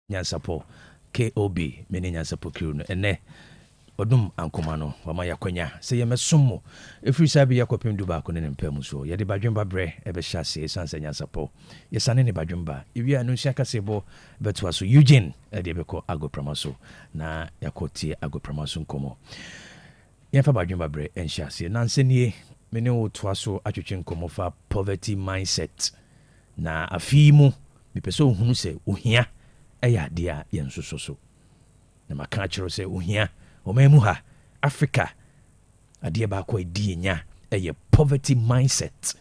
Nyansapo KOB mene Nyansapo crew no ene odum ankoma no wama yakwanya se yemesomo efiri sabi yakopem duba ko ne mpam so ye de badwemba bre ebe hyase sanse Nyansapo yesane ne badwemba iwi anu hia kasebo beto aso Eugene de beko agopramaso na yakotie agopramaso nkomo yefa badwemba bre enhyase nanse nie mene wo to aso atwetwe nkomo fa poverty mindset na afimu bipeso hunu se ohia eya dia yensoso na maka kiro se ohia omemu ha Africa adia ba ko edi nya eye poverty mindset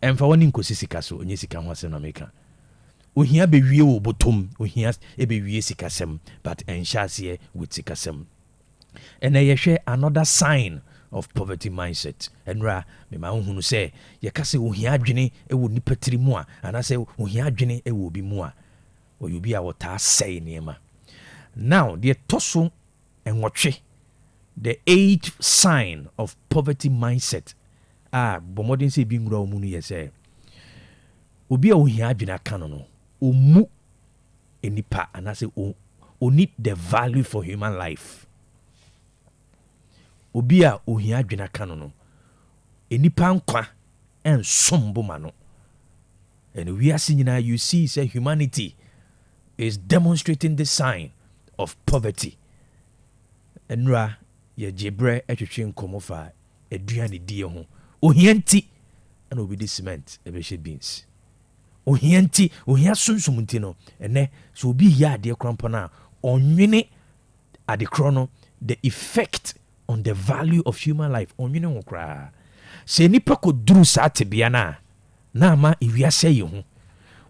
emfa woni nkosi sika so onye sika ho asem na meka ohia be wie wo botom ohia e be wie sika sem but enhyase with sika sem and ye hwe another sign of poverty mindset enra me ma hunu se ye kase ohia adwene e wo nipatiri mu a anase ohia adwene e wo bi mu a oyubi a wota say niema now the toso enwotwe the 8th sign of poverty mindset bomodin se bi ngura omu no yese obi a ohia adwena kano no omu enipa anase o need the value for human life obi a ohia adwena kano no enipa nkwa ensombo ma no and we are seeing now you see say humanity is demonstrating the sign of poverty. Enra ye jebre etwetwe nkomo fa eduane die ho. Ohianti and obi di cement e be she beans. Ohianti, ohia sunsum nti no ene so obi ya de krampo na onwene ade krono the effect on the value of human life onwene ho kra. Se nipa ko duru sa tebia na ma iwiase ye ho.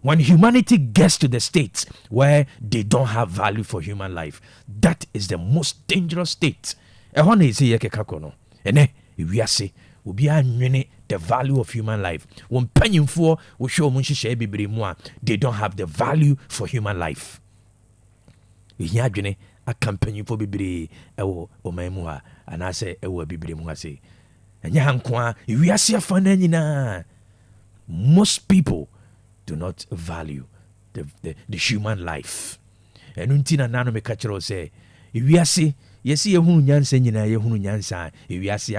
When humanity gets to the state where they don't have value for human life, that is the most dangerous state. Ehona ise ye kekako no. Ene iwiase obi anwene the value of human life. Won panyimfo wo hwe omo nhihye bibire mu a they don't have the value for human life. Ehia adwene akampanyimfo bibire ewo omamu ha anase ewo bibire mu ase. Enya hanko a iwiase afa na nyina. Most people do not value the human life. And untina nano me kachiro say, if we say, yes, ye hunu nyansa nyina ye hunu nyansa, if we say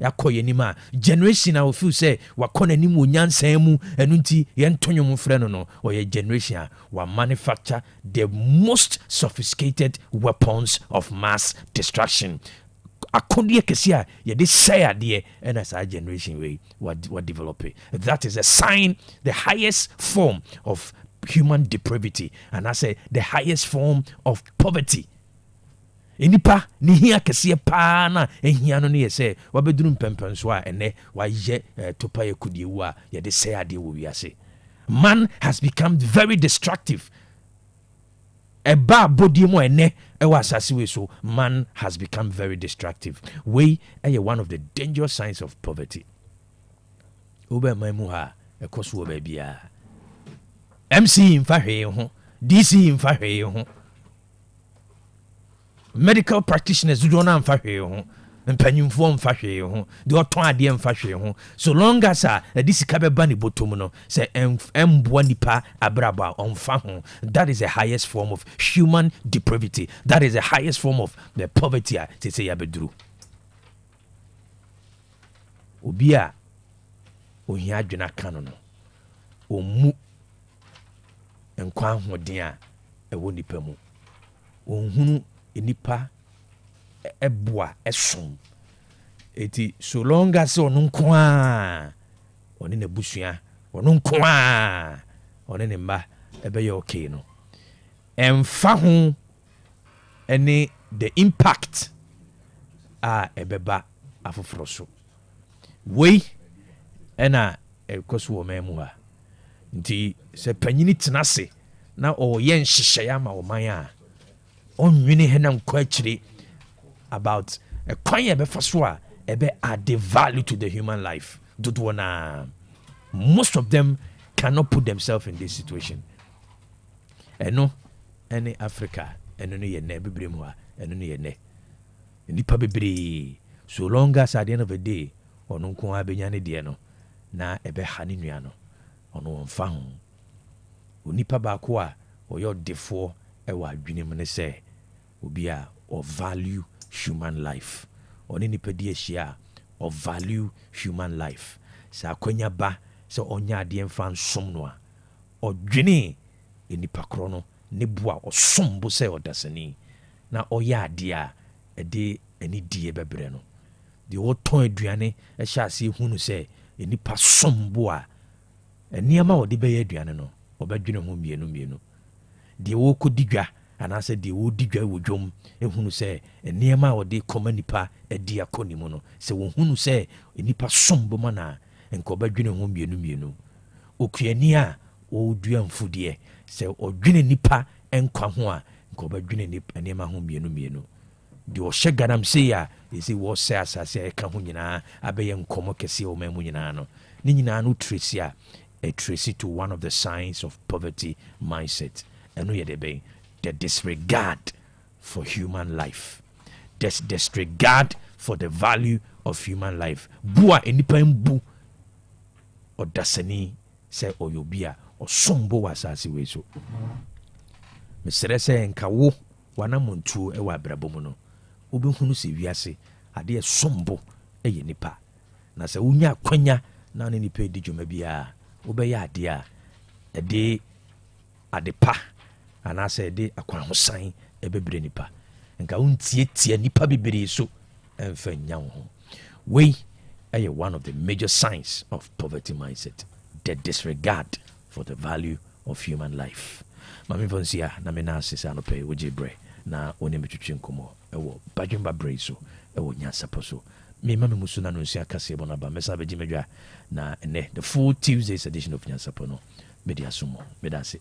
yakoye nima, generation I will feel say, wakone nimu nyansa mu, and unti yentonyo mufreno no, or ye generation wa manufacture the most sophisticated weapons of mass destruction. Akondia kesia ye de say ade and as our generation way what develop it. That is a sign, the highest form of human depravity, and I say the highest form of poverty. Enipa ni hia kesia pa na ehia no ne say wabeduru mpempen so a ene wa ye topa ye kudiewu a ye de say ade wo wiase. Man has become very destructive. Eba bodiemo ene ewa asase we so man has become very destructive. We are one of the dangerous signs of poverty. Oba mamu ha ekoso oba bia. MC in hwe ho, DC in hwe ho. Medical practitioners do not hwe ho. Mpanyimfo mfa hwe ho, de oton ade mfa hwe ho. So long as this kabe ba ni botom no say emboa nipa abraba onfa ho. That is the highest form of human depravity. That is the highest form of the poverty to say yabeduru. Obi a ohia adwena kano no omu enkwa hoden a ewo nipa mu. Ohunu enipa eboa esom eti so long as onu kwa oni na busua onu kwa oni ne mba ebe ye okay no emfa ho ene the impact ebeba afoforo so we ena ekoso wo memu ha nti se panyini tenase na o ye nhihye ya ma wo man a onwini he na nkwa akire about a kwanye be faswa ebe add value to the human life. Most of them cannot put themselves in this situation. Eno any Africa eno no ye ne bebre mu a eno no ye ne nipa bebre so long as at the end of the day ono nko abenya ne de no na ebe ha ne nua no ono mfa ho onipa ba ko a oyo defo ɛwɔ adwene mu ne sɛ obi a or value human life or any pedi ahyia or value human life sa akwanya ba sɛ ɔnya adeɛ mfa nsom no a ɔdwene nipa korɔ no ne boa ɔsom bo sɛ ɔdasani na ɔyɛ adeɛ a ɛde ani die bɛbrɛ no deɛ wɔtɔn aduane ɛhyɛ ase hu no sɛ nipa som bo a nneɛma a wɔde bɛyɛ aduane no ɔbɛdwene ho mmienu deɛ wɔkɔdi dwa anaasɛ deɛ wɔdi dwa wɔ dwom ehunu sɛ nneɛma a wɔde kɔma nipa adi akɔ ne mu no sɛ wɔhunu sɛ nipa som bo ma na nka ɔbɛdwene ho mmienu okuani a wɔdua mfudeɛ sɛ ɔdwene nipa nkwa ho a nka ɔbɛdwene nneɛma ho mmienu deɛ ɔhyɛ galamsey a ɛsɛ wɔsɛ asase a ɛka ho nyinaa abɛyɛ nkɔmmɔ kɛseɛ wɔ ma mu nyinaa no ne nyinaa no tracy a tracy to one of the signs of poverty mindset ɛno yɛ de bɛn the disregard for human life, disregard for the value of human life. Bua enipa mbu odasani sɛ ɔyɛ obi a ɔsombo wɔ asase wei so. Mesrɛ sɛ nka wo wanamontuo ɛwɔ abrabɔ mu no wobɛhunu sɛ wiase adeɛ sombo ɛyɛ nipa. Na sɛ wonya akwanya na ne nipa di dwuma biara wobɛyɛ adeɛ a ɛde adepa anaasɛ ɛde akwanhosan ɛbɛbrɛ nipa. Nka wontietie nipa bebree so ɛmfa nya wo ho. Wei ɛyɛ one of the major signs of poverty mindset, the disregard for the value of human life. Mame Vonsia na me na asese anɔpɛ wogye brɛ na one metwetwe nkɔmmɔ ɛwɔ badwemba brɛ so ɛwɔ Nyansapo so. Me mame musu na no nsia kaseɛ bɔ no aba mɛsa bɛgye medwa na ɛnɛ the full Tuesdays edition of Nyansapo no mede asomo mede ase.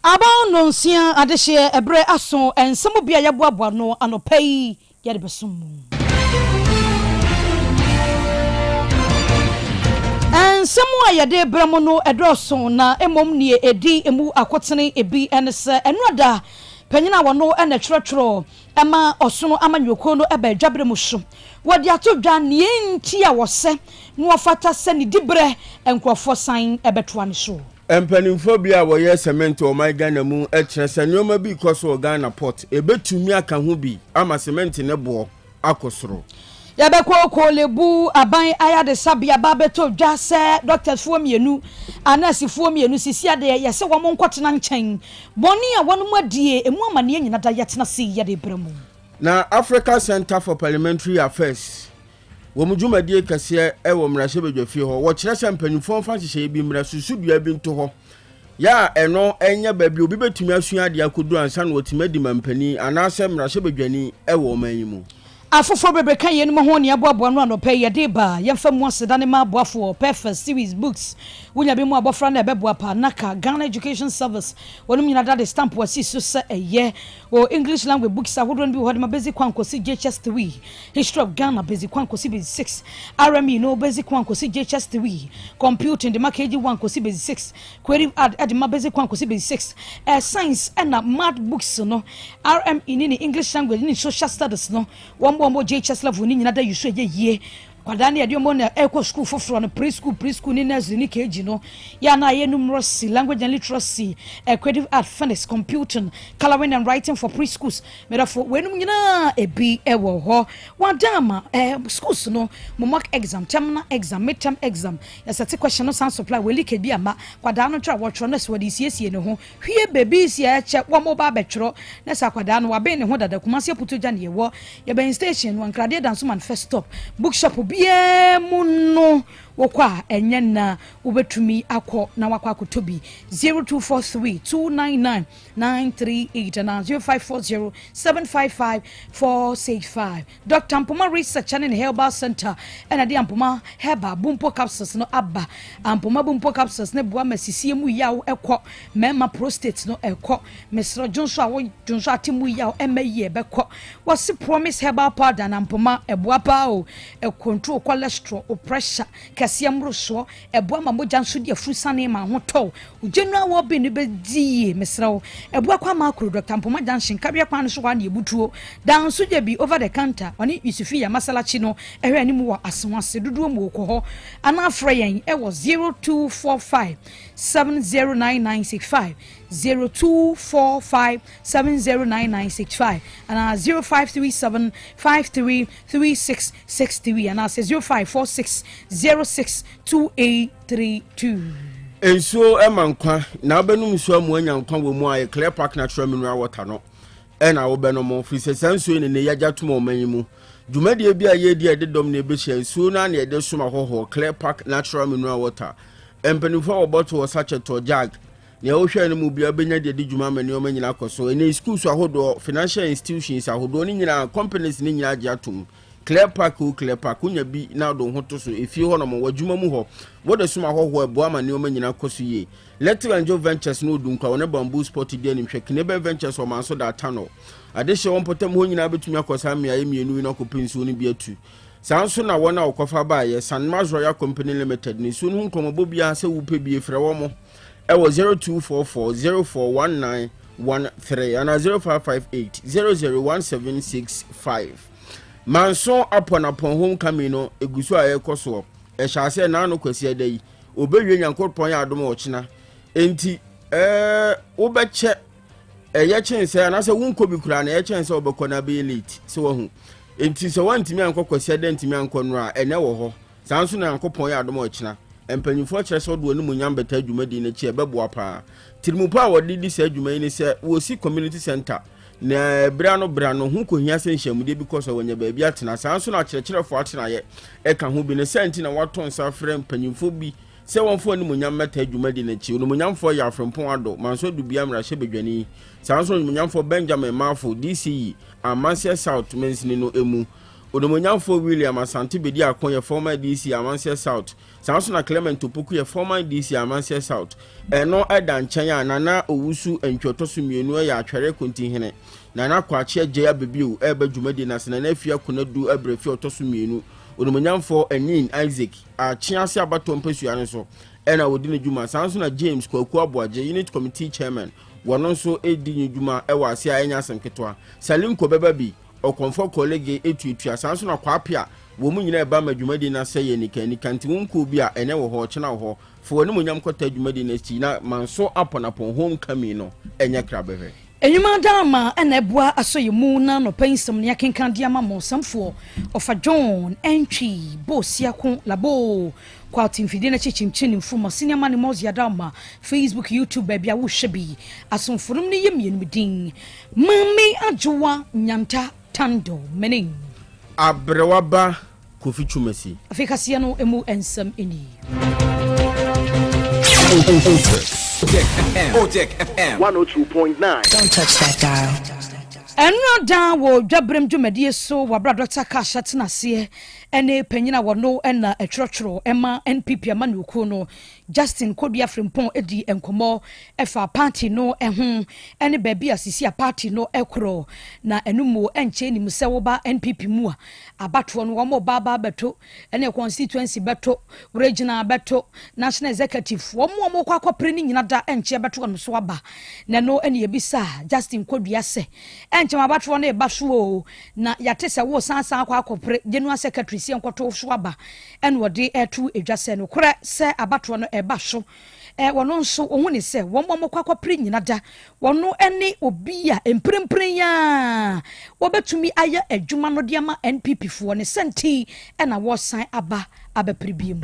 About nonsia adehye ebre aso ensemo bia yeboaboa no anopai yede besom ensemo ayede bremo no edroso na emom nie edi emu akotene ebi ense enoda panyina wono ena twerɛtwerɛ ema osono amanyoko no eba dwabre mu so wodi atodwa ne enti a wose no ofata se ne dibre enkrofo san ebetoa ne so. Empanimfo bia woyɛ cement o my Ghana mu ɛkyerɛ sɛ nneɛma bi kɔ so Ghana port ebetumi aka ho bi ama cement ne boɔ akosoro yabɛkɔ kolebu aban ayade sabia babeto dwa sɛ doctors fo mienu anasi fo mienu sisi ade yɛsɛ wɔn nkɔtena nkyɛn bɔne a wɔn mu adie emu amane nyina da yɛtena se yɛde brɛmu na Africa Center for Parliamentary Affairs Womujumadi kase ewo mrashe bedwafi ho wo kire se mpanimfo fa hyehyɛ bi mra susudua bi nto ho ya eno enya baabi obi betumi asua ade akodu ansa na otimadi mampani anase mrashe bedwani ewo manyimu afofo bebe kan ye no ho ne aboaboa no anope ye de ba ye fa mu aseda ne ma aboafo perfect series books wunya bi mu abofra na ebeboa pa naka Ghana Education Service wonum nyina da de stamp wasi so se eye o English language books ahodo no bi ho de ma basic kwankosi JHS3 history of Ghana basic kwankosi basic 6 RME no basic kwankosi JHS3 computing de ma KG 1 kosi basic 6 query add ma basic kwankosi basic 6 science and math books no RME ni English language ni social studies no wombo JHS level ni nyina da yusu ye kwadane ya diombo na echo school for no preschool ni nursery ni KG no ya na ye numeracy language and literacy creative art finance computing coloring and writing for preschools medafo wenum nyina ebi ewo ho wadama schools no mo mock exam terminal exam midterm exam ya sati question no sans supply we like bi ama kwada no twa wotro no so di siesie ne ho hwie baby si ya che wo mo ba betro na sa kwada no wa be ne ho dada kumase putoja ne wo ya ben station wan krade dance man first stop bookshop bie muno wokwa enye na ubetumi akọ na wakwa akotobi 0243299938 and 0540755465 Dr. Ampoma Research and Herbal Center and the Ampoma Herba Bumpo capsules no abba Ampoma Bumpo capsules ne boa masisi mu yawo ekọ mema prostate no ekọ mesro jonso awo jonso atimu yawo emaye bekọ wasi promise herbal powder na Ampoma eboa pa o e control cholesterol o pressure kase amroso eboa mamoja nso de afusane ma ho to ugenua wo bi ne be die mesro eboa kwa makro Dr. Ampoma Junction kabia kwa nso kwa na ebutuo dan so je bi over the counter oni Yusufi ya masalachi no ehwe animu wo asonwase dodo mu okoho ana afra yen e wo 0245 709965 0245709965 and 0537533663 and 0546062832 enso emankwa na obenum so amu anyankwa wo mu aye clear park natural mineral water no na wo benom fi se sanso ne yaja tuma omanyimu dwumade bi aye di ededom na ebehia enso na na ede soma hoho clear park natural mineral water empenifo wo bottle wo sachet to jag ne wo hwe ne mu bia benya de dwuma mani omanyina akoso ene schools ahodo financial institutions ahodo ni nyina companies ni nyina age atum clear park unya bi na do hoto so efi ho no mo wadwuma mu ho wo de soma hoho ebo amani omanyina akoso ye Let's Angel Ventures no dunkwa wona bamboo sport de ni hweke ne be ventures o manso da tano ade hye won potem ho nyina betumi akosa me aye mienu no kopinsu no bi atu sanso na wona okofa ba ye Sanmaz Royal Company Limited ni so no nkomobo bia se wupe bi efre wo mo e wo 0244041913 ana 0558001765 manso upon home camino egusu aye koso e hyase na no kwasi adai obewie nyankopon ya adom ochina enti obeche eye chense na se wunko bi kura na eye chense obekọ na be elite se wo hu enti se wantimi ankokwasi ada ntimi ankono a ene wo ho sanso na nyankopon ya adom ochina empanyufo kire so do onimu nyambeta adwumadi na chi ebeboa pa tirimupo a wodidi se adwumai ni se wo si community center na brano hu ko hia se nhyamude because wonya ba bi atena sanso na kirekirefo atena ye eka hu bi ne senti na waton sa frɛ empanyufo bi se wonfo onimu nyambeta adwumadi na chi onimu nyamfo ya afrempon ado manso du bia mra hye bedwani sanso onimu nyamfo Benjamin Mafo DCE Amansia South mensini no emu Odomonyamfo William Asante bedi akon ye former DC Amansia South sanso na Clement Opoku ye former DC Amansia South eno eda nchen ya Nana Owusu Ntwotoso mienu ya atwere kontihene Nana Kwaku Owusu abebiu eba dwumadi na sena na afia konadu abrefi otoso mienu Odomonyamfo Enin Isaac achiase abato mpesua ne so ena wodi ne dwuma sanso na James Kwaku Aboaje unit committee chairman wono so edi ne dwuma ewa ase anya asemketwa Salim Kobebabi okonfo kolege etuetua sanso na kwapia wo mu nyina eba madwumadi na seye nika nti wonko bi a ene wo ho chena wo ho fo woni munyam kota adwumadi na chi na manso aponapon home kami no enya krabehwe enyuma dama ena eboa asoyemu na no pensem ne yakenkan dia ma monsamfo ofa John entry bosia ko labo kwa timfidi na chichimchini mfumo senior man mozi ya dama Facebook YouTube baby a wo hwebi asomforum ne yemien midin mami ajoa nyanta tando mening abrewaba Kofi Chumasi Afrika siano emu ensem ini Otec FM 102.9. Don't touch that dial. Enro da wo dwabrem dwumadie so wabra Dr. Kasha tenase ene panyina wono ena etrotro ema NPP amanuko no Justin Kodua Frimpong edi enkomo efa party no ehun ene baby asisi a party no ekro na enumo enche ni mse wo ba NPP mu a abato no wo mo baba beto ene constituency beto regional beto national executive wo mo kwakopre ni nyina da enche beto no so aba na no ene yebisa Justin Kodua se enche mabato no e ba so o na yate se wo sansan kwakopre general secretary si enkoto so aba ene wode etu edwase no kore se abato no eba so wono nso ohune se wo mo kwakopre nyina da wono ene obi a emprempren ya wobetumi aya adwuma no de ama NPP fo ne senti ena wo san aba abaprebiem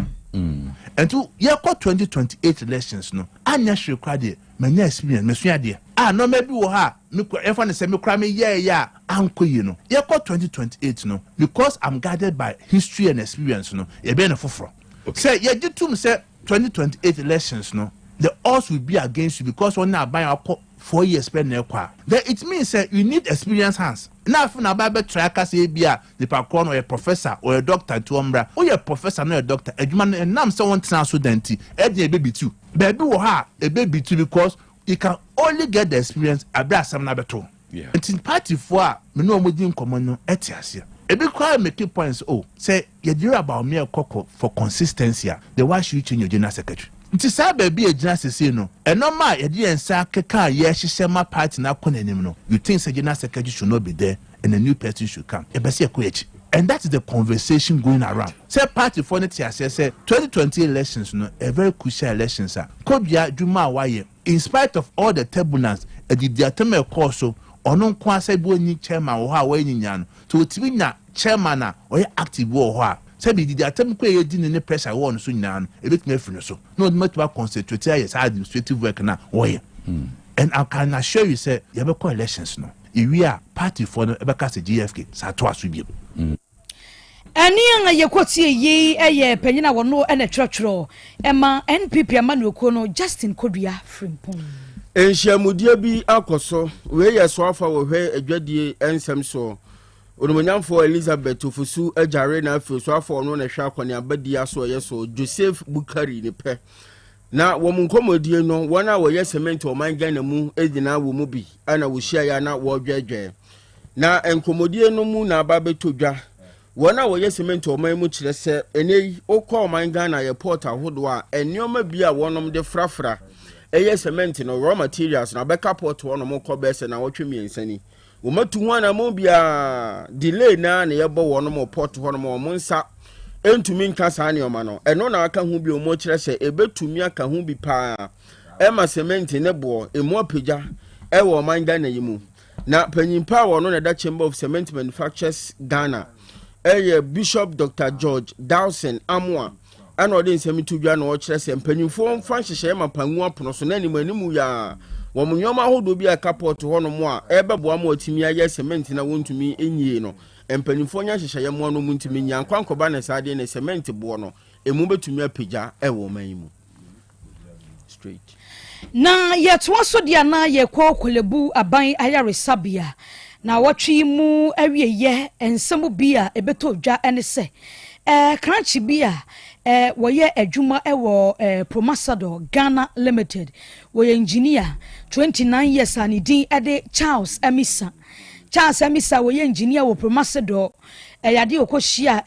Entu ye ko 2028 elections no anya hwekwa de manya experience mesua de no maybe wo ha me efa ne se me kra me ya ankoyi no ye ko 2028 no because I'm guided by history and experience no ye be no foforo say ye gitum say 2028 elections no the odds will be against you because one na buy up 4 years spend na kwa then it means that you need experienced hands now if na ba tracker say bia the pakron or a professor or a doctor to ombra or a professor no a doctor adwuma nam say one trans student e dey baby too baby wo ha a baby too because you can only get the experience abra sam na beto it's in party for me no mo din komo no etiasia a big crowd make points say you hear about me koko for consistency the why should you change your general secretary nti sa ba bi agina sese no enoma ye de ensa keka ye hyehyɛ ma party na konanim no you think say general secretary should not be there and a new person should come e be say ekoyechi and that is the conversation going around say party for net say 2020 elections no a very crucial elections Kodua dwuma waye in spite of all the turbulence e di atema call so ono nko asa bi oni chairman wo ha wa nyinya no to otimi nya chairman na o active wo ho a say be di atem ko ye di ne pressure wo no so nyina no e betime afiri no so no matter concentrate as administrative work na wo ye and I can assure you say you have elections no we are party for no ebeka say GFK sa to aso bi ani anga yekotie yi eye panyina wono ene twetwero ema NPP amanuko no Justin Kodua Frimpong enhyiamudie bi akoso we yeso afa wo hwe adwadie ensem so Onumonyamfo Elizabeth Ofusu ajare na afi so afa ono na hwa akwane abadi aso yeso Joseph Bukari ne pe na wo munkomodie no wona wo ye cement o man Ghana mu edina wo mu bi ana wo hia ya na wo dwedwe na enkomodie no mu na aba betodwa wona wo ye cement o man mu kire se enei okọ man Ghana ye port ahodo a enioma bi a wonom de frafra eye cement no raw materials na beka port wonom kọ bese na wotwe miensani womatu hwana mo bia delay na yebo wonom port wonom mo nsa entumi nka saa ne oma no eno na aka hu bi o mo kire se ebetumi aka hu bi pa ema cement ne bo emu apagya ewo man Ghana yimu na panyimpa wono na da Chamber of Cement Manufacturers Ghana Bishop Dr. George Dawson Amwa ana ode nsemi tudwa na o kire se panyimfo mfa hyehyɛ mapangu apono so na animu ya wo munyoma hodo bi aka port hono mo a ebebo am otimi aye cement na wontumi enyie no empanimfo nya hyehyɛ mo no muntimi nya nkwankoba na sade na cement bo no emu betumi apagya ewo man mu straight na yetwo so dia na yekọ kolebu aban ayaresabia na wotwe mu awieye ensemu bia ebeto dwa ene se kranchi bia woye adwuma ewo Promasador Ghana Limited woye engineer 29 years anidin ede Charles Emisa woye engineer wo Promasador yade okohia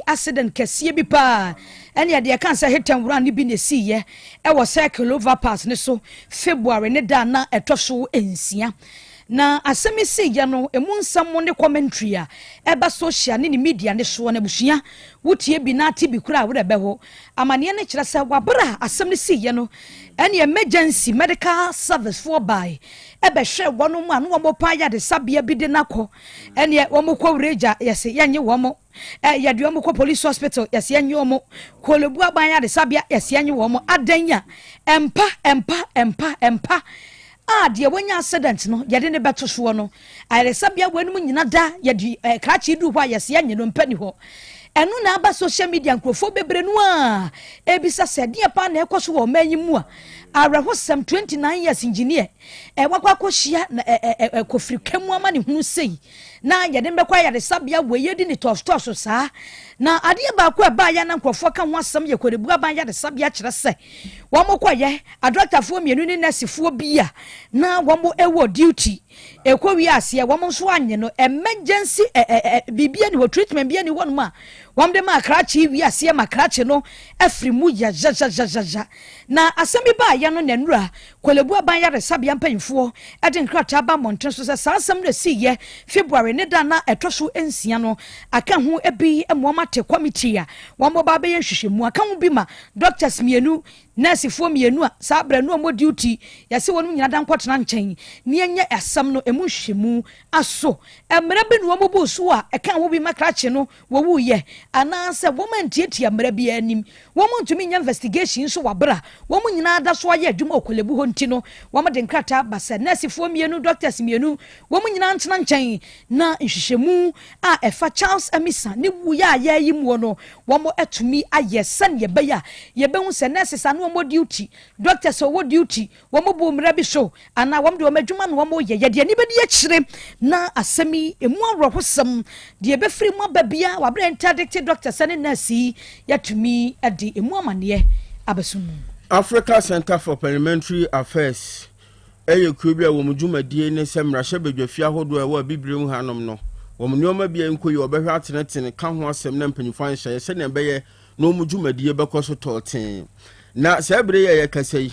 accident kese bi pa ene yade kan say hitan wura ne bi ne siye ewo circle overpass ne so February ne da na etoso ensia na asemisi ya no emu nsam ne commentary a eba social ne media ne so na busua wotie bi na ati bi kura wo be ho amane ne kire se wabra asemisi ya no ene emergency medical service for by ebe hwe wono mu anu wo pa ya de sabia bi de nakọ ene wo mo kwa reja yese yanye wo mo ya de wo mo kwa police hospital yese yanye wo mo kolebu aban ya de sabia yese yanye wo mo adanya empa de wonya accident no yede ne beto so no ayresabia wanum nyina da yede krachi du hwa yese anye no mpani ho enu na aba social media nkrofo bebre no a ebisa sede pa na ekoso wo manyimu a awrahosam 29 years engineer wakwa hia na kofrikam ama ne hunu sei na yede mbekwa yade sabia weyedi ni tosto saa na ade ba kwa ba ya na nkrofo ka ho asam ye korebu aba yade sabia kire se wo mokwaye adoctorfo mienu ni nursefoɔ bia na wo ewo duty ekwowi ase wo mo so anye no emergency bibia ni wo treatment bia ni won ma wam de ma krachi wi ase ma krachi no afri mu ya jajajaja na asemi ba ya no nanura kolebu aban ya resabia mpanfo e de nkrata ba monten so sa asem na si ye February ne da na etoso ensia no aka ho ebi emomate committee a wam ba be hwehwemu aka ho bi ma doctors mienu nurse fo mienu a sa bra no mo duty ya se wonu nyina dan kwotena nchen ne enya asem no emu hwehemu aso emre bi no mo bo so a aka ho bi ma krachi no wo wu ye ana se woman tietia mra bia anim woman tumi nya investigation so wabra woman nyina da so aye adwuma okolebu ho ntino woman de nkrata basa nurse fo mienu doctors mienu woman nyina ntena nchen na nhwehwemu a efa Charles Amisa ne wu ya yimu no woman etumi aye san ye beya ye behu se nurses anu woman duty doctors wo duty woman bo mra bi so ana woman de woman adwuma no woman ye de ni bedi akire na asemi emu awrohosam de be free mu babia wabra interdicted doctor sane nurse yatumi adi emu amane abasum Africa Center for Parliamentary Affairs kubia wo mudwumadie ne semrahye bedwafia hodo ewa bibrem hanom no wo mnioma bia nkoyi obehwa atenetene ka ho asem na mpanyifan hye se ne beye no mudwumadie bekoso toten na sebre ye kasai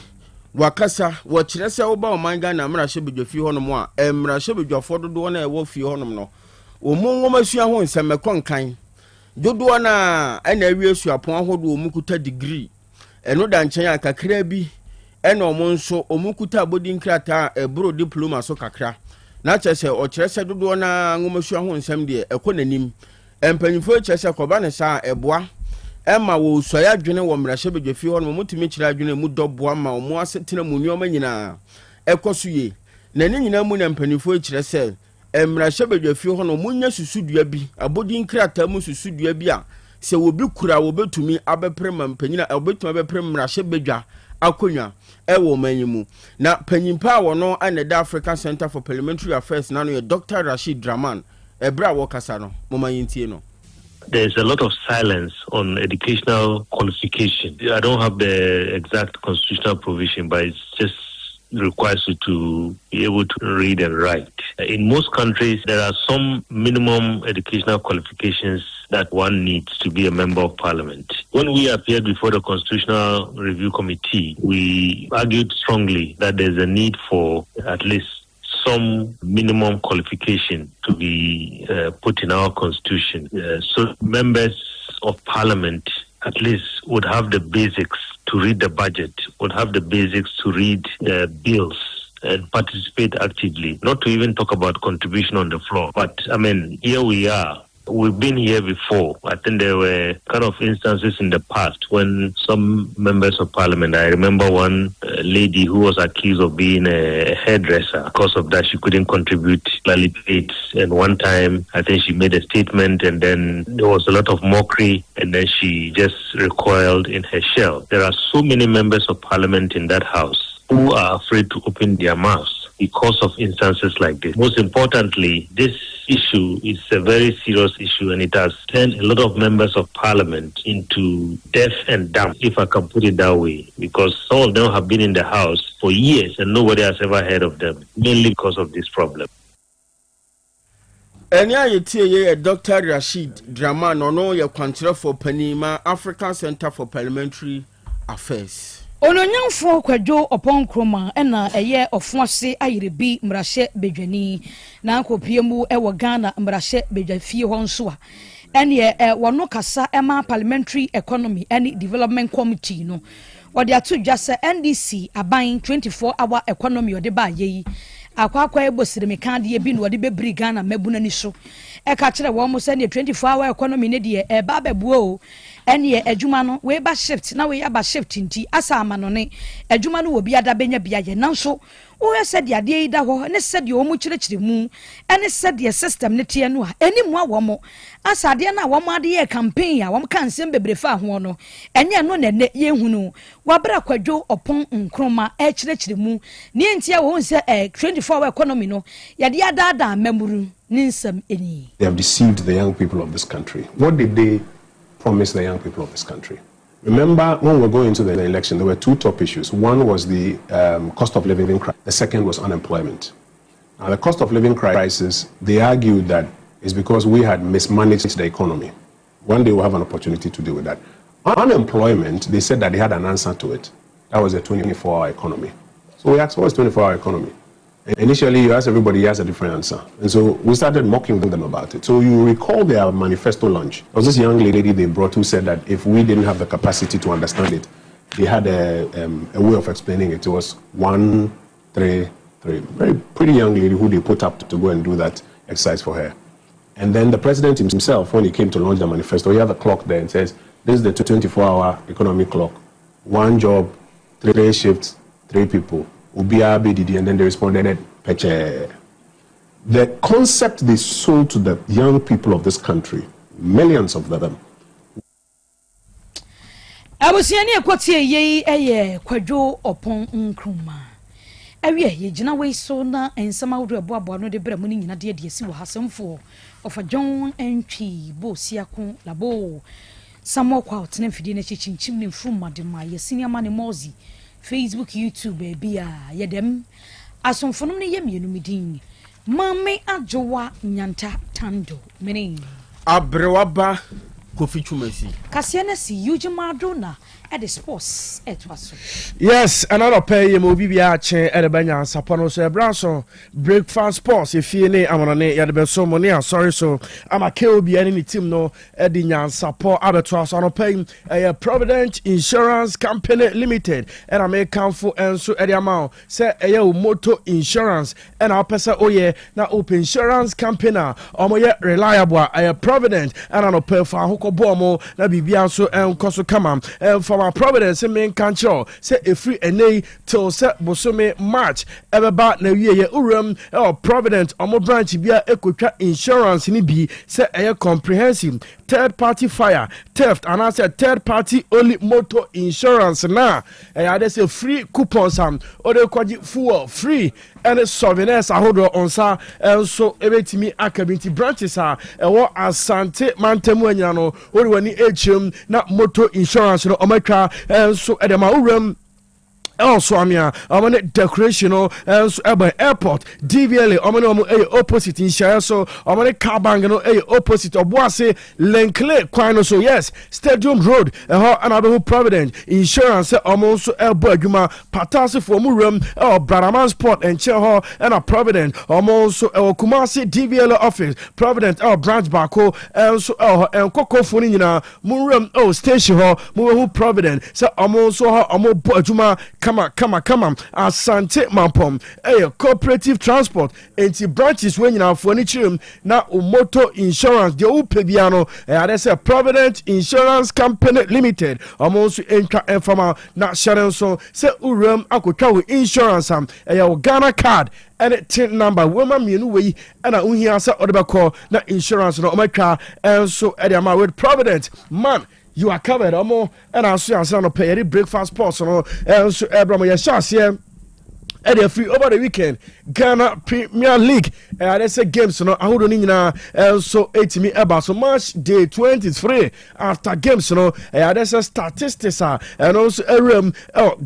wakasa wo kire se wo ba o manga na mrahye bedwafi honom a mrahye bedwafo dodo na ewo fie honom no wo monwoma sua ho nsem konkan dodo na na awie suapon ahodo wo mukuta degree eno da nchen akakra bi eno mo nso omukuta abodi nkrata ebro diploma so kakra na chese o kirese dodo na ngomasua ho nsem de ekonanim empanyifo chese koba ne sa eboa ema wo soya adwene wo mrahye bedwafi ho no mutumi kira adwene mu doboa ma omo asetena mu nyoma nyina ekosuye na ne nyina mu na empanyifo kirese mrahye bedwafi ho no munya susudua bi abodi nkrata mu susudua bi a se wo bi kura wo betumi abeprema mpanyina obetumi abeprema mrahye bedwa akonwa ewo manyimu na panyimpa wono aneda African Center for Parliamentary Affairs nano ye Dr. Rashid Draman ebra wo kasa no momayintie no. There's a lot of silence on educational qualification. I don't have the exact constitutional provision, but it's just requires you to be able to read and write. In most countries, there are some minimum educational qualifications that one needs to be a member of parliament. When we appeared before the Constitutional Review Committee, we argued strongly that there's a need for at least some minimum qualification to be put in our constitution. So members of parliament at least would have the basics to read the budget, would have the basics to read bills and participate actively, not to even talk about contribution on the floor. But, I mean, here we are. We've been here before. I think there were kind of instances in the past when some members of parliament, I remember one lady who was accused of being a hairdresser. Because of that, she couldn't contribute clearly. And one time, I think she made a statement and then there was a lot of mockery and then she just recoiled in her shell. There are so many members of parliament in that house who are afraid to open their mouths because of instances like this. Most importantly, this issue is a very serious issue and it has turned a lot of members of parliament into deaf and dumb, if I can put it that way, because some of them have been in the house for years and nobody has ever heard of them, mainly because of this problem. Enya yetie Dr. Rashid Draman ono ye kwantre for Panima African Center for Parliamentary Affairs. Ononyanfo kwadwo opon kroma na eye ofuase ayerebi mrahye bedwani na akopiemu ewo Ghana mrahye bedwafie ho nso a ene wono kasa ema parliamentary economy and development committee no wode atu dwase NDC aban 24-hour economy ode ba yeyi akwakwa ebosire de bi no wode bebri Ghana mabuna ni so e ka kire wo mo se ne 24-hour economy ne de e ba bebuo ene adwuma no we ba shift na we aba shift nti asa amano ne adwuma no obi ada benya bia ye nanso wo said ya de ida ho ne said yo mu kyerɛkyerɛ mu ene said ya system ne tie no a eni mu awo mo asa de na wo mo ade ye campaign a wo kan nsem bebre fa ho no enye no ne ye hunu wabra kwadwo opon nkroma e kyerɛkyerɛ mu ne ntia wo nse 24-hour economy no ya de ada memuru ninsam eni. They have deceived the young people of this country. What did they promise the young people of this country? Remember, when we were going into the election, there were two top issues. One was the cost of living crisis. The second was unemployment. Now, the cost of living crisis, they argued that it's because we had mismanaged the economy. One day we'll have an opportunity to deal with that. Unemployment, they said that they had an answer to it. That was a 24-hour economy. So we asked, what is 24-hour economy? Initially, you asked everybody, he has a different answer. And so we started mocking them about it. So you recall their manifesto launch. There was this young lady they brought who said that if we didn't have the capacity to understand it, they had a way of explaining it. It was 1, 3, 3. Very pretty young lady who they put up to go and do that exercise for her. And then the president himself, when he came to launch the manifesto, he had a clock there and says, this is the 24-hour economic clock. 1 job, 3 shifts, 3 people. And then they responded, Peche. The concept they sold to the young people of this country, millions of them. I was saying, ye Kwaku Opon Nkruma. Ye Jina way so na and some out of Bobo de Bremuning in a dear si has some for of a John and Chi, Bo Siakon, Labo. Some more quotes and feeding a chimney from Madame, your senior money Mosey. Facebook, YouTube, baby, yedem. Asom fonom ne yemi no medin. Mame ajowa nyanta tando. Meaning Abrewaba Kofi Chumesi. Kasiana si Yuji Madonna at the sports at Waso. Yes, another pay you will be at Nyansapo no so branso breakfast sports if you ne amonane ya de so money sorry so I'm a be any team no at the Nyansapo abattoirs on pay a Provident Insurance Company Limited and I may come for and so at the amount say a motor insurance and our person oh yeah na open insurance company or reliable a Provident and I pay for hoko bomo na bibia so and koso kama for our Providence main control say a free NA till set bosome March everba na wie ye uram Provident omo branch bia ekotwa insurance ni bi say a comprehensive third party fire theft and I said third party only motor insurance na I say free coupons or they kwaji fuel free and souvenirs ahodo onsa so ebetimi akabinti branches ewo Asante Mantemu anya no ori wani HM na motor insurance no omatwa so edema uram also amia amane decoration and so airport DVLA amane opposite in share so amane car bang no opposite oboase lenkle kwan so yes Stadium Road another Provident insurance so elbo adwuma patase for muram Branaman Sport and chair and a Provident so Kumasi DVLA office Provident branch bako and so Koko phone nyina muram station mu Provident so so bo adwuma Come on. Asante Mampom. Cooperative transport. Enti branches when you have furniture na motor insurance. The Upebiano. There's a Provident Insurance Company Limited. Also entra informa na Sharon so se uram akotwa insurance Ghana card. And it tin number woman minu we and a unhia sa odebako na insurance no omeka and so edema with Provident man. You are covered, Omo, and I'll see you pay any breakfast person, and so Abraham, your shots here. And they're free over the weekend. Ghana Premier League. There's a game, so I don't need so 80 me about so much day 23 after games, there's a statistics and also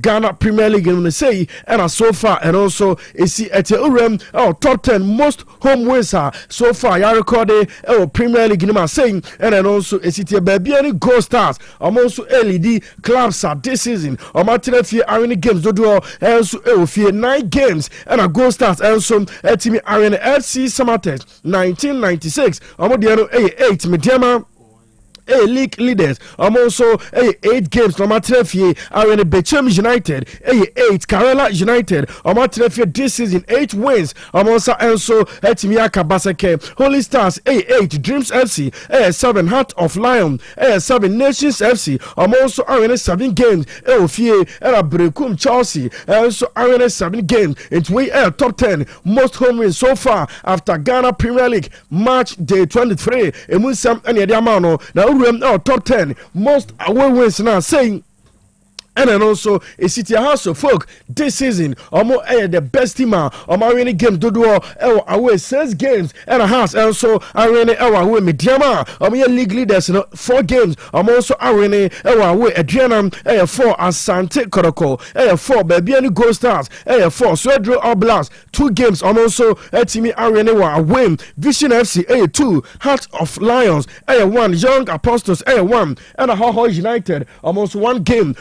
Ghana Premier League in the say and so far and also see at the top 10 most home wins so far. I recorded Premier League in my saying and then also a city baby any goal stars. I'm also LED clubs this season. I'm not any games do also 9 games and a goal stars and some team Arena FC Samatex 1996 Omodiano 8 Mediama league leaders. Also 8 games. No matter if you are in Bechem United, 8 Kerala United. Matter if this season 8 wins. Also Etimiaka Basake, Holy Stars 8 Dreams FC 7 Heart of Lion 7 Nations FC. Also are in 7 games. Ofie era Brekum Chelsea. Also are in 7 games. It's way top 10 most home wins so far after Ghana Premier League March day 23. Emusam and Yadiamano now top 10 most away wins now saying. And then also a city house of folk this season. The best team winning game dodo away 6 games and a half. And so away Mediama league leaders 4 games. Also away Adrianam 4 Asante Koroko 4 Babiani Gold Stars 4 Swedro Oblast 2 games. Also Timi away Vision FC 2 Heart of Lions 1 Young Apostles 1 and a Ho United almost 1 game.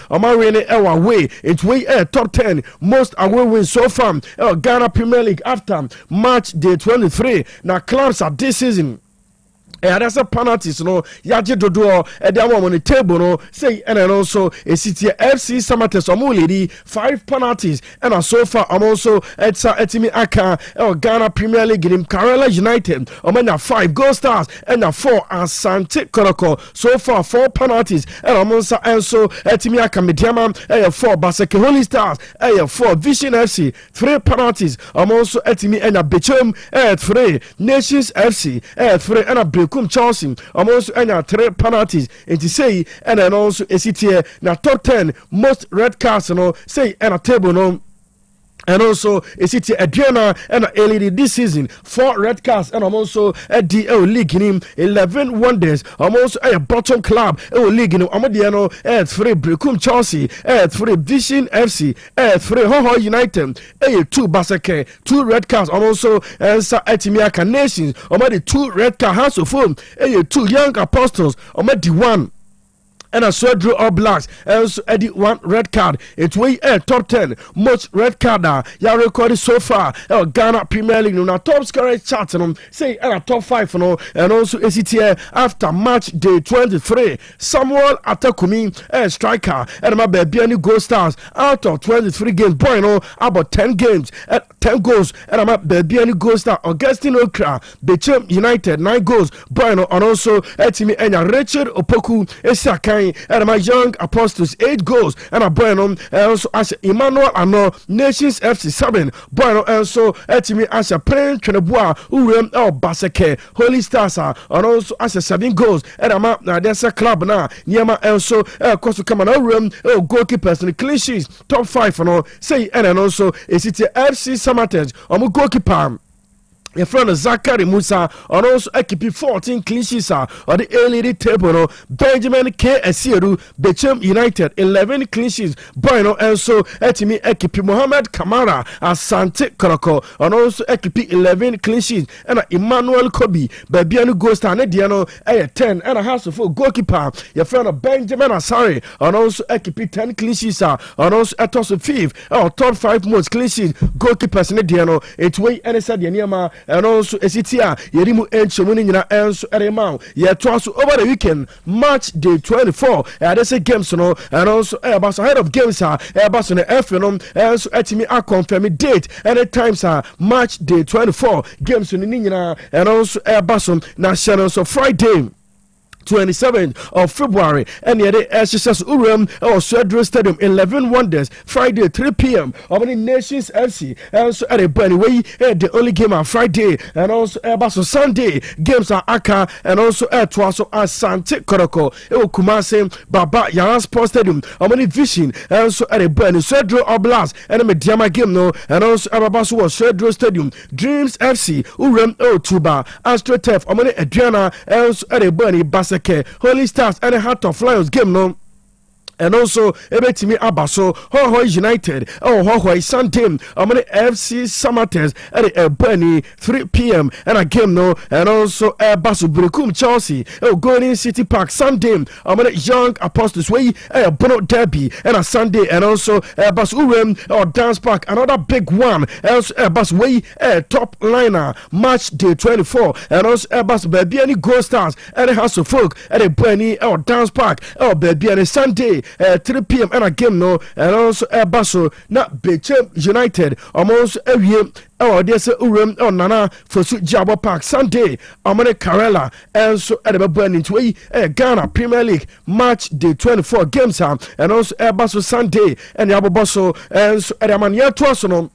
Away, it's way top 10 most away wins so far. Ghana Premier League after March day 23. Now clubs are this season. There's a penalties, Yaji Dodo, one on the table, say, and then also a city FC Samates Omulidi, 5 penalties, and so far I'm also at Etimi Aka, Ghana Premier League in Kerala United, 5 Gold Stars, and 4 Asante Koroko, so far 4 penalties, and I'm also Etimi Aka Mediama, 4 Baseke Holy Stars, 4 Vision FC, 3 penalties, I'm also Etimi and a Bechem, 3 Nations FC, 3 and a Chelsea, almost 3 penalties, and to say, and then also a city now top 10 most red cards, say, and a table, and also a city Adriana and a LED this season 4 red cards and I'm also a DL league in him 11 wonders. I'm also a bottom club league in Amadiano 3 Brekum Chelsea 3 Vision FC 3 Ho United 2 Basake 2 red cards. I'm also Etimiaka Nations. I'm 2 red card House of Home 2 Young Apostles. I'm 1 and a Swedro All Blacks also edit 1 red card. It's way top 10 most red card ya recorded so far. Ghana Premier League no top scorer chart say and a top 5 and also ACTA after match day 23. Samuel Atakumi striker and my baby Gold Stars out of 23 games. Boy about 10 games 10 goals and my baby Gold Star. Augustine Okra Bechem United 9 goals. Boy and also Etimi and Richard Opoku Esaka and my Young Apostles 8 goals and a Bueno also as Emmanuel Ano Nations FC 7 Bueno also Etimi as a Prince Trenebois Urem El Baseke Holy Stars and also as a 7 goals and a map now there's a club now Niama also Kosu Kamana Urem goalkeepers and clean sheets top 5 say and then also a city FC Samates goalkeeper your friend Zachary Musa and also equipe 14 clean sheets or the early table. Benjamin K. Esieru Bechem United 11 clean sheets. Bueno also Etimi equipe Mohamed Kamara Asante Koroko and also equipe 11 clean sheets and Emmanuel Kobi Babianu Gosta Nediano 10 and a house of goalkeeper. Your friend Benjamin Asari and also equipe 10 clean sheets and also Etos 5 top 5 most clean sheets goalkeepers Nediano. It's way and said Yaniama. And also a city Yerimu Enchomuni and so Eremau. Yet over the weekend, March day 24. There's a games and also Airbus ahead of games Airbus on the FNM and so Etimi are confirming date and at times March day 24 games on the Nina and also Airbus on National so Friday 27th of February and yet SSS Urum or Swedro Stadium 11 Wonders Friday 3 p.m. of the Nations FC and so at a bunny way the only game on Friday and also Airbus on Sunday games are Aka and also at Twaso Asante Koroko Kumase Baba Yaran Sports Stadium of the Vision and so at a bunny Swedro Oblast and a Mediama game no and also Ababasu was Swedro Stadium Dreams FC Urum Tuba AstroTurf of the Adriana and so at a bunny Basa Holy Stars and a Heart of Lions game no and also ebetimi abaso Hoho United Hoho Sunday amane FC Samatters at Bunny 3 p.m. and a game no and also Basu Brekum Chelsea Golden City Park Sunday amane Young Apostles way Bono Derby and a Sunday and also Bas Urem or Dance Park another big one else Bas way top liner match day 24 and also Bas Baby any Gold Stars and House of Folk at a Bunny or Dance Park Baby and Sunday 3 p.m. and a game no and also Basso na Bechem United almost every there's a Urem or Nana for Jabo Park Sunday Amane Karela and so at the burning to Ghana Premier League match day 24 games and also Basso Sunday and Yabo Basso and so at Amania Twasono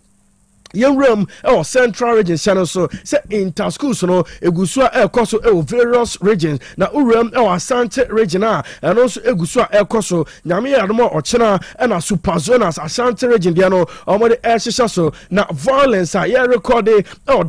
young room central region channel so say inter schools no egusua ekoso various regions na uram asante region and also egusua ekoso nyame yadomo ochena na super zonas asante region dia no omode ehshisha so na violence ya record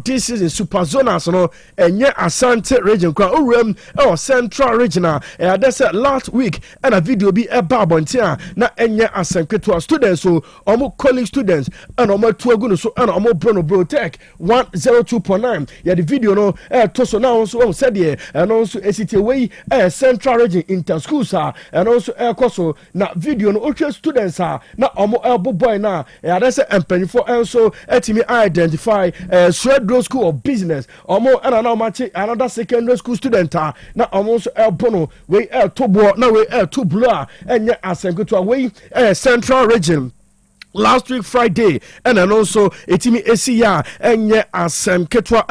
this season super zonas no enye asante region kwa uram central region that's last week and a video be babontia na enye asankweto students so omo college students and omo tuagu so and omo Otec 102.9 yeah the video no to so now so said here and also ACT way central region inter schools and also koso na video no okay students na omo elbow boy na that's empenny for also etimi identify Swedro School of Business omo and now match another secondary school student na omo so elbow no way tobo na way to blue and asenkuto way central region last week Friday and then also etimi ACR enye asem ketwa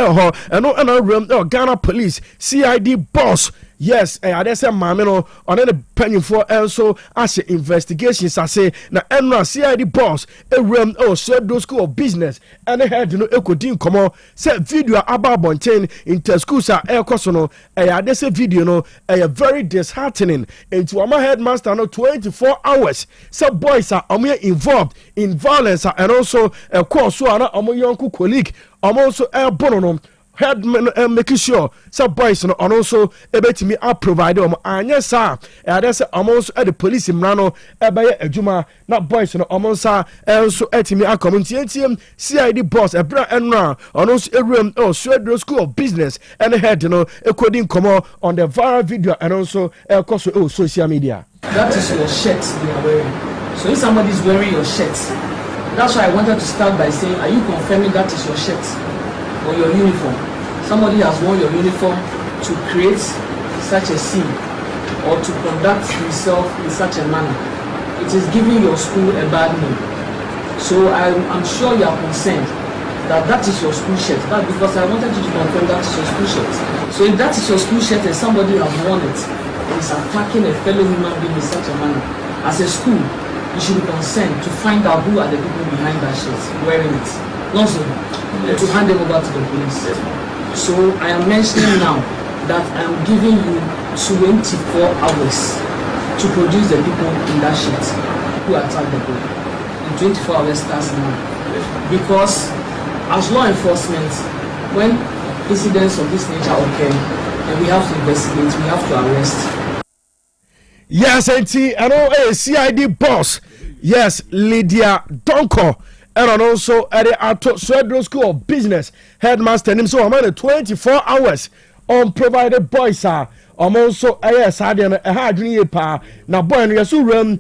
and Ghana Police CID boss yes I say mame no on the penny for also as investigations I say na enra CID boss ewrem Swedro School of Business and head no ekodin komo say video about Boateng inter schools ekoso no I say video no very disheartening into our headmaster no 24 hours say boys are involved in violence and also course so na young colleague also bono no headman making sure some boys no and also ebetimi provide anya sa that's almost at the police mrano ebe adwuma na boys no omonsa also etimi community CID boss ebra enra and also ewrem Swedro School of Business and head no ekodin komo on the viral video and also course social media. That is your shirt you are wearing. So if somebody is wearing your shirt, that's why I wanted to start by saying, are you confirming that is your shirt or your uniform? Somebody has worn your uniform to create such a scene or to conduct himself in such a manner. It is giving your school a bad name. So I'm sure you are concerned that that is your school shirt. That's because I wanted you to confirm that is your school shirt. So if that is your school shirt and somebody has worn it, is attacking a fellow human being in such a manner, as a school, you should be concerned to find out who are the people behind that shirt wearing it. Not so, and to hand them over to the police. So I am mentioning now that I am giving you 24 hours to produce the people in that shirt who attacked the boy. And 24 hours starts now. Because as law enforcement, when incidents of this nature occur, and we have to investigate, we have to arrest. Yes, I know CID boss. Yes, Lydia Donko. And also at the Swedro School of Business headmaster him. So I'm on 24 hours on provided boys are. I'm also yes, I didn't have pa now boy and yes room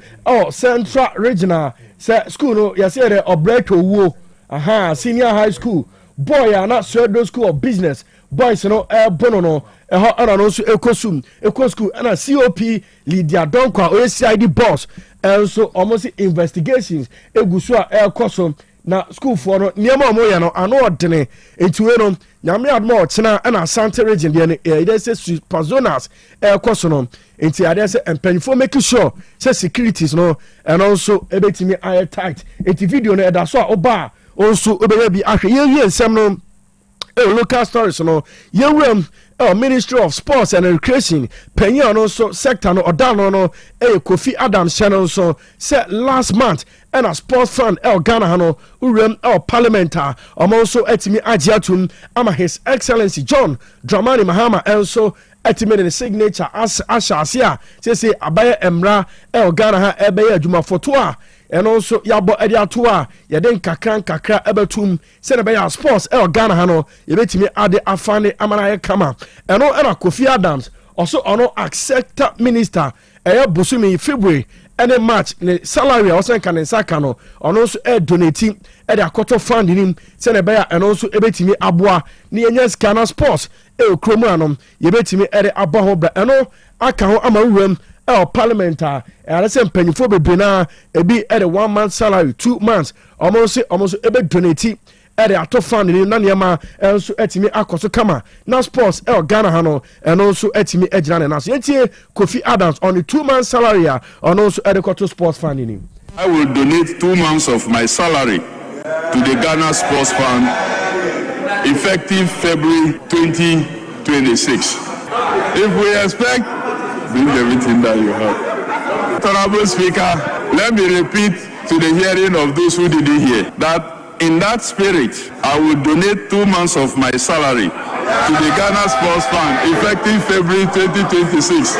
central regional school no yes here Obreto wo senior high school boy are not Swedro School of Business boys no bono no and also eco school and a COP Lydia Donko or CID boss and so almost investigations egusua koso na school for no niema moya no ano odene etuwe no nyame admo chena na asante region de e say superzonas koso no enti ade say empanifo make sure say securities no and also ebetimi air tight enti video no eda so a oba also obeya bi ahwe ye nsem no local stories no yewem Ministry of Sports and Recreation penyon also sector no odano no Kofi Adams channel so said last month and a sports fund Ghana no urem parliamentar also etimi agiatum ama his excellency John Dramani Mahama also etime ne signature ashase a say abaye emra Ghana ha ebeye adwuma foto a eno nso yabo ade ato a yede nkakra ebetum se ne be sports Ghana ha no yebetimi ade afane amana ye kama eno era Kofi Adams also ono accept minister bosumi February any match ne salary also kan nsaka no ono nso donate de akoto fund nim se ne be ya eno nso ebetimi aboa ne yenya scanner sports okromu anom yebetimi de abaho bra eno aka ho amawuram parliament say mpanyifo bebre na ebi the 1 month salary 2 months almost ebe donate the ato fund ni na niema enso etimi akoso kama na sports Ghana ha no eno nso etimi agina na so entie Kofi Adams on the 2 month salary on also the koto sports fund ni. I will donate 2 months of my salary to the Ghana Sports Fund effective February 2026. If we expect, bring everything that you have. Honorable Speaker, let me repeat to the hearing of those who didn't hear that in that spirit, I will donate 2 months of my salary to the Ghana Sports Fund effective February 2026.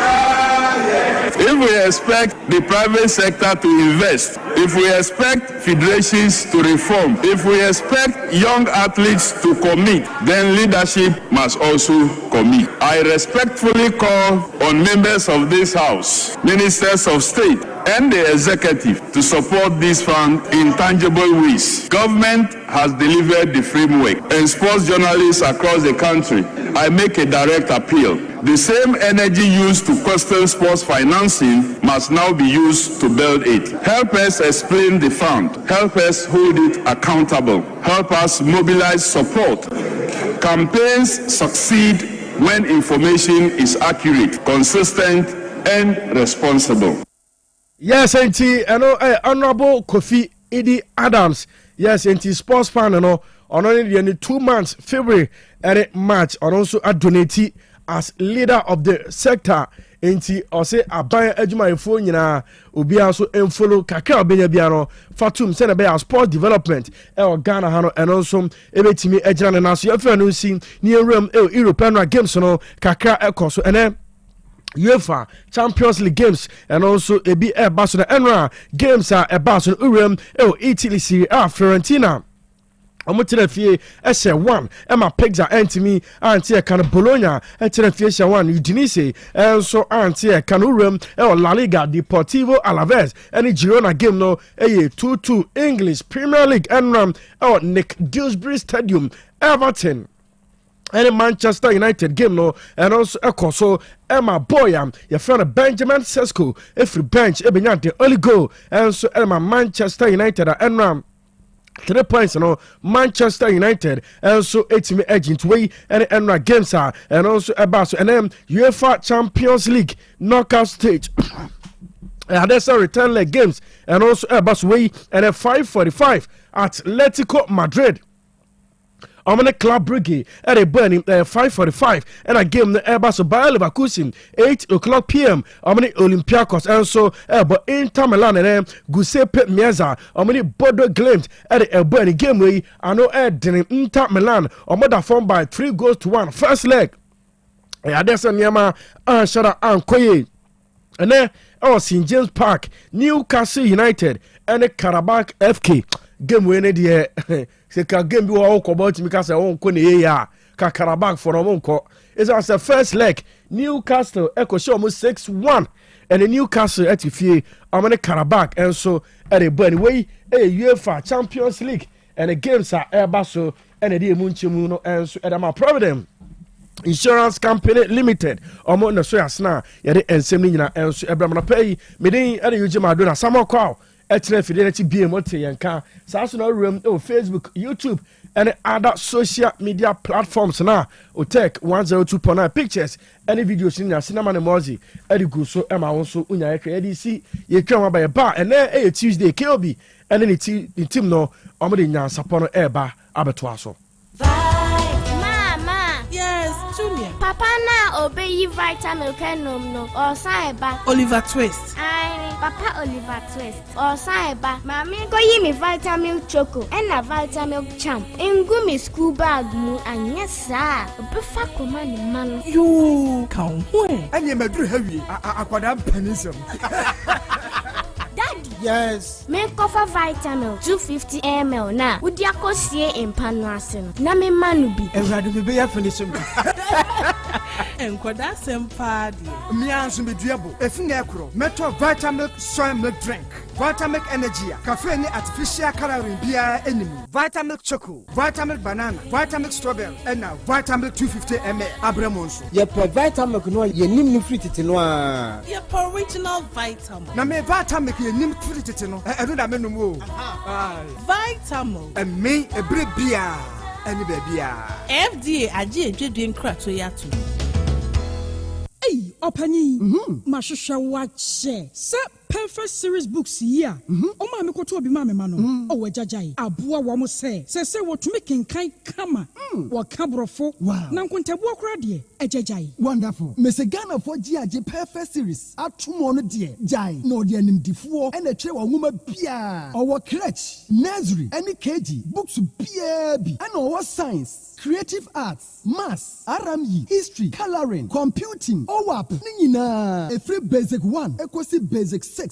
If we expect the private sector to invest, if we expect federations to reform, if we expect young athletes to commit, then leadership must also commit. I respectfully call on members of this House, ministers of state, and the executive to support this fund in tangible ways. Government has delivered the framework, and sports journalists across the country, I make a direct appeal. The same energy used to question sports financing must now be used to build it. Help us explain the fund. Help us hold it accountable. Help us mobilize support. Campaigns succeed when information is accurate, consistent, and responsible. Yes, auntie, Honorable Kofi Adams. Yes, auntie, sports fan, on only the 2 months, February, and March, and also a donate as leader of the sector. Auntie, or say, a buy ejuma phone, ubi also follow Kakao Benyabiano, Fatum, Senabe, sports development, Ghana, Hano, and also Ebetimi Ejan and As your friend who seen near Rome, European Games, Kaka Ecoso, and then UEFA Champions League games and also ebi Barcelona Enra games are Barcelona Urim Italy Serie A Fiorentina Omotina fie ese 1 Emma Pegza Antimi anti kan Bologna etina fie ese 1 Udinese enso anti kan Urim La Liga Deportivo Alaves any Girona game no 2-2 English Premier League Enram Nick Dewsbury Stadium Everton any Manchester United game no and also so Emma Boyam your friend Benjamin Sesko every bench ebenya the only goal and so Emma Manchester United and 3 points Manchester United and so 8 agent way and Enra games are and also about and then UEFA Champions League knockout stage. And there's a return leg games and also about way and at 5:45 Atletico Madrid. I'm on a Club Brugge at a burning 5:45 and a game the Airbus Bayer Leverkusen 8 o'clock p.m. I'm on Olympiacos and so but Inter Milan and Giuseppe Meazza I'm on Bodo Glimt at a burning game way I know Inter Milan or mother formed by 3-1 first leg. There's a Nyama Shara Ankoye and then St. James Park Newcastle United and a Karabakh FK game winner the se ka game bi wo ko about me ka se won ko ne ye ya ka Karabakh for won ko it's as the first leg Newcastle echo show almost 6-1 and the Newcastle at fie amane Karabakh and so at the burn way UEFA Champions League and the games are Airbaso and the munchimu no and so at my Providence Insurance Company Limited omo na so yasna ye de ensem ni nyina and so ebra na pay me den ade yuji madona samokwa Etne Fidelity BMOT Yanka, Sasuna Room, Facebook, YouTube, and other social media platforms now. Otec 102.9 pictures, any videos in your cinema and emoji, Eddie Gusso, Emma also, Unya EDC, you come by a bar, and then a Tuesday, KLB, and then it's in Tim no, Omadi Nyansapo Air Bar, Abatuaso. Mama! Yes. Junior. Papa na obey vitamin kenom no or saiba. Oliver Twist. Aye, Papa Oliver Twist or saiba. Mami go yi me vitamin choco and a vitamin champ. Engu me school bag mu and yes sir. Obefa command man. You come where? And you medru heavy. Akwada penism. Daddy. Yes. Make offer vitamin 250 ml na. Udi akosie empanu asem. Na me manu bi. Everybody be ya finism. Enkoda sempadi. Me anso me duabo. Efinga ekro. Metro vitamin soy milk drink. Vitamin energy. Cafe ni artificial coloring bia enemy. Vitamin choco. Vitamin banana. Vitamin strawberry. And now vitamin 250 ml. Abramonso. Ye per vitamin no ye nim ni free no a. Ye per original vitamin. Na me vitamin ye nim free no. E do da me no mo. Vitamin. And me e bre bia. Any baby. FDA aje edwedwe nkrato yato. Hey, Opani. Mashusha wache. Se perfect series books here. O ma me koto obi ma me ma no. O wajajai. Aboa wo mo se wo tumi kenkan kama. Wo kabrofo. Na nkontabu akora de ejajai. Wonderful. Mese Ghana for GAJ perfect series. Atumo no de jai. No de animdifo e na tire wo nwoma bia. Owo crèche, nursery, any KG, books bia bi. And owo science, creative arts, maths, RME, history, coloring, computing, OWAP. Ni nyina. Every basic 1 equals basic 6.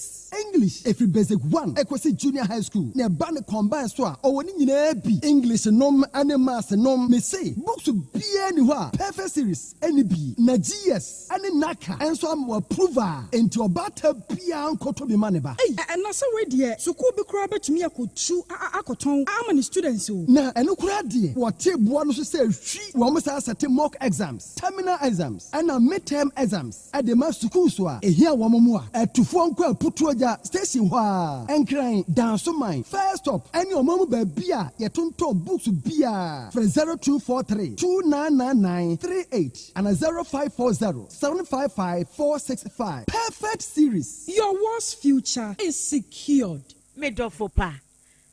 English every basic 1 equals junior high school. Ne ban combine so a owo ni nyina bi. English nom and maths nom me say books bia ni ho a perfect series any bi na GS any naka enso am approval enti obata bia nkoto bi maneba. Na so we de school bi kura betumi akotu akoton ama ni students o. Na eno kura de wo table no so say hwi wo mo say set mock exams, terminal exams and midterm exams at the mass school so a ehia wo mo a etufo nko putuoja station ho a enkran danso mine first up any omomu ba bia yetonto books bia for 0243 299938 and 0540 755 465. Perfect series. Your world's future is secured. Medofopa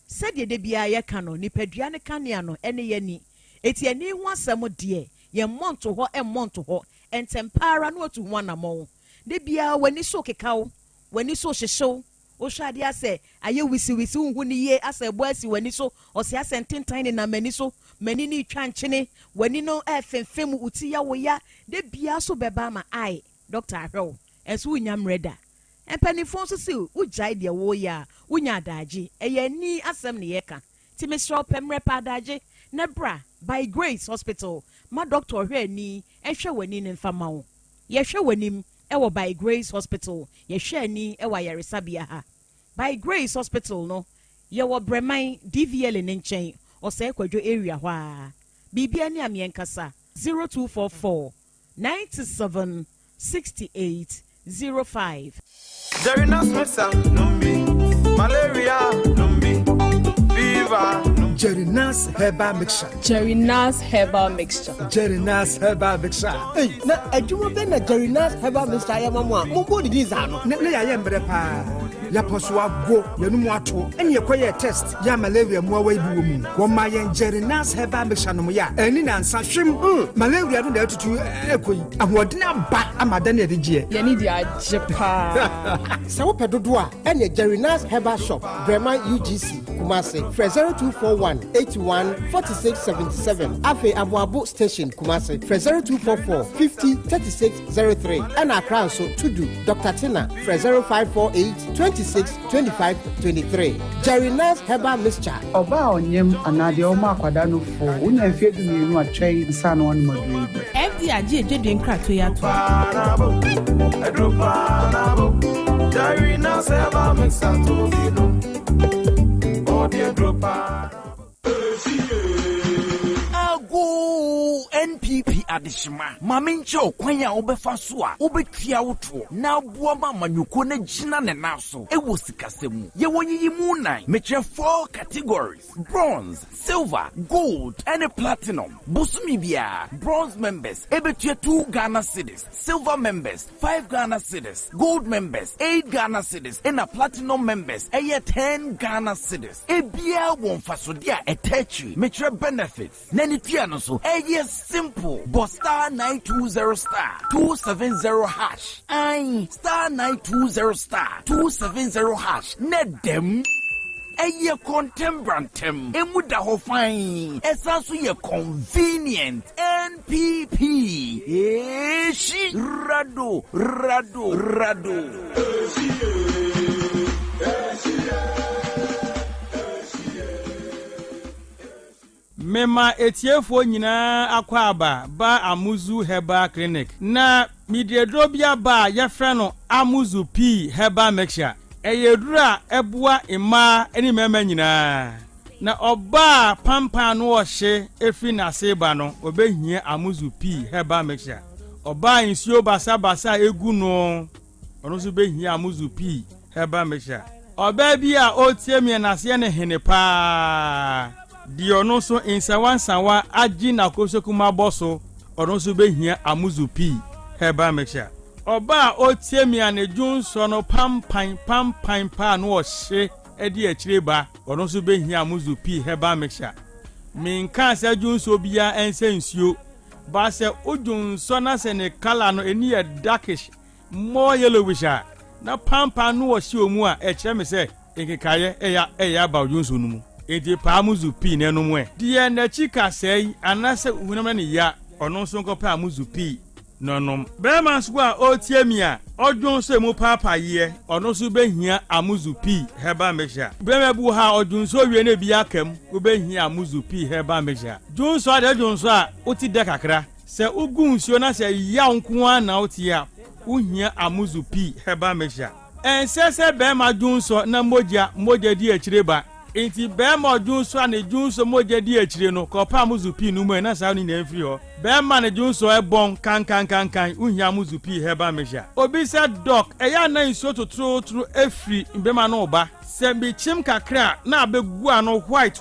said ye de bia ye kano nipadua ne kanea no ene ye ni eti ani ho asem de ye monto ho e monto ho entempara no otu ho anamo de bia wani so kekawo wani so hyehyew o hwade ase aye wisi hu ni ye ase bo asi wani so o se ase ntentan ne na mani so mani ni twa nkyene wani no efemfem uti ya wo ya de bia so beba ma ai Dr. Ahwew enso unyam reda empanifo so se ujai de wo ya unya adaje eye ni asem ne yeka ti Mr. Pemre padaje na bra by Grace Hospital ma doctor hwe ni ehwe wani ne mfama wo ye hwe wanim ewo by Grace Hospital ye hwe ni ewa yaresabia ha by Grace Hospital no ye wo breman DVL ne nchen o se kwadwo area ho a bibia ni amienkasa 0244 97 68 05 There is no smell, numbi, malaria, numbi, fever. Jerry Nas Herbal Mixture. Jerry Nas Herbal Mixture. Jerry Nas Herbal Mixture. Hey, na adwuma be na Jerry Nas Herbal Mixture ya mama. Mo bo di za no. Ne ya yembre pa. Ya poso ago, ya numu ato. Eni ekoye test. Ya malaria mu awa ibi wo mu. Wo ma yen Jerry Nas Herbal Mixture no ya. Eni na nsa hwem. Malaria no da tutu ekoyi. Ahodena ba amada na edigye. Ya ni di ajepa. Sa wo pedodo a, eni Jerry Nas Herbal Shop, Breman UGC, Kumasi, 0241 81 46 77. Afe Abuabu Station, Kumasi, 0244 50 36 03. And Accra so Tudu, Dr. Tina, 0548 26 25 23. Jerry Nas Herbal Mixture. Oba onyem anade oma kwada no fo. Unya mfie du mienu atwei nsa no one modwe. FD aje edwedwe nkrato ya to. Jerry Nas Herbal Mixture to vino. Odi dropa. Ago NPP adishima maminche okwanya obefa so a obetua woto na aboa ma manyuko na gina ne naso ewo sikasemu ye wonyi mu nan meche 4 categories: bronze, silver, gold and platinum. Busumi bia bronze members ebetua 2 Ghana cedis, silver members 5 Ghana cedis, gold members 8 Ghana cedis and platinum members 10 Ghana cedis. Ebia won faso dia etechi meche benefits nani tia no so simple bɔ star 920 star 270 hash. Aye, star 920 star 270 hash. Ne dem. Eye contembrantem. Emu da ho fine. Esanso ye convenient. NPP. Eshi rado. Mema etiefo nyina akwaba ba Amuzu Herbal Clinic na midiedrobia ba yefre no Amuzu P Herbal Mixture eyedura ebua ima eni mema nyina na oba pampa no ohye efi na seba no obehia Amuzu P Herbal Mixture oba insuo basa egu no ono so behia Amuzu P Herbal Mixture oba bi a otie mi na se ne hene pa di ono so insawansawa agi na kosokuma boso ono so behia Amuzu P Herbal Mixture oba otie mi anedun so no pampan pa no ohye edi akireba ono so behia Amuzu P Herbal Mixture minka se dun so bia ense nsuo ba se odun so na se ne color no eni e darkish more yellowish na pampan no ohye omu a e kire me se ekekaye eya ba odun so no mu edi pa Amuzu P nenu mu e die na chika sei anase hunam na ya ono so nkopa Amuzu P nonom bema so a otie mi a odwon so emu papa ye ono so behia Amuzu P Herbal Mixture bema bu ha odwon so wie na bi akam wo behia Amuzu P Herbal Mixture dwon so ade dwon so a oti de kakra se ugu nsuo na se ya nko a na oti a uhia Amuzu P Herbal Mixture ensese bema dwon so na moja di akireba enti bema odwunso ane dwunso moja di akire no kopa Amuzu P no mu na sa ni na mfiri ho bema ne dwunso ebon kan uhia Amuzu P Herbal Mixture obi se doc eya na nso totro efri bema no oba se bi chim kakra na abegu ano white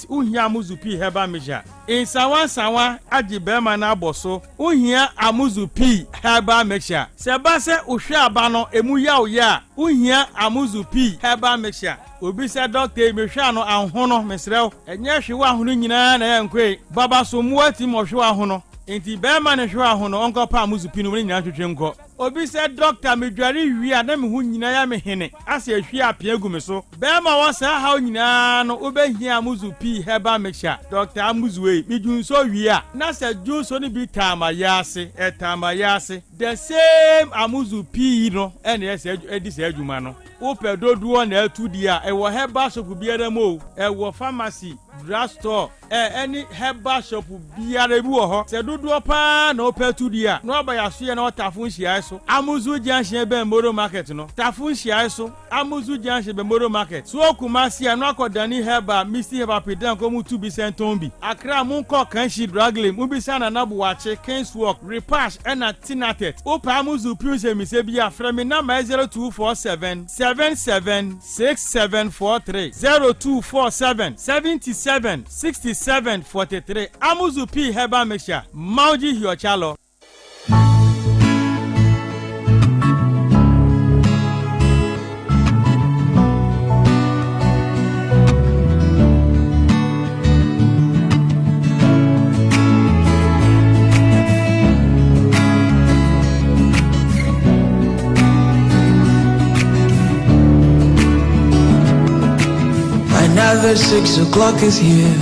uhia Amuzu P Herbal Mixture insawa agi bema na aboso uhia Amuzu P Herbal Mixture se ba se uhwe aba no emu ya uhia Amuzu P Herbal Mixture obi se doctor mehwa no ahono mesrew enye hwe wa ahono nyina na yankwe baba so muati mo hwe wa ahono enti bema ne hwe ahono onko pa Amuzu P no nyina twetwe nko obi se doctor medware wi a na me hu nyina ya mehene ase ahwe apia gu me so bema wo sa ha nyina no obehia Amuzu P Herbal Mixture Dr. Amuzu we midunso wi a na se junso ni bi tama yase the same Amuzu P no ene ese edi se adwuma no ope doduo na atudi a ewo herbal shop biara mo ewo pharmacy drugstore any herbal shop biara bi wo ho se doduo pa na ope atudi a no ba yaso ye na otafun hia so Amuzu Junction be Moro Market no tafun hia so Amuzu Junction be Moro Market so Kumasi no akodani herbal Mr. Herbal pedan ko mu 2 bi sentombi Accra mun ko kanshi draglem mu bi sana na buwache Kenswalk Repash na Tinatet opa Amuzu P se mi se bia frame na 0247 776743 0247 776743 Amuzu P Herbal Mixture Mauji Hiochalo. Another 6 o'clock is here.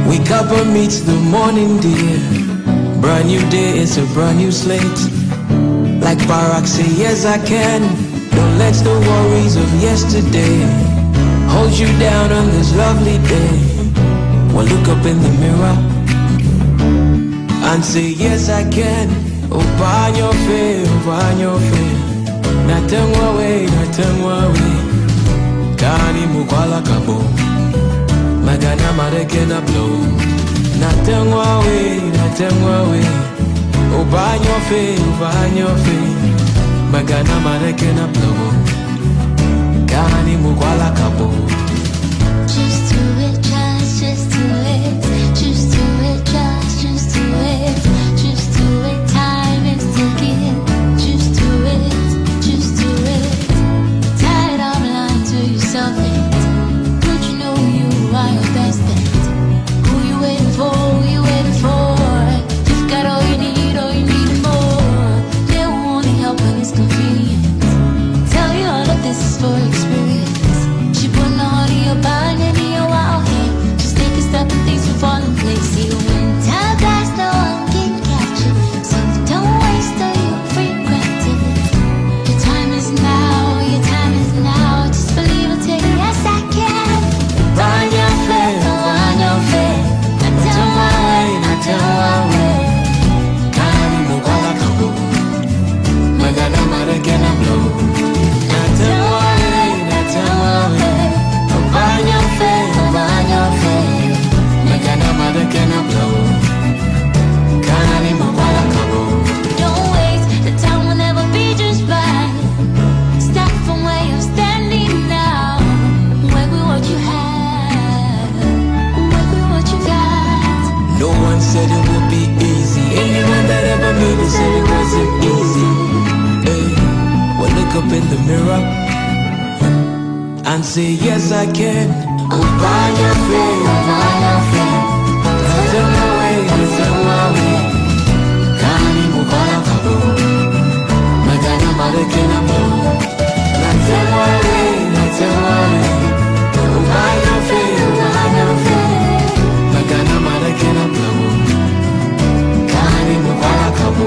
Wake up and meet the morning dear. Brand new day, it's a brand new slate. Like Barack say, yes I can. Don't let the worries of yesterday hold you down on this lovely day. Well, look up in the mirror and say, yes I can. Open your face, open your face. Nothing away. Kani mukwala kabo Magana mareke na blow Natengwa we Ubanyo fe Magana mareke na blow Kani mukwala kabo Just do it, just do it. Just do it, just do it. Just do it, time is ticking. Just do it. Tired of lying to yourself. Don't you know you are your best bet? Who you waiting for? You've got said it would be easy. Anyone that ever made it said it wasn't easy. Hey, well, look up in the mirror and say, yes, I can. Oh, by your faith, that's my way, that's my way. Kani mubaya kabu, magana malekena mo. That's my way, that's my way. Oh, by your faith, magana malekena mo. Kani mubaya kabu.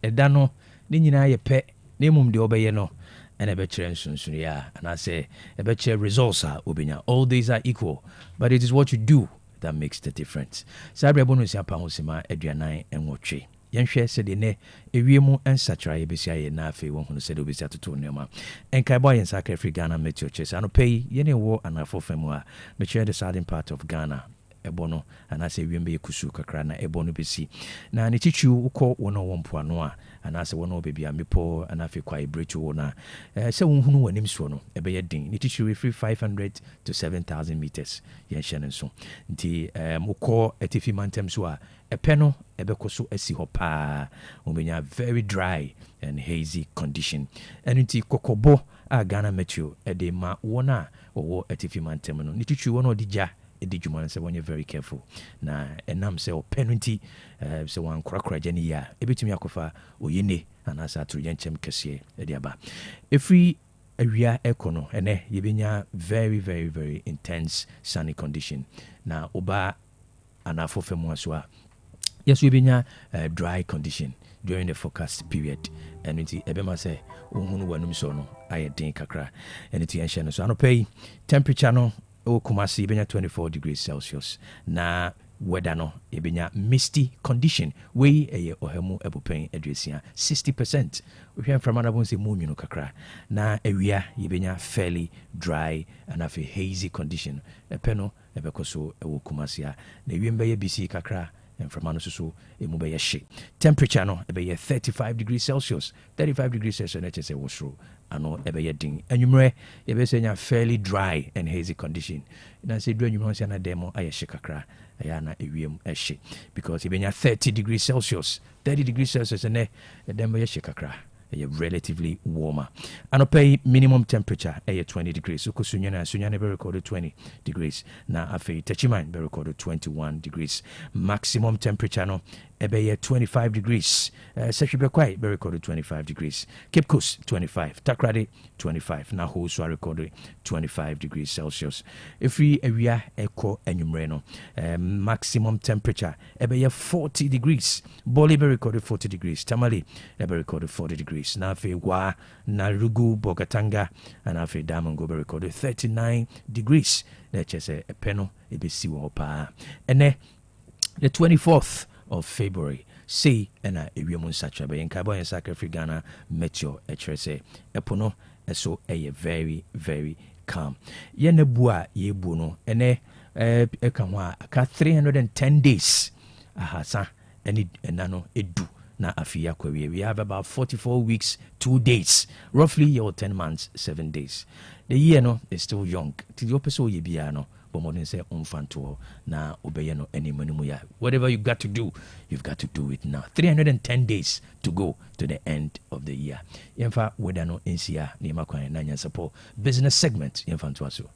ɛda no ne nyinaa yɛ pɛ na mmom deɛ ɔbɛyɛ no ɛna ɛbɛkyerɛ nsonsonoeɛ a anaasɛ ɛbɛkyerɛ results a obɛnya. All days are equal, but it is what you do that makes the difference. Saa berɛ bɔ no nsia pa ho sima aduanan nwɔtwe yɛnhwɛ sɛdeɛ nɛ ɛwie mu ɛnsakyera yɛbɛsi ayɛ na afei wɔhunu sɛdeɛ wobɛsi atoto nneɛma ɛnkaebɔ a yɛnsa kra firi Ghana Meteo kyerɛ sɛ anɔpɛ yi yɛne ɛwɔ anafo fa mu a mekyerɛ the southern part of Ghana ɛbɔ no anaasɛ wiem bɛyɛ kusu kakra na ɛbɔ no bɛsi na ne titwiw wokɔ wɔn a wɔwɔ mpoano a anaasɛ wɔn a wɔ baabi a mmepɔ anafei kwae bretu wɔ no a sɛ wohunu w'anim soɔ no ɛbɛyɛ den ne titwiw ɛfiri 500 to 7,000 meters yɛnhyɛ no nso nti wokɔ atifi mantam so a ɛpɛ no ɛbɛkɔ so asi hɔ paa wobɛnya very dry and hazy condition ɛno nti kɔkɔbɔ a Ghana Meteo ɛde ma wɔn a wɔwɔ atifi mantam no ne titwiw wɔn a ɔde gya ɛdi dwuma no sɛ wɔnyɛ very careful na ɛnam sɛ ɔpɛ no nti sɛ wankorakora gya no yi a ɛbɛtumi akɔfa ɔyɛne anaasɛ atoyɛnkyɛm kɛseɛ ɛde aba ɛfiri awia ɛkɔ no ɛnɛ yɛbɛnya very very very intense sunny condition na ɔba anafo fa mu aso a yɛso yɛbɛnya dry condition during the forecast period ɛno nti ɛbɛma sɛ wohunu w'anum so no ayɛ den kakra ɛno nti yɛnhyɛ no so anɔpɛ yi temperature no Kumasi yɛbɛnya 24 degrees Celsius na weather no yɛbɛnya misty condition wei ɛyɛ ɔhamu abupɛn aduasia 60% wohwɛ mframa no sɛ mu nwunu kakra na awia yɛbɛnya fairly dry and afei hazy condition ɛpɛ no ɛbɛkɔ so ɛwɔ Kumasi a na wiem bɛyɛ bisi kakra mframa no so ɛmu bɛyɛ hye temperature no ɛbɛyɛ 35 degrees Celsius 35 degrees Celsius na ɛkyɛ sɛ wɔ soro ano ɛbɛyɛ den anwummerɛ yɛbɛsɛ nya fairly dry and hazy condition na sɛ duru anwummerɛ sɛ na dɛm ayɛ hye kakra ɛyɛ na ewiem ɛhye because yɛbɛnya 30 degrees Celsius 30 degrees Celsius ɛnɛ ɛdɛm bɛyɛ hye kakra ɛyɛ relatively warmer anɔpɛ minimum temperature ɛyɛ 20 degrees wokɔ sunyane bɛrekɔdo 20 degrees na afei tachiman bɛrekɔdo 21 degrees maximum temperature no ɛbɛyɛ 25 degrees sɛhwe bɛkwae bɛrekɔdo 25 degrees Cape Coast 25 Takrade 25 na ho so arekɔdo 25 degrees Celsius ɛfiri awia ɛkɔ anwummerɛ no maximum temperature ɛbɛyɛ 40 degrees Boli bɛrekɔdo 40 degrees Tamale bɛrekɔdo 40 degrees na afei Wa na Rugu Bogatanga na afei Damongo bɛrekɔdo 39 degrees na ɛkyɛ sɛ ɛpɛ no ɛbɛsi wɔ hɔ paa ɛnɛ the 24th of February say ɛna ewiemu nsatra bɛyɛ nkaebɔ yɛn sakra firi Ghana Meteo ɛkyerɛ sɛ ɛpo no ɛso ɛyɛ very very calm yɛn bu a yɛbu no ɛnɛ ɛka ho a aka 310 days ahasa ɛne ɛna no edu na afia kwawie. We have about 44 weeks 2 days, roughly your 10 months 7 days. The year no is still young. Till your person ye bia no but more than say unfanto na obeye no any money. Whatever you got to do, you've got to do it now. 310 days to go to the end of the year. Yemfa weda no NCA ni makwan na Nyansapo business segment yemfa so.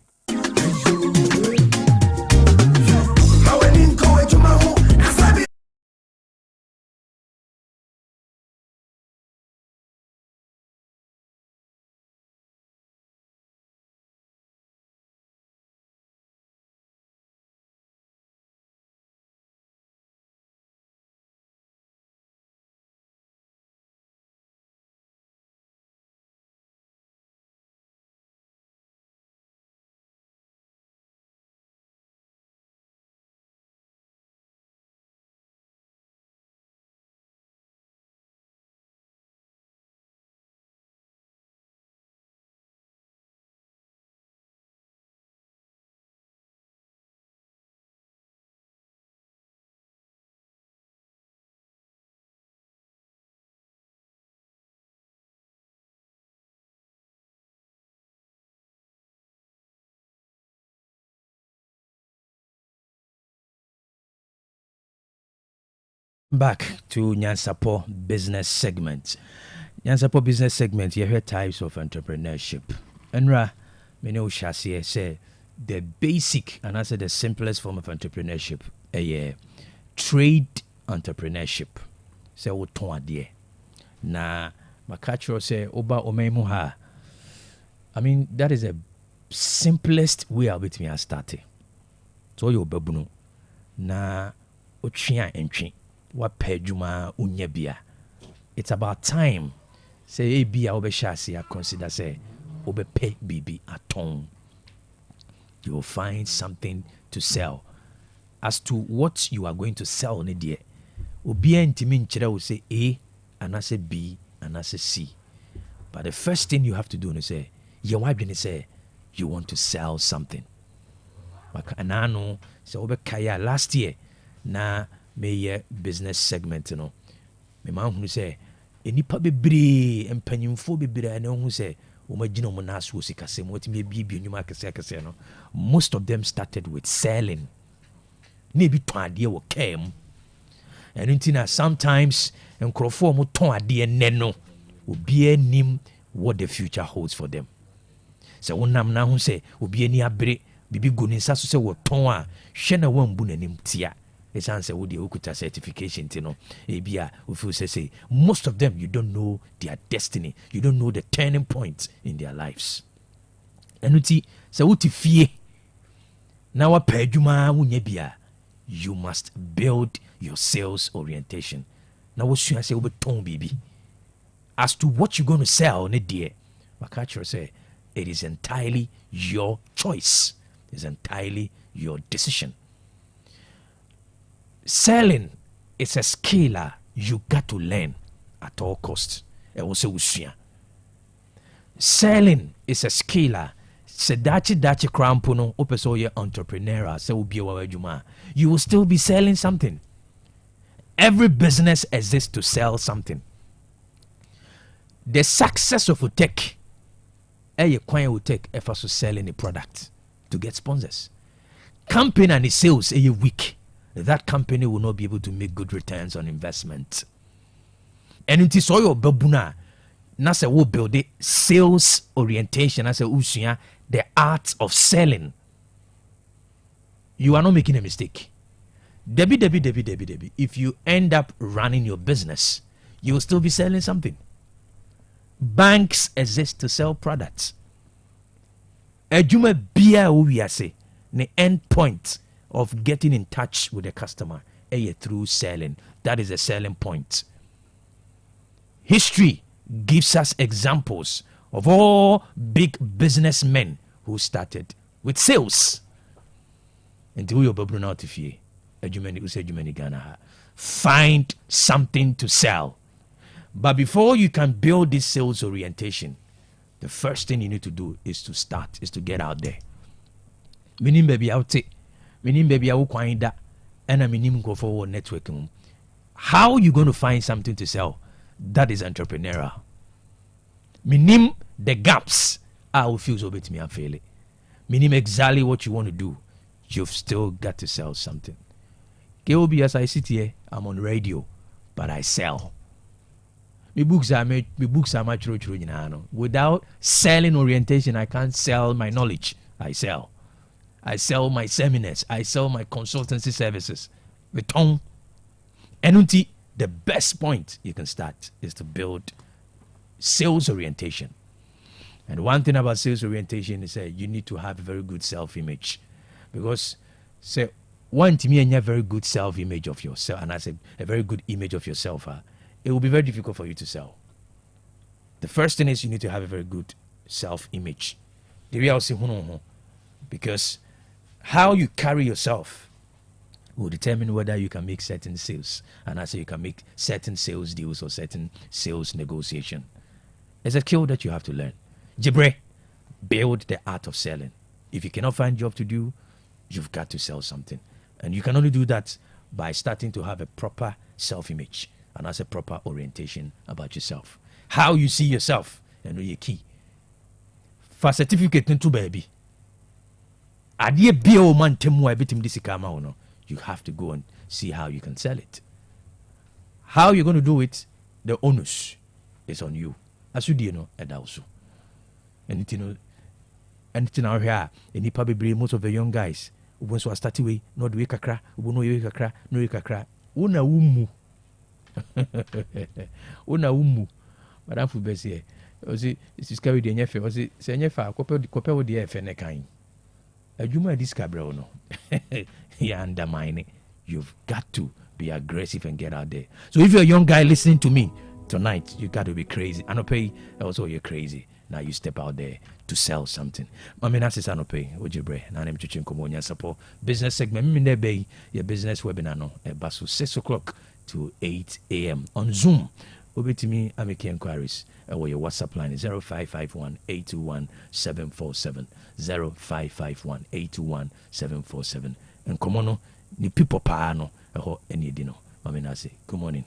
Back to Nyansapo business segment. Nyansapo business segment, you hear types of entrepreneurship. Enra, me know Shasie say the basic and I say the simplest form of entrepreneurship, trade entrepreneurship. Say wo ton ade. Na makachro say oba omemu ha. I mean that is the simplest way of it me start. So you babuno na otwia entwe. It's about time. Say bia obeshasi consider say obepe bibi aton. You will find something to sell. As to what you are going to sell, ne dear. Obia ntimi nkyere will say A and I say B and I say C. But the first thing you have to do is say your wife didn't say you want to sell something. Makanano say obekaya last year na me business segment no me man hu say enipa bebre empanyimfo bebre na hu say o magina mo na so sikasem wotimi bibia nyuma kese no most of them started with selling na bi ton ade wo kem and until sometimes enkrofo mo ton ade ne no obi anim what the future holds for them. So wonam na hu say obi ani abre bibi go ni nsa so say wo ton a hwe na wambu nanim tia. It's answer with the Okuta certification, Ebia, say most of them you don't know their destiny, you don't know the turning point in their lives. And uti sa uti fie now a you must build your sales orientation. Now what should I say over ton baby? As to what you're going to sell, ne dear, Makachro say it is entirely your choice, it's entirely your decision. Selling is a skill you got to learn at all costs. Selling is a skill. Se dachi crampono opeso ye entrepreneur se ubi wa you will still be selling something. Every business exists to sell something. The success of Otec, Otec efforts to selling a product to get sponsors. Campaign and the sales weak. That company will not be able to make good returns on investment. And it is all your babuna. Nasa will build the sales orientation as a usia, the art of selling. You are not making a mistake. Debbie. If you end up running your business, you will still be selling something. Banks exist to sell products. Ejuma bia uwiase, the end point of getting in touch with the customer through selling. That is a selling point. History gives us examples of all big businessmen who started with sales. Find something to sell. But before you can build this sales orientation, the first thing you need to do is to get out there. Meaning baby out meaning baby I will find that and I mean go for networking. How you going to find something to sell? That is entrepreneurial. Minim the gaps. I will feel so bit me and fail it. Minim exactly what you want to do. You've still got to sell something. KOB, as I sit here, I'm on radio, but I sell. My books are much without selling orientation. I can't sell my knowledge. I sell my seminars. I sell my consultancy services. The tongue. And the best point you can start is to build sales orientation. And one thing about sales orientation is that you need to have a very good self-image, because say one to me and a very good self-image of yourself, and I say a very good image of yourself, it will be very difficult for you to sell. The first thing is you need to have a very good self-image. The real say because how you carry yourself will determine whether you can make certain sales, and I say you can make certain sales deals or certain sales negotiation. It's a skill that you have to learn. Jibre, build the art of selling. If you cannot find a job to do, you've got to sell something. And you can only do that by starting to have a proper self-image and as a proper orientation about yourself. How you see yourself, and your key. For certificate into baby. Adie bio man temu ebitim disikama ono. You have to go and see how you can sell it. How you're going to do it, the onus is on you. As you do, and also. Anything out here, any probably most of the young guys, once we start away, not we kakra, we no we kakra, no we kakra. Una umu. Una umu. Madam Fubesi, ozi carry the nyefe, ozi se nyefa kope wo the efe ne kan. Adwuma discover no. You undermine it. You've got to be aggressive and get out there. So if you're a young guy listening to me tonight, you got to be crazy. Anope, also you're crazy. Now you step out there to sell something. Mami nasi sanope ojibre na nem chuchin komo Nyansapo business segment. Mimi nebe your business webinar no basu 6 o'clock to 8 a.m. on Zoom. Obetimi ameki inquiries. Or your WhatsApp line is 0551 821 747 0551 821 747. And komono ni people pa no eho eni dino. Mami nasi. Good morning.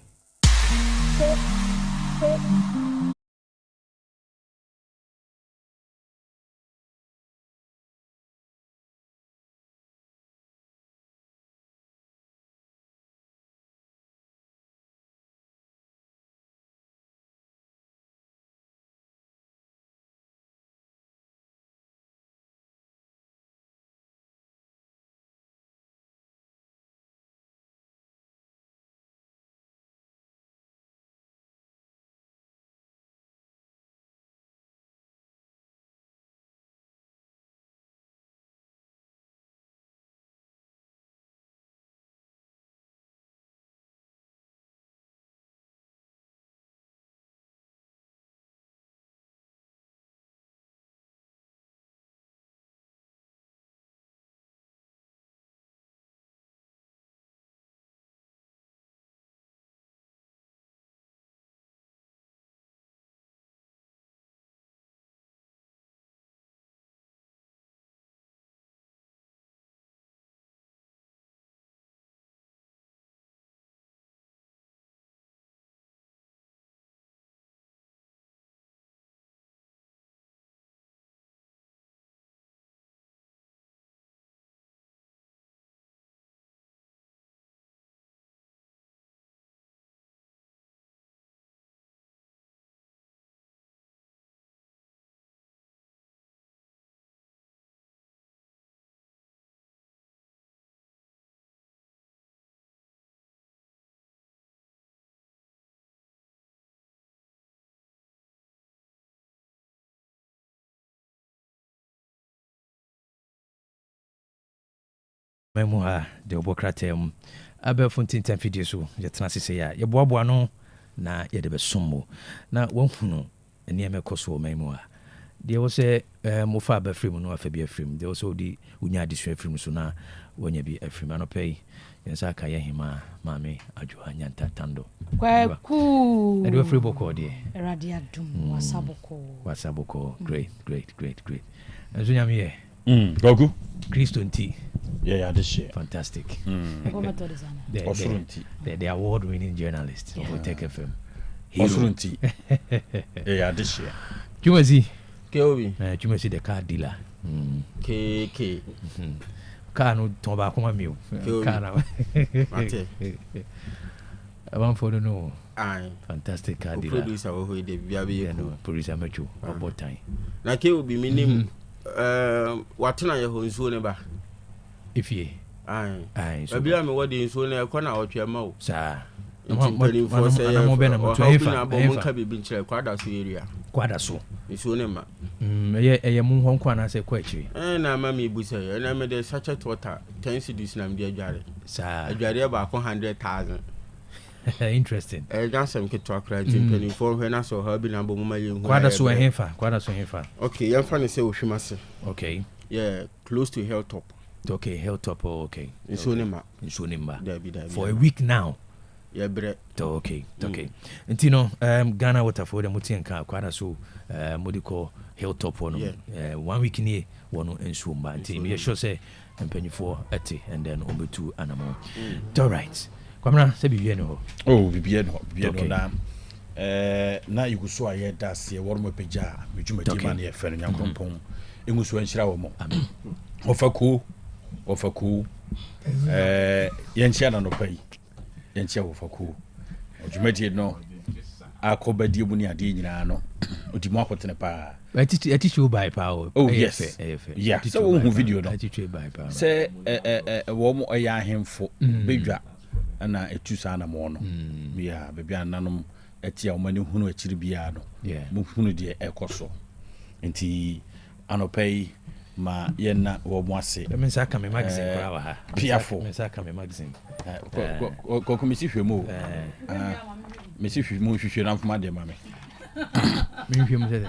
Memoir de obokratem abel fontin ten video so yetena sese ya ye boaboa no na ye de besommo na wonhunu ene me koso memoir de wo se mo fa ba frame no afa bi afrim de wo so di unya disu afrim so na wonya bi afrim anopei yensa ka ye hima mame adwo anyanta tando Kwaku ade free boko de radio dum wasaboko great enzo nyame ye Kwaku Christo nti Yeah, this year. Fantastic. The award-winning journalist of Otec FM. Osurunti. Yeah, this year. Jumasi. Keobi. Jumasi the car dealer. KK. Car no tomba kuma mi o. Car na. Mate. One for no. Aye. Fantastic car dealer. Producer who de bia be no producer Mechu Boateng. Na Keobi minim watena ye ho nsuo ne ba. Ifie. Aye. Bia me wodi nsuo ne ko na otwe ma o. Sa. Kwada so nsuo ne ma eye mu ho nkwa na se kwachiri na ma mi bu se na me de sachet water 10 cedis na me de adware sa adware ba ko 100,000 interesting jansem ke to akra timpani for hwe na so ha bi na bo mu ma ye hu kwada so hefa okay yan fa ne se ohwimase okay yeah close to Hilltop okay Hilltop okay nsuo ne ma for a week now. Yeah, bre. Okay. Ntino Ghana Waterford mutinka kwada so modiko Hilltop one 1 week ni wono ensumba nti me sure say empanyfo ate and then obetu anamo. All right. Kwamna se bibiye no. Oh, bibiye no na na yuguso aye dase wormo peja mejuma dima na ye fere nyankompon enguso anhira wo mo. Amen. Ofaku yenchia na no pai. Yenchia ofaku. Ojumadi no akobadi mu ni ade nyina no. Odimu akotene pa. Ati show by power. Oh yes. Yeah. So who video no. Ati show by power. Say wo mo aya ahemfo bedwa na etu sa na mo no. Yeah, bebi ananom etia o mani hunu akiri bia no. Yeah. Mu hunu de ekoso. Enti anopai ma yenna wo mo ase. Me say ka me magazine kwa wa ha. Piafo. Me say ka me magazine. Ko komisi hwemu. Mesi hwemu hwehwe na mfuma de ma me. Me hwemu say.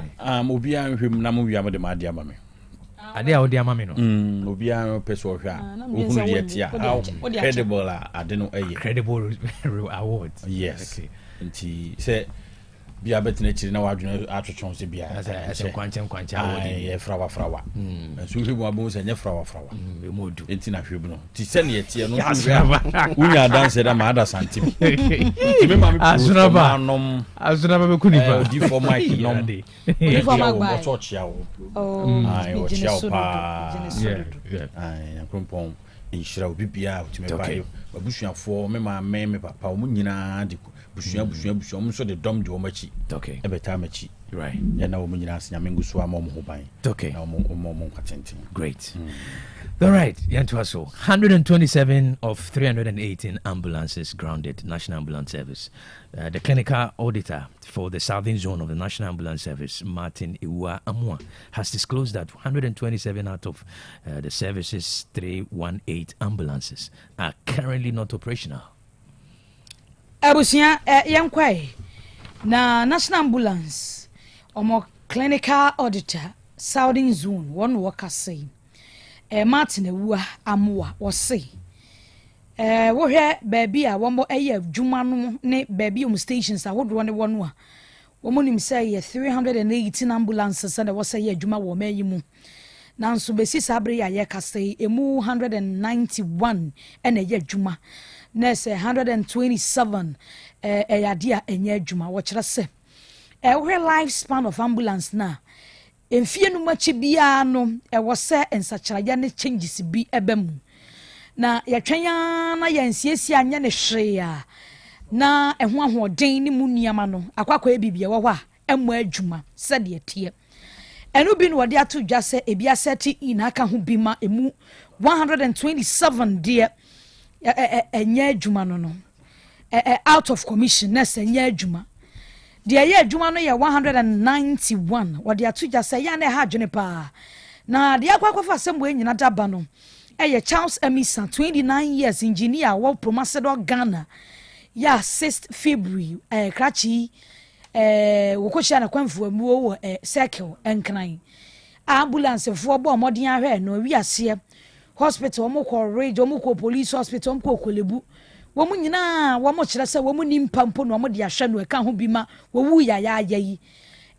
Obi an hwemu na mo wiam de ma de ma me. Ade a odi ama me no. Obi an peso hwa. Ohunu de tia. How credible ade no eye. Credible award. Yes. Okay. Nti say bia betena chiri na wadwene atwetwon se bia ase kwanchem award ye frawa so hwebu abon se nye frawa be modu enti na hwebu no ti se ne tie no unya dance da ma ada santim ti me ma me azunaba be kunipa di for mic no di for mic ba church ya wo o chia pa ya krompon inshira obi bia otime bayo abusuafo me ma me papa o nyina di busuya mo so de dom de o machi okay ebeta machi right ya na o mo nyina asnya mengu so ama mo ho ban okay na mo kwatenten great all right yantuaso 127 of 318 ambulances grounded National Ambulance Service. The clinical auditor for the southern zone of the National Ambulance Service, Martin Iwa Amua, has disclosed that 127 out of the service's 318 ambulances are currently not operational. Abusia yankwai na National Ambulance omo clinical auditor southern zone one worker say Martin Iwa Amua was say wo hwe baabi a wo eye adwuma no ne baabi o stations a wodo ne wo no a wo nim say 318 ambulances and wo say adwuma wo mayi mu nanso besi sabre ya ye kasei emu 191 ene ye adwuma na say 127 eyade a enye adwuma wo kire se wo life span of ambulance na emfie no machi bia no wo se ensacharaja ne changes bi ebemu na yatwanya na yansiesie anya ne hwea na eho ahoden ne mu niama no akwakwa ebibia wo hwa emu adwuma se de tie enu bi no wode ato dwa se ebia seti ina aka ho bi ma emu 127 de enya adwuma no out of commission na se enya adwuma de ye adwuma no ye 191 wode ato dwa se ya na ha adwene pa na de akwakwa fa sembo enyina daba no Charles Emisa 29 years engineer wa Promacedo Ghana ya 6th February krachi wokochia na kwamfu amuo wo circle enkran ambulance fo bo modern ahwe no wiase hospital mo ko rage mo ko police hospital mo ko kolebu wo mu nyina wo mo kire se wo mu nimpa mpo no mo de ahwe no eka ho bi ma wo wu ya yi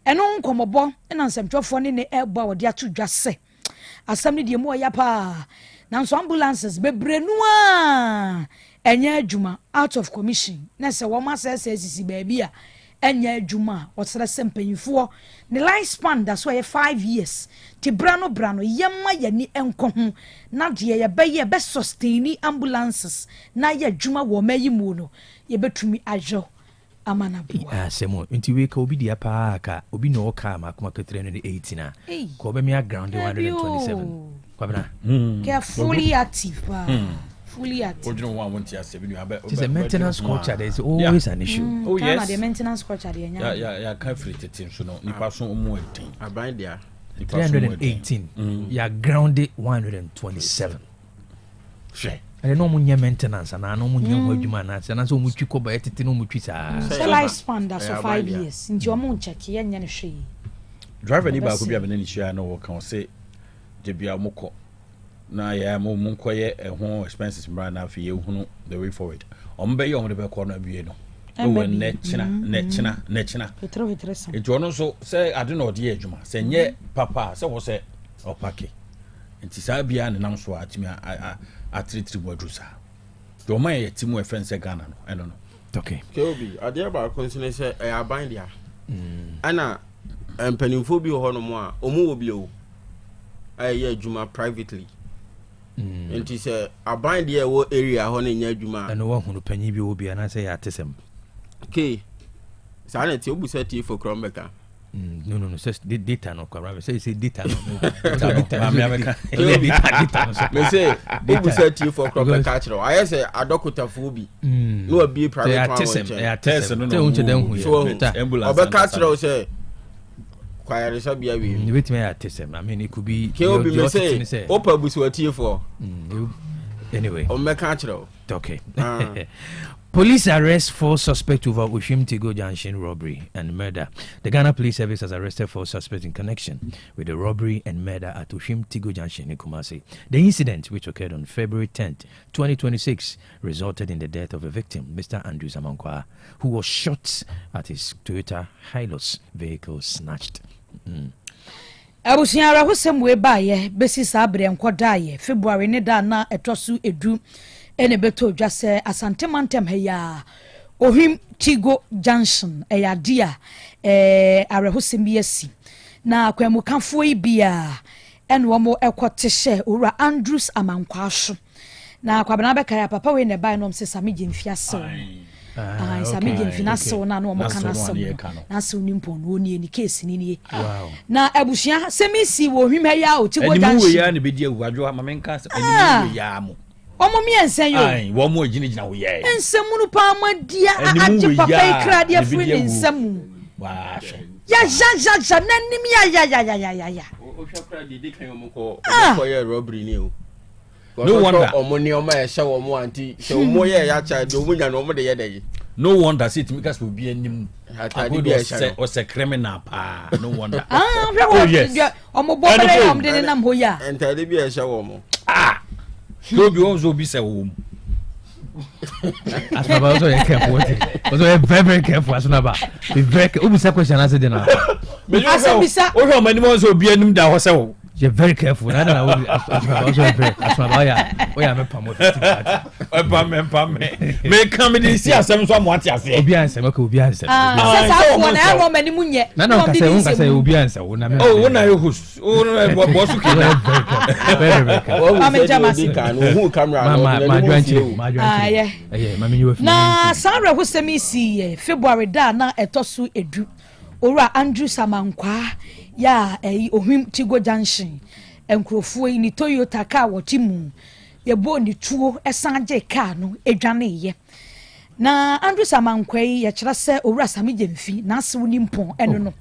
eno nkomobo na nsɛmtwɔfo ne eba wo de ato dwa se asɛm ne de mu ya pa nanso ambulances bebrenu enya adwuma out of commission na se wo ma sisi baabi a enya adwuma otsere sempanyifo the lifespan that's why 5 years ti brano yemma yani enko ho na de ye be sustain ambulances na ye adwuma wo mayi mu no ye betumi ajo amana bo asemo nti we ka obi dia pa ka obi no ka makoma ka 318 na ko be me ground 127 kwabena fully active fully active. It's a maintenance culture. There's always an issue. Oh yes. The maintenance culture. Yeah. Can't free the team. So no. Nipa so omo 18. I bind there. 318. You are grounded 127. Share. And no munya maintenance. And I no munya hojuma na. And so muchi ko ba etete no muchi sa. So lifespan that's for 5 years. Nti o mo check ye nya ne hwe. Driver ni ba ko bia be na share no wo kan say je bia moko. Na ya mo munkoye ho expenses mra na afi ehunu the way forward ombe ye omde be ko na bie no we ne china ejo no so say ade no de adwuma say nye papa say wo say opake enti sa bia ne nam so atimi atritri bodrusa do man ye timu efense Ghana no eno no okay keobi ade ba konsine say e aban dia ana empanimfo bi ho no mo a omu wo bi o aye adwuma privately enti se aban de wo area ho na nya adwuma and wo hunu panyi bi obi ana say ya tesem okay sa na ti obu set for Krombeka no say data no kwa say data no data me say obu set for Krombeka chiro I say adokota fo bi no abi private one ya tesem no unche den hu ya obeka chiro say kwayare sabia wi ni betime ya tesem I mean it could be keobi me say opa busu atie for anyway o meka chiro okay Police arrest 4 suspects over Oshim Tigo Junction robbery and murder. The Ghana Police Service has arrested 4 suspects in connection with the robbery and murder at Oshim Tigo Junction in Kumasi. The incident, which occurred on February 10th, 2026, resulted in the death of a victim, Mr. Andrew Zamankwa, who was shot at his Toyota Hilux vehicle snatched. Abusiara hosem we baye besi sabre enkodaye February ne da na etosu edu ene beto dwase asante mantem heya Ohim Tigo Junction eya dia arehosem biasi na kwamukanfo ibia ene wo mo ekotehye owura Andrews Amankwa so na kwabena beka ya papa we ne bai no mse samije mfiase samije mfinase na no mo kana so na se onimpo no oni eni case ni ni na abusia semisi wo hwim heya o Tigo Junction eni wo ya ne bedi awadwo amamenka eni wo ya mo omo mi ensen yo ai wo mo gina wo ye ensemu no pa amadia age papa ikra dia free ensemu wa ya nanim ya o hwakra di kan yo mo ko ye robbery ni o no wonder omo ni omo e hye wo mo anti se omo ye ya cha do mo nya no omo de ye de no wonder sit because we be anim o se criminal pa no wonder oh yes omo bo bere am de nam ho ya enta de bi e hye wo mo no be on so be say wo as my also careful also very careful as number be very obi say question answer dey now asabisa o hwe mani mo so bi anim da ho say wo you're very careful na na also very as my ya me pamo 50 me come dey see asem so amwate ase obi ansem ka obi ansem say wo na ro mani munye na ka say obi ansem wo na me oh na you host oh boss ki very careful I'm jamasi kan who camera ma dwanche na sanre hosemi si February da na etosu edu owura Andrew Zamankwa ya Ohim Tigo Junction enkrofo ni Toyota car wotimu ye bo ni tuo esanje car no edwane ye na Andrew Zamankwa ye kira se owura samije mfi na ase woni mpon eno no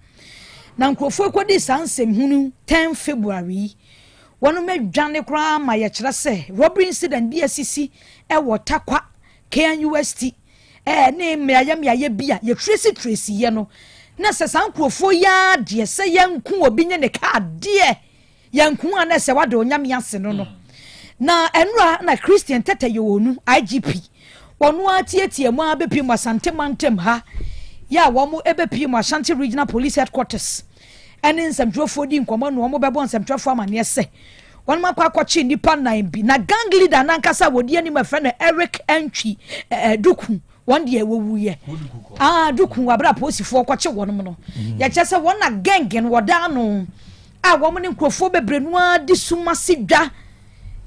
na nkrofo kwodi sansem hunu 10 February wonu medwane kra ma ye kira se robbery incident bi asisi e wotakwa KNUST ne mmeayamya bia ye tracy ye no na sesan krofo ya de se yanku obi nye ne ka de yanku ana se wade onyame ase no na enura na Christian tete yewonu IGP wonu atietie mu abepi mu asante mantem ha ya wo mu ebepi mu Ashanti Regional Police Headquarters ene nsamtwofo di nkomo no mo bebo nsamtwofo amane se wɔn mu akɔkye nipa 9 bi na gang leader nankasa wodi anim afɛ no Eric Entry duku wɔn deɛ wɔwuye duku abra posifoɔ kɔkye wɔn mu no yɛkyɛ sɛ wɔn na gang no wɔda no a wɔn ne nkurɔfoɔ bebree no di suma si dwa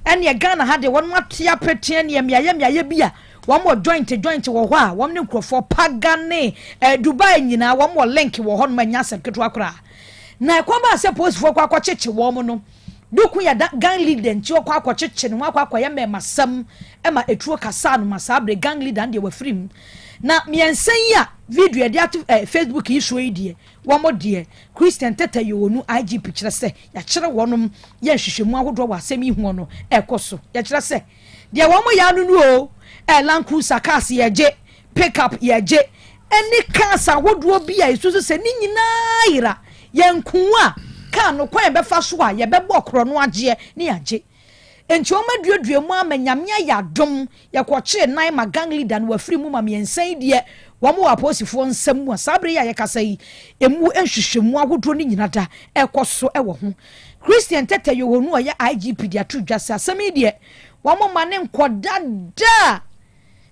ɛne Ghana ha de wɔn atia pɛtɛn ne miayɛ bi a wɔn wɔ joint wɔ hɔ a wɔn ne nkurɔfoɔ pagane Dubai nyinaa wɔn wɔ link wɔ hɔ no ma nya asɛm ketewa koraa na ɛkɔba sɛ posifoɔ kɔ akɔkyekye wɔn no duku ya gang leader nti okwa akɔkyekye no akɔyɛ mɛmasɛm ɛma etuo kasa no masabre gang leader ndi wafrim na miɛnsa yi a video de ato Facebook yi show yi die wɔn de Christian Teta Yonu IGP kyerɛ sɛ ya kyerɛ wɔnom yɛ hwehwɛmu ahodoɔ wɔ asɛm yi ho no ɛkɔ so ya kyerɛ sɛ deɛ wɔn ya no no Land Cruiser cars yɛgye pickup yɛgye ɛne cars ahodoɔ bi a esusu sɛ ni nyinaa yira yɛnkuwa ka no kwan bɛfa so a yɛbɛbɔ korɔ no agye ne agye enti o maduadua mu amanyamia ya dom yɛkɔkye nan ma gang leader no wafiri mu ma miɛnsan die wɔn wɔ aposifoɔ nsɛm mu a sabre ya yɛkasa yi emu ehwehwɛmu ahodoɔ ne nyina da ɛkɔ so ɛwɔ ho Christian Teta Yonu ɔyɛ IGP de ato dwa sɛ asɛm yi deɛ wɔn ma ne nkɔdada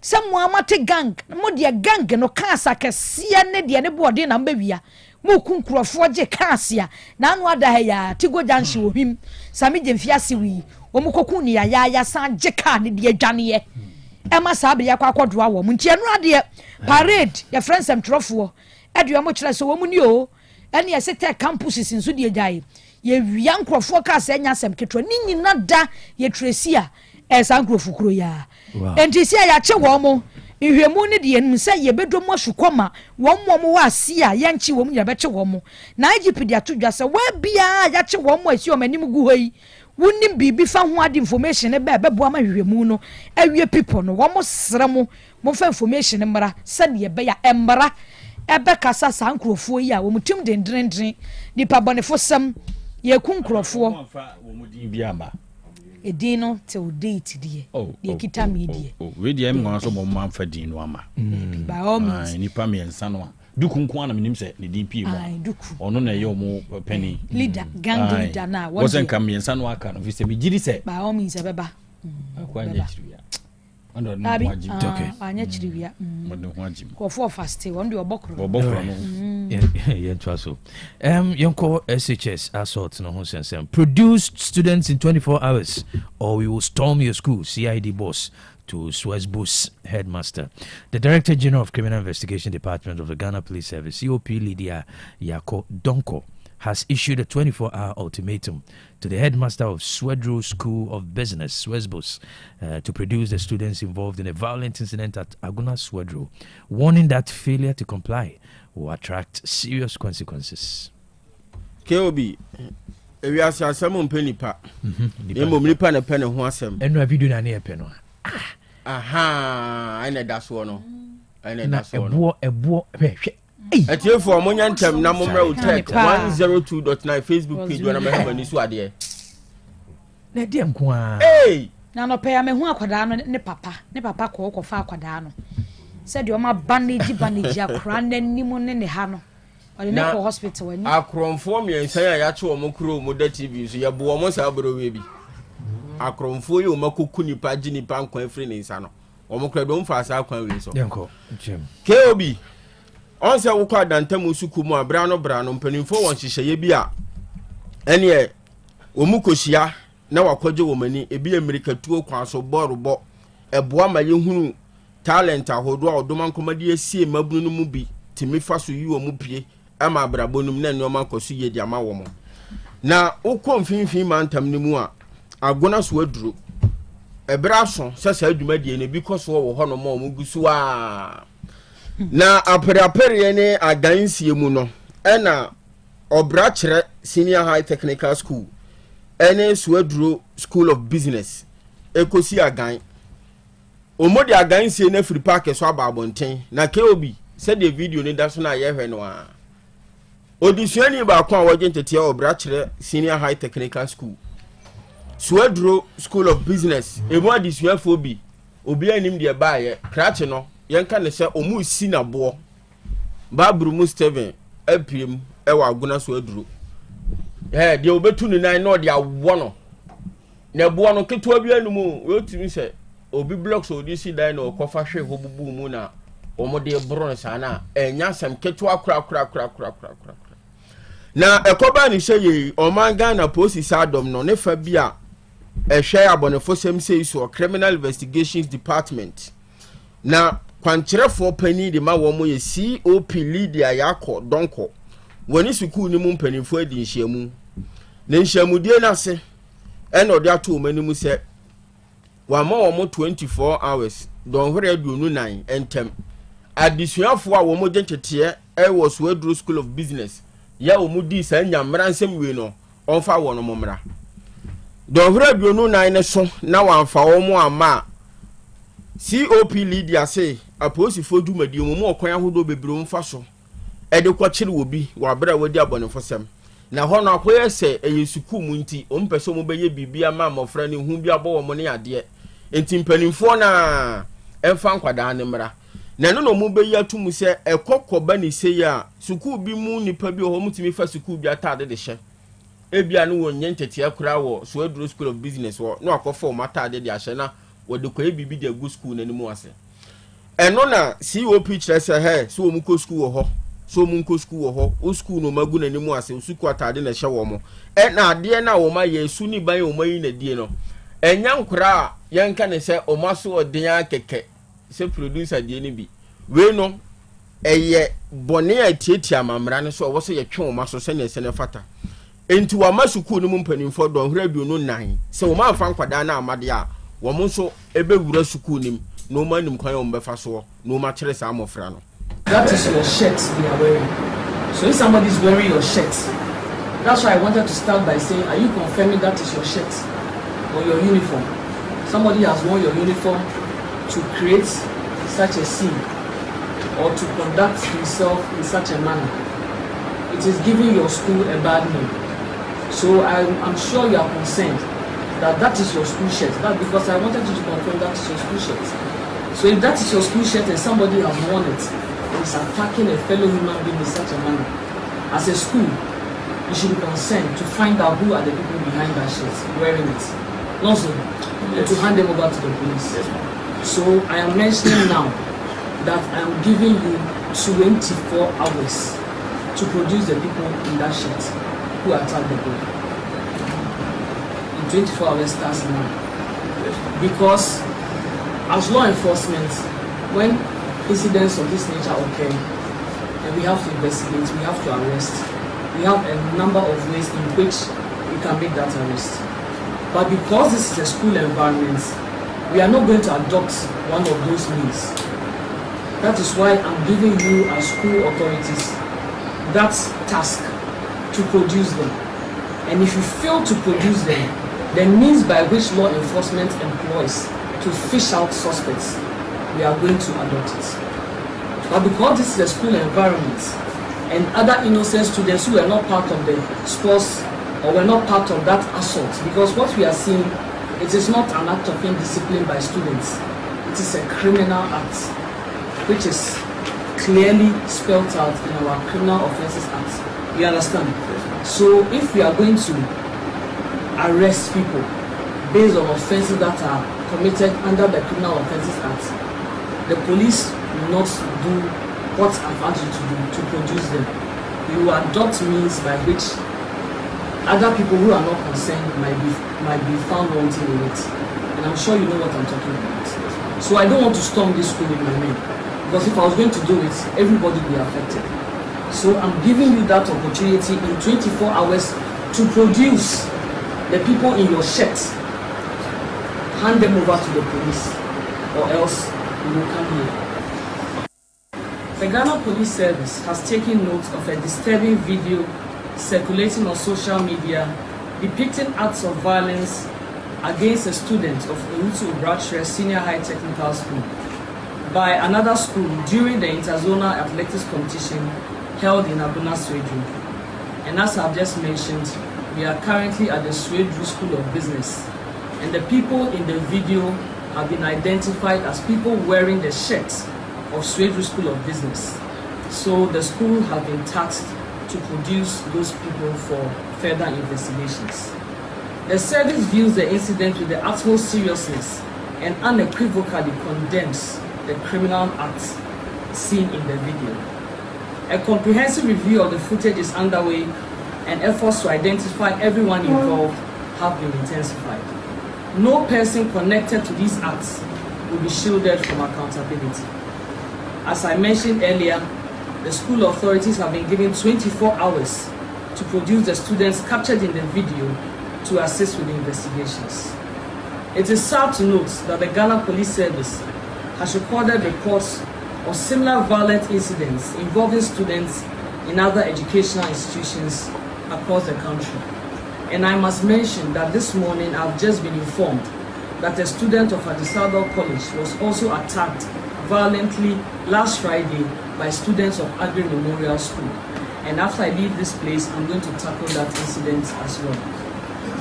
sɛ mo amate gang mo deɛ gang no kaasa kɛseɛ ne deɛ ne bɔɔde na mbɛwia mo kunkurɔfoɔ gye kaasia na anu ada ha ya tigo janshi wo him sami je mfiase wi wo mo koku ni ya san gye kaa ne de adwaneɛ ɛma saa bia kwa akɔdoa wo mo nti anu ade parade ya friends am trofoɔ ɛde mo kyerɛ sɛ wo mo ni o ɛne ɛsɛ campuses nso de agyae ye wia nkurɔfoɔ kaasa nya asɛm ketwa ni nyina da ye tresi a ɛsan nkurɔfoɔ kuro ya enti sia ya kye wo mo ihwemu ne de enum sɛ yebedom asukɔma wɔn mo wɔ asi a yɛnchi wɔn yɛbɛkye wɔn mo na IGP de atodwa sɛ wa bia yɛkye wɔn mo asi ɔmanim gu hɔ yi wonim bibi fa ho ade information ne bɛboa ma hwehwemu no awie people no wɔn mo srɛ mo fa information ne mmara sɛ ne yɛbɛya mmara ɛbɛkasa saa nkurɔfoɔ yi a wɔn tim dendrendren nipa bɔnefo sɛm yɛku nkurɔfoɔ edin no till date die de kita media we die em ngon so mo man fa din no ama by all means ni pa me ensa no a duku nko ana menim se ne din pie mo ono na ye mo penny leader gang leader na what was enka me ensa no aka no fi se me giri se by all means ebeba akwa nya chiriya ando no mo agim okay anya chiriya mo de ho agim ko for fast one de obokro no yeah so yonko SHS assault no ho sensem produced students in 24 hours or we will storm your school CID boss to Swesbus headmaster. The Director General of Criminal Investigation Department of the Ghana Police Service, COP Lydia Yako Donko, has issued a 24-hour ultimatum to the headmaster of Swedru School of Business, Swesbus, to produce the students involved in a violent incident at Aguna Swedru, warning that failure to comply will attract serious consequences. KOB, we are some penny pa. Nipa na penny ho asem. Eno a video na na penny. Aha, ene da so no. Ene da so no. Ebo hwehwe. Etie for mo nyantem na mo mra Otec 102.9 Facebook page na me ha mani so ade. Na de nko a. Hey, na no pe ya me hu akwada no ne papa ko fa akwada no. Said your ma bandage akra nanim ne ha no. Ode ne ko hospital ani. Akromfo me ensan ya yache wo mo kuro mo da TV so ye bo mo sa bro we bi. Akromfo ye o makoku nipa gi nipa nkwan afri ne nsa no. Wo mo kra do mfa asa akwan we so. Denko, chem. KOB. On se wo kwa dantam usuku mu abra no mpanimfo won hyehye bi a ene wo mu kohyia na wakɔgye wo mani ebi America tuo kwan so bɔrobɔ ɛboa ma yehunu talent ahodo a odoma nkomade asie mabunu no mu bi timi fa so yi wo mu pie ama abrabonum na nneoma kɔso ye di ama wo mo na wokɔ mfinfin mantam ne mu a agona so aduro ebra so sesa adwumadie ne bi kɔso wo hɔ no ma wo gusu a na apere ne adansie mu no ɛna obra kyerɛ senior high technical school ene Swedru School of Business ekosi agan omodi agan sie na free park so ababonten na KOB said the video ne da so na ye hwe no a odisuani ba kwa waje ntete obra kyerɛ senior high technical school Swedru School of Business emu adisuafo bi obi anim de ba ye krache no yenka ne sɛ omu si na bo babru mu Steven apiem ewa aguna Swedru de obetu ni nan no de awo no na boa no ketewa bi anumu we otimi se obi blocks odi si dan na okofa hwe ho bubu mu na omode bron sana enya sam ketewa kura na ekoba ni seye oman Ghana police adom no ne fa bia ehwe abonefo sem sei so criminal investigations department na kwankyerefo pani de ma wo mo ye COP Lydia Yako Donko woni sukuu ni mu mpanimfo adi nhyiamu ne nhyiamudie na se eno de ato manimu se wa ma wo mo 24 hours don hore aduonu nan entem adisuafo a wo mo gentete e so adru school of business ya wo mu di sa nyamra nsem we no onfa wo no momra don hore aduonu nan ne so na wanfa wo mo ama COP Lydia say aposifo dwumadi mu okwan ahodo bebro mfa so e de kwakire obi wa bra wadi abonefo sem na hono akoye se eyesuku mu nti o mpese mo beye bibia ma mofra ne hu bi abo mo ne ade enti mpanimfo na emfa nkwada ne mra na no mo beye atumu se ekokoba ni se ya suku bi mu nipa bi ho mutimi fa suku bi atade de hye ebia no wonye ntete akura wo so adru school of business wo no akofo matade de ahye na wo de koye bibi de go school na ni mu ase eno na COP kire se he so mu ko school wo ho so mu nko school wo ho o school no magu na ni mu ase suku atade na hye wo mo na ade na wo ma yesu ni ban wo mayi na die no enya nkura yenka ne se o maso odin akeke se producer die ni bi we no eye bone atietia mamra ne so wo se ye twe wo maso se ne se ne fata enti wa masuku no mu mpanimfo do hura aduonu nan se wo ma fa nkwada na amade a wo mo so ebe wura suku nim no man nim kwan wo befa so no ma kire sa amofra no. That is your shirt they are wearing. So if somebody is wearing your shirt, that's why I wanted to start by saying, are you confirming that is your shirt or your uniform? Somebody has worn your uniform to create such a scene or to conduct himself in such a manner. It is giving your school a bad name. So I'm sure you are concerned that that is your school shirt. That's because I wanted you to confirm that is your school shirt. So if that is your school shirt and somebody has worn it, is attacking a fellow human being in such a manner, as a school, you should be concerned to find out who are the people behind that shirt wearing it. Also, to hand them over to the police. So I am mentioning now that I am giving you 24 hours to produce the people in that shirt who attacked the boy. In 24 hours starts now. Because as law enforcement, when incidents of this nature occur, and we have to investigate, we have to arrest. We have a number of ways in which we can make that arrest. But because this is a school environment, we are not going to adopt one of those means. That is why I'm giving you as school authorities that task to produce them. And if you fail to produce them, the means by which law enforcement employs to fish out suspects, we are going to adopt it. But because this is a school environment and other innocent students who are not part of the sports or were not part of that assault, because what we are seeing, it is not an act of indiscipline by students. It is a criminal act, which is clearly spelled out in our Criminal Offences Act. You understand? So if we are going to arrest people based on offences that are committed under the Criminal Offences Act, the police will not do what I've asked you to do to produce them. You will adopt means by which other people who are not concerned might be found wanting in it. And I'm sure you know what I'm talking about. So I don't want to storm this school with my name, because if I was going to do it, everybody would be affected. So I'm giving you that opportunity in 24 hours to produce the people in your shirt. Hand them over to the police, or else you will come here. The Ghana Police Service has taken note of a disturbing video circulating on social media depicting acts of violence against a student of Owusu Boateng Senior High Technical School by another school during the interzonal athletics competition held in Abuna Swedru. And as I've just mentioned, we are currently at the Swedru School of Business, and the people in the video have been identified as people wearing the shirt of Swedru School of Business. So the school has been tasked to produce those people for further investigations. The service views the incident with the utmost seriousness and unequivocally condemns the criminal acts seen in the video. A comprehensive review of the footage is underway and efforts to identify everyone involved have been intensified. No person connected to these acts will be shielded from accountability. As I mentioned earlier, the school authorities have been given 24 hours to produce the students captured in the video to assist with the investigations. It is sad to note that the Ghana Police Service has recorded reports of similar violent incidents involving students in other educational institutions across the country. And I must mention that this morning I've just been informed that a student of Adisado College was also attacked violently last Friday by students of Agri Memorial School. And after I leave this place, I'm going to tackle that incident as well.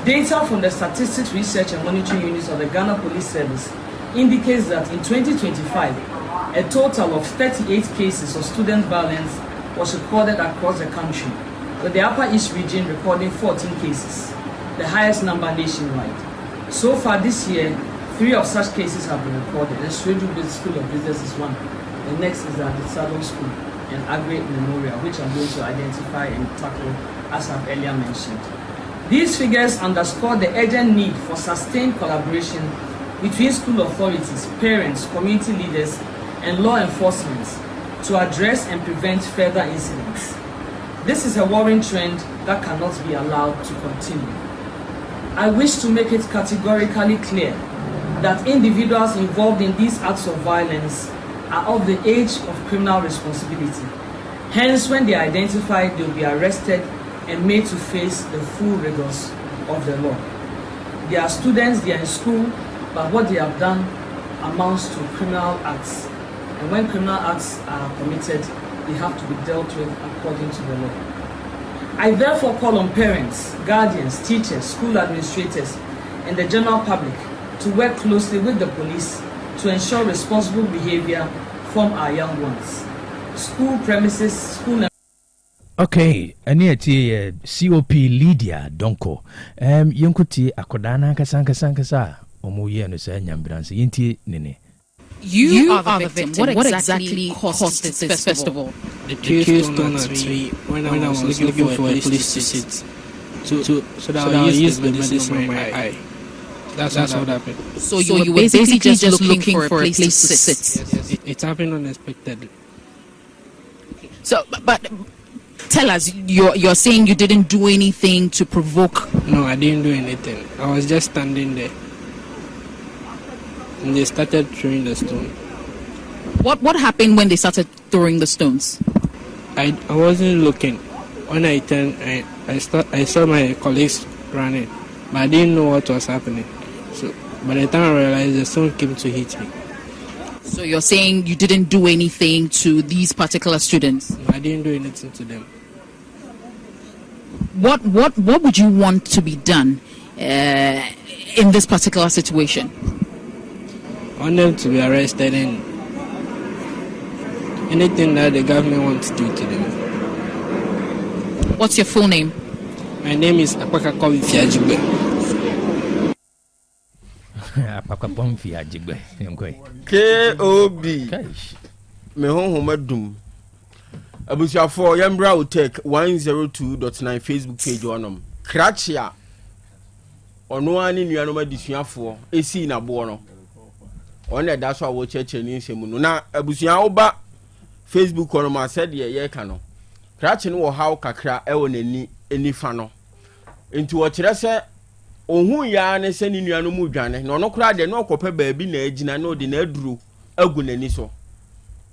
Data from the Statistics Research and Monitoring Units of the Ghana Police Service indicates that in 2025, a total of 38 cases of student violence was recorded across the country, with the Upper East region recording 14 cases, the highest number nationwide. So far this year, 3 of such cases have been recorded. The Sredu School of Business is one. The next is at the Saddle School and Agri Memorial, which I'm going to identify and tackle as I've earlier mentioned. These figures underscore the urgent need for sustained collaboration between school authorities, parents, community leaders, and law enforcement to address and prevent further incidents. This is a worrying trend that cannot be allowed to continue. I wish to make it categorically clear that individuals involved in these acts of violence are of the age of criminal responsibility. Hence, when they are identified, they will be arrested and made to face the full rigors of the law. They are students, they are in school, but what they have done amounts to criminal acts. And when criminal acts are committed, they have to be dealt with according to the law. I therefore call on parents, guardians, teachers, school administrators, and the general public to work closely with the police to ensure responsible behavior from our young ones. School premises, school... Okay, ani ati COP Lydia Donko. Yonkuti akodana kasankasa omo ye no sa nyambranse yenti nene. You are the victim. What exactly caused this festival? The kids don't agree when I was looking for a place to sit. So that I used the medicine on my eye. That's what happened. So you were basically just looking for a place to sit. Yes, it happened unexpectedly. So, but tell us, you're saying you didn't do anything to provoke? No, I didn't do anything. I was just standing there. And they started throwing the stone. What happened when they started throwing the stones? I wasn't looking. When I turned, I saw my colleagues running, but I didn't know what was happening. So by the time I realized, the stone came to hit me. So you're saying you didn't do anything to these particular students? No, I didn't do anything to them. What would you want to be done in this particular situation? I want them to be arrested and anything that the government wants to do to them. What's your full name? My name is Kwaku Owusu Boateng. K.O.B. Me madum. Abusiafo yambra Otec 102.9 Facebook page onom. Krachia. Ono ani nuanom adisuafo esi na bo no. One da so awo cheche ni nsemu no. Na abusua oba Facebook onom asede ye ka no. Krachi no wo hawo kakra ewo nani enifa no. Nti wo kire se ohun ya ne se ni nuanom udwane. Na ono kura de no okope baabi na agina na odi na aduro agu nani so.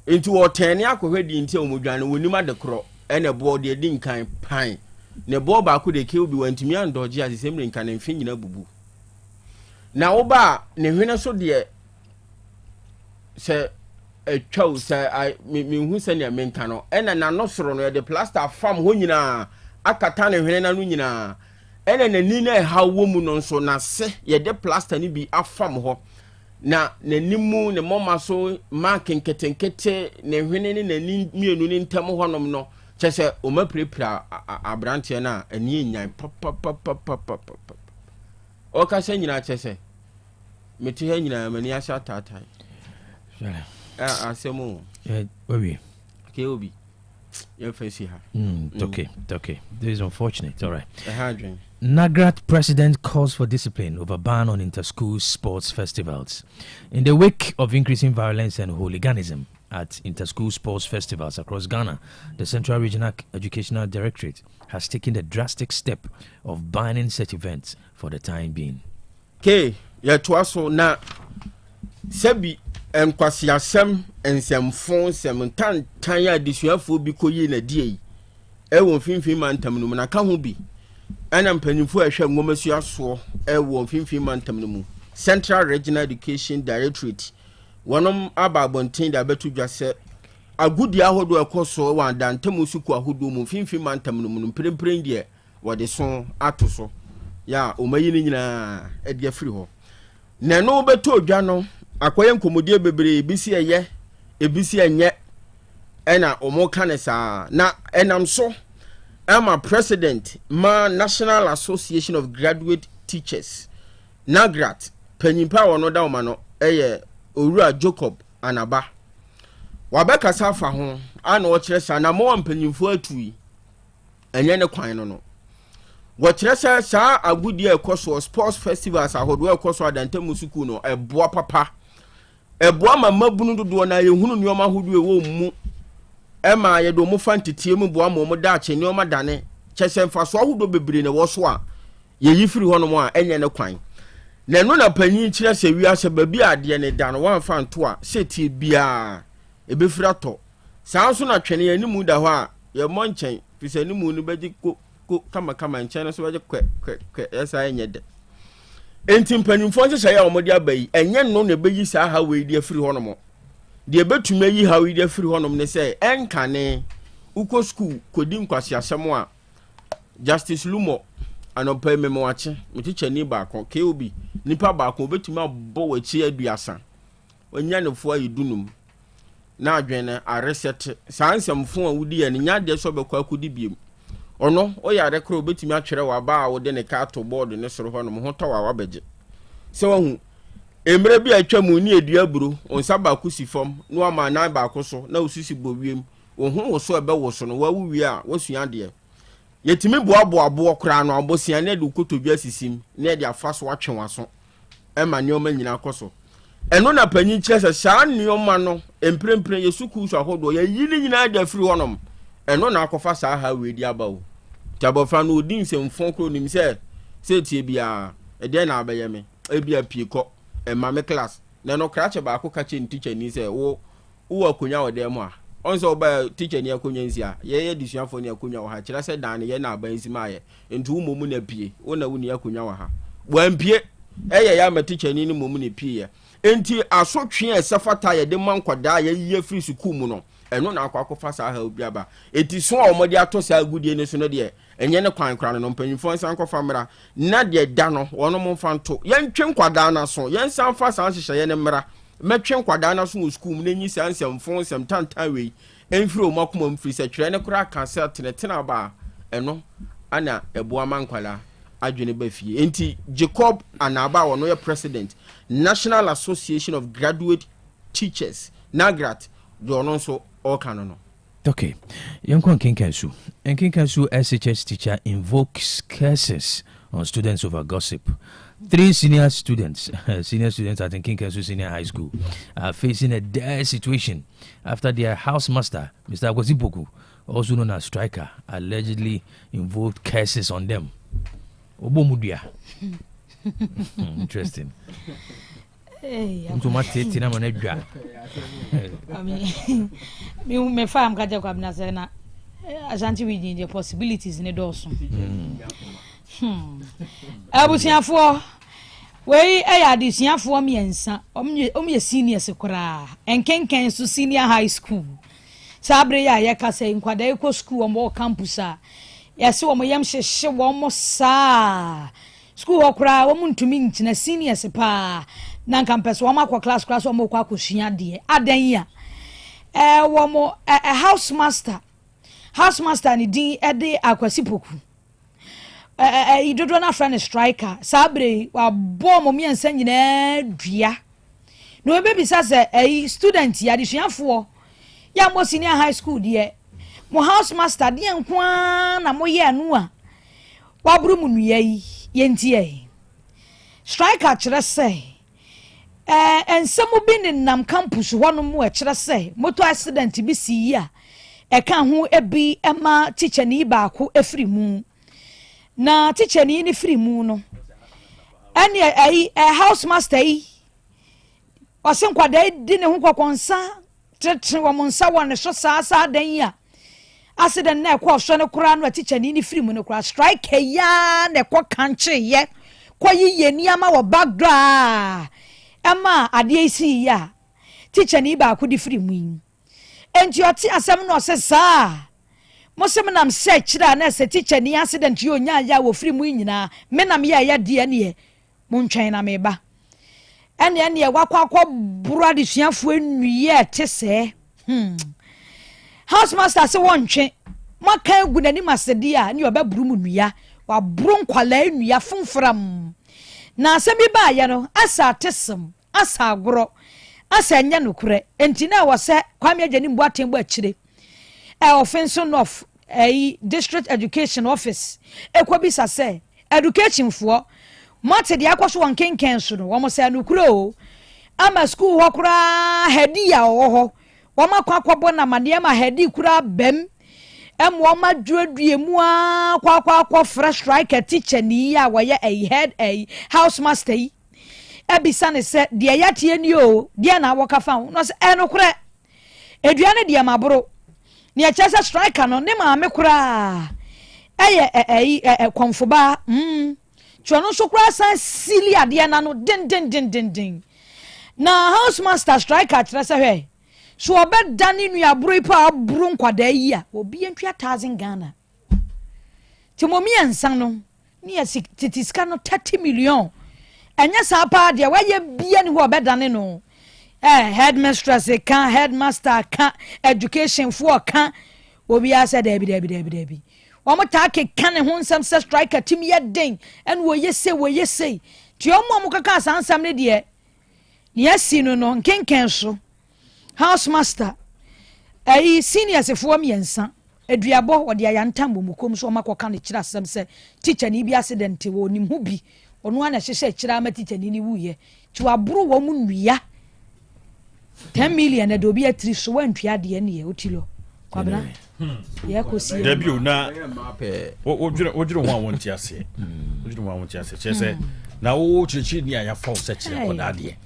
Nti wo tene akohwedi nti omudwane wonima de kro ene bo de di nkan pan. Ne bo ba ko de ke obi wantimi andoje asesemre nkan na mfi nyina bubu. Na wo ba ne hwene so de se etwa se me hu se ne menka no ena na no soro no de plaster fam ho nyina akata ne hwene na no nyina ena na ni na ha wo mu no so na se ye de plaster ni bi afam ho na nanimu ne moma so marking ketenkete ne hwene ne nani mienu ni ntam honom no chese o maprepra abrante na ani nyan papa okasa nyina kyese meti ha nyina mani asha tatai asemo we Obi. Okay. This is unfortunate. All right. Nagrat president calls for discipline over ban on inter-school sports festivals. In the wake of increasing violence and hooliganism at inter-school sports festivals across Ghana, the Central Regional Educational Directorate has taken the drastic step of banning such events for the time being. Okay, na sebi enkwasiasem ensemfon sementan tan ya disuafo bi koyi na die ewo finfin mantam no na ka ho bi ana mpanimfo ahwe ngomasu aso ewo finfin mantam no mu Central Regional Education Directorate wonom ababontin da betu dwase agudi ahodo ekoso wa dantam suku ahodo mu finfin mantam no mu prempren de wode so atoso ya omayi ni nyina ede afiri ho na no beto odwa no akoye nkomodie bebre ebisi eye ebisi enye ena omoka ne saa na enam so ama president ma National Association of Graduate Teachers Nagrat panyimpa wono da omano eye Owura Jacob Anaba wabeka safa ho ana o kire sa na mo mpanyimfo atui enye ne kwan no wo kire sa agudi ekoso sports festivals ahodo ekoso adantamu suku no eboa papa eboa mamabunu dodo na yehunu nyoma hodo ewo mu ema yedo mu fantitie mu boa mo da ache nyoma dane kyesem so ahodo bebre ne wo so a yeyi firi hono mo a enye ne kwan na no na panyin kire se wi ase babi ade ne dan wan fanto a seti bia ebefira to saa so na twene animu da ho a ye monchen fise animu no beji kama nchen so beji kwe esa enye de enti mpanyimfo nse ya omodi abayi enye no na beyi saa ha we di afiri hono mo de betuma yi ha we di afiri hono mo ne se enkane uko school kodi nkwasi asem a Justice Lumo anopa memo ache meticha ni ba kon KOB nipa ba kon betuma bo wachi aduasa onya ne fo ayidunum na adwene a reset sansamfo a wudi ya nya de so be Kwaku di biem ono o ya rekro betumi atwere wa ba a wo de ne ka to board ne soro ho no ho to wa beje se wahu emre bi atwa mu ni edua buru onsa ba ku si fom no ama na ba ko so na osisi bowiem ohun wo so ebe wo so no wa wuwi a wasua de yetimi boaboabo kra no abosia na de ukotodua sisim na de afaso atwe waso ema nyoma nyina koso eno na panyin kyerese saa nyoma no emprempre yesuku so ahodo ya yini nyina de afiri honom eno na akofa saa ha wedi abawo tabofra no odin semfon kro nim se tie bia e de na abayeme ebia pieko ema me class na no krache ba akoka che teacher ni se wo akonya wode mu a onso ba teacher ni akonya nsia ye disuafo ni akonya wo ha kira se dan ye na abanzima ye ntu umomu na pie wo na woni akonya wo ha wampie eye ya ma teacher ni momu na pie enti asotwe esafata ye de mankwada ye ye free school mu no eno na akwakofa sa ha obi aba eti so omodi ato sa agudie ne so no de enye ne kwan kran no mpanyimfo nsan kofa mra na de da no wono mo fanto ye ntwe nkwada na so ye nsan fa san hyehyɛ ye ne mra metwe nkwada na so wo school mu nenyi sansem fon sem tantan we enfiri o makoma mfiri se twere ne kura kanse tenetena ba eno ana eboa mankwala adwene ba fie enti Jacob Anaba wono ye president National Association of Graduate Teachers Nagrat do no so all canon. Okay, Yonkon Kinkansu. And Kinkansu SHS teacher invokes curses on students over gossip. 3 senior students at Kinkansu Senior High School are facing a dire situation after their housemaster, Mr. Agwasiboku, also known as Striker, allegedly invoked curses on them. Obomudia. Interesting. Hey, I'm too much taking on a drag. I mean, me farm kaja kwa mnasena ashanti within the possibilities in the doors. Abusiafo we adisiafo miensa omye seniors kora enkenken so senior high school sabre ya yakasa nkwada eko school omo campus a yase omo yam hyehye wo saa school okra wo ntumi ntina seniors pa na campus wo makwa class wo kwa akosua de adan ya wo mo house master ni din ede Akwasipoku dodo na friend striker sabre wa bom mo miensa nyina dua no e be bisa se student ya desuafo ya mo senior high school de mo house master de enko na mo ye anu a wa buru mu nua yi yentie striker kire se ensemu bi ne nam campus hono mo kire se motor accident bi si ya e kan ho ebi ema teacher ni ba ko efri mu na teacher ni free mu no ene house master yi wasen kwada di ne ho kwakonsa tretre wa monsa wa ne so saa dan ya accident na kwa so ne kura no teacher ni free mu ne kura strike ya ne kwa kanche ye kwa yiye ni ama wo background ama ade isi ya teacher ni ba ko di free mu enti oti asem no se saa mosem nam se kira na se teacher ni accident yo nya ya wo free mu nyina me nam ya de ne mo ntwen na me ba ene wakwa buru de suafo ennuye tese house master se wontwe maka egu nani masedi a ne obaburu mu nua wa buru nkwala ennua fomfram na asemi ba ya no asa tesem asa agoro asa nya nokure enti na wo se kwame agani mbu atembu akire offense of district education office ekwabisa se education for mate de akwaso won kenken so no wo mo se nokure o ama school ho kura hedi ya ho wo makwa na made ma hedi kura bem wo ma duadue mu akwa fresh strike teacher ni ya wo ye head house master yi ebisa ne se de ya tie ni o de na wo ka fa no se enokure eduane de mabro ne ya chesa striker no ne ma me kura konfoba chono so kura san sili ade na no den na house master striker trasa hwe so obedani nua bro pa abro nkwada yi a obi entwa 1000 Ghana timomi ensan no ne ya titiska no 30 million enya sa pa de waye bia ni ho obedani no headmistress kan headmaster kan education for kan obi asa debi omo ta ke kan ho nsam se striker tim ye den en wo yese ti omo kaka sansam ne de yesi no nkenken so house master senior se fo miensa aduabo ode ayantam bomukom so makoka ne kira asem se teacher ni bi accident wo nim hu bi ono ana hyehyɛ kira ma teacher ni wuye ti waburu wo mu nua 10 million ado bi atri so wantwa de ne ye otilo kwabra ye kosi da bi na wodwire ho awonti ase wodwire ho awonti ase chese na wo chichi ni aya fa se kire koda de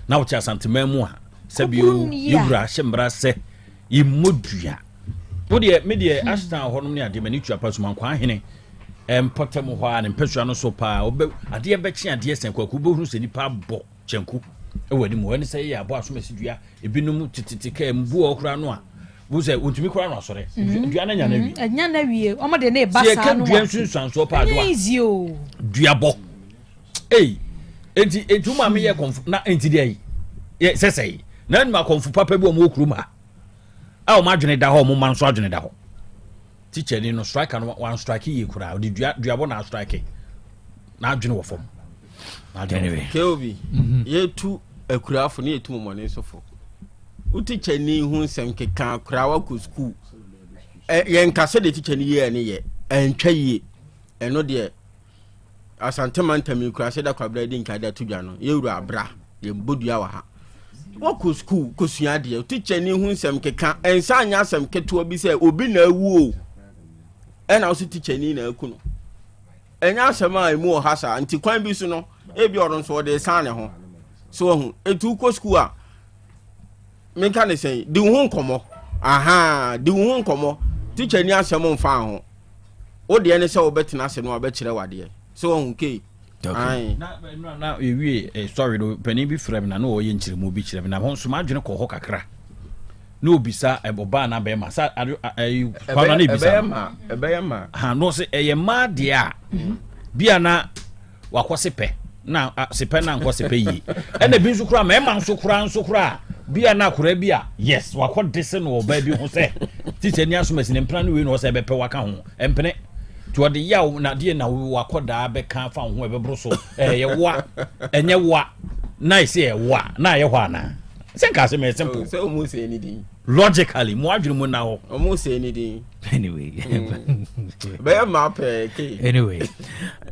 na wo cha santemam a sabio yura hyembra se imodua wo de me de ashtan honom ne ade mani tua pasuma kwa hene empotem ho a ne mpesua no so pa obe ade be chi ade sen kwaku bo hunu se nipa bo chenku ewani mo wani se ya bo asomasi dua ebinum tititike mbu okura no a wo se ontumi kura no asore dua na nya na wie omo de na ba sa no dua nsunsan so pa doa easy o dua bo enti ma me ye konfu na enti de yi ye sesei na nma konfu papa bi o mo okuru ma a o ma dwene da ho mo man so adwene da ho teacher ni no striker no one strike ye kura o de dua bo na strike na adwene wo fom na adwene keobi ye tu akurafo ne ye tu mo ne so fo u teacher ni hu nsem keka akura wa ko school ye nkase de teacher ni ye ne ye entwa ye eno de asante mantami kura se da kwabra di nkada tudwa no ye wura abra ye bodua wa ha wako school ko sua de teacher ni hu nsem keka ensa anya asem keto bi se obi na awu o ena o se teacher ni na aku no enya asem a emu o hasa anti kwan bi so no e bi oron so de san ne ho so hu etu ko school a me kan say di hu nkomo di hu nkomo teacher ni asem mfa ho o de ne se obetena ase no abekire wade so hu ke na ewie sorry do pani bi frem na no oye nchiremu bi kirem na ho so ma dwene ko ho kakra na obisa eboba na be ma sa kwa na ebisa ma ha no se eye ma de a bia na wakwose na sepe na nkwose pe yi ena bi nso kura ma ema nso kura bia na kura bia yes wakọ dese no oba bi ho se tite ni asomasi ne mpra no we no se bepe waka ho empene to the yaw na de na we wakoda be kan fa ho e be bro so ye wa enye wa na ise wa na ye hwa na sen ka se me simple say o mo say anything logically mo adwene mo na ho o mo say anything anyway. Anyway,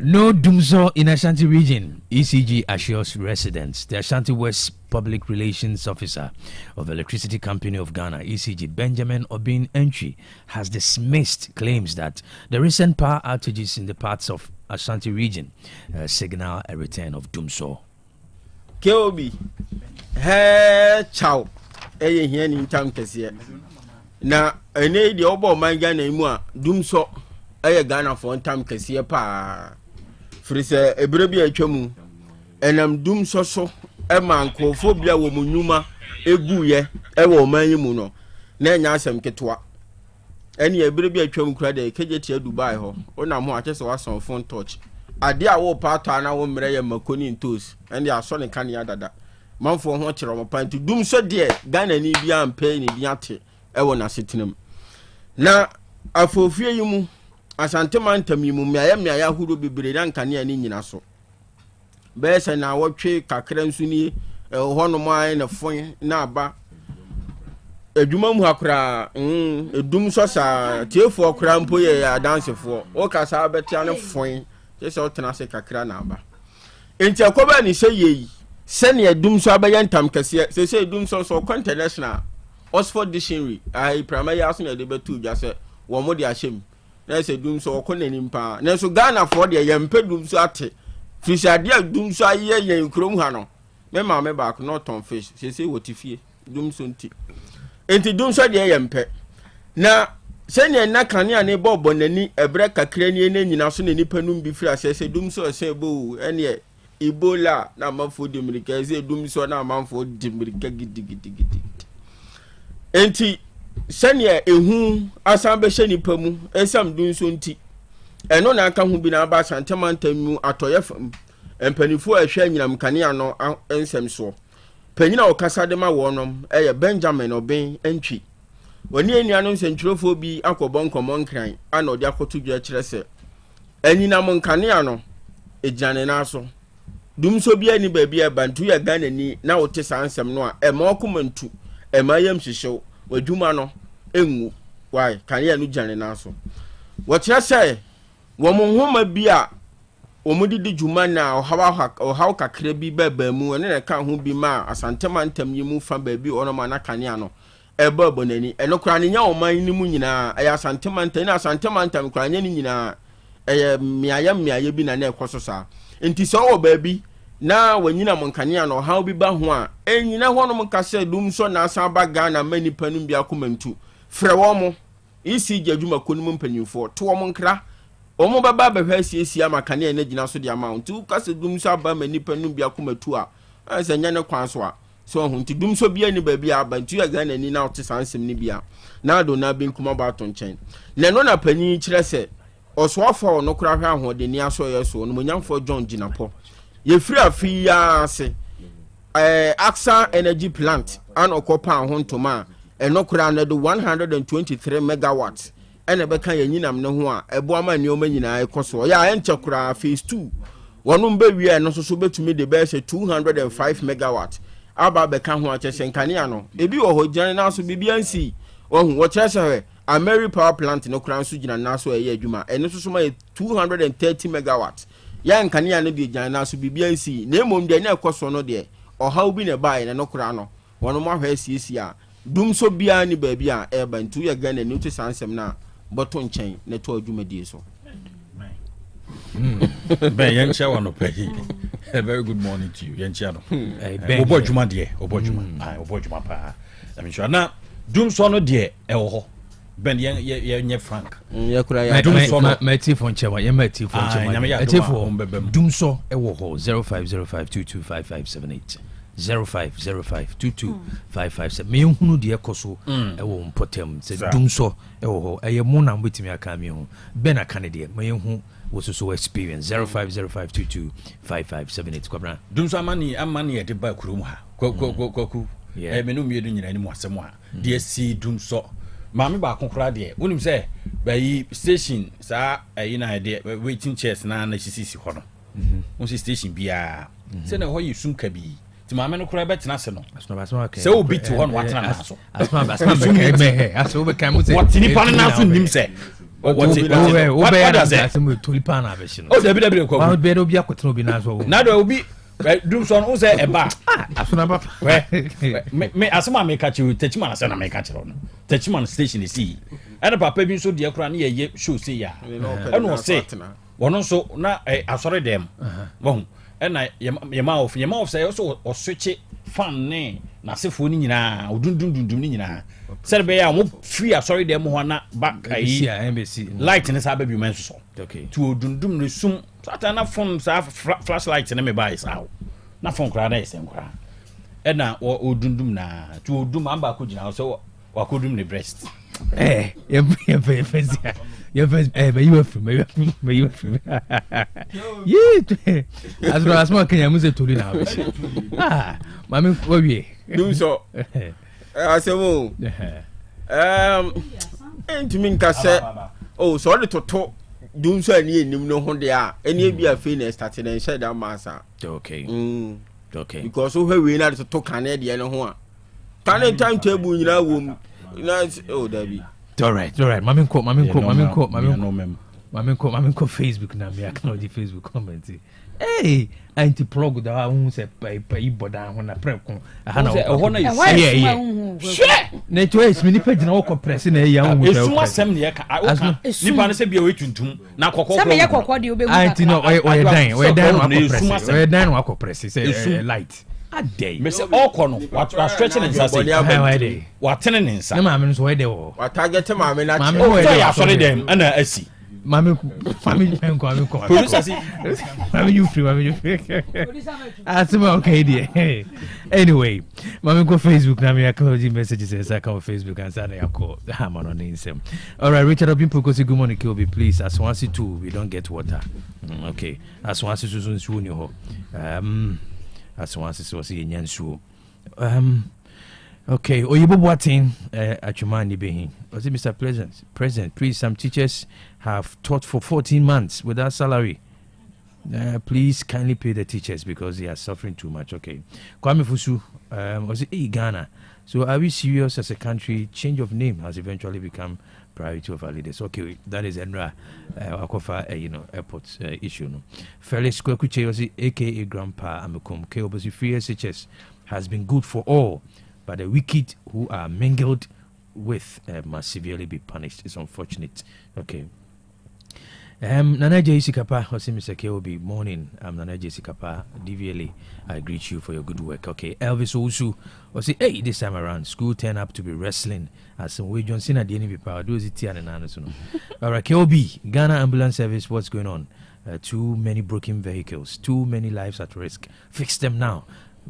no doomsday in Ashanti region. ECG assures residents. The Ashanti West Public Relations Officer of Electricity Company of Ghana, ECG, Benjamin Obin Entry, has dismissed claims that the recent power outages in the parts of Ashanti region signal a return of doomsday. KOB, hey, ciao. Eye here in town kesiye. Na ene di obo man Ghana mu a dumso eye Ghana for time kesiye pa. Frise ebere bi atwamu. Enam dumso so e man nkofobia wo munuma eguye e wo man yi mu no. Na enya asem ketwa. Ene ebere bi atwamu kura de kejetia Dubai ho. Ona mo akese wason phone touch. Ade a wo pato na wo mre ye makoni ntos. Ene aso ne kan ya dada. Manfo ho kire mo panti dum so de Ghana ni bia ampe ni bia te e wona setenam na afofie yi mu Asante mantam yi mu meaya huru bibire na nkane ani nyina so be se na wotwe kakra nsu ni ho no mai na fon na aba adwuma mu akra edum so sa tiefo akra mpo ye adansefo o ka sa betia ne fon je se o tena se kakra na aba enti akoba ni se yeyi senior dumso abayantam kese say dumso so international Oxford Dictionary I primary aso na de betu dwa se wo mo de ahyem na say dumso okonanim pa na so Ghana for de yempe dumso ate fishade dumso aye yen krom ha no me ma me back not on fish say wotifie dumso nti enti dumso de yempe na senior na kane ane bobo nani ebre kakra ni nyina so na nipa num bi fira say dumso say bo ene Ebola na manfo Dominica ze dumso na manfo Dominica gidigidi enti senior ehu asan be hye nipa mu esam dunso nti eno na aka hu bi na aba santemantamu atoye fam empanifo ahwe nyinam kane ano ensem so panyina okasa de ma wonom eye Benjamin Obin Entry woni enuano nsentwerofo bi akobon komon kran ana odi akoto dwa kire se anyinam kane ano ejane na so dumso bia ni baabi e bantu ya Ghana ni na wote sansem no a e ma okomantu e ma yam hyehyew wadwuma no engu why kan ya no jane na so wo kire se wo mo homa bi a wo modidi dwuma na ohaw kakra bi baba mu ene na kan ho bi ma asantemantam yi mu fa baabi ono ma na kan ya no e babo nani e no kra ne nya oman ni mu nyina e asantemantam kra nya ni nyina e miaye bi na ekoso sa enti so wo baabi na wanyina monkania no how bi ba ho a enyina ho no mkase dum so na asa ba Ghana mani panum bia komantu frɛ wo mo isi jadwuma konum mpanyimfo to wo nkra wo mo baba behwa siesie amakania na gina so de amount u kase dum so aba mani panum bia komatu a anya ne kwan so a so ho nti dum so bia ni ba bia bantu ya Ghana ni na ote sansem ni bia na do na bin kuma ba to nchen na no na panyi kire se oswafo no kura hwa ho de ni aso yeso no monyamfo John Nyansapo ye free afia se Axa energy plant an okopa ho ntoma enokura na do 123 megawatts ene be kan yanyinam ne ho a ebo ama ne o manyina ekoso ya enche kura phase 2 wonum be wie no so betumi de be se 205 megawatts aba be kan ho a chese nkania no ebi wo ho gyan na so bibiansi ohun wo chese Ameri power plant no kura nso gina na so eye adwuma ene so ma 230 megawatts ya nkania no de gyan na so bibiansi na emom de na ekoso no de ohaw bi ne bae na no kura no wono ma hwa siesi a dum so bia ni ba bia e bantu ya Ghana ni to sansem na boto nchen na to adwumadie so Ben yencha wano pehi. A very good morning to you yencha no obo adwuma de obo adwuma pa I'm sure na dum so no de e wo ho Ben ye frank ya kura ya dum so no mati fo nchewa ye mati fo nchewa etifo dum so e wo ho 0505225578 05052255 me hunu de ekoso e wo mpotem se dum so e wo ho eye mu na mbetimi aka me ho Ben aka de me hu was so experience 0505225578 kwabra dum so amani e de ba kurum ha kwaku me no miedu nyina ni mu asem ha de si dum so Mami ba konkora de. Wonim say by station sa na ide waiting chairs na sisi ho no. Won station bia. Say na ho yi sum ka bi. Ti mami no kora betina se no. Say obi to ho no watena na so. Asma be me. Aso be kan mo say. What ni pan na so nim say. What does it? Asem tulipa na be shi no. Oh, David ko. Wa be do bia kwetena obi na so. Na do obi do so no say e ba. Asuna ba. Me asema me ka chi techman ase na me ka chi no. Techman station is see. And papa bi so de kura na ye show say ya. E no say. Wono so na asore dem. Wo e na ye ma of say so o switch fan ne na sefo ni nyina odundundundum ni nyina. Say be ya mo free asore dem ho na back embassy light ne sa ba bi man so. Okay. To odundum ne sum sata na phone sa flashlight ne me buy sa. Na phone kra na ese nkra. E na odundum na to odum amba ko gina so wakodum ne breast. You first but you from yeah. As much can you say to you now? Mami what we do so. I say oh. Ntimi nka say oh so the toto do so ani enim no ho de a eni bi afi na start na share that massa. Okay. Okay. Because so we na the toto kan e de no ho a. Kan time table nyina wom. Oh David. All right. Mami ko Facebook na me account the Facebook comment. Hey, anti plug da who say pay boda ho na preko. Aha na yeah. Shit. Na to is mini page na wo press na ya hu. Esu asem ne ka. Nipa ne se bia we tuntum na kokko. Say me ya kokko de obehu. Anti no we dan wa press. We dan wa press say light. A day. Me say all kono. What stretching in sase. What tenin in sase. Na mama so we dey wo. What target mama na. Mama we dey sorry dem na asi. Mami ko. Mami you free. Asema okay there. Anyway, mami ko Facebook na me acknowledge messages as I come on Facebook and say na call. I'm on insem. All right, Richard Obimpo ko say good morning Kobe please. As once too we don't get water. Okay. As once so nsu ni ho. As once so say nyansuo. Okay, Oyibo Boateng Achumani Behin. Was it Mr. President, please, some teachers have taught for 14 months without salary. Please kindly pay the teachers because they are suffering too much. Okay. Kwame Fusu, was it Ghana? So are we serious as a country? Change of name has eventually become priority of our leaders. Okay, that is Enra Wakofa, airport issue. No. Felix Kwaku was aka Grandpa Amekom. K free SHS has been good for all. But the wicked who are mingled with must severely be punished. It's unfortunate. Okay. Nana J. Sikapa, Hosi Mr. K.O.B. Morning. I'm Nana J. Sikapa, DVLA. I greet you for your good work. Okay. Elvis Owusu, Hosi, hey, this time around, school turned up to be wrestling. As some way Johnson at the enemy power. Do it here and Anderson. All right, K.O.B. Ghana Ambulance Service, what's going on? Too many broken vehicles, too many lives at risk. Fix them now.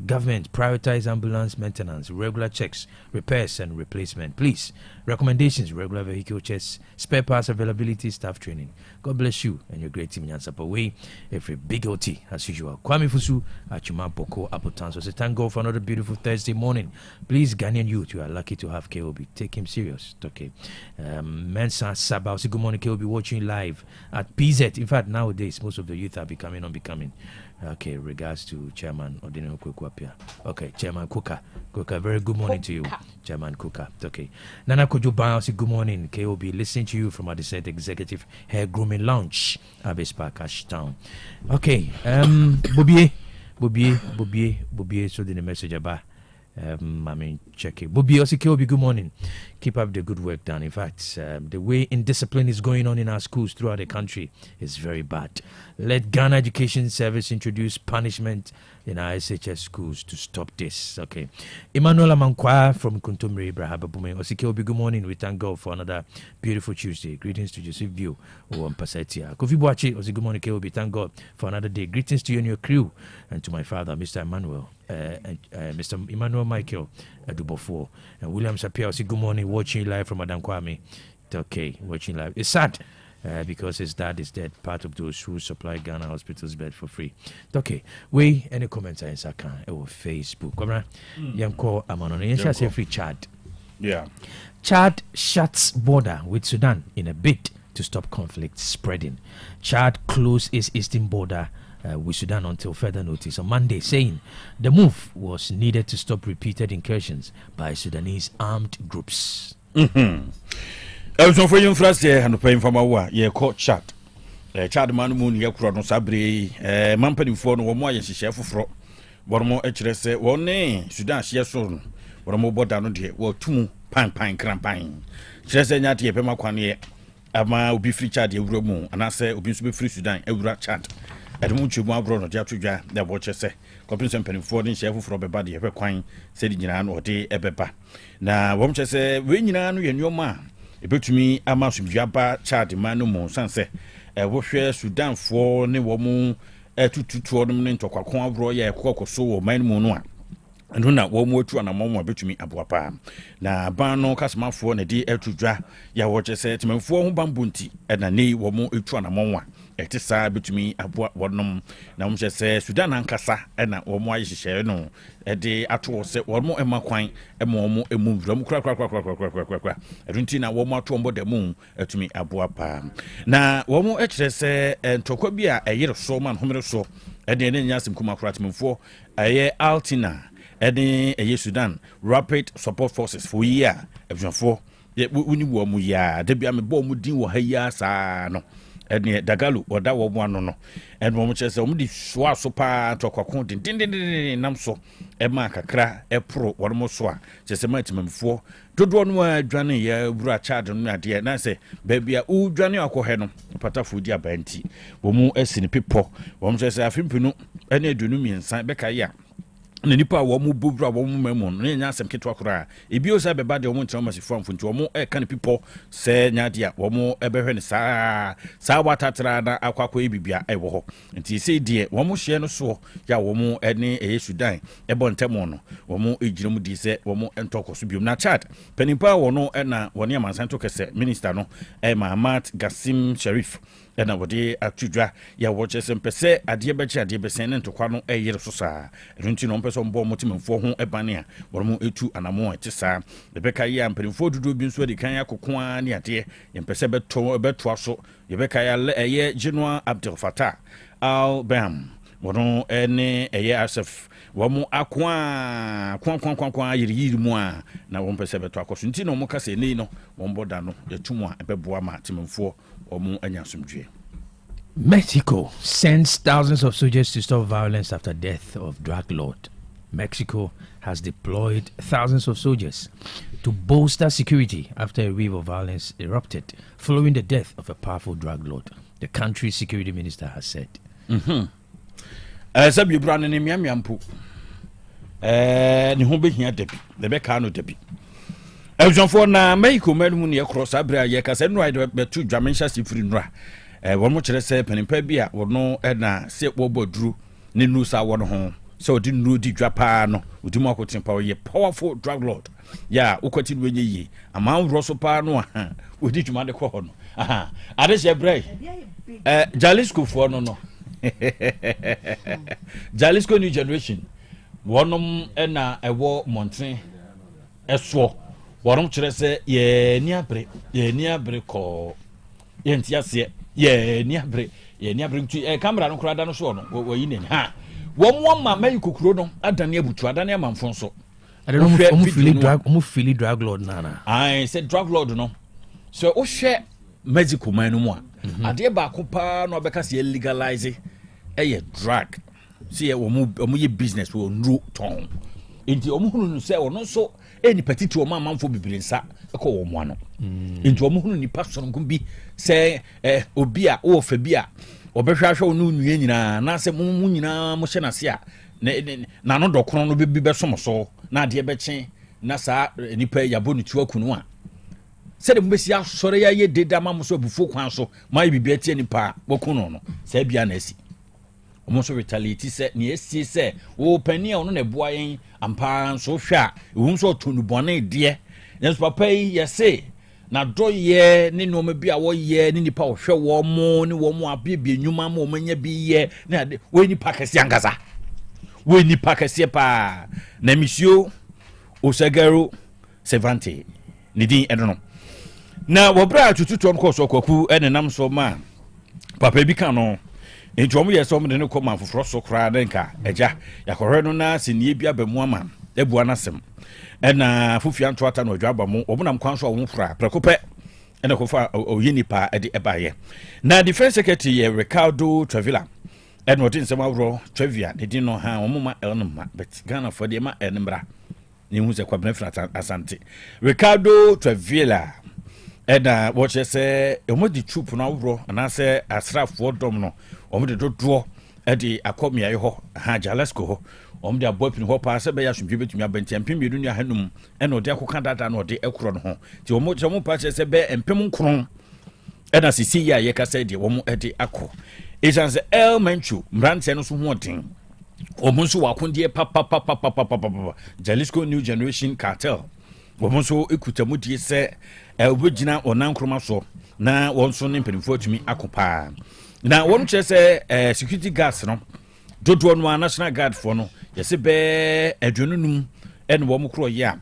Government prioritize ambulance maintenance, regular checks, repairs and replacement. Please, recommendations, regular vehicle checks, spare parts availability, staff training. God bless you and your great team Nyansapo way. Every big OT as usual. Kwame Fusu, Achuma Boko, Apotan. So thank God for another beautiful Thursday morning. Please, Ghanaian youth, you are lucky to have KOB. Take him serious. Okay. Mensa Sabah, good morning, KOB, watching live at PZ. In fact, nowadays, most of the youth are becoming unbecoming. Okay, regards to Chairman Odino Kukwapia. Okay, Chairman Kuka, very good morning to you, Chairman Kuka. Okay, Nana Kojuban, good morning, KOB. Listening to you from Adicent Executive Hair Grooming Lounge, Abbas Park, Ashtown. Okay, Bobier. So the message about. Check it. Bobi Osikobi, good morning. Keep up the good work done. In fact, the way indiscipline is going on in our schools throughout the country is very bad. Let Ghana Education Service introduce punishment in our SHS schools to stop this. Okay. Emmanuel Amankwa from Kuntumri, Brahababume. Osikobi, good morning. We thank God for another beautiful Tuesday. Greetings to Joseph View or Pasatia. Kofi Boachi, good morning, KOB. Thank God for another day. Greetings to you and your crew and to my father, Mr. Emmanuel. Mr. Emmanuel Michael Dubofo and William Sapia. Good morning, watching live from Madam Kwame. Okay, watching live. It's sad because his dad is dead. Part of those who supply Ghana hospitals bed for free. Okay, we any comments in Saka or Facebook. Come on, Yanko Amano. Yes, I say free chat. Yeah. Chad shuts border with Sudan in a bid to stop conflict spreading. Chad closed its eastern border with Sudan until further notice on Monday, saying the move was needed to stop repeated incursions by Sudanese armed groups. So for you first and paying for my work, yeah, caught Chad. Chad man moon yakro no sabre mampani for no mo yehye foforo bormo ekirese wonne Sudan hye so no bormo border no de wo tumu pan krampan kirese nyate yepema kwane ama obi free Chad ewura mu anase obi nso be free Sudan ewura Chad edemu twemu abro no de atodwa de bo kyese kopinso mpani for no hye foforo beba de yepɛ kwan se di nyina no de ebeba na wom kyese we nyina no yenwoma ebetumi ama sumdua ba Chad man no mu sanse wohwe Sudan fo ne wo mu tututuo no ne ntokwako abro ye kokoso wo man mu no a eno na wo mu atu anammo betumi aboapa na ban no kasemafo na di atudwa ya wo kyese temamfo ho bambunti na nei wo mu atu anammo a etisa betumi aboa wonom na mo kyese Sudan ankasa na wo mu ayehye no de ato se wo mu emakwan wo mu emumvram kra erunti na wo mu ato mbo da mu atumi aboapa na wo mu ekyerese ntokwa bi a eyere so man homere so de ne nyasem kuma kratemfo eye Altina ede eye Sudan Rapid Support Forces for year ebjafo woni wo mu ya de bia me bo mu din wo ha ya sa no ene Dagalo oda wo mu ano no ene mo kyese o mu di so aso pa tokwako din nam so e ma kakra e pro wo mo so a kyese ma timamfo dodo no adwane ya bura Chad no ade na se ba bia u dwane akohe no patafo di abanti wo mu asini pipo wo mo kyese afimpinu ene adunu miensan beka ya na nipa wo mu bobra wo mu mamu no nya asem ketwa kora ebio sa beba de wo ntra masifo amfunti wo mu ka ne pipo se nya dia wo mu ebehwe ne saa watatra na akwakwa ebibia wo ho nti se die wo mu hye no so ya wo mu ene Sudan ebo ntemo no wo mu ejire mu di se wo mu entokoso biom na Chad panipa wo no na wo ne amansan to kese minister no Mahamat Gassim Sharif na wode atudwa ya wo kyese mpese ade beche ade besen ne ntokwa no yere so saa runti no mpese mbo motimfo ho ebane a wormo etu anamo etisa bebeka ya mprimfo dudu bi nso de kan akoko a ne ade mpese beto aso yebeka ya eye General Abdel Fattah al-Burhan wono ene eye Asaf womo akwa kwa yiri mu a na wo mpese beto akoso nti no mo kase nei no wo mboda no etumu a ebeboa ma timfo Mexico sends thousands of soldiers to stop violence after death of drug lord. Mexico has deployed thousands of soldiers to bolster security after a wave of violence erupted following the death of a powerful drug lord, the country's security minister has said. Sabi brand ne miampo. Ni ho behia debi. The beka no debi. Ejonfo na Mexico melu ne cross abra ye kase no ide betu dwamensha sifiri nra wo mo kire se penimpa bia wo no na se wo boduru ne nu sa wo no ho se odi nu di dwapa no odi mo akotempa wo ye powerful drug lord ya ukwati no wenye yi ama wro so pa no a odi dwuma de ko ho no ade she brai Jalisco for no Jalisco new generation wonom na ewo Montreal eso warum kyerese ye ni abre ko ye ntiase ye ni abre ntu camera no kura da no so no wo yi ne ha wo mo ma mai kokuro no adane abutu adane amamfo so ade no feel drug lord nana I said drug lord no so o hwe Mexico man no mu a ade ba ko pa no obeka se legalize drug see wo mo ye business wo nro ton enti o mo hunu no se wo no so eni petiti o mamamfo bibirinsa ko wo mo ano enti o mo hunu ni pastor nko bi se obi a o fa bi a obehwahwe no nua nyina na se mo nyina mo hye na se a na no dokron no bi besom so na ade beche na sa nipa yabo no tu akunu a se de mo besi asore ya ye deda mammo so bufo kwan so mai bibia tie nipa bokunu no se bia na asi omo so retaliate se ne esi se wo pani a ono na boa yen ampa so hwa ehun so tonu bone de yes papa yi se na doye ne no ma bi a wo ye ne nipa wo hwe wo mo ne wo mo abie nyuma ma o manya bi ye na we nipa kase angaza we nipa kase pa na misio Osagaro 70 ne din ɛno na wɔbra tututu on course Kwaku ene nam so ma papa bi ka no enti omo yɛ so omo de ne kɔma foforo so kra na nka agya yakɔhwɛ no na senie bi abamu ama ebua nasem ɛna fufia nto ata no adwa abamu omo nam kwan so omo fura prekopɛ ɛna kofa oyinipa ɛde ɛbaayɛ na defense secretary yɛ Ricardo Travilla ɛna ɔde nsɛm awro Travia ne din no ha omo ma elnma but Ghana for de ma enmra ne hu sɛ kwabena frata asante Ricardo Travilla ɛna wɔkyɛ sɛ ɔmo de troop no awro anase asrafo dom no ɔmo de dodoɔ ɛde akɔmia yɛ hɔ ha Jalasko hɔ ɔmo de abɔ pin hɔ pa sɛ bɛyɛ asomdwe betumi abɛnti mpem mienu ne ahanum ɛna ɔde akɔka dada na ɔde ɛkorɔ no ho ti ɔmo pa kyɛ sɛ bɛ mpem nkron ɛna sisi yɛ a yɛka sɛ deɛ ɔmo ɛde akɔ ɛsan sɛ elmenchu mbrante no so ho ɔden ɔmo nso wakondeɛ pa Jalisco New Generation Cartel ɔmo nso ekutamu die sɛ obɛgyina ɔnan kroma so na wɔn nso ne mpanimfoɔ atumi akɔ paa na wɔn kyerɛ sɛ security guards no dodoɔ no national guard for no yɛsɛ bɛ adwonunum ɛne wɔn korɔ yɛ a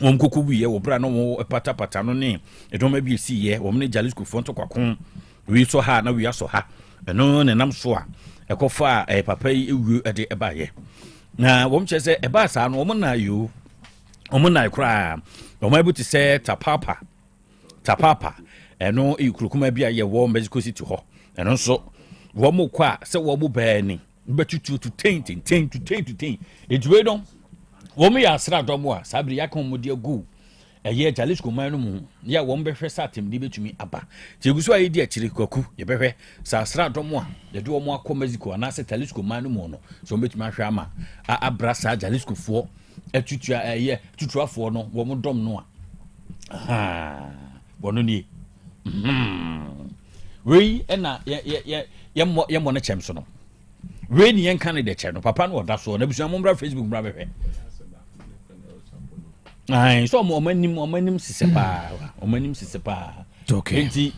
wɔn koko wiɛ wɔ bra no wɔn patapata no ne ɛdɔm bi esi yɛ wɔn ne Jalisco fo nto kwako wi so ha na wi aso ha ɛno ne nam so a ɛkɔfa papa yi ewu ɛde ɛbaayɛ na wɔn kyerɛ sɛ ɛbaa saa no wɔn na yo wɔn na kora wɔn able to say tapapa ɛno ikurukuma bi a yɛ wɔ Mexico City hɔ ɛno nso wɔn kɔ a sɛ wɔn bɛɛ ni bɛtutu to ten eduwe dɔn wɔn yɛ asra dɔm a sabiri yaka wɔn de agu ɛyɛ Jalisco man no mu yɛ wɔn bɛhwɛ sɛ atemde betumi aba te egu so a yɛdi akyire Kwaku yɛbɛhwɛ sɛ asra dɔm a yɛde wɔn akɔ Mexico anaasɛ Jalisco man no mu no so wɔn betumi ahwɛ ama abra saa Jalisco foɔ ɛtutua ɛyɛ tutuafoɔ no wɔn dɔm no a wɔn nie wei ɛna yɛmmɔ no kyɛm so no wei ni yɛnka ne de kyɛ no papa no ɔda so na busua mo mbra Facebook mbra bɛhwɛ ai so ɔmo anim sise paa enti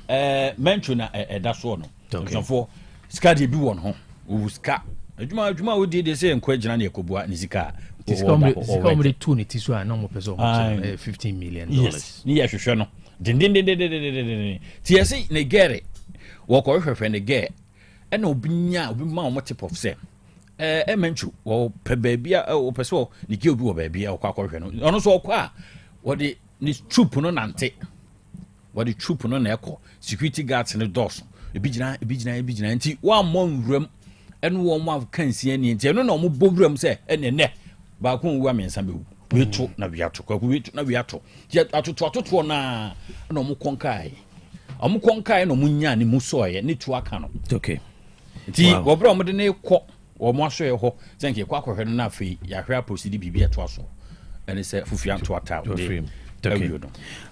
mentro na ɛda so no busafo sika de bi wɔ no ho owu sika adwuma wodi de sɛ nkɔ agyina ne yakobua ne sika Sika tu ne tiso a na mo pɛ sɛ $15 million. Yes, ni yɛ hwehwɛ no. Din. Ti yɛse ne gere. Wo kɔ hwehwɛ ne gere. Ɛna obi ma o tip of say. Emenchu wo pɛ baabi a o pɛ sɛ ne ge obi wɔ baabi a o kɔ hwehwɛ no. Ɔno so ɔkɔ a wo de ne troop no nante. Wo de troop no na ɛkɔ. Security guards ne doors. Ebi gyina nti wa mmɔ nwuram. Ɛno wo mo akansia ni nti ɛno na ɔmo bɔ nwuram sɛ ɛnɛ ba ko nwa mensa bewu wetu na wiato Kwaku wetu na wiato je atoto na ɔmo konkai na ɔmo nya ne mu soye ne tu aka no okay ti wobra ɔmo de ne kɔ ɔmo asoye hɔ sɛnke kɔ akɔhwɛ no na afei yahwɛ aposidi bibia to aso ɛne sɛ fufia to ata okay.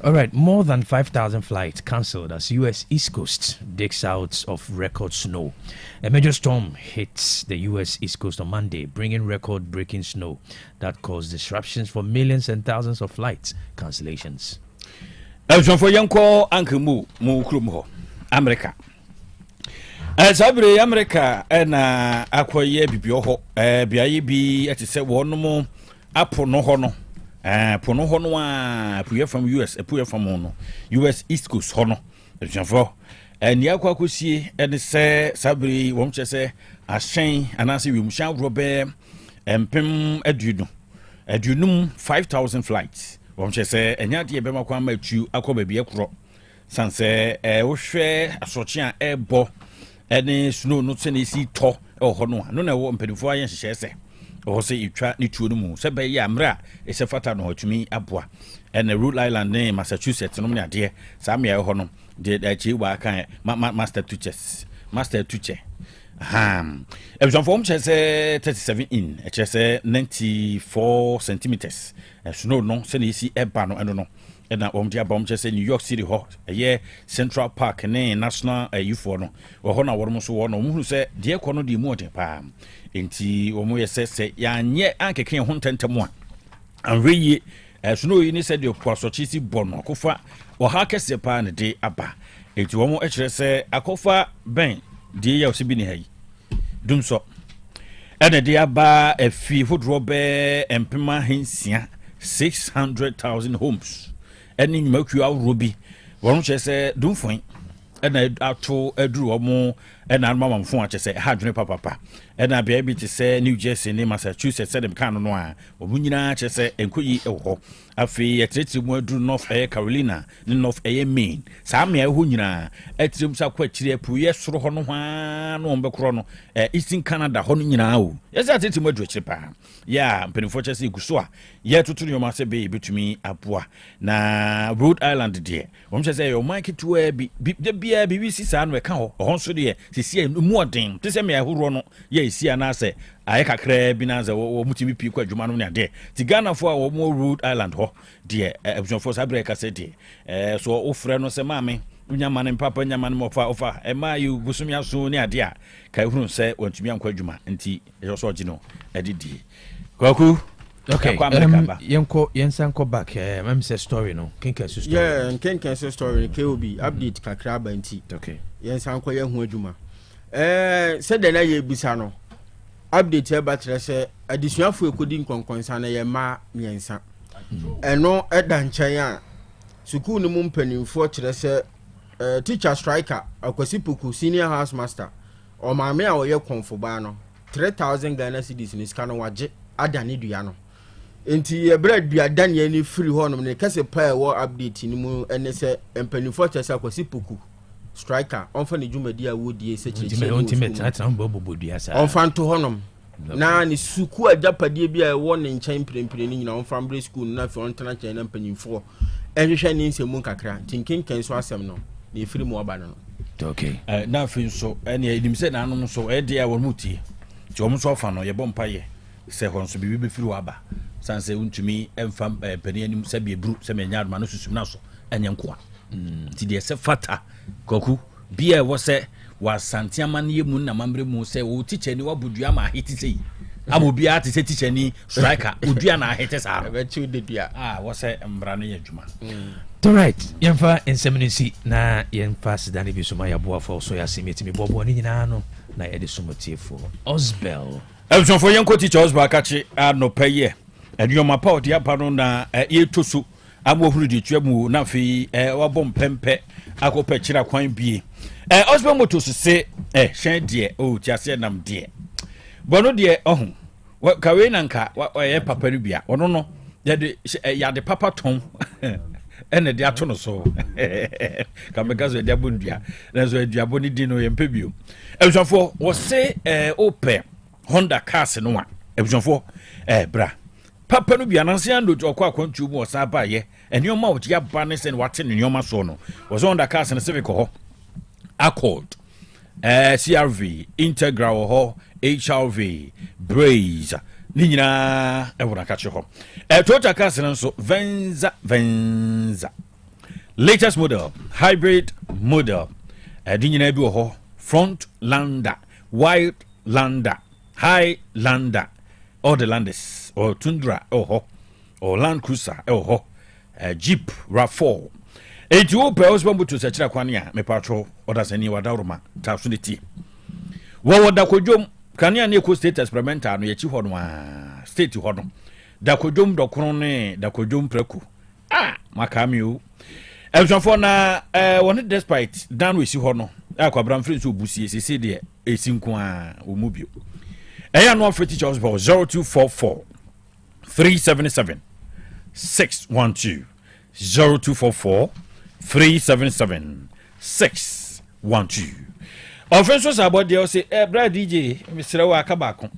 All right, more than 5,000 flights cancelled as U.S. East Coast digs out of record snow. A major storm hits the U.S. East Coast on Monday, bringing record-breaking snow that caused disruptions for millions and thousands of flights cancellations. For Yanko Uncle Mu Krum America. As Abre America and Aquaye Bibio, BIB at the one more Apo no hono. Pono hono puye from US puye from hono US East Coast hono for and Kwaku sie and say sabri won che say ahyen anase we mushan robe empem adunum 5,000 flights won che say enya de be makwa ma tu akoba bi ekro sanse wo hwe asoche a ebo ene snow no se na esi to hono no na wo mpedifo ayen hye se o se itwa ni tuo no mu se be ya mra e se fata no hatumi aboa and Rhode Island ne Massachusetts no me ade sa me ho no de chi wa kan master tuche ebson form che se 37 in e che se 94 centimeters snow no se na esi eba no eno no e na wom dia bom che se New York City ho ye Central Park ne National UFO no wo ho na wormo so wo no mu se de ko no de mu ode pa enti omo yesese ya nye ankeke ho ntentem a anweyi snow yi ni se de poasochi si bono akofa o ha kese pa ne de aba enti omo ekire se akofa ben de ya osibi ni hayi dumso ene de aba afi hodro be empema hensia 600,000 homes. Any mercury ruby. One say don't find. And I told a drew or more, and I'm mamma phone, I say, had papa. And I be able to say New Jersey, name Massachusetts, said them can noir, or Munina, say, and could ye oh, I feel a treaty more drew North Air Carolina, North Air Maine, Samia Hunina, at them so quite cheer, Puyes, Rohono, no Becrono, Eastern Canada, Honina. Yes, I did more drip. Yeah, Penifocus Gusua, yet to your master baby to me, Apua, na Rhode Island, dear. One says, oh, Mike to be BBC San Recao, or also dear, to see more thing, to send me a who ye see an answer. I can crab binaza or Mutibi Pico Jumano dear. Tigana for our more Rhode Island, ho, dear, Abson for Sabreka said, dear. So, oh, friend, no, say, mammy, Unyaman and Papa, Yaman Mofa, and my you, Gusumia soon, dear. Kairun said, when to be Uncle Juma, and tea, also, you know, Eddie. Kwaku. Okay, Nyansapo back. I'm say story no. Kenkan story. Yeah, and Kenkan story. KOB update kakra ba nti. Okay. Nyansapo ye hu adwuma. Said na ye bisa no. Update e ba tere se adisuafo ekodi nkonkonsa na ye ma miensa. Eno eda nchen a school no mu mpanimfo tere se teacher striker akwasipuku senior house master o maame a oye konfo ba no 3,000 Ghana cedis ni ska no waje adane dua no enti e bread dua dane ni free honom ne kase pa wo update ni mu ene se empanifo chese akwasipuku striker onfa ne dwumadi a wodie se cheche ultimate atan bobo dua sa onfa nto honom na ni suku ajapadie bia e wo ne nchen prempre ni nyina onfa mbre school na fe ontana chen na empanifo ehwehwe ni nsemu kakra tinkin kenso asem no ne free mu oba no okay na fin so ene edim se na anu so e dia wo muti ti o so fa no ye bom paye se hon so bibi befiri waba sanse untumi emfam pani anim se bi ebru se menya adma no susum na so enye nkoa ti de se fata Kwaku bia wo se wa santiama ne mu na mambre mu se wo teacher ni wabudua ma hiti sei abo bia te se teacher ni striker odua na hiti sa be chi de bia wo se mbra no ye adwuma all right yemfa insemincy na yemfa sidane bi so ma yaboa for so ya semetimi bobo ni nyina no na yede somotiefo Osbel Elson for yanko teacher Osbel akachi no paye aduoma pa odi apa no na ye tosu abo huru di twam na fi wabom pempe akopa kira kwan bie Osbel motosu se hyen de tiase nam de bono de ohun kawe nanka ye papa no bia ono no yade papa ton ene de ato no so kamekazo de abondua na so aduabo ni di no yempebio ebusonfo wo se ope Honda cars no a ebusonfo bra papa no bia nanse ando okwa akwantu mu osaba ye enioma wo dia ba ne se ne wate ne nioma so no wo so Honda cars ne Civic ho Accord CRV Integral ho HRV Braze ni nyina ewura ka che ho Toyota cars nso Venza latest model hybrid model di nyina bi ho front lander wide lander high lander or the landers or Tundra or Land Cruiser or Jeep RAV4 eti o pe osbombo to sechira kwane a me patro odasani wadaruma tapsunity wo dakodwom kane na eco state experimental no yechi ho no a state ho no dakodwom dokron ne dakodwom preku makami o elson na won despite dan we si ho no akwabram free so busie sese de esinko a omubio eya no free teachers 0244 377 612 0244 377 612 offenses about the say bra DJ Mr. Waka Bako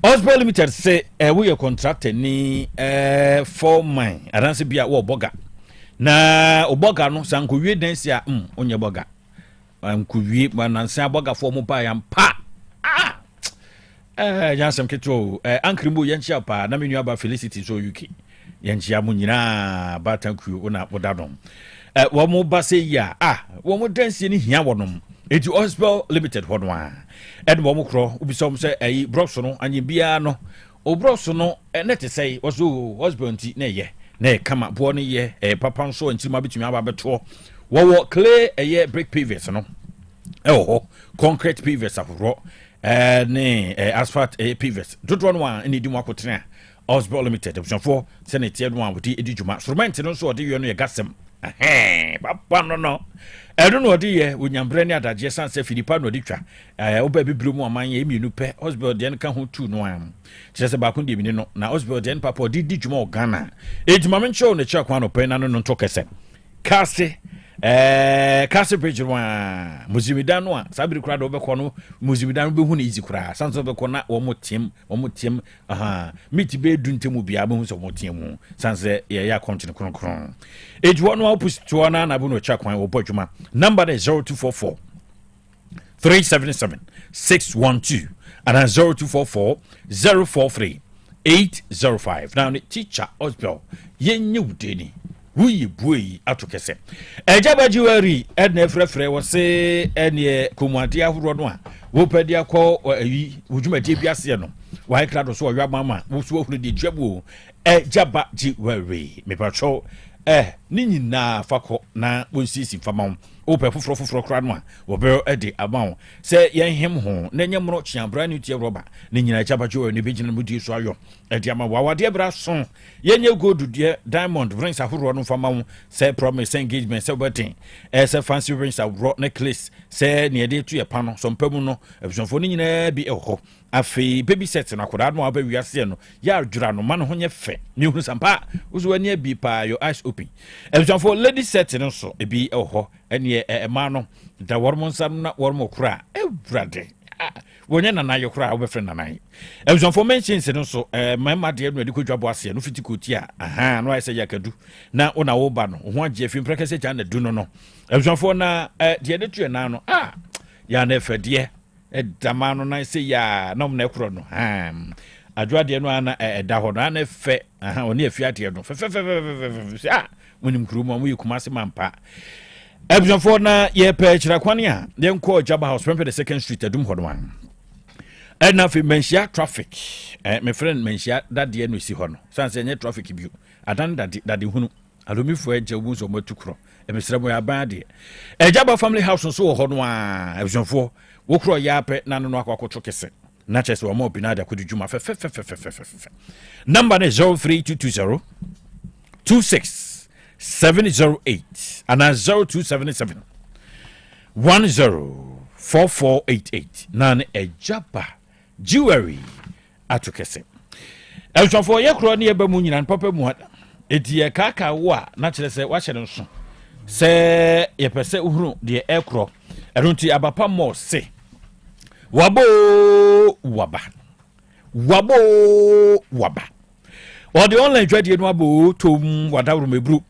Osbel Limited say we are contractor ni for mine adanse bia wo boga na oboga no sanko wie dansi a onye boga anko wie mananse aboga for mo ba yam pa Nyansam ketro ankrimbo yenchia pa na menu aba Felicity so UK yenchia mo nyina batanku ona bodadom wo mo ba se ya wo mo dansi ni hia wonom eti Osbel Limited hono a wo mo kro obisom se broso no anyi bia no obroso no nete sei wo so Osbel nti na ye na kama bo no ye papa nso nti ma betumi aba beto wo clay brick pavers no concrete pavers afro ne asphalt pavers dodo no a ni di mo akotena Osborne Limited for Senator one with the Edijuma Instrument and also the Yono Gassam. Papa no. I don't know dear when Yambrenia that Jessan said Filipano Ditra. I hope baby blue more my aim you pay Osborne then come home to no am. Just about Kundi no now Osborne then Papa did Dijuma Ghana. It's moment show on the chuck one open and non talk a set. Cassie. Castle Bridge one Muzimidan one Sabri crowd over Kono Muzimidan be hun easy cry sans over Kona one more team meet be duntimu be abons of motimu sans ya continue cron age one opus to an abuno chakwan or Pojuma number is 0244 377 612 and 0244 043 805 now the teacher Osbel yen new denny we boy atokese ejaba jewelry edna frefre wo se ene komwade ahoro no a wo padi akọ ayi wujumade biase no wa ikra do so wa mama wo so ahuru de twabo ejaba jewelry me pacho ni nyina fakọ na wonsisi fama wo pe foforo kra no a wo be ede amawo se yen hem ho na nyemro chiambra ni tie roba ni nyina ejaba jewelry ne begina mudi so ayo ede ama wa wade bra so yenye gold de diamond rings ahoro no fama wo se promise engagement se wedding se fancy rings ahoro necklace se ne ede tu ye pa no so mpamu no ebusonfo ni nyina bi eho afi baby set na koda no aba wiase no ya adwura no ma no ho nye fe ni hu sampa uzo ani bi pa your eyes open ebusonfo lady set no so ebi eho ene ma no da wormo nsam na wormo kura ebrade wonye na nayo kura obefre na nan ebusonfo mentions no so mama de no ediko dwabo ase no fiti koti a no ayese yakadu na ona wo ba no ho agye fi mprekese cha na du no ebusonfo na de de tu na no ya na efede damano na say ya nom na ekro no adwade no ana da ho no ana fe oni afiate no fe wonim krumo mu yikumase mampa ebjonfo na ye pe kira kwane a den ko Jaba House pempe the second street adum hodwan na fi menshia traffic my friend menshia that de no si ho no sanse nye traffic bi adan that hunu alomifo eje obuzo matukro emesremo ya bade Jaba family house so ho no a ebjonfo wokro ya pe na no akwakoto kese na chese wo mo binada kudijuma fe number is 03220 26708 and 0277 104488 nan Jaba jewelry atokese elchofo ye kro na ye ba mu nyina papa mu edi kaka wo a na chese wa hye no so se ye pese uhuru de ekro erunti abapa mo se wabo waba o the online trade no abo tom wadawro mebru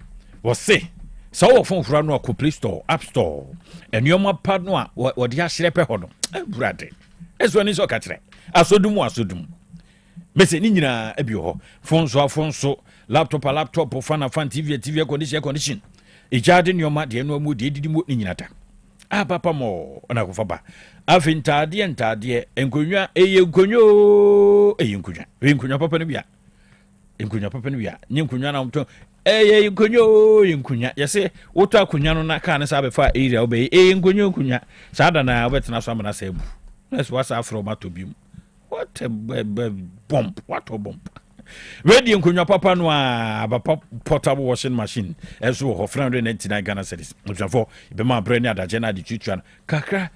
wo se so wo fon fura no a Play Store App Store enioma pa no a wo de ahyere pe ho no brade eso ni so ka kire asodum mese ni nyina abi ho fon so laptop fan TV condition ejade nioma de no amu de didi mo ni nyina ta papa mo na ko faba afintade enkonwa enkonwa papa no bia nyenkonwa na mto enkonwa yese woto akonwa no na ka ne sa be fa area obe enkonwa sada na obetena so amana sabu let's what's afro matobim what a bomb ready enkonwa papa no a portable washing machine eso ho 399 Ghana cedis mfo be ma brand adaje na de twitwa kakra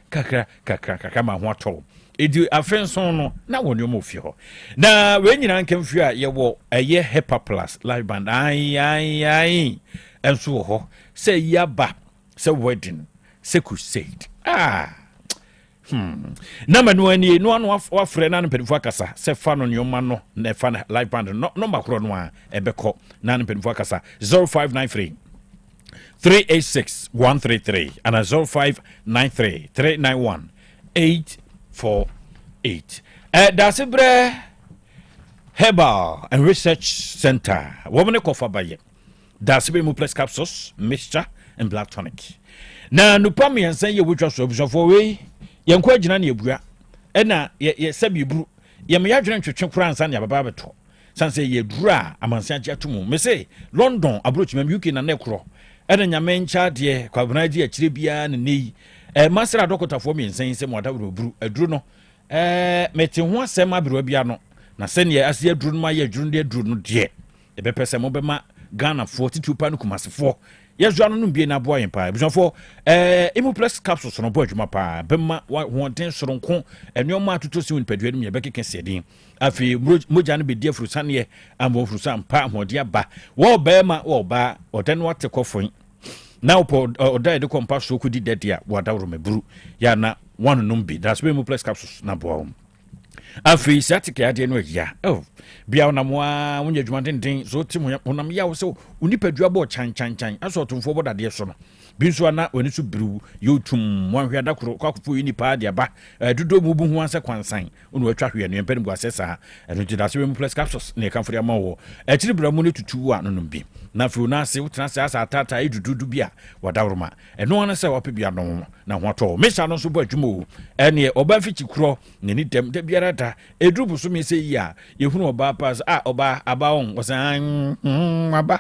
ma ho ato edi afenson no na woni mo fi ho na we nyina nkemfi a ye wo eye Hepa Plus live band ai enso ho say yaba say wedding say crusade na manu ani no wa frɛ na mpedifo akasa se fa no nyoma no na fa na live band no makro no a ebekɔ na mpedifo akasa 0593 386 133 and 0593 391 848 that's bre Herbal and Research Center woman kofa baye that's be mu plus capsules mixture and black tonic na nupam yensan ye wotwa so obusofo we yenkwa gina na ebua ena ye sabi bru ye me yadwene ntwetwe kura ansa na baba beto sanse ye dura amansia gya tumu me say London abrochimam UK na nekro ena nyame ncha de kwabena gi akire bia na nei masra dokotafo me yensan se mo adabro bru aduru no meti ho asem abro bia no na sɛnea ase aduru no ma yɛ aduru de aduru no deɛ ɛbɛpɛ sɛ mobɛma Ghana 42 pa no kumasefo yɛzua no no bie na aboa yɛn paa busuafo Imuplex capsules no bo adwuma paa bɛma wɔnten soronko ɛnneɔma atoto si nipadua no mu yɛbɛkeka sɛdin afei mogya no bɛdi afurusaneɛ ambɔ afurusan pa ahoɔde aba wɔbɛɛma wɔba ɔda no wate kɔfɔn na wopɔ ɔda yɛde kɔmpa so kɔdi dɛde a wɔadaworo maburu yɛ na wɔnonom bi that's why Imuplex capsules na boa wɔm afei satika ade no ya bia onamwa wonye dwuma denden so tim onam ya wo se unipadua bo chanchan aso tonfo bo dade so no bi nso ana wani so biru yotum wanhwe adakoro kwakofo yini pa de aba dodo mu bu ho anse kwansan onu atwa hwe no empem gu asesa eno ti dase Imuplex capsules ne kan fori ama wo akiri bra mu ne tutu a nonom bi na fi una se utena se asa tata edududu bia wadawroma eno ana se wape bia no na ho ato mesha no so bo adwuma o ene oba fichi kro ne ni dem de biara da edrubu so me se yi a yehunu oba pass oba aba on osan aba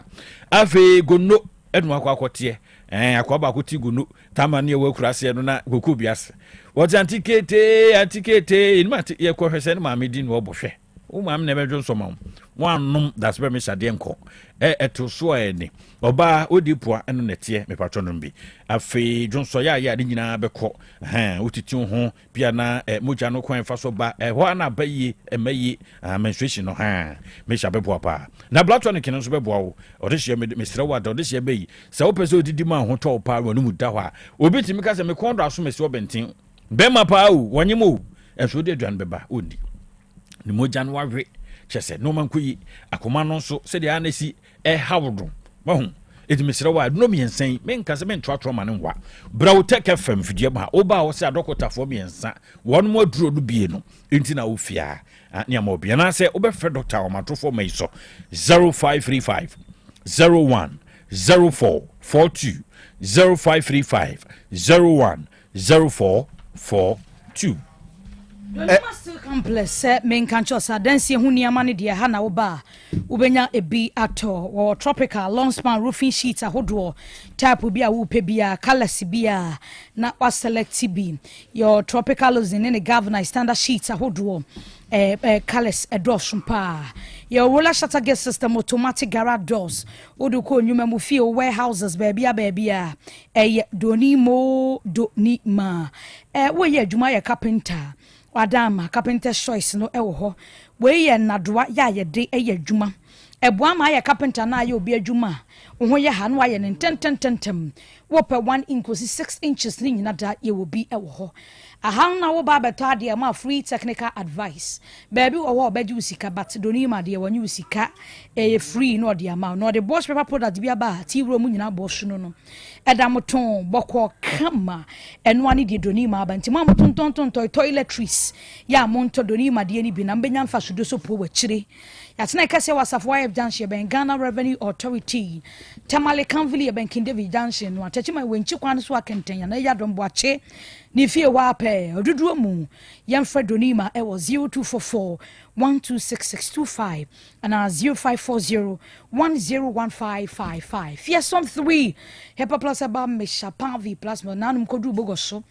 afi gonno enu akwakote akwaba akoti gonno tamane we kurase no na goku biase what antikete inmati ye ko hwese no ma medi no obohwe o ma am na bedwo so ma wanum that's where me shade enko eto so ene oba odipoa eno nete me patro no bi afi dwonso ya de nyina beko otiti ho bia na moja no kwan fa so ba ho na bayi emayi menstruation no me sha bebo pa na blood tonic no so bebo wo ode hye me sere wa ode hye bayi se wo pese odidi ma ho to pa wonu mu da ho a obi timi ka se me kondo aso me se obenten be ma pa o wonyemo enso de aduan beba odi ni moja no wawe chese no man kuyi akoma no so se de anasi hawdo mahu edimesere wa no miensan menka se mentoatro ma ne nwa bra Otec FM fidie ma oba wo se adokotafo miensa won mo aduro no bie no enti na wo fia ne ama obia na se obefre doctor omatofo mai so 0535 01 04 42 0535 01 04 42 still complex main cancer dance hu niama ne de ha na wo ba ubenya ebi ato or tropical long span roofing sheets ahodo type bi a wo pe bia colors bia na wa select bi your tropical is in the governor standard sheets ahodo colors edosum pa your roller shutter gate system automatic garage doors odu ko nyuma mu fie warehouses baby a doni ma wo ye adwuma ye carpenter Wadama carpenter choice no ewo ho we ye nadoa ya ye de ye adwuma eboa ma ye carpenter na ye obi adwuma wo ye ha no wa ye tentem wo pe 1 inch 6 inches ni nyina da ye obi ewo ho aha na wo ba beta de ma free technical advice baby wo obaji usika but doni ma de wonye usika free no de ama no the boss paper product bia ba ti wuro mu nyina boss no edamoton boko kama eno ani de doni ma ba ntima moton toiletries ya monto doni ma de ni bi na mbenya mfa sudo so po wachire ya tena kase wasafo wa junction ben Ghana Revenue Authority tamale kanvili ben King David junction no atachi ma wenchi kwan so akentenya na ya dombo ache ni fie wa pe oduduo mu yemfred donima e was 0244 126625 and 0540 101555 fie some 3 hepa plus aba me chapanvi plus mo nanum kodu bogoso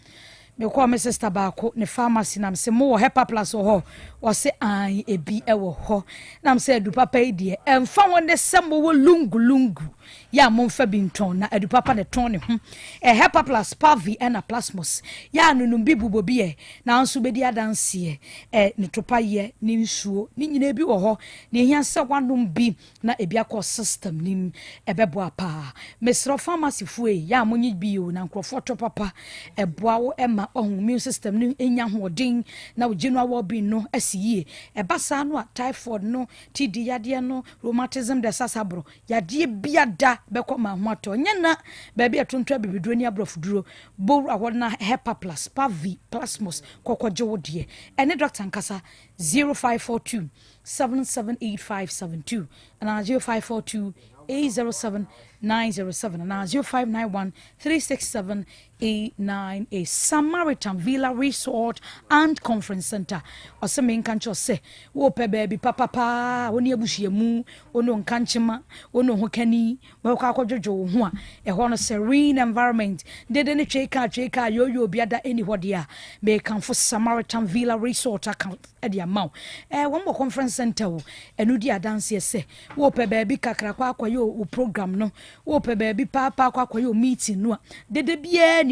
me kwa me sister baako ne pharmacy nam se mo hepa plus ho o se an ebi e wo ho nam se du papa e die emfa won sembo wo lungu ya momfa binton na edu papa ne ton ne ho hepa plus pavi na plasmos ya nunum bi bubobi e na nso bedi adanse ne topa ye ne nsuo ni nyina bi wo ho ne hia se wanum bi na ebi akọ system nim ebebo apa mesro pharmacy fu e ya monyi bi o na nkrofo to papa eboa wo ema immune system ni enya hoden na ogenua wo bi no asiye ebasa no typhoid no TD yade no rheumatism de sasabro yade biada beko ma ho ato nyana ba bia tontwa bibiduro ni abrofuduro bo awona hepa plus pavi plasmos kokoje wodie ene doctor nkasa 0542 778572 and 0542 807 907 and 0591 367 898. Samaritan Villa Resort and Conference Center. Ose me nkancho se wo pe baby papa woni abuhie mu ono nkanchema ono hokani we kwa akwadwojo ho a ho no serene environment dede ne tweka yo biada anywhere dia me kan for Samaritan Villa Resort account e dia maw one more conference center wo enu dia dance se wo pe baby kakra kwa akwayo wo program no wo pe baby papa kwa akwayo meeting no dede bia anywhere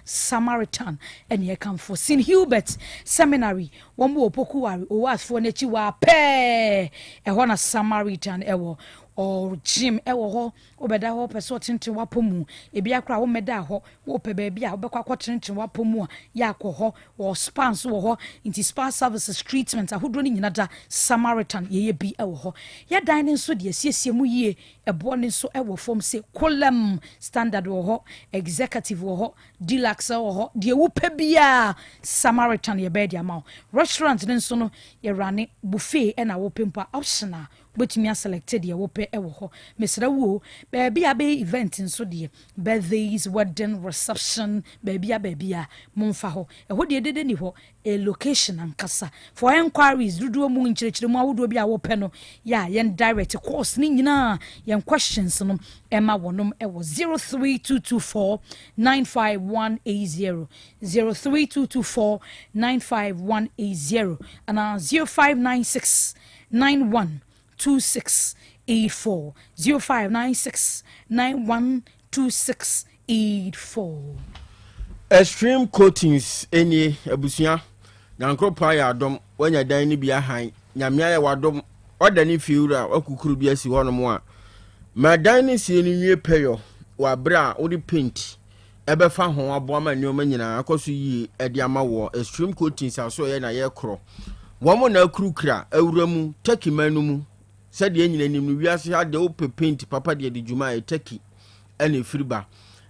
Samaritan and ye come for St. Hubert Seminary one more pokuwari o was for nechi wa pe e hona Samaritan ewo or Jim ewo ho obeda ho person tinte wapomu e bia kra wo meda ho wo pe ba bia obekwa kwotinte wapomu ya akọ or spans wo ho into spa services treatment ahodo ni nyinada Samaritan ye bi ewo ho ya dining so de siesie mu yie ebo ne so ewo form say column standard wo ho executive wo ho deluxe wo ho de wo pe bia Samaritan ye be dia ma restaurant ne so no ye rane buffet e na wo pempa optional betumi selected ye wo pe ewo ho mesra wo baby abe event nso de birthdays wedding reception baby a momfa ho ho de dede ni ho a location ankasa for inquiries dudu mu nchirechire mu awodo bi a wo pe no ya yen direct course ni nyina yen questions no ema wonom ewo 03224 95180 03224 95180 and 0596 912684 0596 912684. Extreme coatings any abusia nyankropa ya adom wanya dan ni bia han nyamia ya wadom odani fiura akukuru bia si hono mo a madan ni sie ni wie peyo wa bra odi paint ebe fa ho aboama nyoma nyina akoso yi edi ama wo extreme coatings aso ye na ye kro womo na akurukra awuramu taki manumu sade enyina nim no wiase ade wo paint papa de djuma e taki ene firiba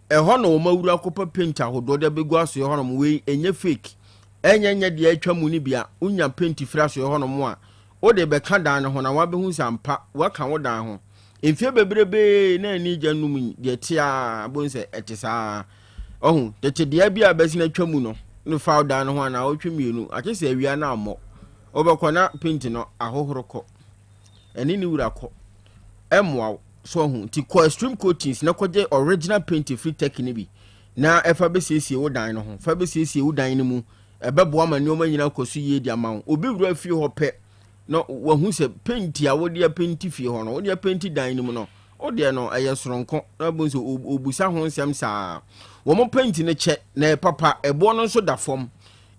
ho no wo mawura akopa paint ahodo de begu aso ho no we enye fake enye de atwa mu ni bia unya paint fira so ho no mo a wo de be ka dan ho na wa be hu sampa wa ka wo dan ho emfie bebrebe na ani gyanum de tia bonse etisa ohun de de bia besi na atwa mu no no fa dan ho na wo twemienu akese awia na ammo obekona paint no ahohoroko eni ni wura ko emwa so hu ti ko extreme coatings na koje original paint free technique bi na efa be siesie wo dan no ho fa be siesie wo dan no mu ebebo amani o manyina koso ye di amawo obi wura fie ho pe no wa hu se paint ya wo de paint fie ho no wo de paint dan no mu no o de no eye soronko na bonso obusa ho nsem saa wo mo paint ne che na papa ebo no so da fom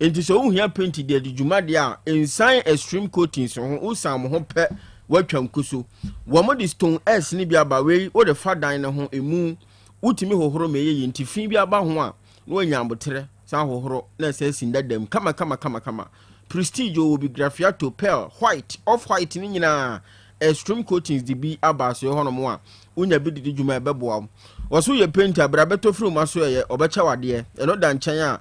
enti so hu hia paint de djuma de a ensan extreme coatings ho usam ho pe watwa nkuso wo mo de stone s ni bia ba we wo de fa dan ne ho emu utimi hohoro me ye nti fi bia ba ho a no anyambotere san hohoro na se sinda dem kama prestige will be graphiato pearl white off white ni nyina extreme coatings de bi abaso ho no mo a unya bi de djuma ebeboa wo so ye paint abrabeto fru maso ye obecha wade e no da nchen a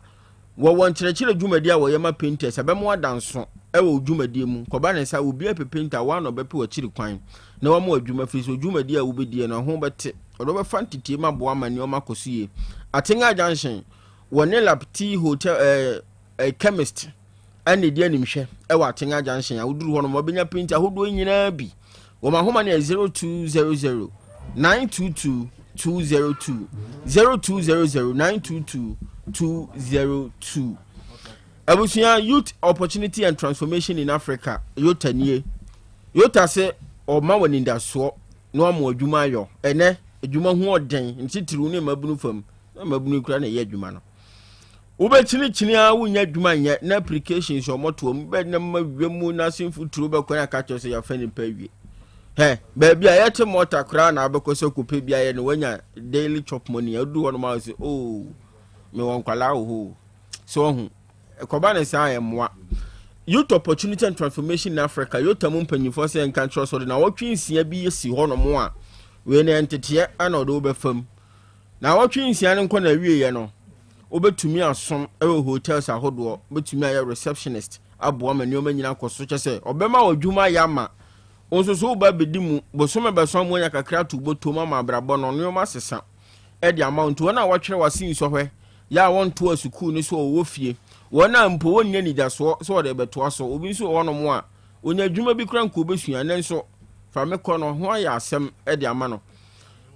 wo won kyerɛkyerɛ dwumadi a wo yema painters abemo adanso ewo dwumadi mu koba ne sa obi ape painter wa no bepe wakiri kwan na wo mo adwuma fi so dwumadi a wo bedie na ho bete odo be fantitie ma bo amane o makosie atenga junction woni lapti hotel chemist ane die nimhwe ewo atenga junction a woduru ho no mo benya painter hodo nyina bi wo ma homa ne 0200 922 202 0200 922 202. Abusia Youth Opportunity and Transformation in Africa. Yota nie. Yota se o ma woni ndaso no amo adwuma yo. Ene adwuma hu oden ntitiru ne mabunu fam. Na mabunu kura na ye adwuma no. Wo be chini a wonya adwuma nya na applications o moto am be na mawemu na sinfuturu be kwana ka cho se ya fani pawie. He baby a yete motor kura na abekoso kope bia ye no wanya daily chop money adu wono ma say oh me won kwala ho so hu ekoba ne sa emwa Youth Opportunity and Transformation in Africa yota mo mpanyifo se enka tro so na wotwe nsia bi yesi ho no mo a we na entete ana odo be fam na wotwe nsia ne nko na wie ye no obetumi asom ewe hotels ahodo betumi aye receptionist abo amani o manyina koso che se obema odwuma ya ma onso so ba bedi mu bosome beso mo nya kakra to botoma ma brabo no no ma sesa e di amount wona watwere wasin so hwe ya won to asukuu ni so wo fie wona mpo wonnya nidaso so de beto aso obi so wono mo a onya adwuma bi kra nko besua ne nso fa me kɔ no ho ya asem e di ama no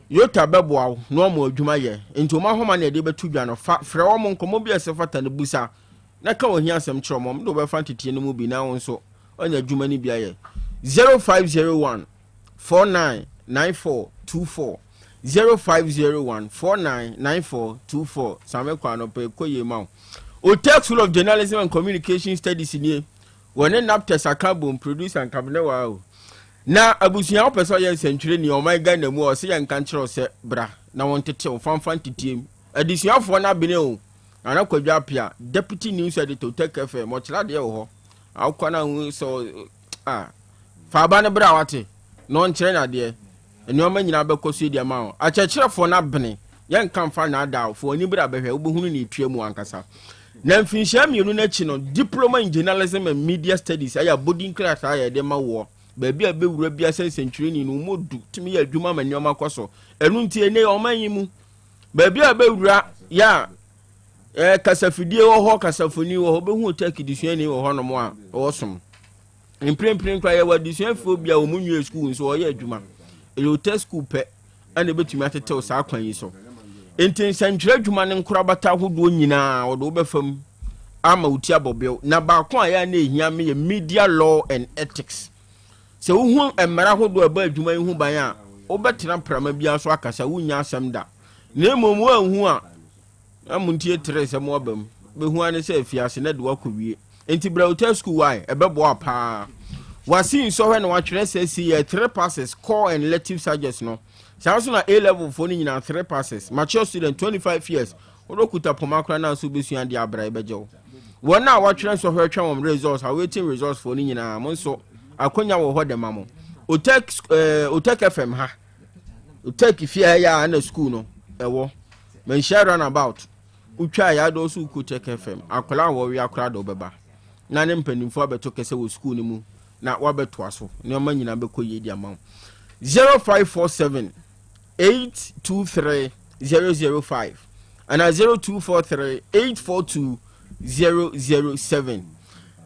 yota beboawo no mo adwuma ye enti o ma homa na de betu dwa no fa frɛ wo mo nkomo bi asefata ne busa na ka wo hia asem kyerɛ mo do be fa tete ne mu bi na won so onya adwuma ni bia ye 0501 499424 0501 499424 same kwa no pe koye ma Otec School of Journalism and Communication Studies ni wone naptes akabom producer and cabinet wa na abusuya opese ye nsentwire ni o my Ghana mu o se ye nka nkyerɛ se bra na won tete o fanfan titiem adisuafo na bene o ana kwadwa apia deputy news editor Otec FM mo kyerɛ de wo ho akwa na hu so fa ba ne bra wate no nkyerɛ na de eni o ma nyina bɛkɔ so di ama o akyerɛkyerɛfo na bene ye nka mfa na da fo oni bra bɛhwɛ obohunu ni tuamu ankasa na mfinhyia mienu na chi no diploma in journalism and media studies aya boarding class aya de ma wo baabi a bewura bia sensentwire ni no modu timi ya adwuma ma nneoma kɔso enu ntie ne o man yi mu baabi a bewura ya kasafidie wo ho kasafoni wo ho behu Otec disuani wo ho no mo a wo som imprempren kwa ya wadisuafo bia wo munwe school nso wo ya adwuma Otec school pe ana betumi atete o saa kwan yi so enti sentwire adwuma ne nkora bata hodo nyina wo do befam ama uti abobel na ba ko aya na ehia me media law and ethics se wo hu emara hodo aba adwuma yi hu ban a wo betena prama bia so akasa wunya asem da na emom wo hu a amuntie tere se mo abam be hu ane se afiase na de wakowie enti bra Otec school why ebebo apa wasin so hwe na watwere se si 3 passes core and elective subjects no so na A level for ni na 3 passes mature student 25 years odokuta pomakra na so besua de abra ebejew wona watwere so hwe twa results awaiting results for ni na mo so akonya wo ho de mamo Otec FM ha Otec fia ya na school no ewo men share run about utwa ya do so Otec FM akola wo wi akora do beba na ne mpanimfo abeto kese wo school ni mu na wabeto aso ne ma nyina bekoye di amam 0547 823-005 and 0243-842-007.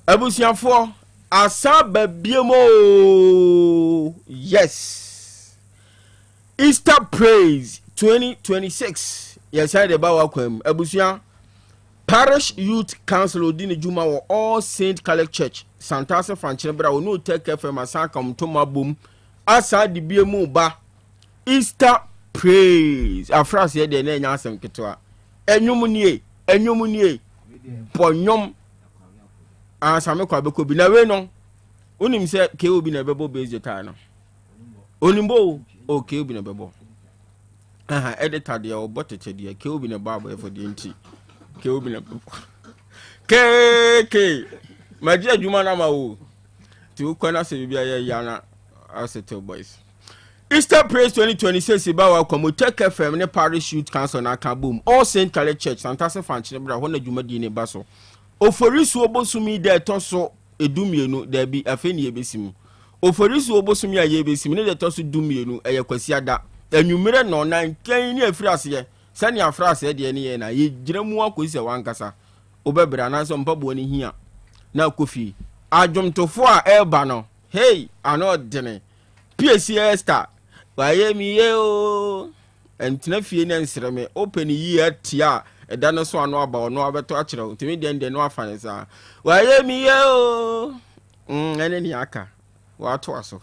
Abusiafo asaba biemo. Yes. Easter Praise 2026. Yes, I the bawa kwem. Abusia Parish Youth Council odini juma wo All Saint Catholic Church Santase Fanchenebra wo no Otec FM asaka mtoma bom asa di biemo ba Easter Praise. Afras ye de na nya asem ketwa. Enwum nie ponyom asame kwa beko bi na we no onim se ke obi na bebo beze ta no onimbo o ke obi na bebo editor de o botete de ke obi na babo e for de nti ke obi na bebo ke maji adwuma na ma wo ti ukwana se bia ya yana asete boys. Easter Praise 2026 ba wa kwa Otec FM ne Parish Youth Council na ka boom All Saint Catholic Church Santase Fanchenebra ho na dwumadi ne ba so oforisu obosumi de toso edumienu da bi afeni ebesim oforisu obosumi aye ebesim ne de toso dumienu eye kwasiada anwumere no na nkan ni afirase ye sani afrase de ne ye na ye giremu akosi wankasa obebra na so mpabo ni hia na kofi adwomtofo a eba no hey ano dene PCS star waye mi ye o entina fie ne nsreme open yi atia eda no so ano aba ono abeto akire ntimi de no afane sa waye mi ye o ene ni aka wato aso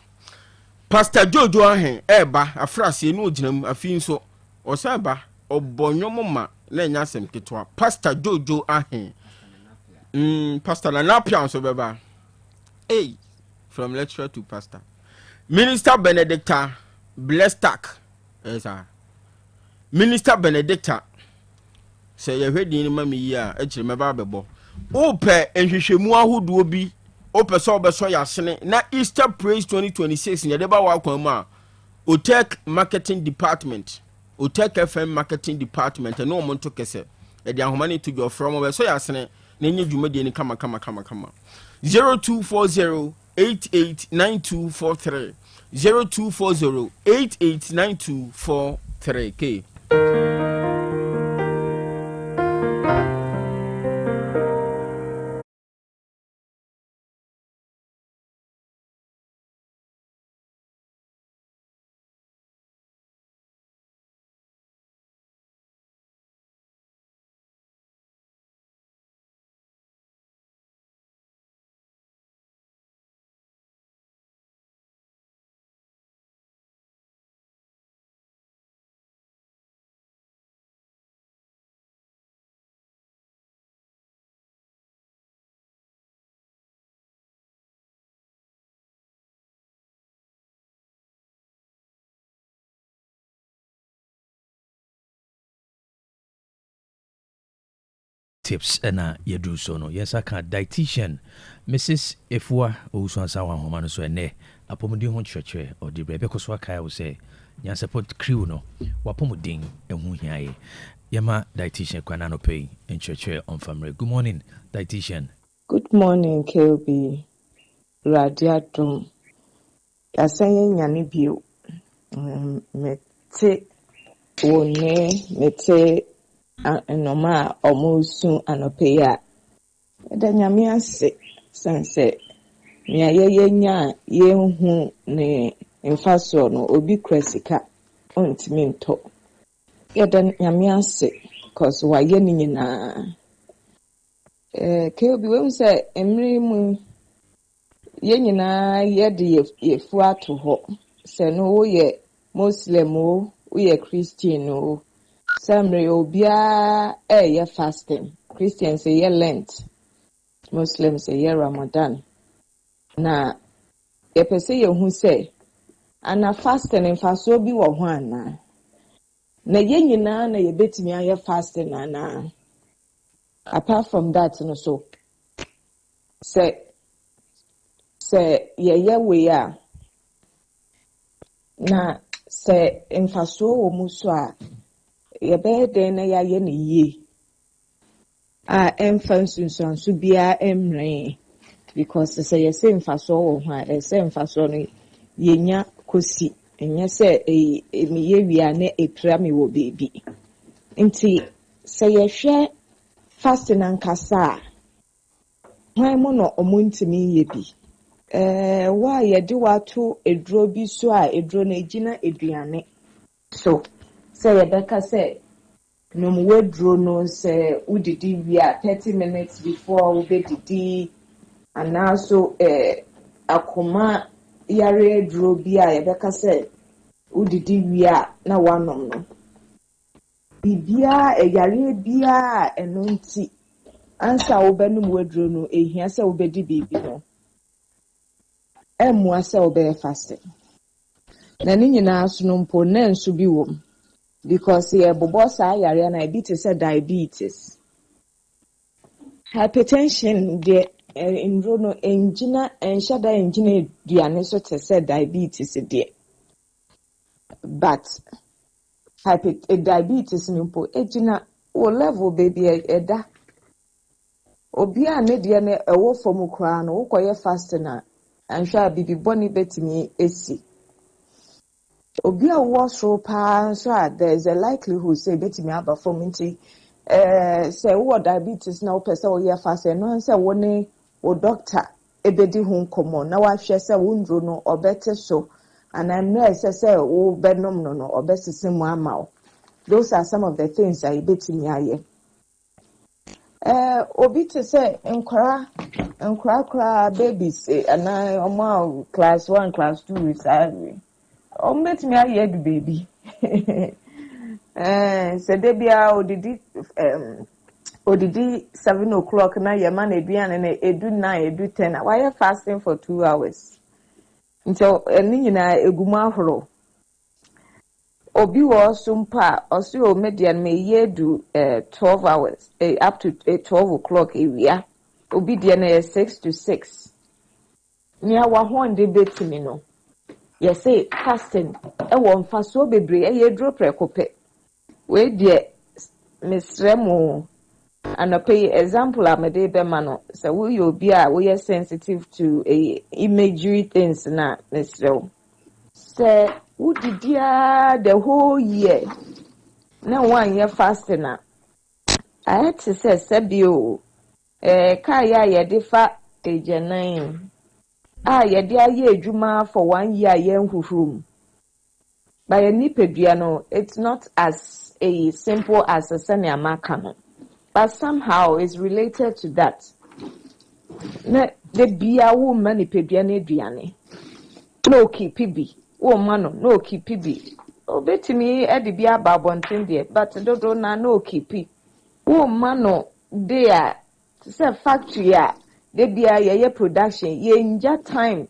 Pastor Jojo ahen eba afrase no ginam afi nso osaba obonwom ma na nya asem ketwa Pastor Jojo ahen Pastor na napia so beba hey from lecturer to pastor Minister Benedicta Blestack esa Minister Benedicta say ye hwedi ni mami yi a ekire meba bebo ope enhwehwemu ahodo bi ope so obeso yasene na Easter Praise 2026 ne deba wa kwan ma Otec Marketing Department Otec FM Marketing Department no mo nto kese e de ahoma ne to from obeso yasene na nye dwumadi ni kama 0240 889243 0240 889243 K. Tips and you do so no. Yes, I can. Dietitian Mrs. Efua Owusu Ansawa Homano so ene apomudi ho chwechwe or the brebe koso aka will say Nyansapo crew no wapomudin ehu hiaye. Yama dietitian kwana no pay in chwechwe on family. Good morning, dietitian. Good morning, KLB. Radiatum. Yasaye nyane bio. Mete wone mete enoma omusu anopeya. Eda nyame ase sanse. Nya ye nya ye hu ne mfaso no obi kresika ontimi nto. Eda nyame ase cause waye ni nyina. Keobi we say emri mu ye nyina ye de yefu ato ho se no wo ye Muslim wo ye Christian wo samre obia ye fasting. Christian say ye Lent, Muslim say ye Ramadan. Na ye pese ye hu say ana fasting mfaso bi wo ho ana na ye nyina na ye betimi aye fasting ana. Apart from that no so say ye we ya na say mfaso wo muso a ye be den na ye ne ye a emfansunsu bia emre because say ye say mfaso wo ho a say mfaso no ye nya kosi enye say me ye wia na epira me wo baby nti say ye hwe fasting ankasa hwan mo no omuntimi ye bi wa ye de wato edro bi so a edro na egina eduane so say ye beka say no mo wedro no say udidi wi a 30 minutes before we bedidi and also akoma yare edro bi a ye beka say udidi wi a na wanom no bibia yare bia eno nti ansa obenum wedro no ehia say obedi bibi no emu asa obe fasting na ni nyina aso mpo na nso bi wom because ye bobo sa yare na bi te say diabetes hypertension de enro no engina enshada engina duane so te say diabetes de but diabetes ni mpo egina o level baby eda obi a ne de na ewo fom kra no ukoye fasting na anhwa bibi boni betimi esi obi a wo so pa so there is a likelihood say betimi aba from nti say wo diabetes na wo pese wo ye fasting no say wo ne wo doctor ebedi hu nkomo na wa hwe say wo ndro no obete so and I know say wo benom no obesisi mu ama. Those are some of the things I betimi aye. Obi to say nkra babies and omo class 1 class 2 is every bet me aye the baby say dey bia odidi 7 o'clock na ye man eduane na edu 9 edu 10 why fasting for 2 hours until eni nyina eguma ahoro obi wo sumpa oso median me yedu 12 hours up to 12 o'clock area obi de na 6 to 6 nia wa honde betimi no ye say fasting e wo mfaso bebre e ye dro prekope we de misremo And pay example I'm a day mano. So we will be we are sensitive to a imagery things na so. Say who did the whole year. Now 1 year fasting na. I had to say Sebio kaya ye defa ejanan. Ye dia ye juma for 1 year yen huhum. By a nipeduano, it's not as a simple as a senia makano. But somehow it's related to that. The bia woman nipeduane duane. No kipibi. Oh mano, no kipibi. Obeti me edi bia babontin de, but dodo na no kipi. Oh mano, there say factory ya. De bia ye production, ye inja time.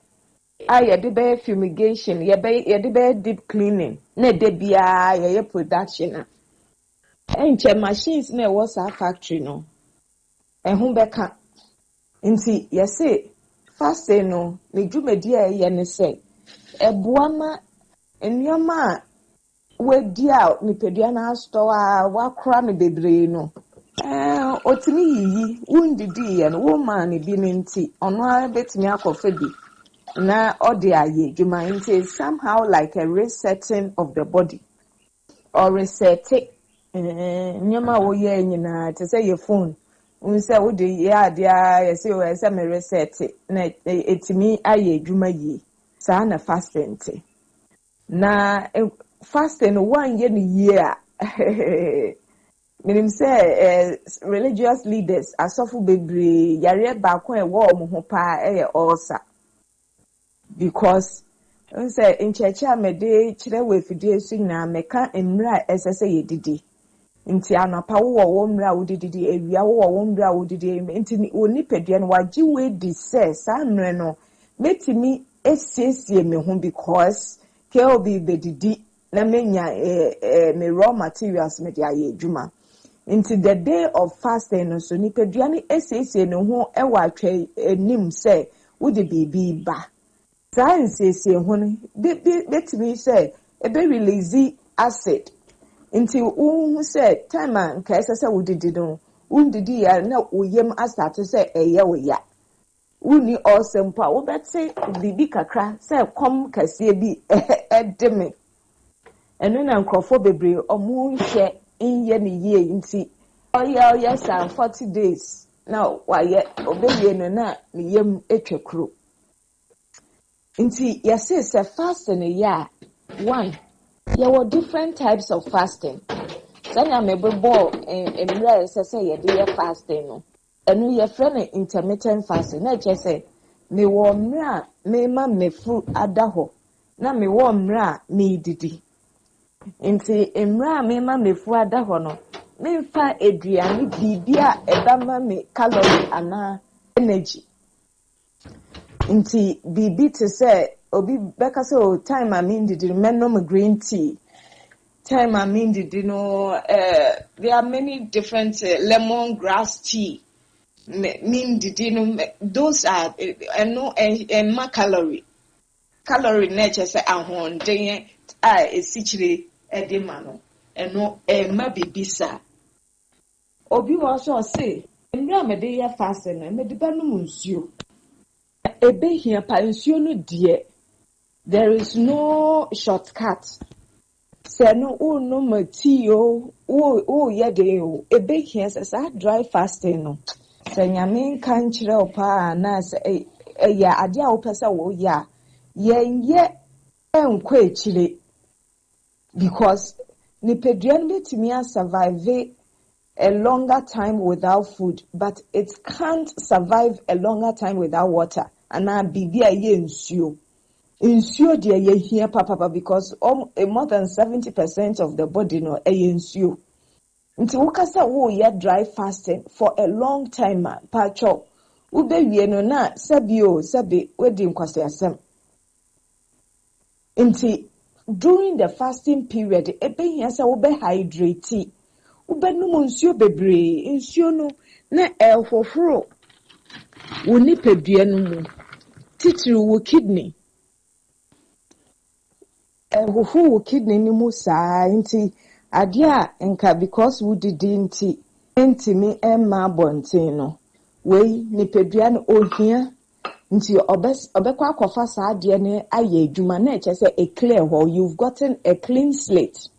Ye de be fumigation, ye de be deep cleaning. Ne de bia ye production. Enche machines na was a factory no. Ehun beka. Nti ye say fast no, me dwumadi a ye ne say. Ebuama enyoma we dia nipedua na store wakra ne bebre no. Otimi yiyi wundidi ye no woman bi ne nti ono a betimi akofa bi. Na odi aye dwuma nti somehow like a resetting of the body or resetting nyama wo ye nyina to say your phone unse wo de ya dia ye say we say me reset na etimi aye dwuma yi sa na fasting ti na fasting 1 year ni year meaning say religious leaders asofu bebre yare ba ko e wo mo ho pa e ulcer because say in church amede kire we fidie su na meka emra esese yedidi nti anapa wo mra wodidi ewia wo mra wodidi nti oni pedua no wagi we di say sa mre no metimi esiesie me ho because ke obi bedidi na menya me raw materials me dia ye adwuma nti the day of fasting no so ni pedua no esiesie ne ho e wa atwa enim say wodi bibi ba science hun betimi say ebe release acid nti who say time an ka ese wudidi no wundidi ya na oyem asate say eye wo ya wuni awesome pa wo betse bibi kakra say kom kase bi edeme eno na nkrofo bebre omu hye inye ne ye nti oya sa 40 days now why obeye no na ne yem etwekro. Inti yes fasting ya one there were different types of fasting. Sanya mebebo emra say ye dey fasting no. Enu ye friend intermittent fasting. Na che say me wo mra me ma mefu adaho. Na me wo mra me didi. Inti emra me ma mefu adaho no. Me fa eduane bibia ebama me calorie ana energy. Inti bibi to say obi beka say o time I mean did menom green tea time I mean did there are many different lemon grass tea mean did those are no calorie nature say ahon den esichire edema no eno ma bibisa obi also say nra me dey fast no me de ba no nsuo ebe here pa nsuo no die there is no shortcut say no no matio ye dey ebe here say dry fasting no say nyame kan kire opa na say ya ade a wo pese wo ya ye enkwa echire because ni peduan betimi survive a longer time without food but it can't survive a longer time without water. Ana bibia ye nsuo de ye hia papa because more than 70% of the body no ye nsuo nti wukasa wo ye dry fasting for a long time pacho ube wie no na sabi wedi nkwase asem nti during the fasting period ebe hia say wo be hydrate ube no nsuo bebre nsuo no na ehoforo woni pedua no mu titiri wo kidney wo kidney ni mu saa nti ade a nka because wo didi nti ntimi emma bontino wei nipadua no ohia nti obekwa akwafa saa de ne aye adwuma na eche say a clear hole you've gotten a clean slate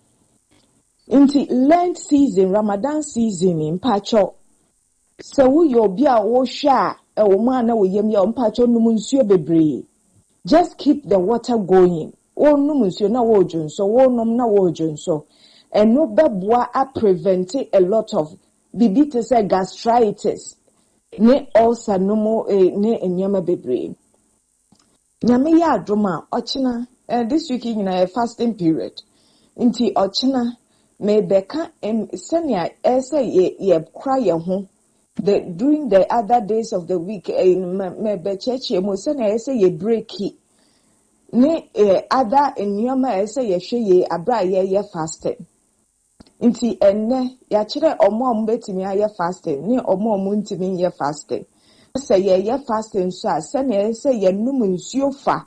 nti Lent season Ramadan season in pacho so wo yo bia wo hwa e wo ma na wo yem ya mpacho num nsuo bebre just keep the water going wo num nsuo na wo dwonso wo nom na wo dwonso and no beboa a prevent a lot of bibi to say gastritis ne ulcer no mo ne enyama bebre nyame ya adoma ochina this week nyina fasting period nti ochina me beka senia say ye cry ye ho during the other days of the week me be church mo senia say ye break ne other enyama say ye hwe ye abra ye fasting nti enne ya kire omo betimi aye fasting ne omo ntimi ye fasting say ye fasting so senia say ye num nsuo fa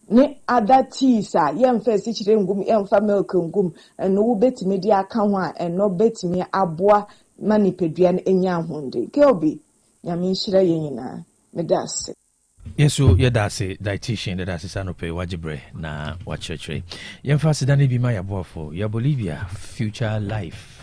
ne other teas ye mfa si kire ngum ye mfa milk ngum eno wo betimi di aka ho a eno betimi aboa manipedua no enya ahonde keobi nyame nhira ye nyina medase yeso yedase dietitian yedase sanope wajibre na wachechre yemfa sidane bi ma yabofo ya Bolivia future life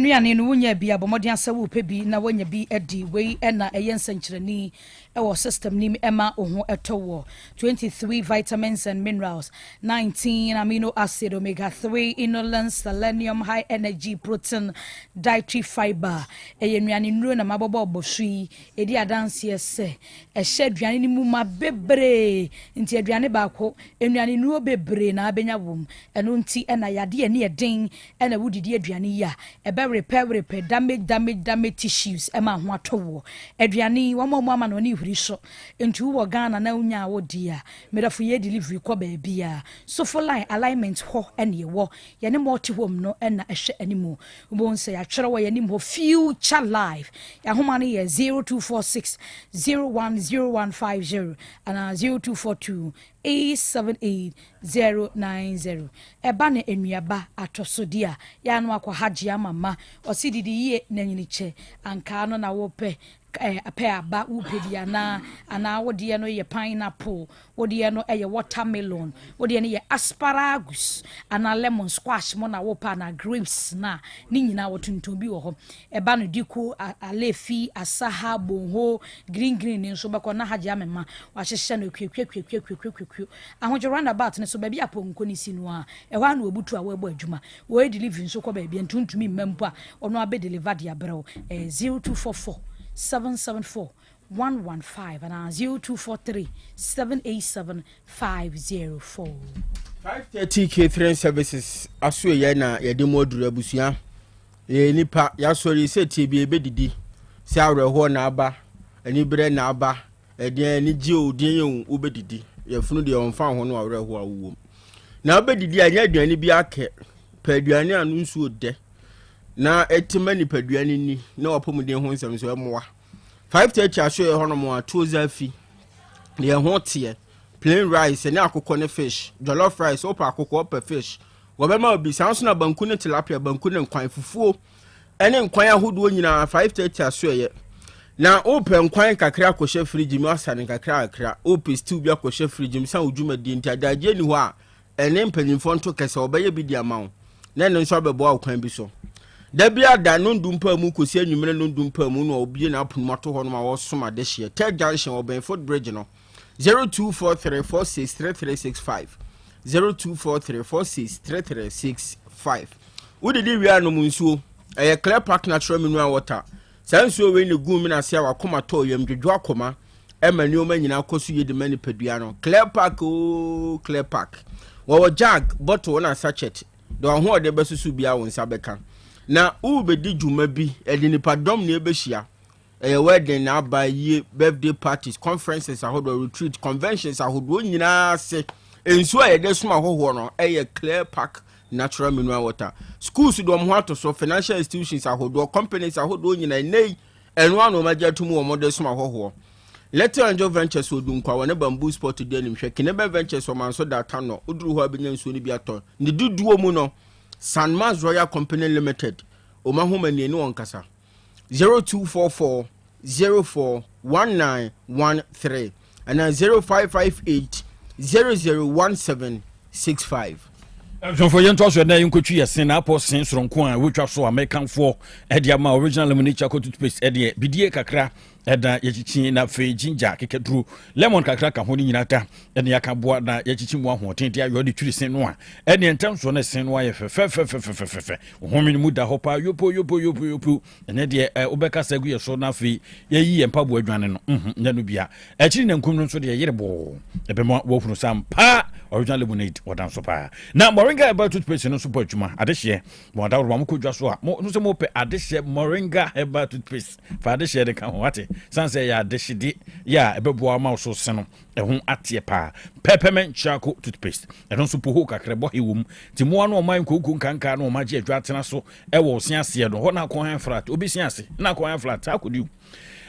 nuane no wonya bi abomodian sawo pe bi na wonya bi edi wei na eyensenkyerani ewo system nim ema oho etowo 23 vitamins and minerals 19 amino acid omega 3 inulin selenium high energy protein dietary fiber eyenuane nuro na mabobo obosui edi adanse ese ehye aduane ni mu mabebre nti aduane baako enuane nuro bebre na abenya wom eno nti na yade ani eden na wudidi aduane ya ebe repair damage tissues ema ho atowo aduane womo ama no ni huri so ntu wo Ghana na unya wo dia medafo ye delivery kwa baabia so for line alignment ho ene wo ye ne multi home no na ehwe animu ubon say ya twere wo ye ne mo future life ya homa ne ye 0246 010150 and 0242 878-090 eba ne enuaba atosodia ya no akwa hajia mama osididi ye na nyiniche anka no na wo pe aba upedia na ana wodie no ye pineapple wodie no ye watermelon wodie no ye asparagus ana lemon squash mo na wo pa na grapes na ni nyina wotuntum bi wo ho eba no diko alefi asaha bonho green nso beko na hajia mama wahyehye no kwekwe ahojo roundabout ne so ba bi aponko ni sinu a ehwa na obutu a webo adwuma we deliver nso kwa ba bi ntuntumi mmampo a ono abe deliver dia brew 0244 774 115 and 0243 787 504 530 catering services aso ye na ye de moduru abusua ye nipa ya sori se tie bi ebedidi se awreho na aba ani bre na aba ede ni ji odin ye obedidi ye funu de onfa ho no awreho awuwom na obedidi anya aduane bi ake pa aduane anu nsu de na etima ni paduane ni na opomuden ho nsam so emoa 530 aso ye hono mo atoza fi de ho tie plain rice ne akoko ne fish jollof rice opa akoko opa fish wobema obi sanso na banku ne tilapia banku ne nkwan fufuo ene nkwan ahodo nyina 530 aso ye na opa nkwan kakra akoshe fridge mi asane kakra akra opa stew bi akoshe fridge mi san odwumadi ntadaje ni ho a ene mpanimfo nto kese obeye bi di amawo na ne nso abebo akwan bi so Debia da no ndumpa mu kosi anwumere no ndumpa mu no obie na apunu mato ho no ma wo soma de hye Third Junction Oben Foot Bridge no 0243463365 0243463365 udidi wi no mu nsuo eye Clear Park Natural Mineral Water sansuo we ne gu mi na se akoma to yam dwedwo akoma emani o manyina koso yedi mani padua no Clear Park o Clear Park wo jug bottle na sachet do ho de besusu bia won sabeka na ubedi juma bi edinipa dom ne ebehia wedding na abaye birthday parties conferences ahodo retreat conventions ahodo nyina se ensu ayede suma hoho no Clear Park Natural Mineral Water schools do mo ato so financial institutions ahodo companies ahodo nyina nei enu anu magyatumu wo model suma hoho Letter Angel Ventures odunkwa wona bamboo sport de anim hwe Kinebe Ventures o manso data no uduru ho abenya nsu ni bi ato ne duduo mu no Sanmas Royal Company Limited oma homa ni on kasa 0244 041913 and 0558 001765. So for yento so na yinkotwi yesen na apo sen soronko a wotwa so American for ediama original lemonade chocolate toothpaste edie bidie kakra eda yechichi na fe ginger kekeduru lemon kakra ka honi nyina ta ene yaka boa na yechichi mu ahoten dia yo de twiri sen no a ene entam so na sen no aye fe homi mu da hopa yopo ene de obeka sagu ye so na fe yeyi empabo adwane no nya no bia echiri na nkum no so de yere bo ebe mo wo hunu sam pa original lemonade wadan so pa na moringa about toothpaste no so po adwuma adehye mo da ro mo kodwa so a mo no se mo pe adehye moringa about toothpaste fa adehye de ka ho ate sanse ya adehye ya ebebo ama so seno ehun atie pa peppermint charcoal toothpaste e so po ho kakre bo hewum ti mo anu o man koku nkanka na o ma je adwa atena so e wo osia ase no ho na ko han flat obi sia ase na ko han flat akodi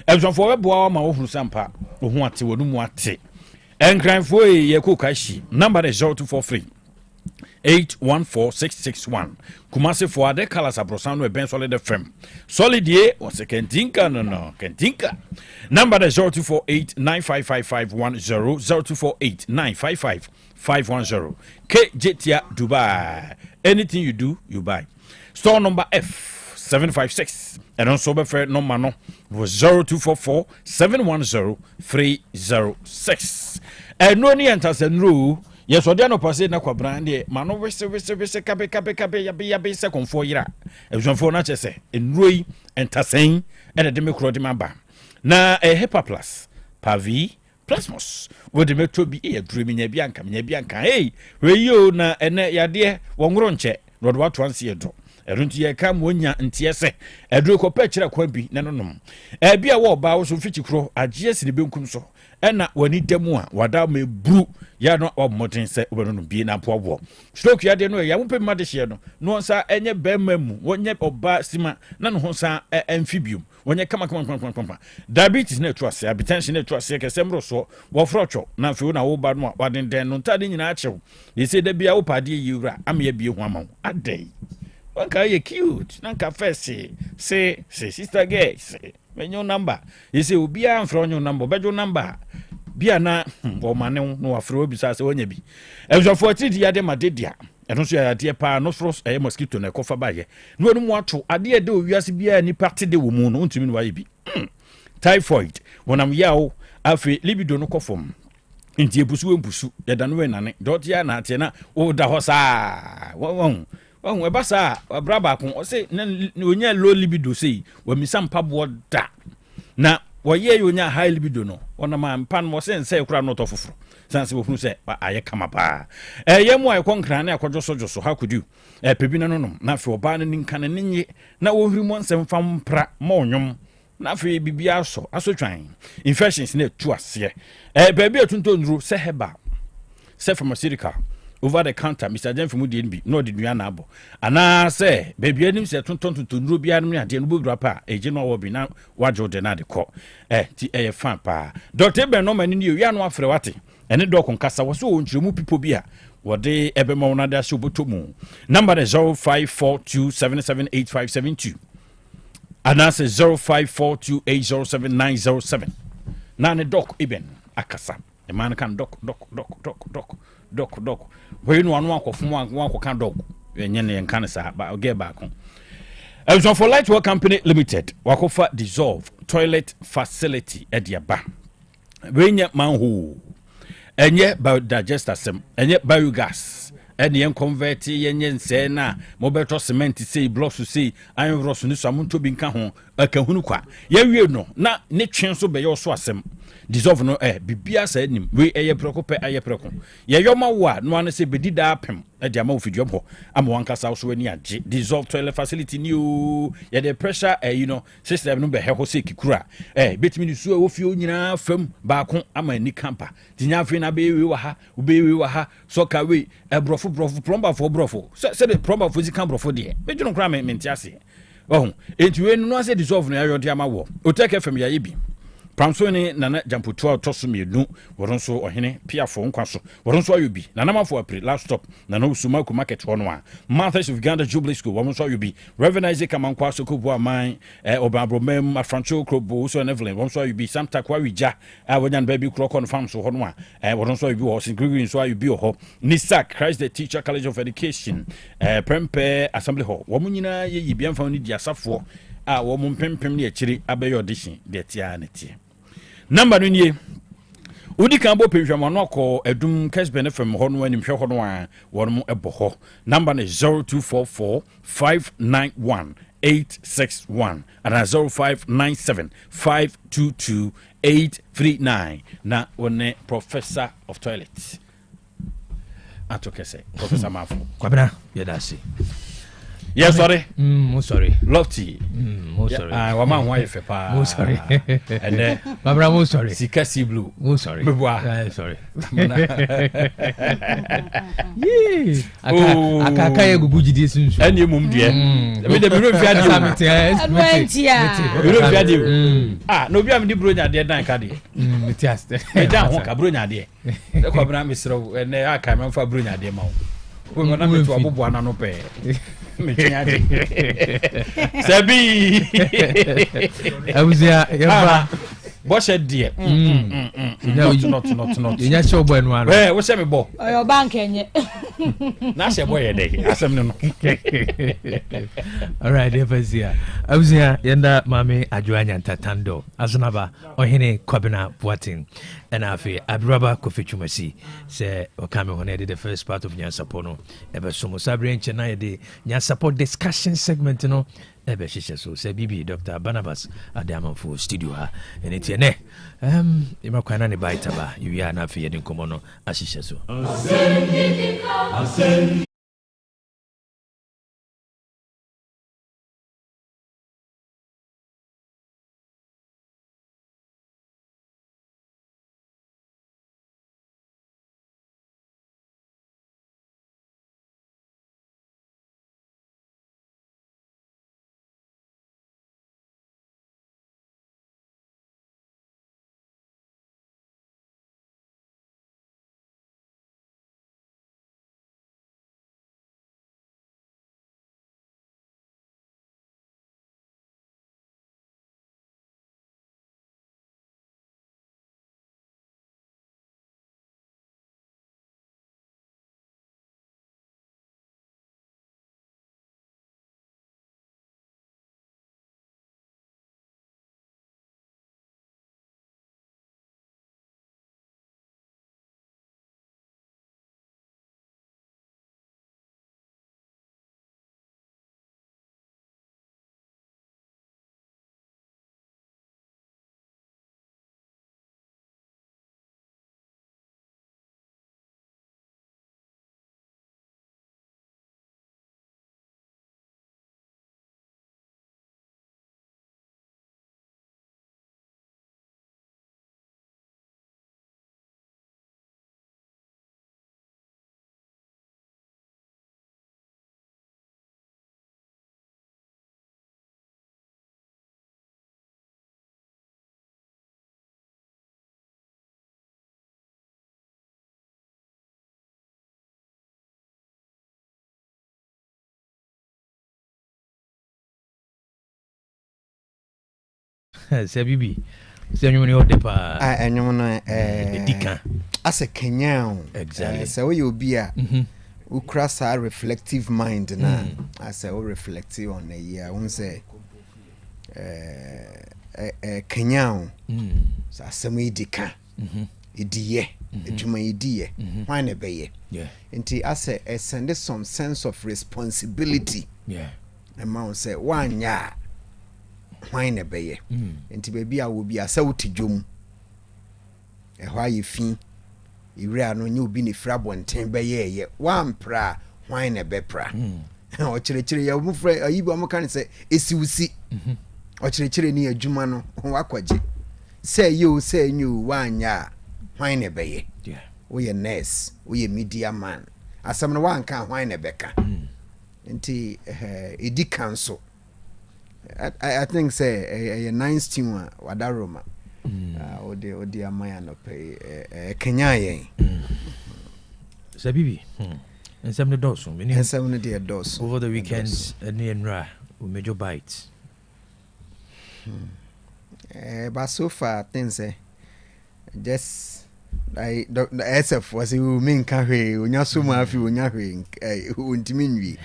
ebzonfo webo ama wo hunu sampa ho ate wonu mu ate enkranfo ye kokashi number is 0243 814661 Kumasi for the colors abrosano e ben solid FM solid ye o sekentinka no kentinka number is 0248 95551 0248 KJTia Dubai. Anything you do you buy. Store number F756 and also be number no was 0244 710 306 and no ni enters and rule. Yes, what they no pass na kwa brand mano wese kabe ya se konfo yira ezonfo na chese enroi entasen ene de mekro de maba na hepa plus pavi plasmos wo de metro bi e aduru nya bi anka hey we yo na ene yade wonworo nche no do wato anse edo erunti ye kam wonya ntie se aduru ko pa kire kwa bi ne nonom e bia wo ba wo so fichikro agye sine benkum so ena wani demu a wada me bru ya no omoten se obenu bi na pobo stroke ya de no ya mpe made hye no nsa enye bemamu wonye oba sima na no nsa amphibium wonye kama diabetes na tuase hypertension na tuase kesemro so wo frocho na fe na wo ba no waden den no ntade nyina achew ye se da bia wo pade yiwra am ya bie hu amaw adai wanka ye cute nanka first say sister gay say menyo number ye se obi a mfro nyo number bejo number bia na o mane no afro bi sa se wonya bi ezo 40 dia de madedia eno so ya de pa no frost e mosquito na kofa ba ye no anu ato ade de owiase bia ni party de wo mu no ntimi no waye bi typhoid wonam yawo afi libido no kofom nti ebusu ya da no we nane dot ya na ate na o da ho sa won we basa braba kon o se onya low libido sei wa misampa bo da na woye yonya high libido no ona ma mpan mo se nse kura no to foforo sanse bo hunu se aye kama pa yemu ay konkra na akwojoso hakudu pebina no na fe oba na ninka na ninye na wo hiri mo nsem fam pra ma onyom na fe bibia aso twan infections na tu ase baby atunto ndru se heba se pharmaceutical over the counter Mr. Jen from DNB no di nua na abo ana se baby anim se tonton ndru bia no ade no bobra pa eje no obi na wajo de na de ko ti fan pa Dr. Ben no mani ni wi anu afre wate ene dok nkasa wo so ontremu pipo bia wode ebe ma wona da shobotomu number is 0542778572 ana se 0542807907 na ne dok eben akasa e man kan dok we no anu akofo anu kan dok enye ne kan sa ba oge ba kon Elson for Light Work Company Limited wakofa dissolve toilet facility ediaba wenye manho enye biodigester sem enye biogas ene convert yenye nse na mobeto cement sei blocks sei iron rods ni so amunto bi nka ho aka hunu kwa ye wie no na ne twen so be yo so asem dissolve no bibia sa anim we eye preko pe aye preko ye yoma wa no an se bedi da apem e ama ofidwom ho ama wankasa so ani age dissolve toilet facility ni o ye the pressure system no be he ho se kikura betimi ni so wo fie nyina fam ba ko ama ni camper tinya fe na be we wa ha ube wa ha so ka we brofo plumber for brofo se the plumber for zikan brofo de be dwon kra me ntiase enti we no ase dissolve no ya yode ama wo Otec FM ya yebi Pramso ne Nana Jamputua Tosumi, Waronso or Hene, Piafo, Quasso, Waronso Yubi, Nanama for April, last stop, Nano Sumaku Market Honwa, Martha's of Uganda Jubilee School, Waronso Yubi, Reverend Isaac Amankwaso Kubwa Mine, Obabro Mem, Francho Krobo, so and Evelyn, Waronso Yubi, Sam Takwija, Awayan Baby Crock on Farm so Honwa, Waronso Yubi was in Green, so you be a ho, Nisak, Christ the Teacher College of Education, Prempe Assembly Hall, Womanina, ye be found in the Asafo, woman Pem near Chiri, Abbey audition, the Tianity. Number Nunye. Udi kambo pejwa manoko edum cash benefit hono anim hwe hono a wono eboho. Number is 0244 591 861 and 0597 522 839 na one professor of toilets. Atokese Professor Mafo. Kwabena yedasi. Yes, sorry. Sorry. Lofty. Sorry. Wama ho ayefe pa. Sorry. And then Babra sorry. Sika sea blue. Sorry. Sorry. Yee. Aka ye gugu jidi sunsu. Eni mum de. Me de biro fia de. Biro fia de. No bi am di bro nya de dan ka de. Metiaste. Me dan ho ka bro nya de. E ko bra me sro ene aka me fa bro nya de ma wo. Wo na me to abobo ana no pe. Me tia de. Sabi. Abuzia yeba. Boshe die. Not. You nya show boy no ano. Wo se me bo. Oyo bank enye. Na se boy de. Asem no. All right, Abuzia. Abuzia yenda mame adwanya ntatando. Azunaba ohene Kwabena Boateng. And afi Abraba Kofichumasi say okame hone the first part of Nyansapo no. Ebe so mo sabre enche na de Nyansapo discussion segment no. Ebe shisha so say bibi Dr. Barnabas Adama for studio ha. Ene tie ne. Imakwa na ne baita ba. Yuya na afi yedin komo no ashisha so. Say bibi. Say you know depa. Enyo no Dika. As a Kenyan. Exactly. So we obi a who cross our reflective mind na. As a reflective on the year. Won say Kenyan. So asemi dika. Idiye. Ejuma idiye. Why na beye? Yeah. Nti as a send some sense of responsibility. Yeah. And man say one ya. Why na beye? Nti baby a will be a sauti jom. Why you fin? Ira no nyu bi ni fra bonten beye ye. One pra why na be pra. O chire ya mu fra ayibo am kan say esiwusi. O chire ni adwuma no wakwaje. Say you say nyu wanya why na beye? Yeah. We a nurse, we a media man. Asam no wan kan why na beka. Nti edi council. I think say a nice team wadaroma. odi amaya no pay Kenya yen. Sabibi. And some of the doors. And some of the doors. Over the weekends, and we made your bites. But so far, things just I Dr. SF was you mean carry when you're so much when you're intimate.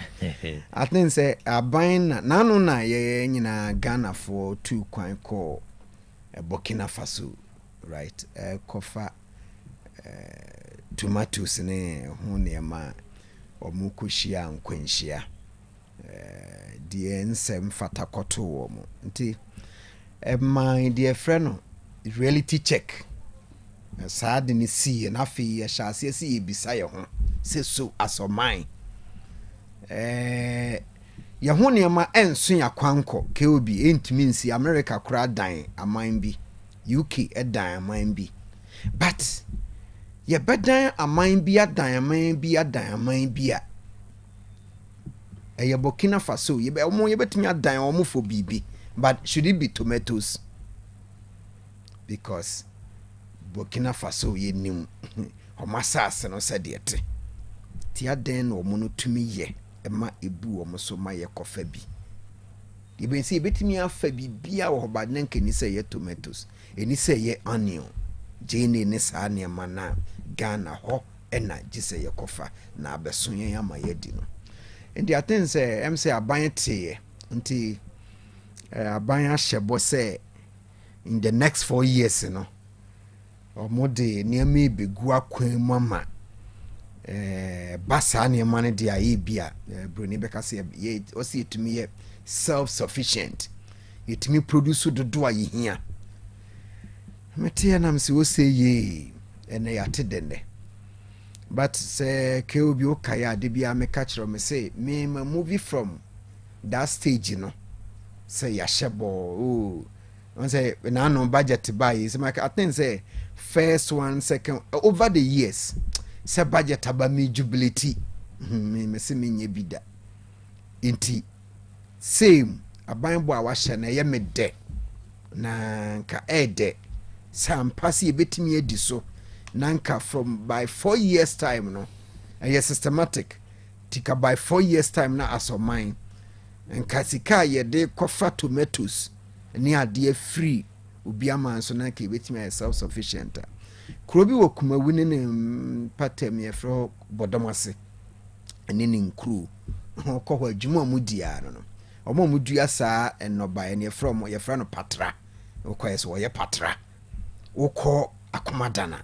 I think say a buying nano na ye in Ghana for 2 coin call Burkina Faso, right? Kofa tomatoes ne honeyama or mukushia and quenchia. The ensem fatakoto womo. My dear friend, reality check. Sad in the sea and afi I shall see beside her. Say so as of mine. Yahonia ma ensun ya kwanko KOB ain't means America crowd dying a mine be. UK a dying a mine be. But ye better a mine be a dying mine be a dying mine be a. Burkina Faso ye be omo ye betimi a dying omo for BB. But should it be tomatoes? Because Burkina Faso ye nim homasas no said yet. Tia den or mono to me ye, ema ebu or moso my coffee be. You been see bit me a fabi beer or bad nenke ni say ye tomatoes, and ni say ye onion. Jane nessa near mana, Ghana ho, and not just say your coffer, na besunya my yedino. And the attend say, em say a buy tea until Abaya Shebo say in the next 4 years, you know, or more day near me be Guaque Mama. Bassa near money dear Ebia, Bruni Becca say, ye, or see it to me self-sufficient. It me produce the do ye here. Matianam so say ye, and they are tedende. But say Keobio Kaya debia me catch me say, me movie from that stage, you know. Say yashebo oh on say na no budget to buy is my I think say first one second over the years say budget aba me jubility me say me nye bida inti same aban bo a wa hye na ye me de na nka ede sam pass ye betimi edi so na nka from by 4 years time no and systematic tika by 4 years time na as of mine. And Kasika ye de kofa tomatoes ni ade free obi ama so na ke betimi self sufficient. Krobi wo kuma wini ne patem ye fro bodomase ani ne nkru ko ho adwuma mu dia no omo mu dua saa enoba ye from ye fra no patra ko yes wo ye patra wo ko akomadana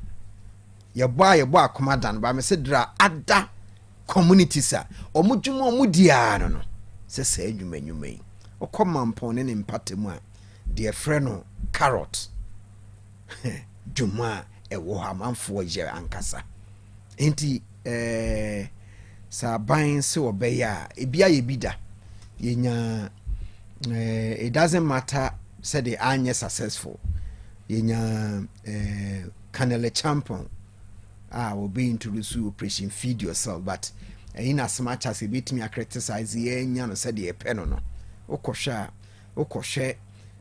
ye bo akomadana ba me se dra ada communities a omo dwuma mu dia no say adwuma o come mpon ne mpatemu a de frɛ no carrot dwuma e wo ha manfo je ankasa enti sa ban se obeya ebia ye bida yenya it doesn't matter say the anye successful yenya canele champion will be introduced to operation feed yourself but in as much as a bit me a criticize ye no said ye peno no okosha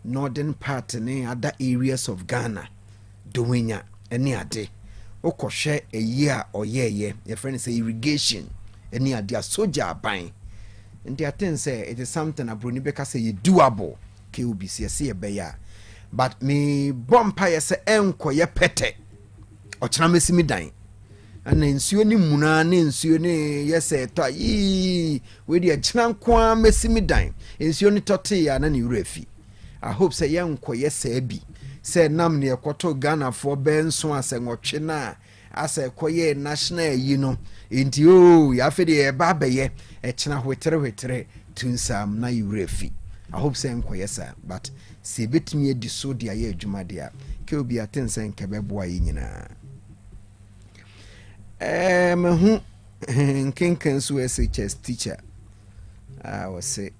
northern part ne other areas of Ghana doing ya any ade okosha a year or ye your friend say irrigation any ade soldier buying and the thing say it is something Bruni Beka say you doable KUBC say beya but me bompire say enko ye pete ochana mesimi dan and nsuo ni muna ne nsuo ne yese to yi we de china kwa mesimi dan nsuo ni tote ya na ne wurafi I hope say yenko yese bi say nam ne ekoto Ghana for benso asengotwe na asa koye national yi no enti o ya fe de ba beye e china hwetere tunsam na wurafi I hope say enko yesa but se betimi edi so de aye adwuma de a ke obi atensen kebeboa yi nyina mehu nkenken so SHS teacher I was say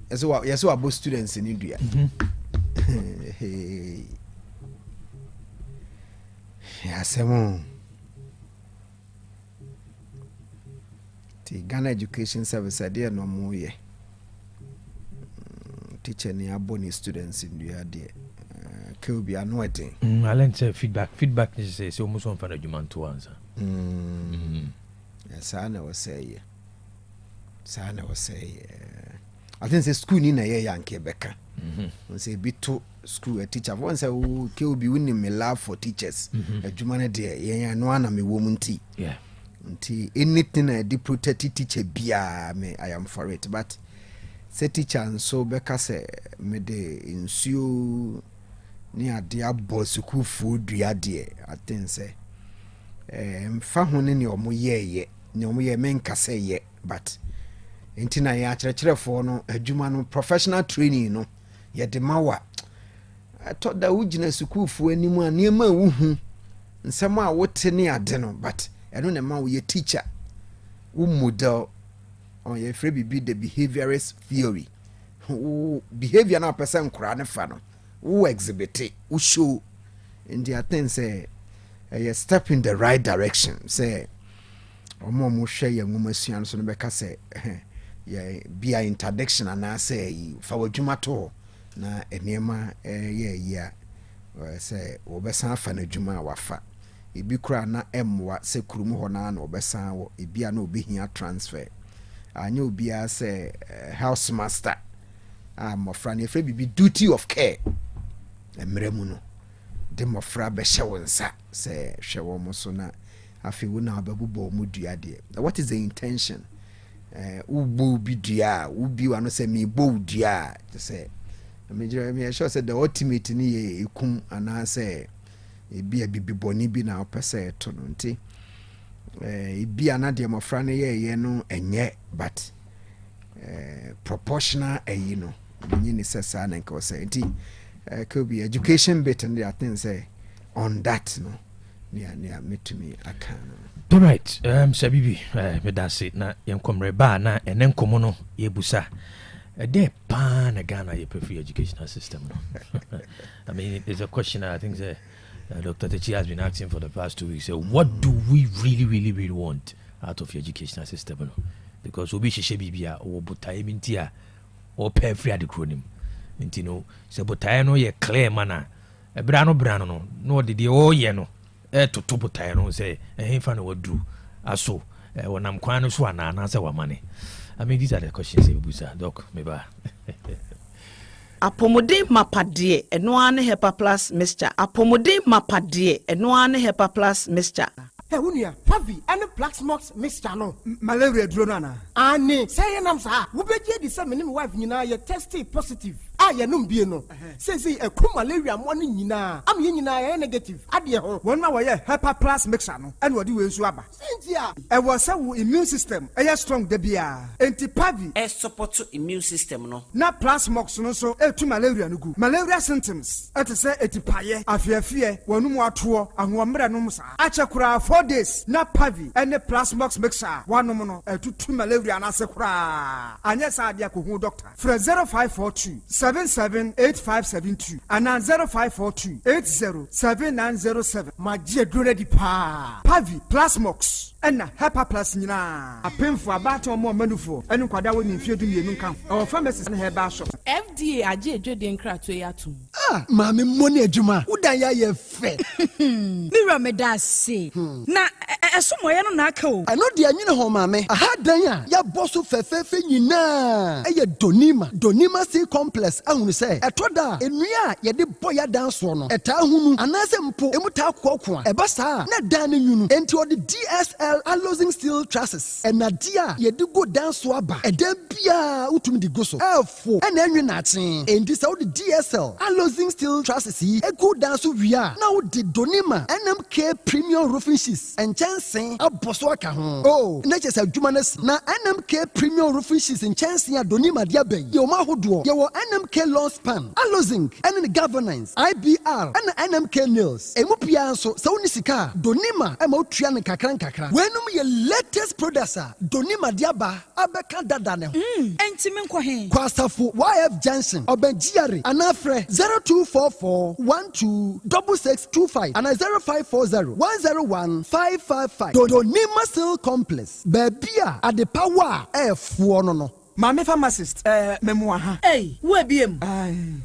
as well yes about students in India hey yasemo the Ghana Education Service idea no more teacher ni aboni students in India there could be annoying. I learned feedback is almost one for the human to answer. Yes, I say. I think the school in a year and Quebec. Say be to school a teacher. Once I will be winning me love for teachers. A Jumana dear, yeah, no one am a woman tea. Yeah. Anything a deputed teacher be I am for it. But say teacher and so Becca say me de ensue near dear boss who food dear dear. I think say found in your moye no me men say ye, but intina ya chere for no adwuma no professional training no ye de mawa. I thought that ugina school for animu anema wuhu nsem a wote ne ade no, but eno na ma wo ye teacher wo model on your free be the behaviorist theory. Behavior na person kura ne fa no wo exhibit it, wo show in the things say a step in the right direction. Say omo mo hwe ye ngomasuan so no beka say yeah be a interdiction and I say fa wadwuma to na enema yeah say obesan fa na dwuma wafa ebi kura na emwa se kurum ho na obesan wo ebi na obehia transfer anya obi a say house master mofra na efre bibi duty of care emremu no de mofra be hye wonsa say hwe wo mo so na afi wo na ababubo mu dua de. What is the intention? Ubu bi dua ubi wa no say me bo dua to say me sure say the ultimate ni ekum ana say e bia bibiboni bi na opese to no nti e bia na de mofra ne ye no enye, but proportional you know ni sesa na nka say nti could be education bit and I think say on that no near me to me I can. All right, Sabibi, me that's it. Na yenkomre ba na enen komo no yebusa. De pan na Ghana ye prefer educational system no. I mean, there's a question I think Dr. Techi has been asking for the past 2 weeks. So what do we really want out of your educational system no? Because obi hihye bibia o botae mintia o pay free acronym. Nti no, se botae no ye clear mana. Ebra no no de o ye no. To botae no say ehfa na wadu aso wonam kwan no so ana na say wamane. I mean, these are the questions we busa doc meba. Apomode mapade eno ane hepa plus mixture. Apomode mapade eno ane hepa plus mixture. Hey, unia, Pavi, and the Plaxmox mixture no. Malaria dronana. Ane, say nam sa. Ubeje di sa menim wife nyina ye tested positive. Ya num bie no. Say a kum malaria mo ni nyina. Am ye nyina ye negative. Ade ho. Won ma wo ye hepa plus mixture no. And wodi we nsu aba. Sentia. E was say immune system. E strong de bia. Enti Pavi e support immune system no. Na Plasmox no so e tu malaria no gu. Malaria symptoms. E te say etipaye, afiafie, wonum ato, ahomre no msa. Achekura 4 days. Na Pavi and the Plasmox mixture. Wanom no e tu malaria na sekura. Anya sa ade akohu doctor. Fra 0542 778572 and 0542 807907. My dear Grady Pa Pavi Plasmox and Hepa Plus Nina. A painful about more manufo and Quada when you do you come. Our pharmacist and her bar shop. FDA aje Jordan Kratoyatu. Mami money Juma. Udaya ye fe. Mira me da say. Na esomoye no na aka o. I know the anyina ho mame. Aha dan ya boso fefefe nyina. Eye Donima C complex ahunu say. Etoda enua ye de boya dan so no. Eta hunu anase mpo emuta kokko a. Eba sa na dan ne nyunu. Enti o de DSL allowing steel trusses. Enadia ye de go dan so aba. Eda bia utumi di go so. Efo ena enwe na aten. Enti sa o de DSL allowing steel trusses yi e go dan so wia. Na o de Donima NMK premium roofing sheets and chancing aboso aka ho. Oh, na chese adwumanes na NMK premium roofing sheets and chancing Donima dia ben. Ye o ma hodo. Ye wo NMK long span, allowing and governance, IBR and NMK nails. Emu pia so sa oni sika Donima e ma otua ne kakran kakra. Wenum ye latest producer Donima diaba abeka dada ne ho. Enti me nkɔ he. Kwasafo YF Johnson Obenjiare anafre 0244 126625 and 0540 101 555. Donima Steel Complex. Babia at the power F1 no. Mami pharmacist memua ha. Hey, we biem.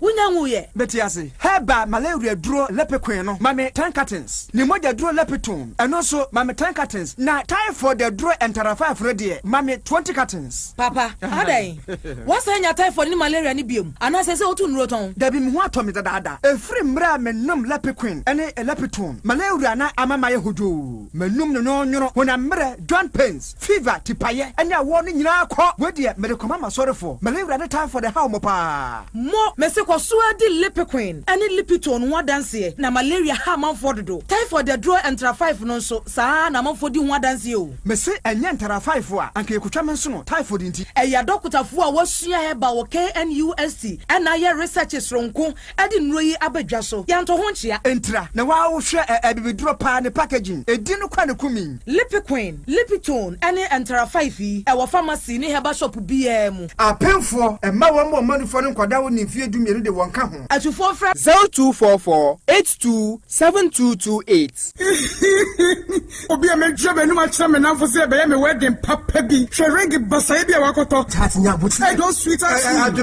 Wunya nguye. Beti ase. Heba malaria duro lepequin no. Mami 10 cartons. Ni moja duro lepitone. And also mami 10 cartons. Na typhoid the duro entera 5 ready. Mami 20 cartons. Papa, adai. What's your typhoid ni malaria ni biem? Ana se otu nroton. Debi mu ato mi dada. Efri mra menum lepequin ene lepitone. Malaria na amama ye hojo. Menum no nyono. Wona mre joint pains, fever tipaye. Enya wo ni nyina akọ. We de Mama sorry for malaria the time for the how mopa mo mese kwa suadi lipiquin any lipitone one dance na malaria ha man for do typhoid the draw entra 5 no so saa na man for di one dance o mese enye entra 5 a anka ekutwa menso no typhoid nti eya dokutafo a wasua heba wo KNUST and aye researches ronko edi nroyi abadwa so yanto ho nchia entra na wa wo hwe ebibidro pa ne packaging edi no kwa ne kumi lipiquin lipitone any entra 5 e wo pharmacy ni heba shop bi apemfo emma wo manufo ne nkwada wo nimfie dumienu de wonka ho atufo fra 0244827228 obi amedwe benu ma kire me nanfo se be me wedding papa bi hwereng basaye bi awakoto tatnya buti I don't sweet as and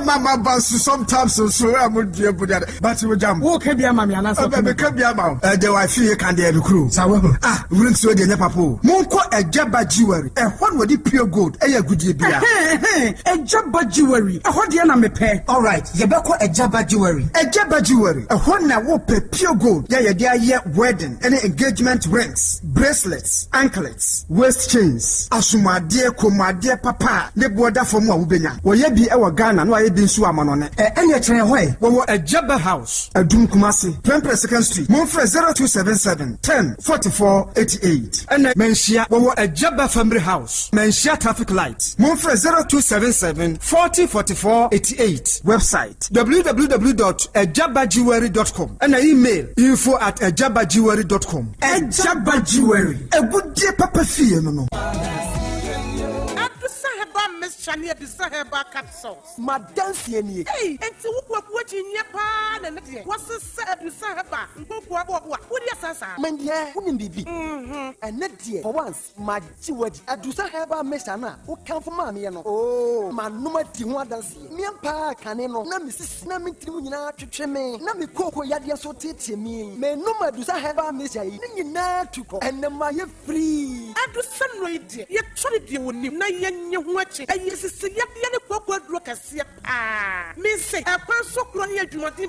mama bans sometimes so amudie budia but we jam wo ka bia mama ana so be ka bia ma de wa fie kan de recruit sawo wurin so de nya papo monko ejaba jiwari ehon wodi pure gold eya gudie bia Ejaba jewelry. Ahodi na mepe. All right. Yebeko Ejaba jewelry. Ejaba jewelry. Ehon na wo pe pure gold. Ya dia ye wedding, any engagement rings, bracelets, anklets, waist chains. Asumade komade papa. Ne boda for mo wubenya. Wo ye bi e wo Ghana no aye bi nsu amano ne. Ene kire hoy. Wo Ejaba house. Adum Kumasi. 22nd Street. Monfre 0277 10 44 88. Ene menshia wo Ejaba family house. Menshia traffic light. Monfre 0277 40 44 88. Website www.ejabajiweri.com and email info@ejabajiweri.com. Ejaba Jewelry. A good day papa fee no. Miss Chania Bisaheba capsules. Madam Sieni. Hey, and to what in your pan and what's the sad Bisaheba? What is Sasa? Mandia, wouldn't be. And net dear, for once, my jewelry at Dusaheba Messana, who come from Mammy. Oh, my number Tiwadansi. Miampa Caneno, Namis, Namitina to Cheme, Nami Coco Yadia so teach me. May no matter Dusaheba Messai, to go and the Maya free. I do some radio. Yet try to deal with you. Watching. Yes, it's a young awkward look as Miss say, a person clonia do not be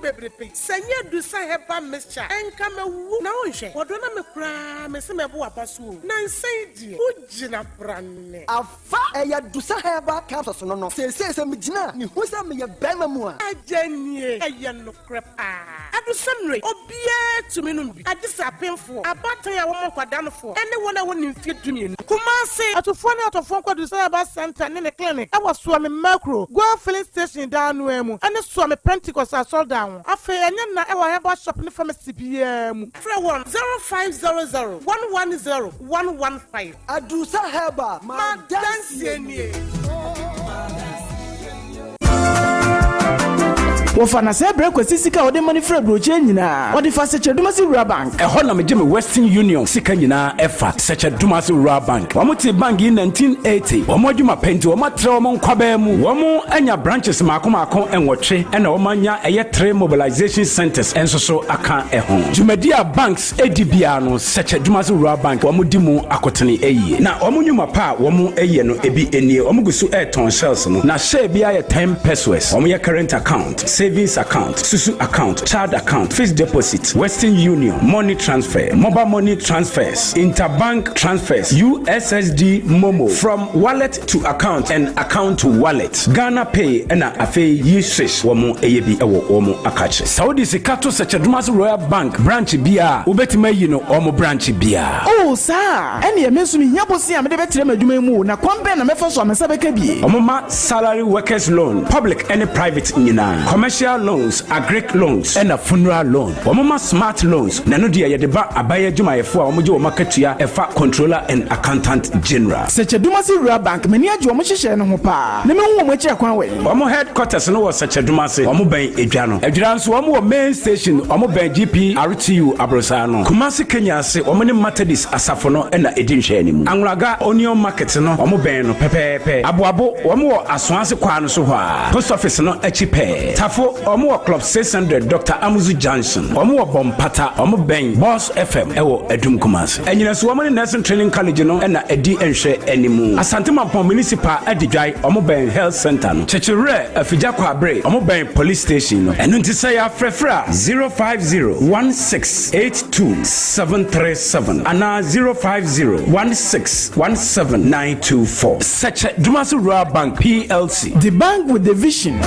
say, do say have a mixture and come a woo now. What don't I cry, Miss Mabua Pasu? Nan say, Ujina Brand. A fire do say have a capsule. No, say, some Mijina, who's a me a Bellamo. I jenny, a young crap. I do some rate, or be to me. I disappear for a battery I won't go down for anyone I wouldn't fit to me. Kumasi, at a phone out of phone call to say about Santa in the clinic. I was swimming macro, go filling station down Wemu, and the swim Pentecost I saw down. I feel and then I have a shopping from a CPM. 0500 110 115. Adusa Heba, my dancing. Wofana se break sika ode money free broche nyina ode fa seche dumasi rural bank ehɔ na megye me Western Union sika nyina ɛfa seche dumasi rural bank wɔn te bank in 1980 wɔn adwuma penti wɔn atre wɔn nkwaba mu wɔn anya branches maako enwɔtwe ɛna wɔn anya ɛyɛ 3 mobilization centers enso so aka ɛho dwumadia banks edibia no seche dumasi rural bank wɔn di mu akotene ɛyie na wɔn nyuma pa wɔn ɛyɛ no ebi enie wɔn gusu ɛton shells no na share bia yɛ 10 pesos wɔn yɛ current account savings account, Susu account, child account, fixed deposit, Western Union, money transfer, mobile money transfers, interbank transfers, USSD Momo, from wallet to account and account to wallet, Ghana Pay, and Afe Yishish, Womo Ebi Ewo Womo Akache. Saudi Sikato Sachadumas Royal Bank, branch Bia, Ubetime, you know, Omo branch Bia. Oh, sir, any Mesumi Yabosi, I'm the better Medumu, na Kwampen, and Mefos on Sabekebi. Omoma salary workers loan, public and private in commercial commercial loans, agric loans, and a funeral loan. Wamama smart loans. Nano dia yedeba abaya juma yefua wamujo wamakatua efa controller and accountant general. Seche Dumasi Rural Bank meni aji wamushishe no pa. Neme uwa mweche ya kwanwe. Wamu headquarters no wa Seche Dumasi. Wamu ben Ejano. Ejiransu wamu wa main station. Wamu ben GP RTU Abrosano. Kumasi Kenya se wamu ni Methodist Asafono ena edinshe mu. Angulaga Onion Market no wamu ben no pepepe. Abu wamu wa aswansi kwa nusuwa. Post office no echipe. Tafo wamu wa Club 600 Dr. Amuzu Johnson. Wamu wa Bompata wamu ben Boss FM ewo Edum Kumasi. Enyinasu wamu ni Nursing Training College no ena edi enshe enimu. Asante Mampong Municipal edijai wamu ben Health Center no. Chechire afija kwa abre wamu ben Police Station no. Enu ntisa ya frefra 050-1682737 ana 050-1617924. Seche Dumasi Rural Bank PLC, the bank with the vision.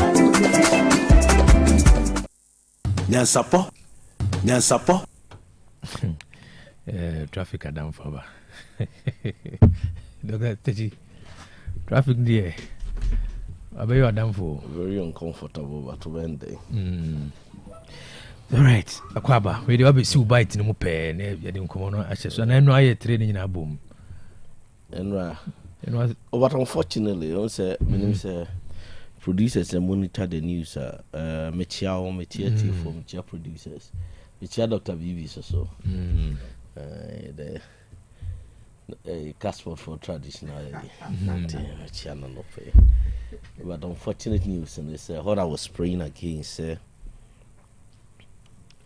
Nyansapo. Traffic down for ba. Doctor Teji. Traffic there. Abe you are down for. Very uncomfortable but when they. All right. Akwaba, we dey be see bite no mo pe na ya dey nkomo no ahye so na enu aye training na bom. But unfortunately, you say meaning say producers monitor the news. Mechia for Mechia producers. Mechia Dr. Vivi so. The passport for traditional Mechia no pay. But unfortunate news and they say what I was praying against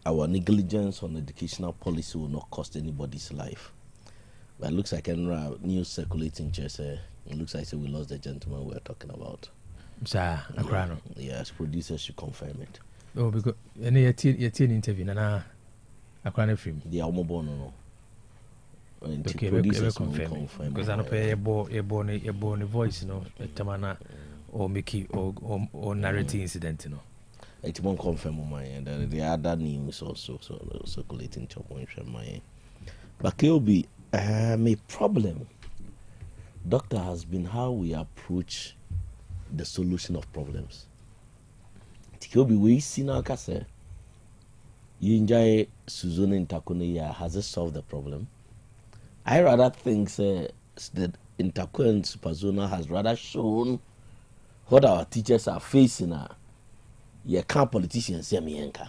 our negligence on educational policy will not cost anybody's life. But it looks like news circulating just it looks like we lost the gentleman we were talking about. Sir, yes, producers should confirm it. Oh, because any your interview na Akrano film. The Almobo no. Okay, producers confirm because I know pay a born voice no tamana or Mickey or narrating incident no. It won't confirm on my end. The other news also circulating to my end. But KOB, a problem, Doctor, has been how we approach the solution of problems. KOB, we see now, Kase, you enjoy Suzuna Intakune, has it solved the problem? I rather think that Intakune and Supazona has rather shown what our teachers are facing now. You can't politicians say me enka.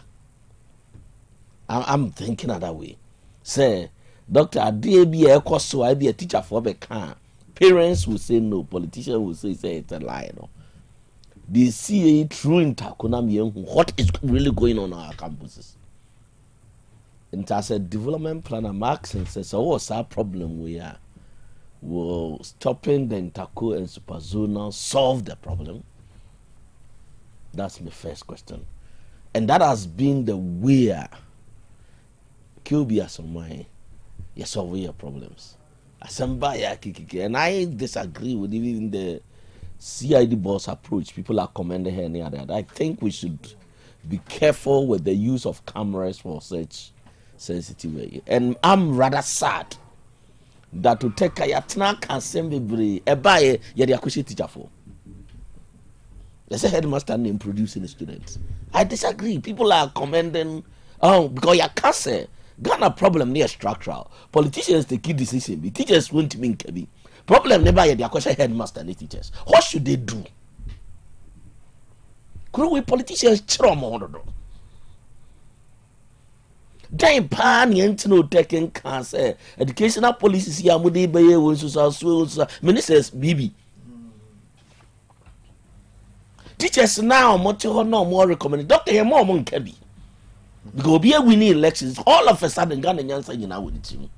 I'm thinking of that way. Say, Doctor, I be a so I be a teacher for the can. Parents will say no, politicians will say it's a lie. No. They see it through in Takunami what is really going on our campuses. And as a development planner marks and says, oh, what's our problem we are? Will stopping the Intako and Superzona solve the problem? That's my first question. And that has been the way QB has on my you solve your problems. And I disagree with even the CID boss approach. People are commending her and the other. I think we should be careful with the use of cameras for such sensitive way. And I'm rather sad that to take a yatna can send me a buy yet a teacher for. There's a headmaster name producing the students. I disagree. People are commending, because you can't say Ghana problem near structural. Politicians take key decision. The teachers won't mean Kebi. Problem never yet. Their question headmaster and the teachers. What should they do? Could we politicians trauma? Then pan no taking cancer. Educational policies here. Mudi baye wonsu ministers bibi. Teachers now much more recommended. Doctor here more Kebi. Because we are winning elections, all of a sudden Ghana Nyansa you know with the team.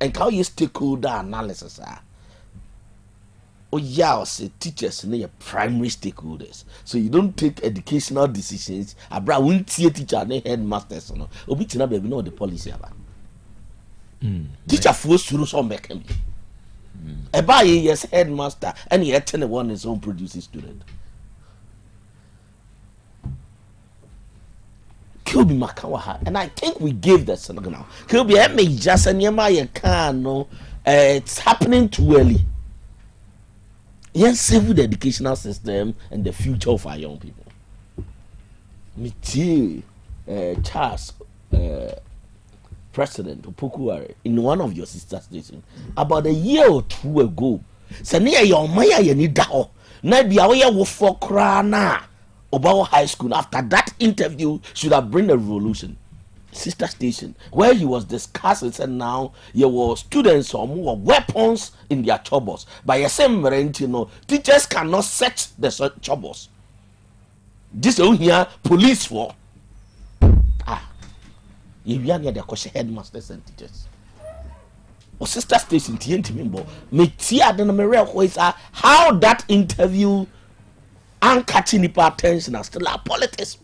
And how you stakeholder analysis are. Oh yeah, say teachers and primary stakeholders. So you don't take educational decisions. Abra won't see a teacher and headmasters no. Obitina baby know the policy about. Teacher forced to do some make him. A buy yes headmaster and he had 1 his own producing student. Kilby Makawaha, and I think we gave that signal. Kilby, I may just and Yamaya can no, it's happening too early. Yes, save the educational system and the future of our young people. Miti Charles President Opokuware in one of your sister stations about a year or two ago. Sania your maya ye da ho. Na bia we wo for kra na Obawo High School after that interview should have bring a revolution. Sister station where he was discussing said now there were students or more weapons in their chobos. By the same rent, teachers cannot search the chobos. This here police for if you are near the question headmasters and teachers. Or sister station TNT me tia the how that interview and catching the attention and still politics.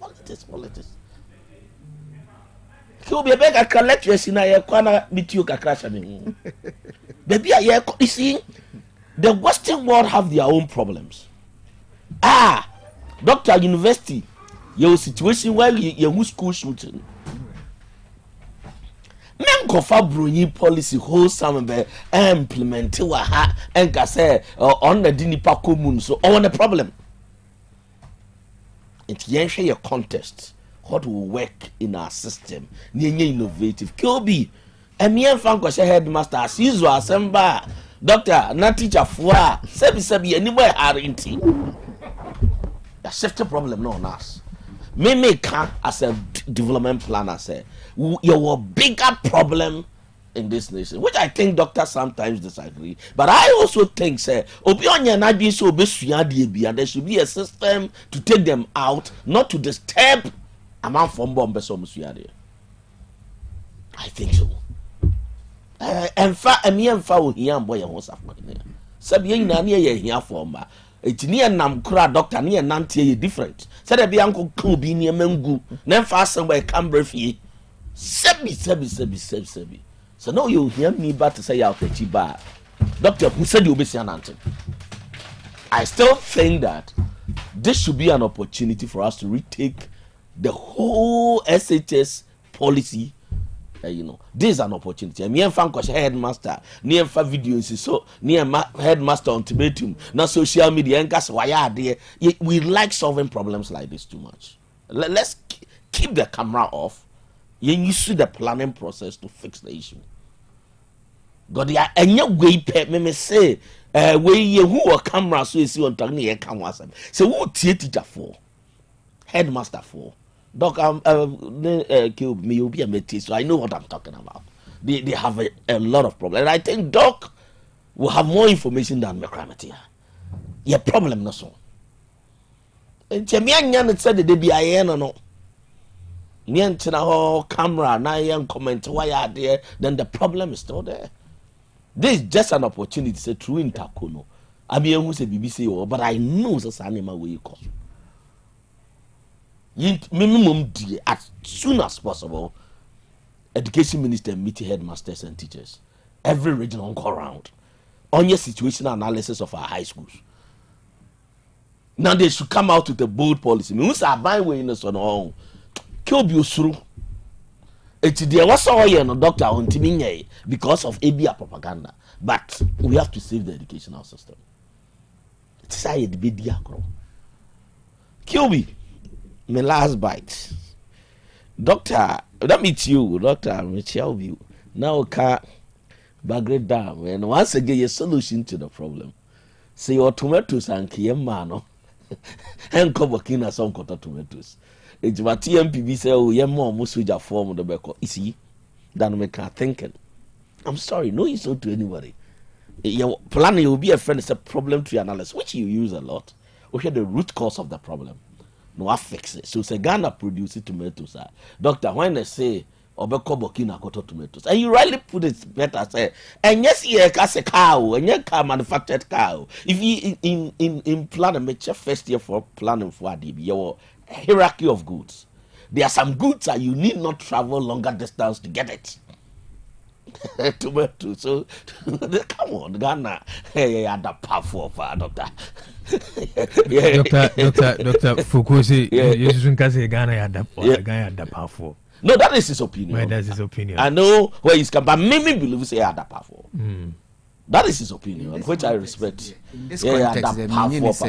So be beg a collect your sina ye kwana mitu kakrasha me. Baby you see the Western world have their own problems. Doctor University your situation where you school shooting. Men kofa brunyi policy wholesome be implement wa ha enka say on the dinipa commune so on the problem. It yenhwe your contest. What will work in our system? Nye innovative. Kobe, Emien Fankwashe headmaster, as usual, Assemba, doctor, not teacher for sebi anywhere are inti. The safety problem no on us. Me can as a development planner say you bigger problem in this nation, which I think doctors sometimes disagree. But I also think say Obionya na be so be there should be a system to take them out, not to disturb. I think so. Emfa wo hia mbo ye ho safo ne. Sabe yin na ne ye hia form ba. Etini enam kura doctor ne nante ye different. Said be anko kan obi ne mangu. Na emfa asem we Canberra fie. Sabi. So no you hear me but to say ya otachi ba. Doctor who said you be nante. I still think that this should be an opportunity for us to retake the whole SHS policy. This is an opportunity. Me and Fankosh headmaster, near videos so near headmaster ultimatum, not social media and gas why there. We like solving problems like this too much. Let's keep the camera off. You see the planning process to fix the issue. God, yeah, and your way pet me say, we who are camera so you see on talking here camera. So who teacher for? Headmaster for? Doc, killed me, you'll be a metis, so I know what I'm talking about. They have a lot of problems. And I think Doc will have more information than Mecramatia. Your problem, no so. And Chemian said the DBIN or no. Nyansapo camera, na young comment why are there, then the problem is still there. This is just an opportunity to true in Takuno. I mean, who say BBC, but I know the animal will cause. Minimum as soon as possible. Education minister meeting headmasters and teachers. Every regional go around on your situational analysis of our high schools. Now they should come out with a bold policy. Me who's buy way in the son kill you through. It's there was all no doctor on Timinye because of ABA propaganda. But we have to save the educational system. It's a big diagro. Kill me. My last bite. Doctor, that meets you, Doctor Michelle View. Now can bagrade down and once again a solution to the problem. Say your tomatoes and Kiemano and Kobokina some quarter tomatoes. It's what TMPB say, oh, yeah, more Musuja form of the Beko. You see, than we can thinking. I'm sorry, no insult to anybody. Your planning will be a friend, it's a problem to analyze, which you use a lot. We hear the root cause of the problem. No, I fix it. So say Ghana produces tomatoes. Doctor, when they say Obeko Burkina Koto tomatoes, and you rightly put it better, say, and yes, yeah, as a cow, and your car manufactured cow. If you in planning, make your first year for planning for DB, your hierarchy of goods. There are some goods that you need not travel longer distance to get it. Tomato. So come on, Ghana. Hey, I had powerful for doctor. Doctor Fukusi, you shouldn't say Ghana had the powerful. No, that is his opinion. Well, that's his opinion. I know where he's come, but maybe believe say had the powerful. That is his opinion, which I respect. In this context, the meaning is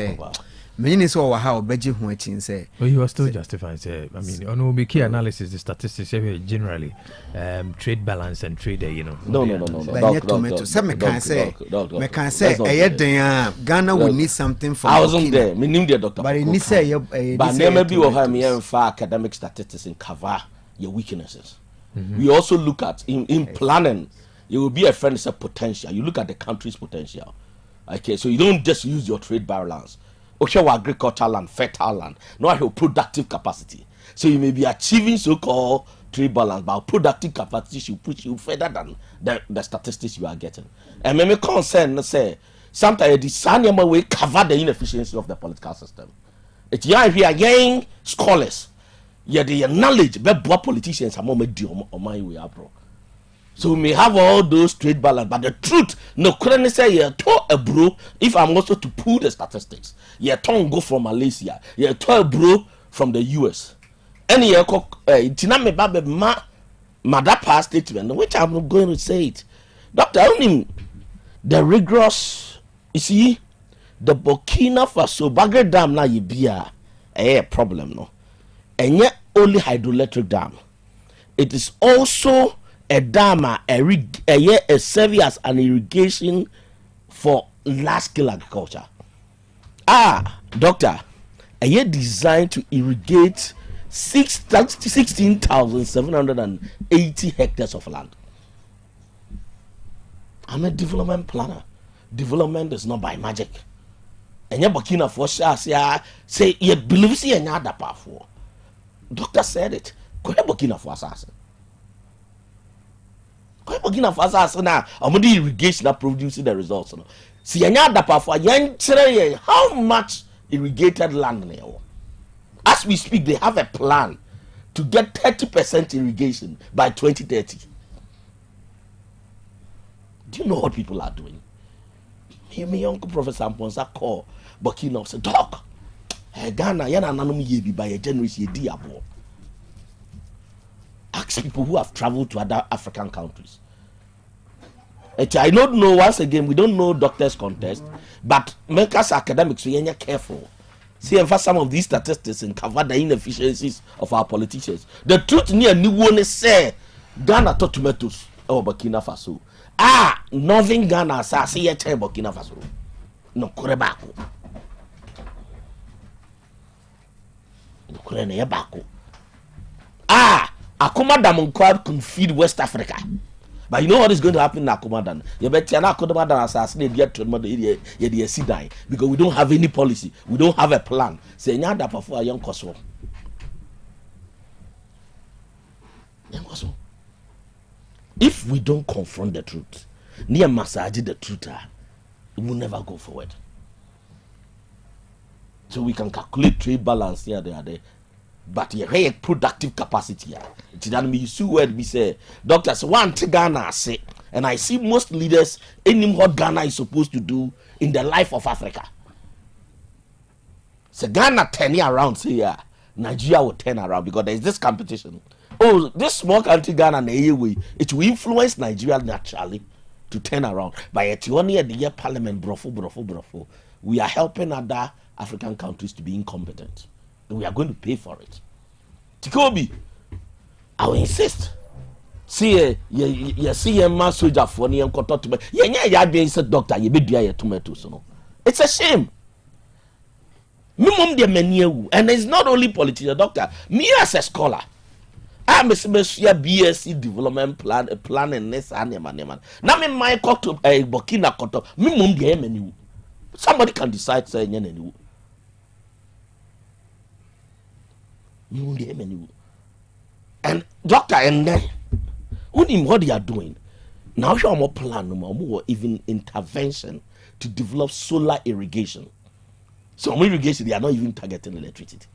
meaning so how beji ho achin say. Well, you are still justifying. Say, I mean, on the key analysis, the statistics generally, trade balance and trade. No. Me can say Ghana will need something from. I wasn't there. Me knew the doctor. But it say but maybe we have me for academic statistics and cover your weaknesses. We also look at in planning. You will be a friend is a potential. You look at the country's potential. Okay, so you don't just use your trade balance. Okay, agricultural land, fertile land, not your productive capacity. So you may be achieving so-called trade balance, but productive capacity should push you further than the statistics you are getting. And my concern say sometimes the Sanyama way cover the inefficiency of the political system. It's young scholars, the knowledge, but politicians are more medium on my way abroad. So we may have all those trade balance, but the truth, no couldn't say you told a bro. If I'm also to pull the statistics, you told go from Malaysia, you told a bro from the US. Any year, Tina me babe mother past statement, which I'm not going to say it. Doctor, only the rigorous, you see, the Burkina Faso Bagre Dam na yibia a problem no, and yet only hydroelectric dam. It is also a dam a serve as an irrigation for large scale agriculture. Doctor, a year designed to irrigate 16,780 hectares of land. I'm a development planner. Development is not by magic. And you Burkina Faso say you believe see another powerful. Doctor said it. Go Burkina Faso. Burkina Faso now, I'm the irrigation that producing the results. See, how much irrigated land there? As we speak, they have a plan to get 30% irrigation by 2030. Do you know what people are doing? My uncle Professor Amponsa called Burkina said, Doc, Ghana, by a generation diabo. Ask people who have traveled to other African countries. I don't know, once again, we don't know doctors' contest, but make us academics, we are careful. See, and for some of these statistics and cover the inefficiencies of our politicians. The truth near new one say Ghana to tomatoes or Burkina Faso. Northern Ghana, say a Burkina Faso. No, Korebako. No, Korebako. Akuma Damunkwa can feed West Africa. But you know what is going to happen in Akumadan? You better not Akumadan assassinate yet to the area because we don't have any policy. We don't have a plan. Say nyada for a young Kosovo. If we don't confront the truth, near massage the truth, it will never go forward. So we can calculate trade balance here, there. But you have productive capacity. It doesn't mean you word we say doctors want Ghana say, and I see most leaders in what Ghana is supposed to do in the life of Africa. So Ghana turning around, say Nigeria will turn around because there is this competition. This small country Ghana it will influence Nigeria naturally to turn around. By at only at the year parliament, brofo. We are helping other African countries to be incompetent. We are going to pay for it. Tikobi, I will insist. See, you see a man soldier for me and got to me. Yeah, being said, doctor, you be dear tomatoes. It's a shame. Minimum the menu, and it's not only politician, doctor. Me as a scholar, I'm a BSc development plan and this animal. Now, me my cut to a Burkina Faso. Minimum the menu. Somebody can decide say any. And doctor, and then what they are doing now, show more plan, more even intervention to develop solar irrigation. Some irrigation they are not even targeting electricity.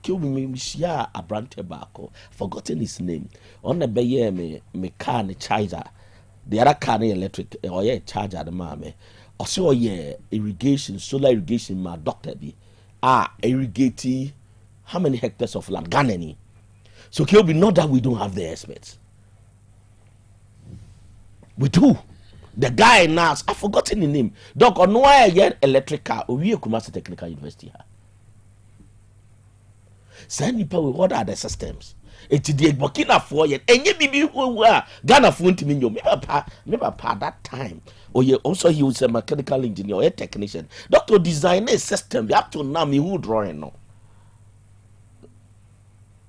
Kill me, Mishia Abrante Bako, forgotten his name. On the bay me car and charger, the other car electric or charger the mame. Also, irrigation, solar irrigation, my doctor be irrigating. How many hectares of land? Ghana. So Kyobi, not that we don't have the experts. We do. The guy now, I've forgotten the name. Doc, on why again electrical, we Kumasi Technical University. Send people, what are the systems? It's the Burkina for yet, and you be who were Ghana for to me, maybe that time. Or you also he was a mechanical engineer or a technician. Doctor design a system, you have to know me who drawing no.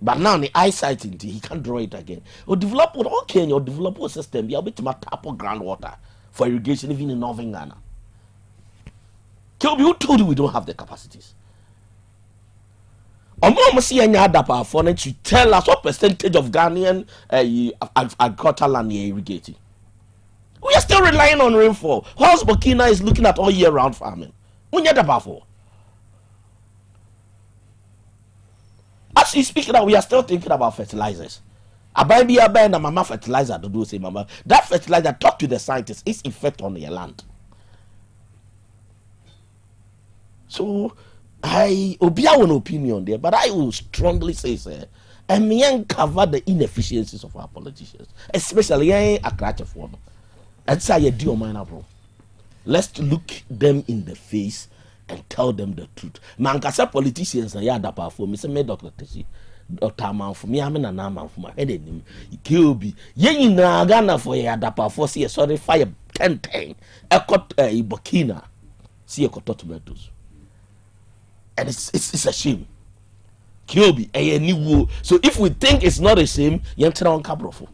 But now the eyesight he can't draw it again. Or develop okay, or develop a system, you have to tap groundwater for irrigation even in Northern Ghana. Kelby, who told you we don't have the capacities? Almost see any other power to tell us what percentage of Ghanaian agricultural land you're irrigating. We are still relying on rainfall. Whilst Burkina is looking at all year round farming. We need that for. As you speak now, we are still thinking about fertilizers. Abai and mama fertilizer to do say mama. That fertilizer, talk to the scientists, its effect on your land. So I obey one opinion there, but I will strongly say, sir, and me cover the inefficiencies of our politicians, especially a cratch for them. And say you do mine, bro. Let's look them in the face and tell them the truth. Man, cause politicians are yada powerful. Me say me Dr. Teshi, Dr. Man for me, I'm in an man for my head in him. Kilby, ye na Ghana for yada powerful. See, sorry, fire 10. I got Burkina. See, I got tomatoes. And it's a shame. Kilby, a new. So if we think it's not a shame, you enter on cabrofo.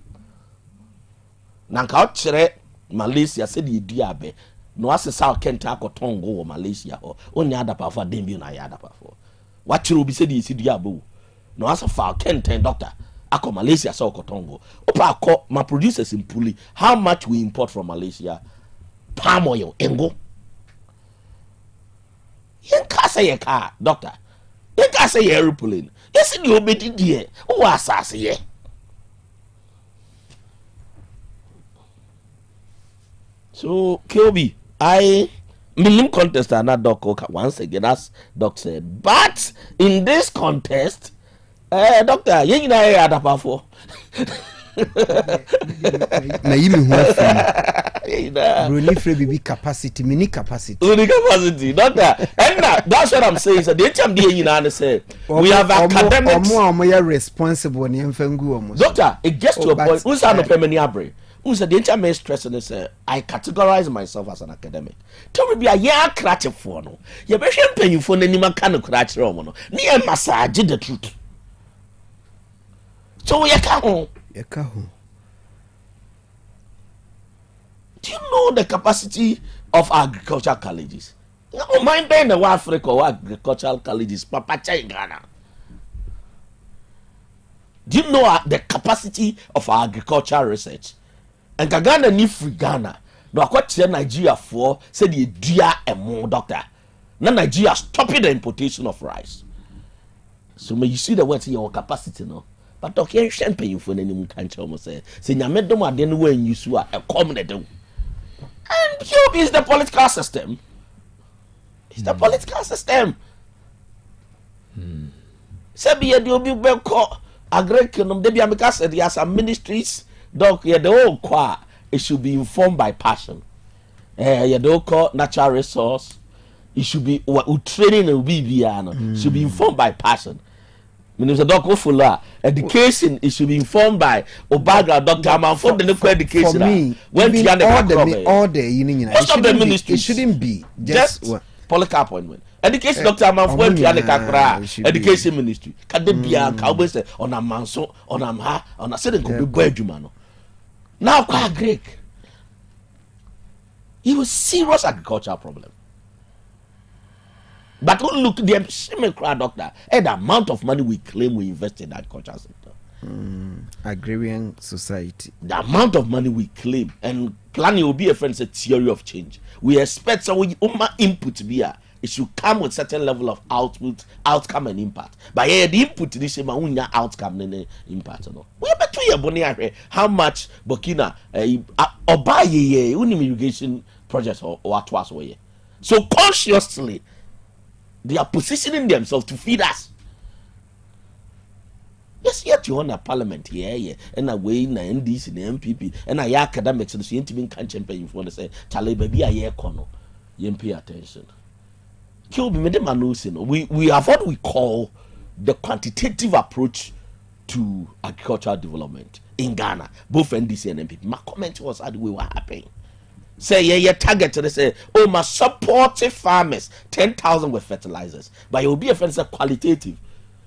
Nanka chere Malaysia said you diabe. No asesa kenta ko tongo Malaysia or only other power dembi na yada power. What you be said you see diabo. No asa fa kenta doctor. Ako Malaysia so ko tongo. Opa ko my producers in Puli. How much we import from Malaysia? Palm oil engo. You can't say a car, doctor. You can't say aeroplane. Yes, you obey dear. Oh, assassin, yeah. So, Kilby, I mean contest and not Doc once again, as Doc said. But in this contest, Doctor, you know I had a powerful. Na yimi ho afim Bruni free bibi capacity mini capacity doctor and that's what I'm saying. So the HMD you know say we have academics omo responsible ni mfangu omo doctor. It gets to a point who's no permanent abre who said the HMD stress and say I categorize myself as an academic. Tell me be a year cratch for no you be champagne for any man can cratch wrong no ni e massage the truth. So we can do you know the capacity of agricultural colleges? No, mind being the Africa or agricultural colleges, Papa in Ghana. Do you know the capacity of our agricultural research? And Ghana need free Ghana. No, I quite Nigeria for said the dear and more doctor. Now Nigeria stopping the importation of rice. So may you see the word in your capacity, no? But okay, champagne for any country almost say Nyamedom are then when you saw a common do. And Cube is the political system. It's the political system. Sebi you be call agriculture. They be because there are some ministries. Doc, yeah, the whole qua it should be informed by passion. Yeah, they call natural resource. It should be training and BBN. Should be informed by passion. Minister Dr. Fuller, education it should be informed by Obaga, Dr. Amanfo, the local education. For me, all the union, it shouldn't be just political appointment. Education, Dr. Amanfo, the education ministry. Can they be a cowboy on a manso, on a ha, on a certain could be Guajumano? Now, quite Greek. It was serious agricultural problem. But look, the same crowd, doctor, and the amount of money we claim we invest in that culture sector. Agrarian society. The amount of money we claim and planning will be a friend, a theory of change. We expect some input to be it should come with certain level of output, outcome, and impact. But yeah, the input this is my outcome and impact. No, we have to how much Burkina or buy irrigation projects or what was way. So consciously. They are positioning themselves to feed us. Yes, yet you on a parliament here, and away na NDC and MPP, and I academics, and so you ain't can't champion if you want to say, Charlie, baby, I hear corner. You pay attention. Kill me, we have what we call the quantitative approach to agricultural development in Ghana, both NDC and MPP. My comment was how we were happening. Say, yeah, target, they say, oh, my supportive farmers, 10,000 with fertilizers, but it will be a fancy qualitative.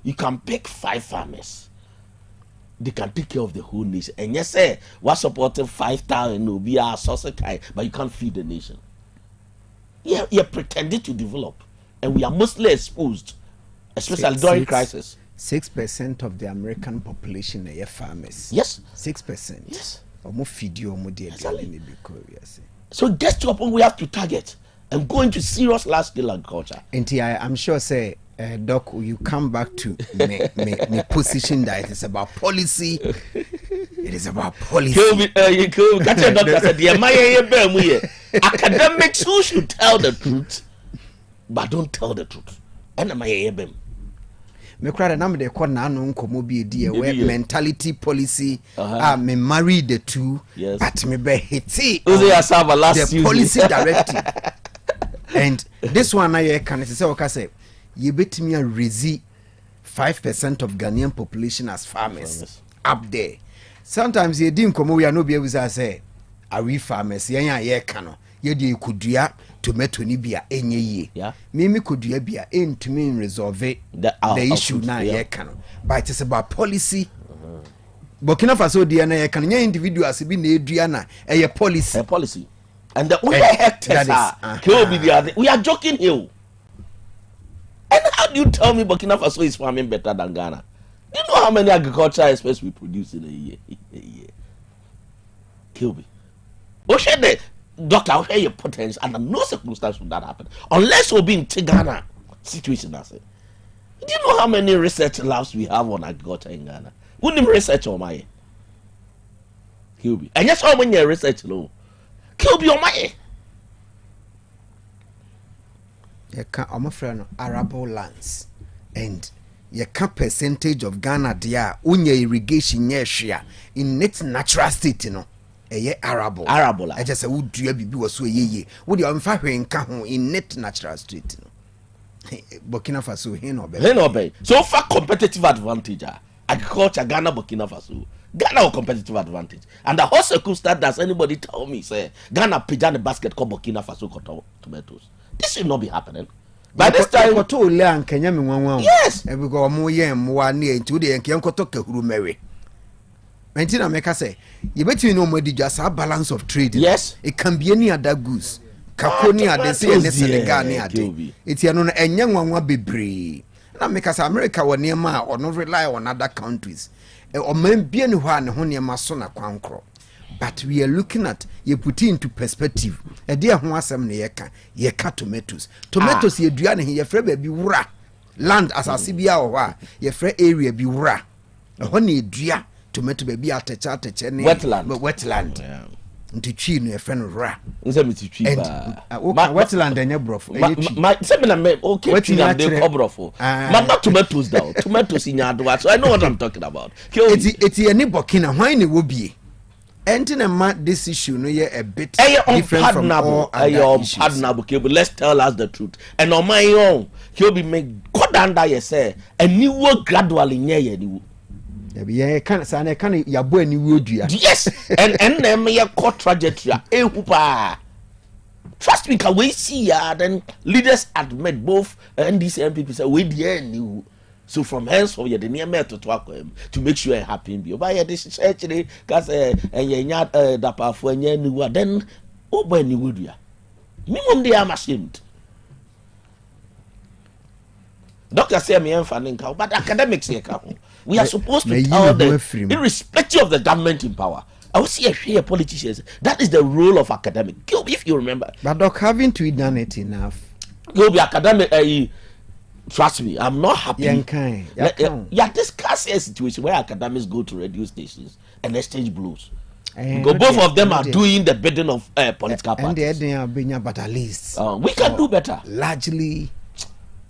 You can pick 5 farmers. They can take care of the whole nation. And yes, say, what supporting 5,000 will be our source, but you can't feed the nation. Yeah, you're pretending to develop, and we are mostly exposed, especially during crisis. 6% of the American population are farmers. Yes, 6%. Yes, Exactly. So guess to a point we have to target and go into serious large-scale agriculture. And I'm sure, say, Doc, you come back to me position that it is about policy. It is about policy. Academics who should tell the truth, but don't tell the truth. And am I me crowd number the corner no nkomo bi edi where mentality policy me marry the two, yes. But me be hiti the policy directive. And this one I can say okay say you bet me a resi 5% of Ghanaian population as farmers up there. Sometimes you didn't come we are no be able to say are we farmers ye kano ye de kudua tomato ni bia enye ye me kudua bia entumi resolve the issue na ye kano, but it is about policy. Burkina Faso dia na ye kan nya individuals bi na edua na e policy and the we hectares we are joking here. And how do you tell me Burkina Faso is farming better than Ghana? Do you know how many agricultural experts we produce in a year? Kill me. Oshede, doctor, I'll hear your potential, and no circumstance would that happen unless we'll be in Ghana situation. I say, do you know how many research labs we have on agriculture in Ghana? Wouldn't research on my kill me. And yes, how many research no kill me on my. You can almost arable lands, and you can percentage of Ghana there unye irrigation share in its natural state, you know. Arable. I just say would you be was so ye would you in net natural state, you know. Burkina Faso he so far competitive advantage agriculture Ghana Burkina Faso. Ghana a competitive advantage, and the whole circumstance does anybody tell me say Ghana pigeon the basket called Burkina Faso got tomatoes. This should not be happening. By this time, yes, we go more yam one near to the Enkiankotoka who marry. Mentina make us say, you bet you know more just a balance of trade. Yes, it can be any other goose. Kakonia, they say, it's an and young one will be brave. Now make us America or near ma or not rely on other countries. Or men bien one honia masona quancro. But we are looking at you put into perspective. A dear wasam yeka tomatoes. Tomatoes ye duane ye fre be wura. Land as a CBA or wa ye fre area be wura. A honey dria tomato baby at a wetland. Yeah. Into chi no friend ra. Wetland and your broth. My seminar okay. But not tomatoes though. Tomatoes in your so I know what I'm talking about. It's any Burkina why it will be. And this issue no a bit different from all other issues. Let's tell us the truth. And on my own, he'll be made God under you say and you work gradually near you. Yeah, can ya boy any wood. Yes, and then may a court trajectory. Trust me, can we see then leaders admit both NDC and people say we the so from henceforth you the near me to talk to make sure you're happy be over this is actually cause and you that powerful and you then over any wood ya minimum they are ashamed. Doctor say me fanning cow but academics here we are supposed to tell them irrespective of the government in power. I will see a few politicians. That is the role of academic. If you remember. But Doc, haven't we done it enough? You'll be academic. Trust me, I'm not happy. Discuss a situation where academics go to radio stations and exchange blows. Because both of them are doing the burden of political parties. But at least we can do better. Largely.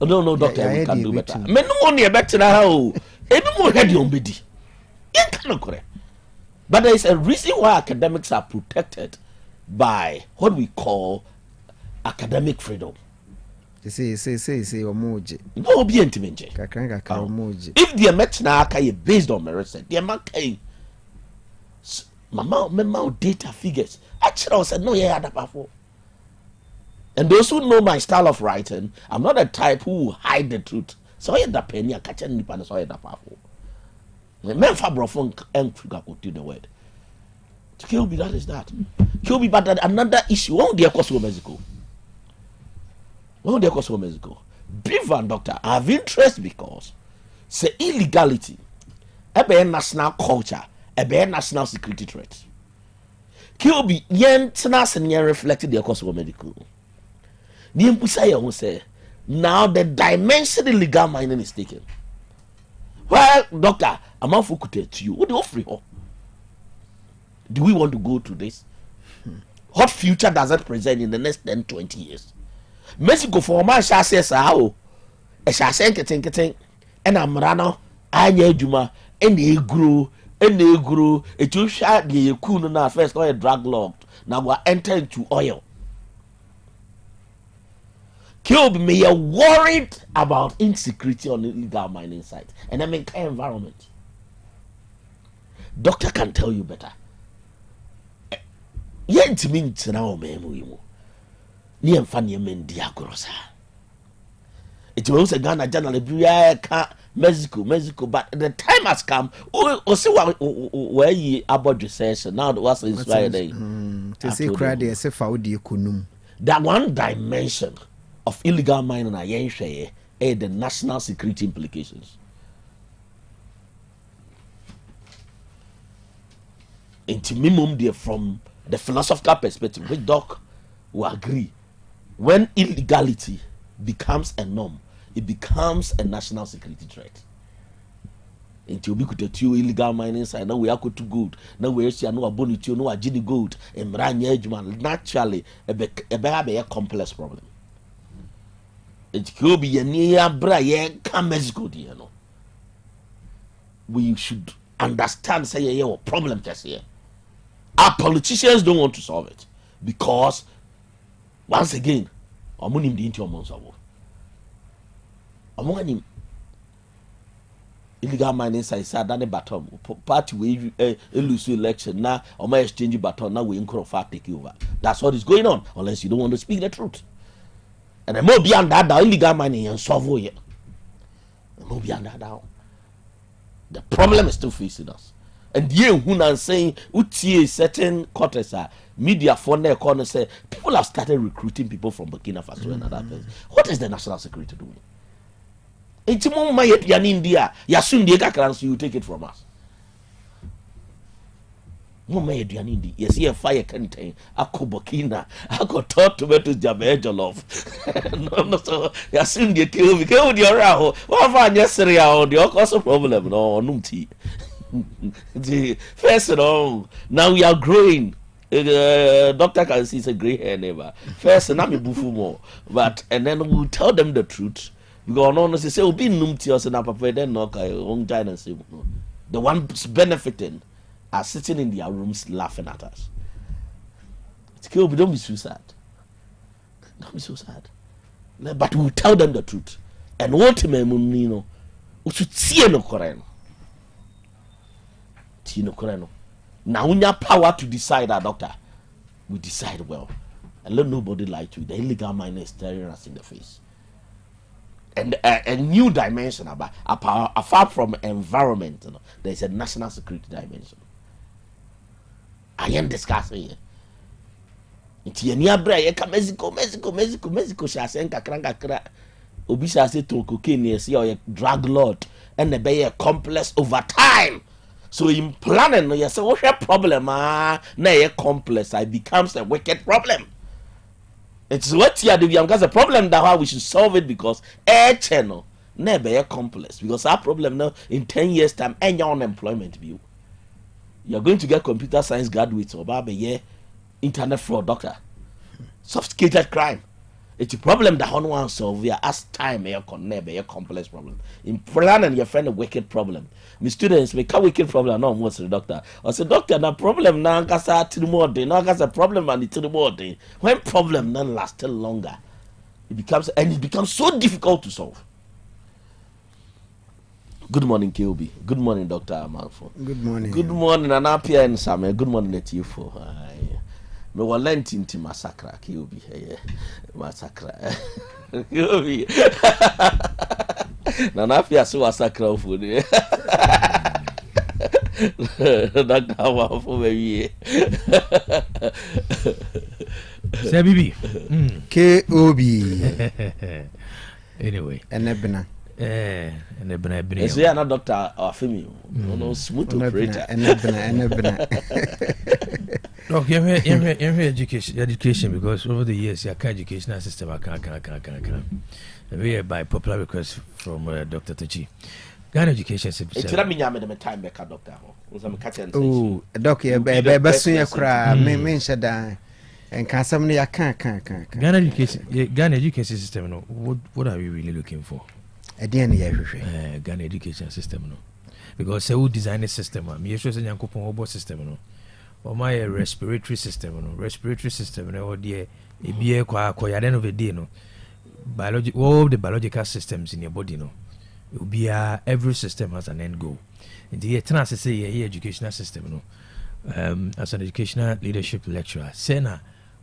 No, doctor, we can do better. Men no money better now. Ebi mo head yon bedi. Yen cannot correct. But there is a reason why academics are protected by what we call academic freedom. Say omoji. No be intimenje. Kakran omoji. If the metna aka based on merit, the man mama data figures. Actually, I said no, yeah, that. And those who know my style of writing, I'm not the type who hide the truth. So I that penny, I catch any pan, so I that powerful. The men fabrofon and figure could do the word. To kill me, that is that. Kill me, but another issue. One day, cost Mexico. One day, cost Mexico. Brief and doctor, I have interest because say illegality, a national culture, a national security threat. Kill me, yen tenas and yen reflected the cost of medical. Say, now the dimension illegal mining is taken. Well, doctor, I'm not focused to you. What do you offer? Do we want to go to this? What future does it present in the next 10, 20 years? Mexico for man shall say, how? I shall say, and I'm rano, I know Juma, and they grew, it will shut the Kuna first oil drug locked. Now we're entering to oil. Killed me worried about insecurity on illegal mining sites and I mean environment. Doctor can tell you better. Yet means now memo. Near Fanny men diagorosa. It was a Ghana general Mexico, but the time has come. Oh, see where ye about the session now. Was Israel day to say cry there, say Faudi Kunum. That one dimension of illegal mining and the national security implications. Into minimum there from the philosophical perspective, which doc will agree. When illegality becomes a norm, it becomes a national security threat. Into ubiquitous illegal mining side, now we are good to good. Now we are no bonity, no agini gold, and Mran naturally a complex problem. It could be a near Brian Mexico, you know. We should understand, say, yeah, problem just here. Our politicians don't want to solve it because, once again, I'm going to into a month of I'm illegal mining side, Sadani Baton, party we lose election now, or my exchange baton now we incur take over. That's what is going on, unless you don't want to speak the truth. And I'm more beyond that, the illegal mining and solve it. I'm more beyond that now. The problem is still facing us. And you who are saying, Uti certain quarters are media for their corner say, people have started recruiting people from Burkina Faso and other places. What is the national security doing? It's more my in India. Yasun Deka currency, you take it from us. Yes, here fire contain. I go Burkina. I go talk to me to Jollof. No, so Yasun de kill me. Kill your row. What fine yesterday? The also problem. No, numti. First of all, now we are growing. Doctor can see it's a gray hair neighbor. First, and I'm a buffo more. But and then we'll tell them the truth. We go on to say, "Oh, be numti or send up a then knock on giant say the ones benefiting are sitting in their rooms laughing at us. It's kill, but don't be so sad. Don't be so sad. But we'll tell them the truth. And what you know, we should see no correct. Now we have power to decide, our doctor. We decide well. And let nobody lie to you. The illegal miner is staring us in the face. And a new dimension about apart from environment, you know, there is a national security dimension. I am discussing here. It's a near break. Mexico shall send kakra. Obi shall say to cocaine, see or drug lord, and the bay complex over time. So in planning, you say, what's your problem? Na complex, it becomes a wicked problem. It's what you are doing because the problem that how we should solve it because air channel never complex because our problem now in 10 years time and your unemployment view. You're going to get computer science graduates or internet fraud doctor, sophisticated crime. It's a problem that one wants solve via as time a connect a complex problem. In plan and your friend a wicked problem. My students make a wicked problem. No, most the doctor. I said, doctor, no problem now. Cause to the more day. Now, cause a problem and to the more day. When problem none lasts till longer, it becomes so difficult to solve. Good morning, KOB. Good morning, Dr. Amalfo. Good morning. Good morning, Anapia and Sam. Good morning to you for. Me wa lenti nti massacre ki obi massacre obi na na afia so massacre ofu ni Dr. Amalfo baby say bibi KOB anyway enebna enebna so ya na Dr. Afemi no smooth operator enebna Look, you have education because over the years, your educational system I can't. We are by popular request from Dr. Techi. Ghana education system. It's not me time back, Doctor. Oh, Doctor, Bessuya cry, me shada, and can somebody I can't. Ghana education system. No, what are we really looking for? At the end of everything, Ghana education system. No, because who design a system? Me, you should say you could system. No. Or my respiratory system, or dear, it be a quite at the end of the day, no. All the biological systems in your body, no. It will be every system has an end goal. And the tenants say educational system, no. As an educational leadership lecturer, say now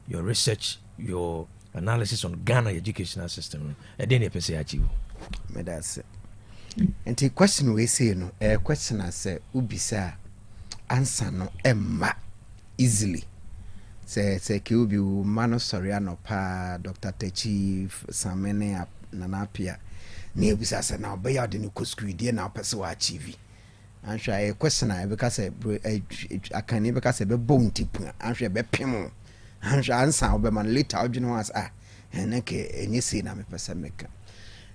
your research, your analysis on Ghana educational system, no. And then you can say achieve. That's it. And the question we say, no, a question I say, ubisa answer no emma. Easily say Kubi Mano Soriano pa Dr. Techi Samene Nanapia Nebisa said now by the new coscree dear now person achieve. And sure a question I because I can never cast a bone tip and sure be pimo and sure answer be man later was and okay and you see na me person make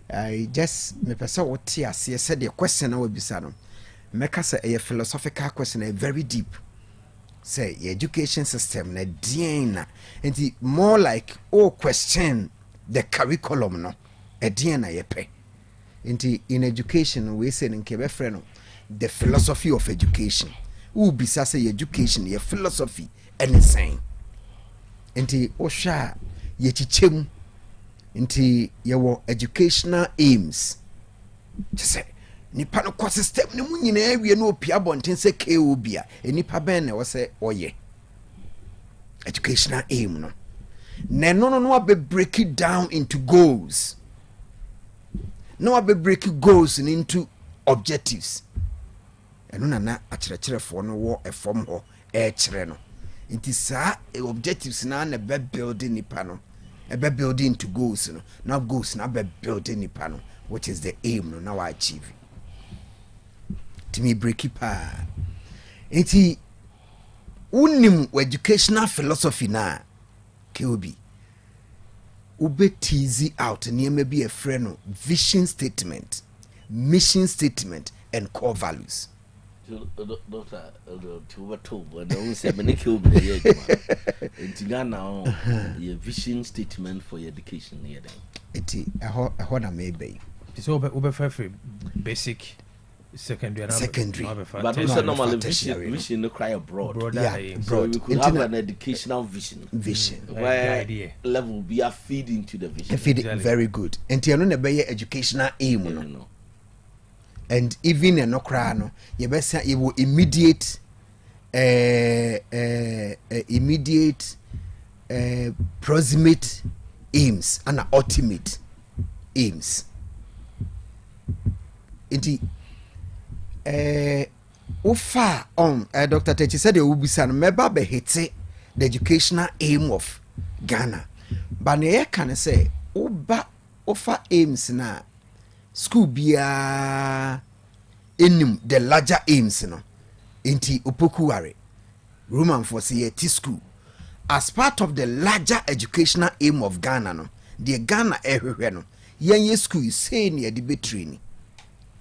I just me person what here said the question I will be said make us a philosophical question a very deep. Say education system na diena and more like question the curriculum no a diena yepe in education we say in kebe friend the philosophy of education who be say education your philosophy anything nti osha ye chichem nti your educational aims say nipa no kwa system ne mu nyina awie no opia bonten se KOB a nipa ben na wo se oye educational aim no no abe break it down into goals no abe break goals into objectives eno na akyerɛkyerɛfo no wo efom ho kyerɛ no nti saa objectives na be building nipa no be building into goals no now goals na be building nipa no which is the aim no now achieve to me break it pa enti unim educational philosophy na KOB ube tease out name be a friend vision statement, mission statement and core values. Doctor, your vision statement for your education here then. I maybe. It's over basic secondary. But also normally vision no cry abroad. Yeah, so we could have an educational vision. Where idea level be a feed into the vision. Exactly. Very good. And you know be educational aim no. And even no cry no, you best you will immediate proximate aims and ultimate aims. Indeed. Ofa on Dr. Techi said you will be san meba be hit the educational aim of Ghana. But ne can say ofa aims na school bia enim the larger aims no inti opokuware Roman for say T school as part of the larger educational aim of Ghana no the Ghana ehwehwe no yen school is saying ye debate training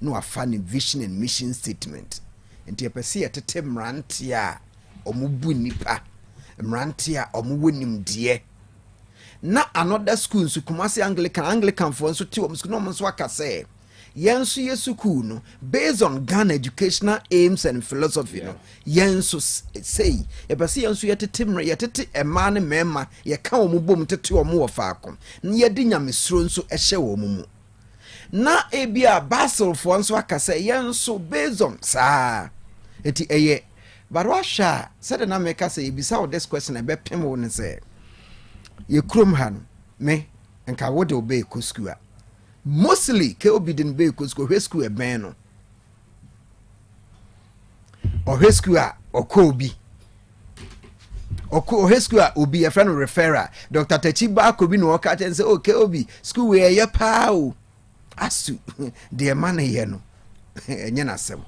no afani vision and mission statement nti epese yetete mrantia omubu nipa mrantia omuwonim de na another school nso Kumasi Anglican for nso ti wom school no nso aka say yenso ye school no based on Ghana educational aims and philosophy no yenso say e be say yenso yetete ema ne mema ye ka wo bom tete wo mo faako na ye di nyamesuro nso ehye wo mu na ebia Basel for nso aka say yenso based on sa eti eye barwasha said na make say ebisa wo this question e be pem wo ne say ye krom ha no me nka wo de obey ko school mostly ke obi din be ko school e ben no o school a okobi school a obi a friend referrer Dr. Tachiba Kobi no ka ten say okay obi school we ye pa o asu de man here no enye na sem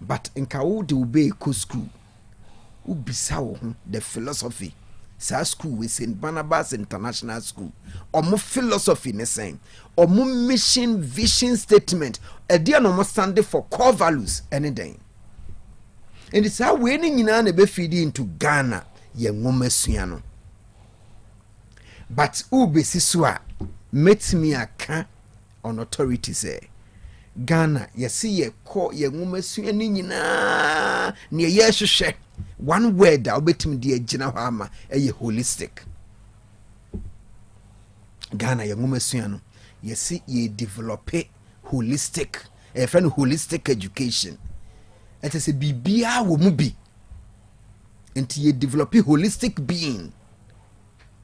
but nka wo de obey ko school ubisa wo the philosophy sa school we St. Barnabas International School omo philosophy ne saying omo mission vision statement e dia no mo stand for core values anything and it's how we ni nyina na be feed into Ghana ye ngomasua no but ubesi so a metimi aka on authority say Ghana yesi ye ko ye ngomasua ni nyina ne ye hwehwe one word that obetim de agina ho ama eye holistic Ghana ye ngomasua no yesi ye develop holistic friend holistic education it is a bibia wo mu bi enti ye develop holistic being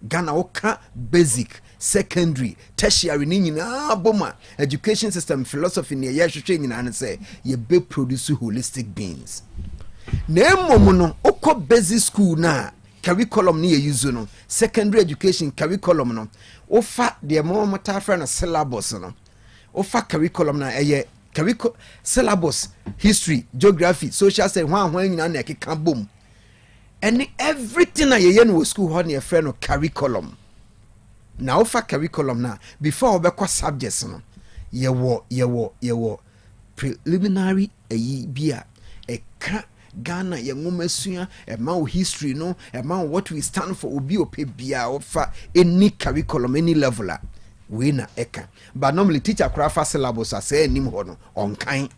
Ghana oka basic secondary tertiary ni nyina boma education system philosophy ne ye hwehwe nyina ne say ye be produce holistic beings na emom no okọ basic school na curriculum ni ye use no secondary education curriculum no ofa de mo mata fra na syllabus no ofa curriculum na eye syllabus history geography social science hwan nyina na ekeka bom and everything na ye no school ho na ye fra no curriculum na ofa curriculum na before obekọ subjects no ye wo preliminary ayi bia eka Ghana ye ngomasua ema o history no ema what we stand for obi opebia ofa any curriculum any level we na eka but normally teacher craft syllabus say anim ho no onkan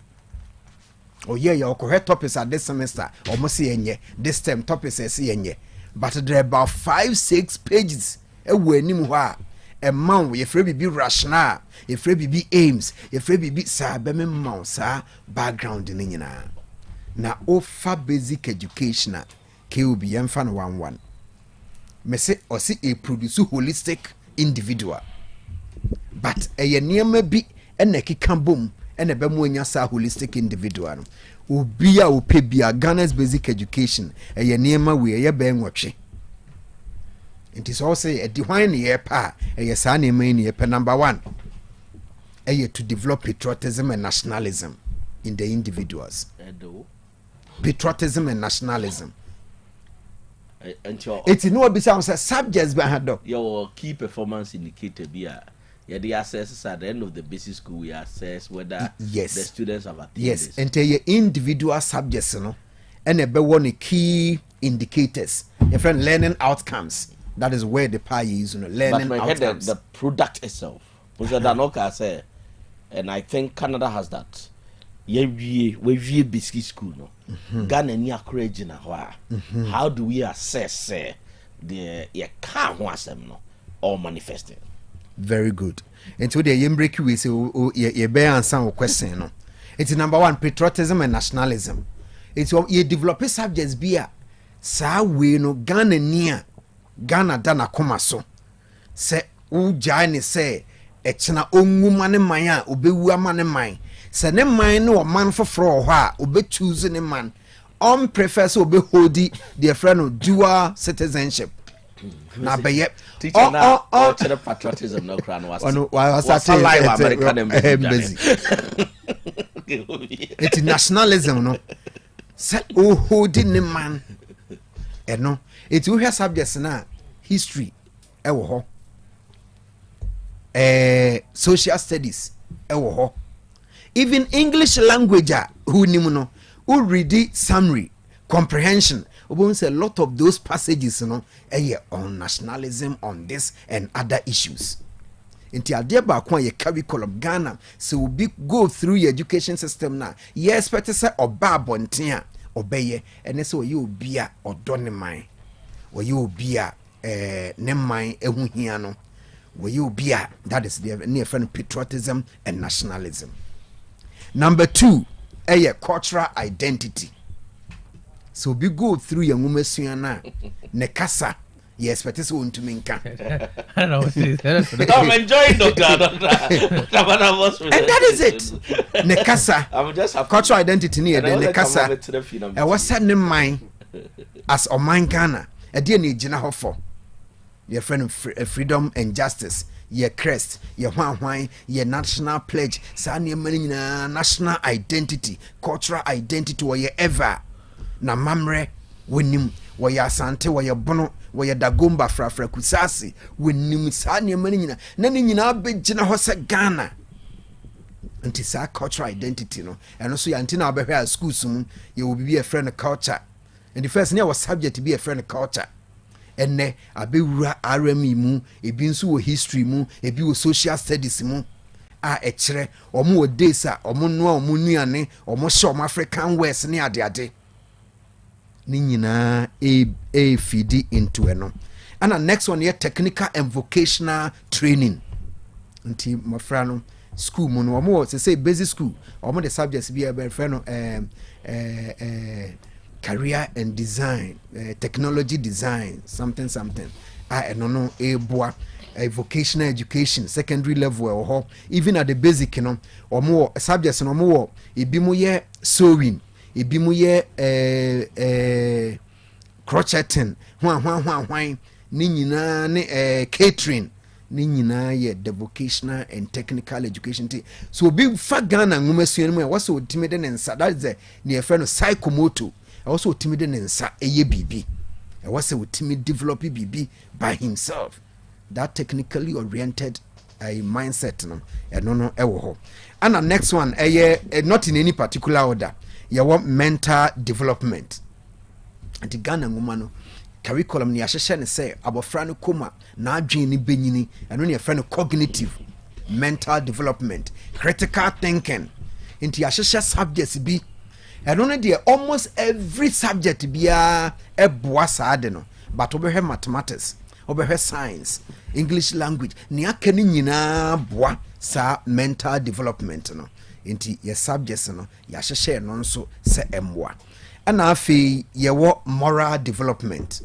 oye ya okohe topics at this semester almost yenye this term topics say yenye but there about 5-6 pages e wo anim ho a ema wo ye free bibi rational ye free bibi aims ye free bibi sa be me ma sa background ni nyina na ofa basic education KOB yemfa no 11 me say osi a produce holistic individual but eye niam bi ena kika bom ena be mu anya sa holistic individual no obi a opebia Ghana's basic education eye niam we eye be nwotwe it is also a divine ye pa eye sa niam ni ye pa number 1 eye to develop patriotism and nationalism in the individuals. Patriotism and nationalism. It's no be some subjects behind your key performance indicator be the assess at the end of the basic school we assess whether the students have attained this. And your individual subjects, you know, and a be one key indicators. Your friend learning outcomes. That is where the pie is, you know, learning outcomes. The product itself. Say, and I think Canada has that. We basic school no. Ghana ni akreji na ho a. How do we assess the ka ho asem no or manifesting? Very good. And so the yembreki we say ye be answer question no. It's number 1 patriotism and nationalism. It's you develop subjects bia sa we no Ghana nia Ghana dana koma so. Se u jai say echna onwuma ne man a obewu ama ne man. Se ne man no man foforo ho a obe choose ne man on prefer obe holdi their friend dual citizenship na be teacher na patriotism no crown was live American embassy it's nationalism no se o holdi ne man no it we have subjects na history e wo ho social studies e wo ho even English language who nimu no who read the summary comprehension. We say a lot of those passages, on nationalism, on this and other issues. Inti ade ba kwa ye curriculum Ghana so we go through your education system now. You expect to say oba abonten a obeye ene say you obi a odo ne man. Wo you obi a ne man ehu hia no. Wo you obi a that is the near friend patriotism and nationalism. Number 2, cultural identity. So we go through your woman na ne kasa. Yes, but it's one to me. I'm enjoying Doctor. And that is it. Nekasa. I'm just cultural identity near the Nekasa. I was set in mind as a man Ghana. A dear need Jina Hoffo. Your friend of freedom and justice. Your crest, your wine, your national pledge, Sanya national identity, cultural identity, where you ever. Na mamre, winim, where ya sante, where ya bono. Where dagomba fra kusasi when nimisani manina nani nyina be gina ho se Ghana anti sa cultural identity no and also ya antina be hwe schools mu you will be a friend of culture and the first near was subject to be a friend of culture and ne abewura RME mu ebi nso wo history mu ebi wo social studies mu a ekire omo wo days a omo no omo nuane omo hye omo African West ne ade ni nyina a feed into eno. And the next one here technical and vocational training. Until my friend school mo more say basic school or the subjects be a friend career and design, technology design, something. I don't know a vocational education, secondary level or even at the basic, or more subjects no more. It be more sewing. Ebi mu ye crocheting hwan ni nyina ne catering ni nyina ye the vocational and technical education thing. So big fa Ghana ngumasuan mu was so timide ne nsa that is the near friend psychomotor also timide ne nsa eye bibi e was so timid develop bibi by himself. That technically oriented a mindset no ewo ho. And the next one not in any particular order. You want mental development. And the Ghana woman curriculum ni asheshe ne say abofra no koma na adwen ni benyini eno ne friend cognitive mental development, critical thinking. Into asheshe subjects bi eno ne de almost every subject bia e boa saade no, but obehwe mathematics, obehwe science, English language, ni aka ni nyina boa sa mental development no. Inti ye subjects no ya share no nso se emwa ana afi ye wo moral development.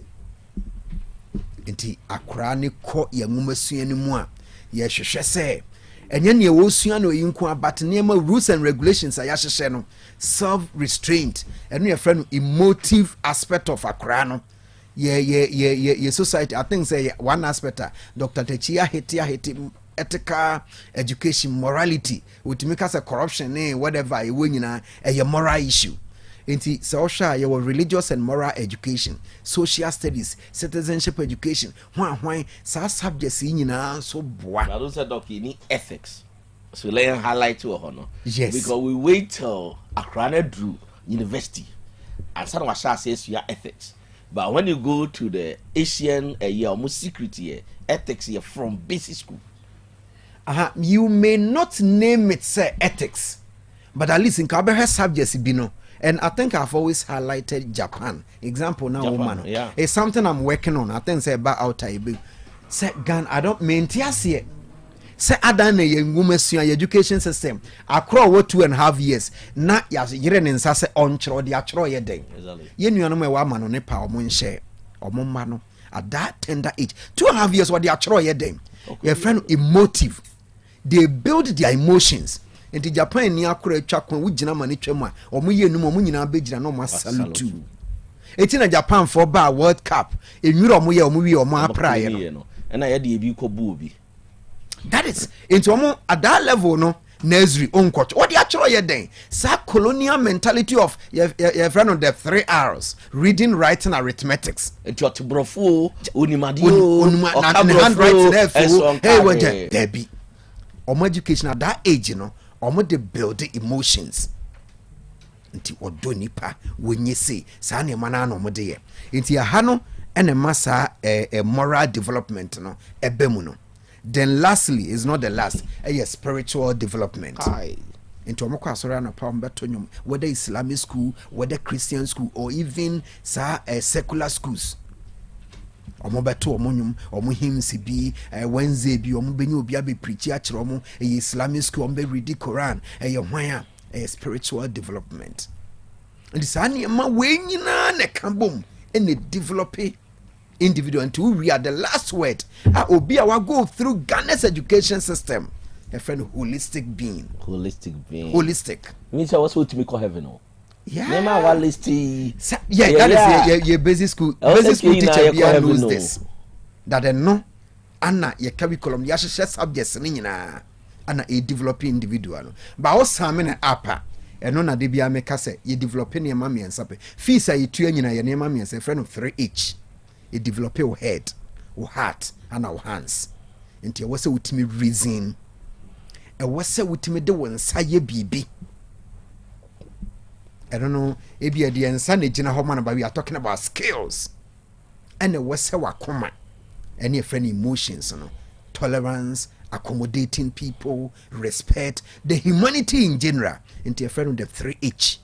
Inti akra ne ko ye nwumasua ni mu a ye hwehwe se enye ne wo sua no yinku abat ne ma rules and regulations ya hwehwe no self restraint eno ye friend emotive aspect of akra no ye society. I think say one aspect Dr. Techia hiti ethical education, morality, which make us a corruption, whatever you win a moral issue. Inti social your religious and moral education, social studies, citizenship education. Why sa subjects in so boy. I don't say doc you need ethics. So let him highlight to a honor. Yes. Because we wait till Accra Drew University and some of us says you are ethics. But when you go to the Asian almost secret ethics here from basic school. You may not name it say ethics, but at least in Kabehe subjects bino. And I think I've always highlighted Japan. Example now, woman. Yeah. It's something I'm working on. I think say about outside. Say Gan, I don't mean tiasie. Say Adana young woman's education system. Across what 2.5 years. Na yas yeren in sase on chro di achro ye day. Yen you know me wa man on a power moon share or mano at that tender age. 2.5 years what the achro ye day. Your friend emotive. They build their emotions. Into Japan ni akure chakwan wu gina mani twema omo ye num omo nyina be gina no ma salute. Eti na Japan for bar World Cup enwura omo ye omo wi omo apraye no. Na ye de ebi ko bu obi. That is into omo at that level no nursery onkoch. What the actual ye den? Sa colonial mentality of your friend on the 3 R's: reading, writing, arithmetics. Ejo tibrofo onimadio handwriting there. Hey what there be. Omo education at that age, you know, omo they build the emotions. nti odo nipa wonye say saa ne ma na no mo de ye nti aha no ene masa moral development no ebe mu no. Then lastly is not the last a spiritual development. Into omoko asori na pa mbeto nyom, whether Islamic school, whether Christian school, or even secular schools. Omo beto omo nyom, omo hymns bi Wednesday bi omo benyi obi abe preach a kire omo Islamic school omo be read the Quran hwan a spiritual development. And this ani ma we nyina na kambom and develop individual until we are the last word. Obi a go through Ghana's education system. A friend holistic being. Holistic. Means I was what to call heaven. Yeah. Name our list. Yeah, that is your basic school. Basic school teacher knows this. That they know. Anna your curriculum. You should share subjects. Nina. Anna a developing individual. But also samina apa. And no de bia make say you developing your mommy and sape. Fees are you two and your name mommy and say friend of 3 each. You develop your head, your heart, and our hands. Into your wasa with me reason. And wasa with me the one say baby. I don't know, maybe at the end Sunday Jina Homan, but we are talking about skills. And the wasa wakoma. Any friend emotions, you know, tolerance, accommodating people, respect, the humanity in general. Into your friend with the 3H.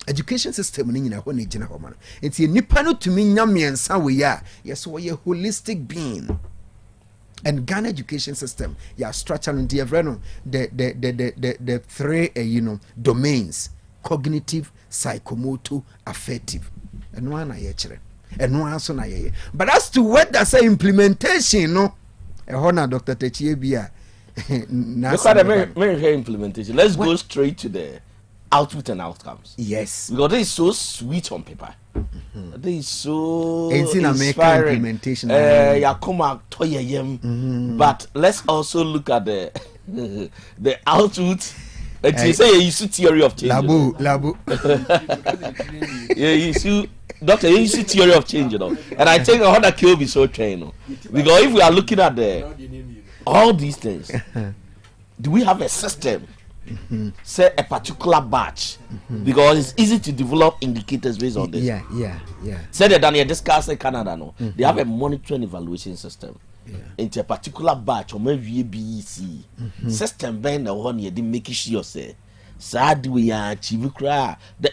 Education system ni nyina ho na gina ho man. Enti nipa no tumi nyamiensa we ya. Yes, we a holistic being. And Ghana education system ya structure no the the 3 domains: cognitive, psychomotor, affective. And one na ye kire. And one so na ye. But as to what that say implementation no na Dr. Techie bia na implementation. Let's go straight to the output and outcomes. Yes. Because this is so sweet on paper. This is so inspiring. Implementation. But let's also look at the output. You say you use theory of change. Labu. Yeah, you see, Doctor, you use theory of change, you know. And I think how that will be so trained, you know. Because if we are looking at all these things, do we have a system? Say a particular batch because it's easy to develop indicators based on this. Yeah. Say that Daniel discussed in Canada, no, they have a monitoring evaluation system. Into a particular batch or maybe BEC system bend the one you didn't make sure say sad we achieve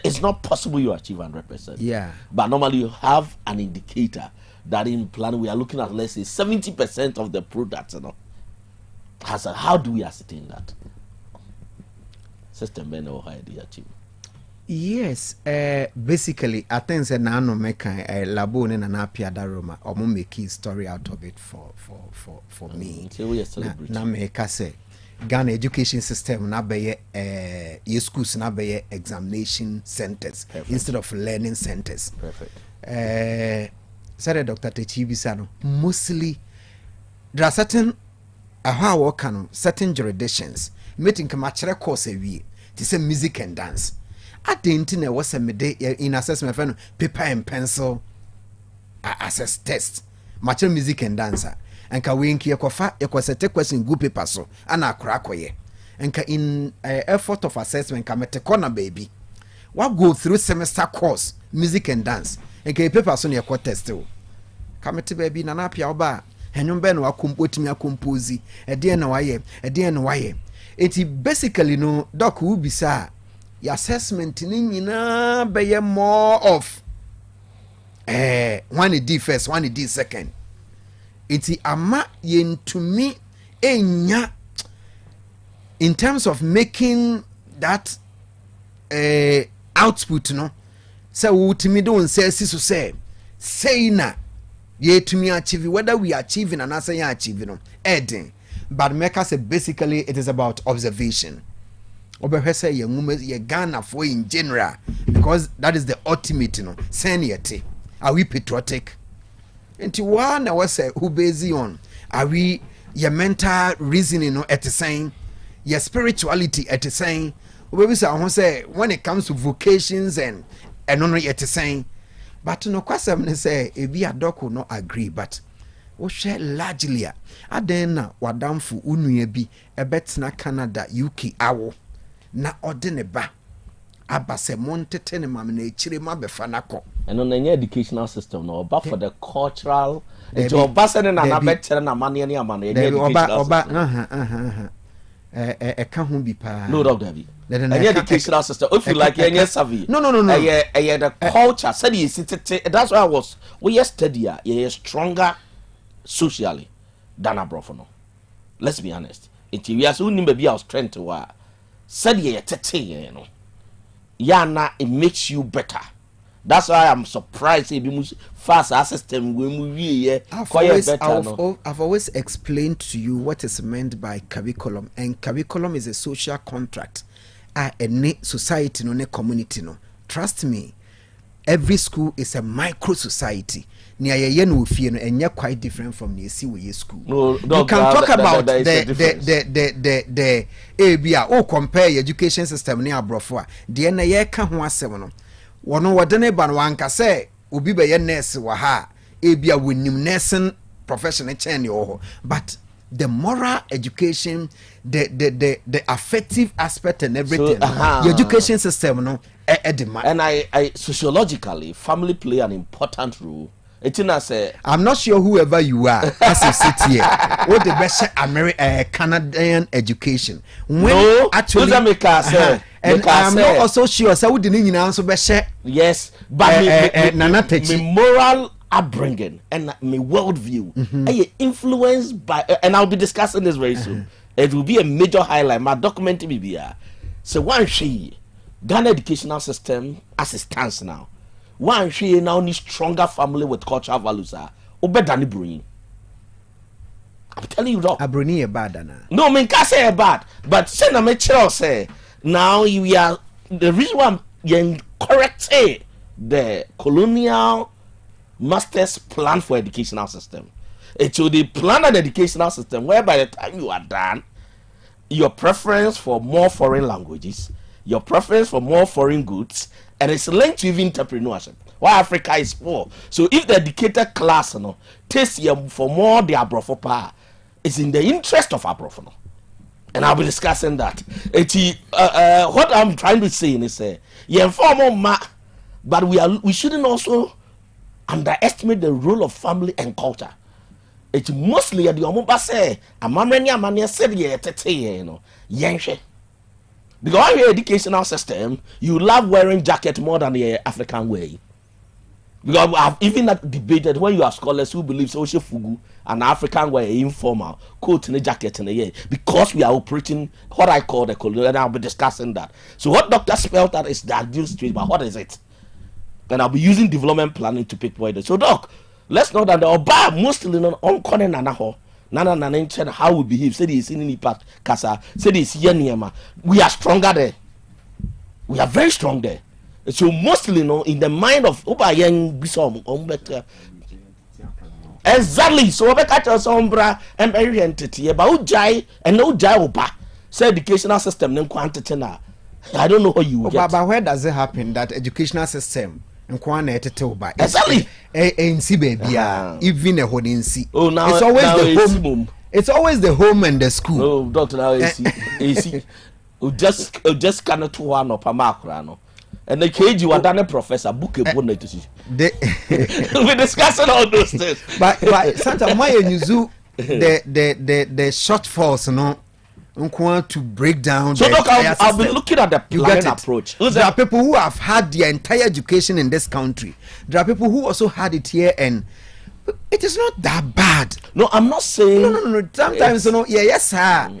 it's not possible you achieve 100%. Yeah. But normally you have an indicator that in plan we are looking at, let's say 70% of the products, you know. How do we ascertain that? System bend or idea achieve. Yes, basically, I think that now no make a labo and an apia daroma or make a story out of it for me. So we are celebrating. Na make say Ghana education system na be schools na be examination centers. Perfect. Instead of learning centers. Perfect. Said Dr. Techibisano, mostly there are certain certain jurisdictions meeting kamachere course we to say music and dance. I didn't know what's a midday in assessment friend paper and pencil assess test. Mature music and dancer. And ka winki yakofa yakwasete question good paper so ana krakoye. And ka in effort of assessment ka metekona baby. What go through semester course music and dance. And ka paper so yakwa test o. Ka mete baby na na pia oba. Henyon ben wa compose e de na waye. It basically no doc will be sa your assessment ni nyina be more of one D first, one D second. It's ama yen to me enya in terms of making that output no. So ultimately don't say na ye to me achieve whether we achieving and answer achieving no edin. But make us say basically it is about observation. Obehwese ye ngume ye Ghana for in general because that is the ultimate seniority. Are we patriotic? Nti one na was who based on are we your mental reasoning at the same your spirituality at the same we say when it comes to vocations and no at the same but no kwasem say e bi adoko no agree but we share largely aden wadamfu unua bi ebetena Canada UK awo na odene ba abase montete ne mam na echire ma befa nako and on any educational system no but for the cultural it's your basene na better na mane ne amane educational ka ho bi pa no dog David any educational system if you like any savvy no the culture said you sit that's why we are steadier you stronger socially than abroad for no let's be honest it we are so nimbe be our strength wa said you tete you know yana it makes you better. That's why I'm surprised if you fast our system when we I've always explained to you what is meant by curriculum, and curriculum is a social contract. A society no community no. Trust me, every school is a micro society. Near ye no fie no enya quite different from the see we school. No, you can talk about the ABA or compare your education system near Brofua. The na ye ka ho asem no. Wono wodene ban wanka say obi be ye nurse wa ha ebia wonim nursing professional chain yo, but the moral education, the affective aspect and everything, the education system no and I sociologically family play an important role. I'm not sure whoever you are as you sit here what the best Canadian education when no, actually and I'm not also sure so we didn't answer yes but me moral upbringing and my worldview influenced by and I'll be discussing this very soon. It will be a major highlight. My document will be here. So one Ghana educational system as it stands now. One now need stronger family with cultural values are better than Bruni. I'm telling you, dog. Bruni bad no, I can't say bad, but say na me say now you are the reason why you correct the colonial master's plan for educational system. It should be plan an educational system where by the time you are done, your preference for more foreign languages, your preference for more foreign goods, and it's linked to even entrepreneurship. Why Africa is poor. So if the educated class takes for more the Abrofo power, it's in the interest of Abrofo. And I'll be discussing that. What I'm trying to say is but we shouldn't also underestimate the role of family and culture. It's mostly at the Omuba say, a mamma said yenche. Because your educational system, you love wearing jacket more than the African way. Because I've even debated when you have scholars who believe social fugu and African way informal coat and a jacket in a year because we are operating what I call the colonial, and I'll be discussing that. So what Dr. spelled out is the ideal street, but what is it? And I'll be using development planning to pick points. So doc, let's know that the Oba mostly on corner nanaho. Nana how we behave. Say this in any part, Kasa. Say this Yeniama. We are stronger there. We are very strong there. So mostly, in the mind of Oba Yang Bisom, better. Exactly. So we catch us sombra and very entity about Jai and no Jai Oba. Say educational system then quantity now. I don't know how you get. But where does it happen that educational system? Exactly. Even a hodensi. Oh, now it's always now the home. It's always the home and the school. Oh, doctor, now AC. Just cannot one up a macrano. And the cage you are done a professor book a bonnet to see. We're discussing all those things. But Santa Maya Yuzu the shortfalls, to break down. So look, I've been looking at the planning approach. There are people who have had their entire education in this country. There are people who also had it here, and it is not that bad. No, I'm not saying. No. Sometimes, yes, sir.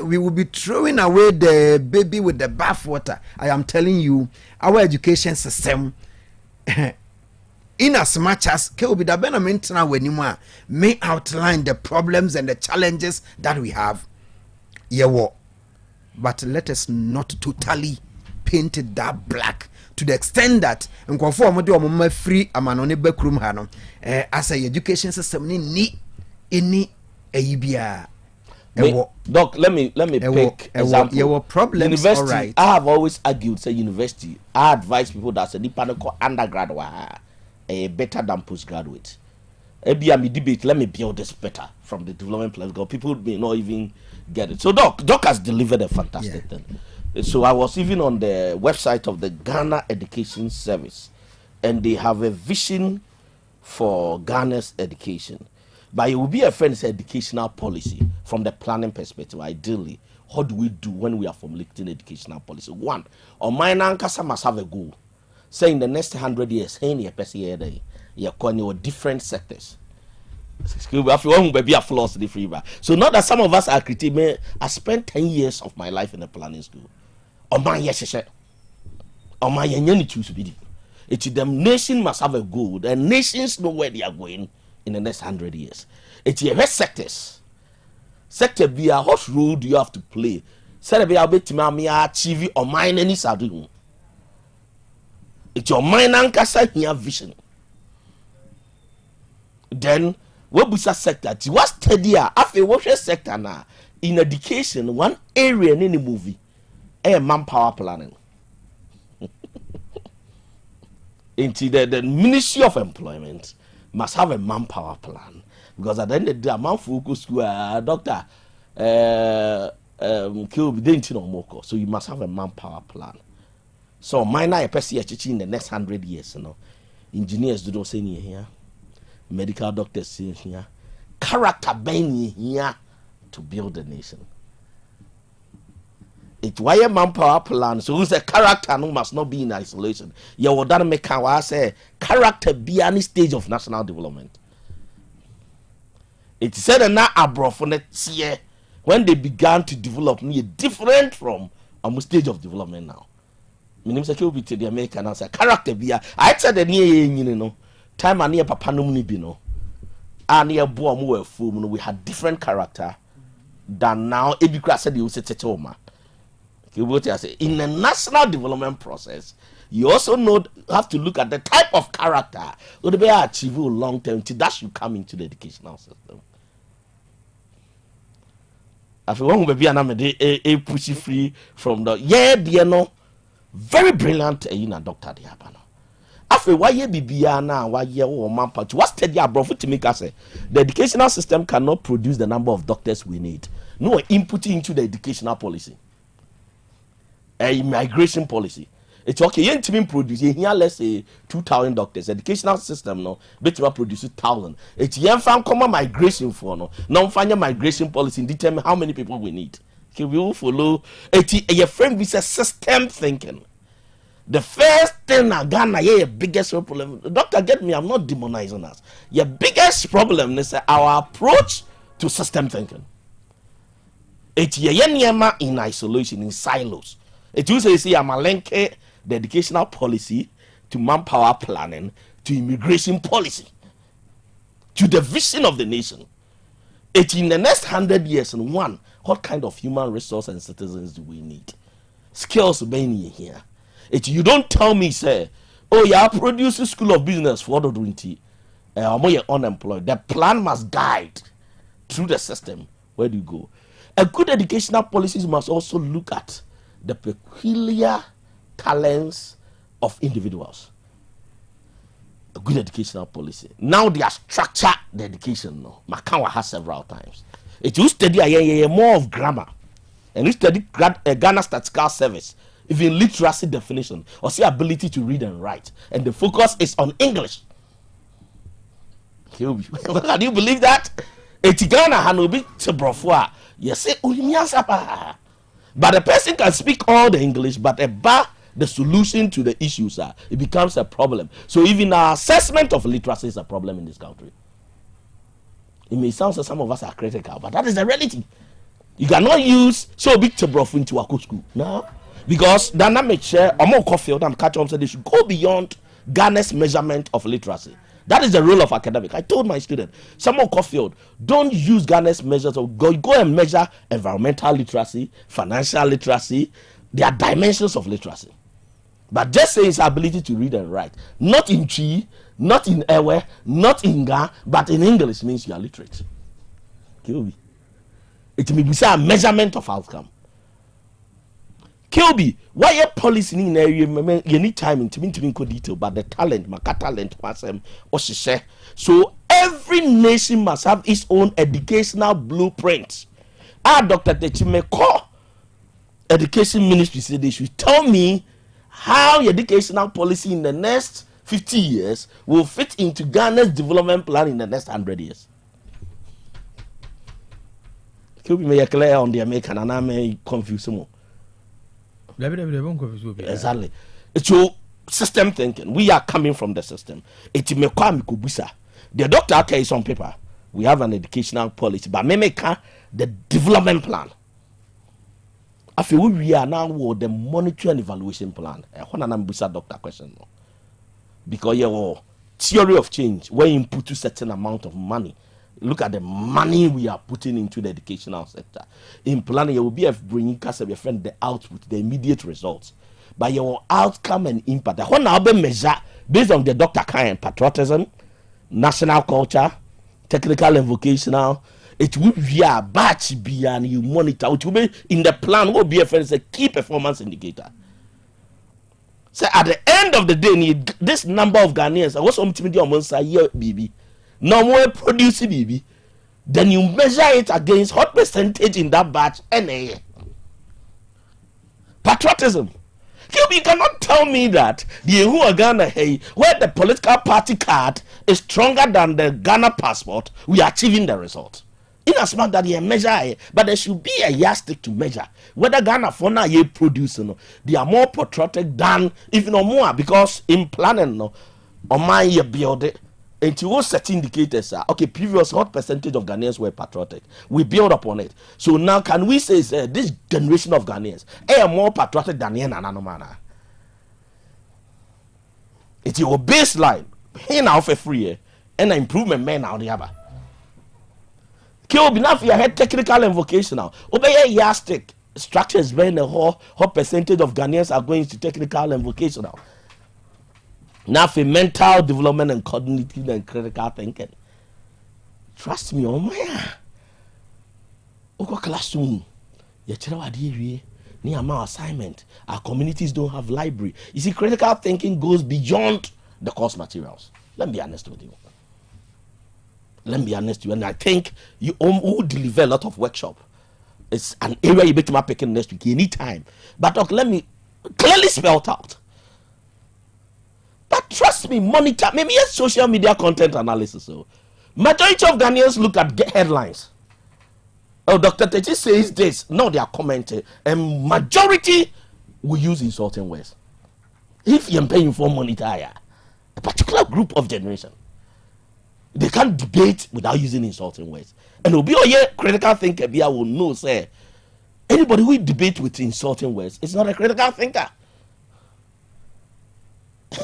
We will be throwing away the baby with the bathwater. I am telling you, our education system, in as much as may outline the problems and the challenges that we have. Yeah, but let us not totally paint it that black to the extent that free as a education system any Doc, let me pick example. Your problems, university, all right. I have always argued say university, I advise people that say undergrad better than postgraduate. ABM debate, let me build this better from the development plan because people may not even get it. So Doc has delivered a fantastic thing. So I was even on the website of the Ghana Education Service, and they have a vision for Ghana's education. But it will be a friend's educational policy from the planning perspective. Ideally, what do we do when we are formulating educational policy? One, or mine ankasa must have a goal. Say in the next 100 years, you're different sectors. So not that some of us are critical. I spent 10 years of my life in a planning school. Or my yes, or my choose to be. It's the nation must have a goal. The nations know where they are going in the next 100 years. It's your sectors. Sector B, what role do you have to play? Say be able to achieve or mine any sadu. It's your mind and kasa here vision. Then what was that sector? It was steadier after what sector now in education, one area in any movie, a manpower planning. Into the Ministry of Employment must have a manpower plan, because at the end of the day, a man focus doctor so you must have a manpower plan. So minor a person in the next 100 years, engineers do not say here, medical doctors say here, character being here to build the nation. It's why a manpower plan. So who's a character no must not be in isolation. You will not make our say character be any stage of national development. It said that now abroad for next year when they began to develop different from a stage of development now. My name is Kwaku to the American answer. Character be I said the near time and near papa no ni be no. And near boy we had different character than now. Ebikra said you say tetoma. In the national development process, you also have to look at the type of character would be achievable long term till that should come into the educational system. If you want to be a pushy free from the very brilliant doctor the hapana. After why ye be now, why ye or manpower to what's steady abroad to make us say the educational system cannot produce the number of doctors we need. No input into the educational policy. A immigration policy. It's okay. You ain't produce here. Let's say 2,000 doctors. Educational system no. Bet you produce 1,000. It's here found common migration for no. Now find your migration policy determine how many people we need. Okay, we will follow. Your friend we say system thinking. The first thing I Ghana your biggest problem. Doctor, get me. I'm not demonizing us. Your biggest problem is our approach to system thinking. It's your in isolation in silos. It usually say I'm a link the educational policy to manpower planning to immigration policy to the vision of the nation. It in the next 100 years and one, what kind of human resource and citizens do we need? Skills being here. It you don't tell me say, oh yeah, produce a school of business for the 20. You're unemployed. The plan must guide through the system. Where do you go? A good educational policies must also look at the peculiar talents of individuals. A good educational policy. Now they are structure the education. No, Makawa has several times. It used to study more of grammar, and you study Ghana Statistical Service, even literacy definition or say ability to read and write, and the focus is on English. Can you believe that? It's Ghana Hanobi to Brofua. Yes, say Nyansapo. But the person can speak all the English, but about the solution to the issues, it becomes a problem. So even our assessment of literacy is a problem in this country. It may sound that some of us are critical, but that is the reality. You cannot use so big to broth into a school. No. Because dynamic share or more coffee or catch on, so they should go beyond Ghana's measurement of literacy. That is the role of academic. I told my student, Samuel Caulfield, don't use Ghana's measures of go and measure environmental literacy, financial literacy. There are dimensions of literacy. But just say his ability to read and write, not in Chi, not in Ewe, not in Ga, but in English means you are literate. It may be a measurement of outcome. Kilby, why your policy in area you need time in to detail, but the talent, so every nation must have its own educational blueprint. Dr. Techime call education ministry said they should tell me how your educational policy in the next 50 years will fit into Ghana's development plan in the next 100 years. Could be make clear on the American and I may confuse more. Exactly. It's your system thinking. We are coming from the system. It's me kwa mikubusa. The doctor tell you on paper. We have an educational policy, but me make the development plan. I feel we are now with the monitoring and evaluation plan. I want to answer doctor question because your theory of change, when you put a certain amount of money, look at the money we are putting into the educational sector. In planning, you will be bringing your friend the output, the immediate results, but your outcome and impact. I want to measure based on the doctor kind patriotism, national culture, technical and vocational. It will be a batch be and you monitor. It will be in the plan. Will be a key performance indicator. So at the end of the day, need this number of Ghanaians. I was something almost a year, baby. No more producing, baby. Then you measure it against what percentage in that batch and patriotism. You cannot tell me that the who are Ghana, hey, where the political party card is stronger than the Ghana passport, we are achieving the result. In as much that you measure, but there should be a yardstick to measure whether Ghana for now you produce, they are more patriotic than if no more, because in planning, on my year build it into all set indicators. Okay, previous what percentage of Ghanaians were patriotic? We build upon it. So now can we say this generation of Ghanaians are more patriotic than any another? It's your baseline. Here now for free, and an improvement man now the other. Kill be enough your head technical and vocational. Obey a yardstick structures when the whole percentage of Ghanaians are going to technical and vocational. Now for mental development and cognitive and critical thinking. Trust me, oh my. Oko classroom. You tell what we near my assignment. Our communities don't have library. You see, critical thinking goes beyond the course materials. Let me be honest with you. And I think you will deliver a lot of workshop. It's an area you bet my picking next week anytime. But let me clearly spell it out. But trust me, monitor maybe a social media content analysis. So majority of Ghanaians look at headlines. Oh, Dr. Techi says this. No, they are commenting. And majority will use insulting words. If you're paying for monitor, a particular group of generation, they can't debate without using insulting words. And it'll be critical thinker will know, say, anybody who debate with insulting words is not a critical thinker.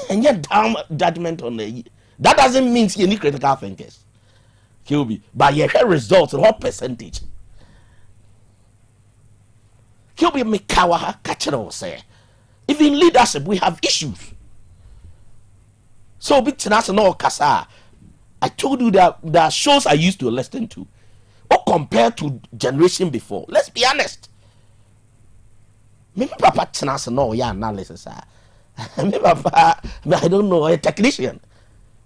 And yet, damn judgment on the that doesn't mean you need critical thinkers. Kilby, but you hear results and what percentage? Kilby make kawaha catcher say. Even in leadership, we have issues. So big national kasa. I told you that there are shows I used to listen to, or compared to generation before. Let's be honest. Maybe Papa Chance no analysis. Maybe Papa, I don't know, a technician.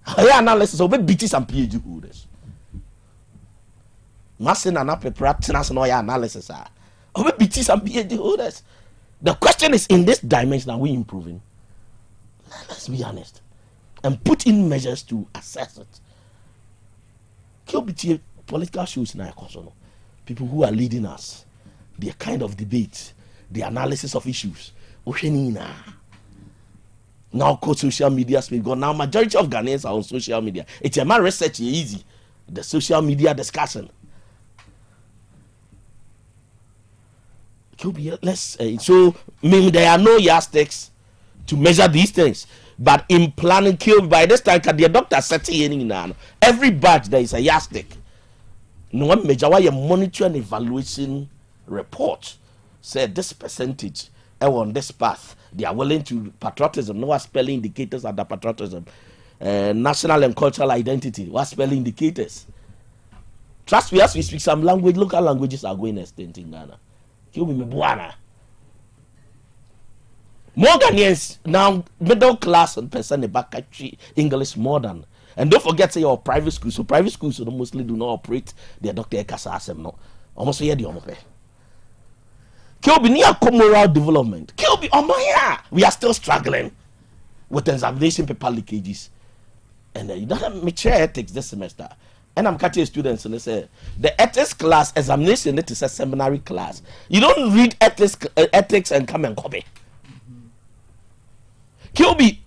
Analysis of BT some PhD holders. Masin and Papa Chance no analysis. Of BT some PhD holders. The question is, in this dimension, are we improving? Let's be honest, and put in measures to assess it. KBT political shows now, people who are leading us, their kind of debate, the analysis of issues. Now, social media speak. Now, majority of Ghanaians are on social media. It's a man research easy. The social media discussion. Let's so maybe there are no yardsticks to measure these things. But in planning, by this time, can the doctor setting in every batch there is a yardstick. No one measure why you monitor and evaluation report said this percentage on this path. They are willing to patriotism. No spelling indicators are the patriotism. National and cultural identity. What spelling indicators? Trust me, as we speak some language, local languages are going extinct in Ghana. Kill me, Buana. More Ghanaians now middle class and person back English modern. And don't forget say your private school. So private schools mostly do not operate their Dr. Ekasa no. Almost here the omope. Kilby near moral development. Kilby, oh my yeah, we are still struggling with examination paper leakages. And you don't make sure ethics this semester. And I'm catching students and they say the ethics class examination it is a seminary class. You don't read ethics and come and copy. Kilby,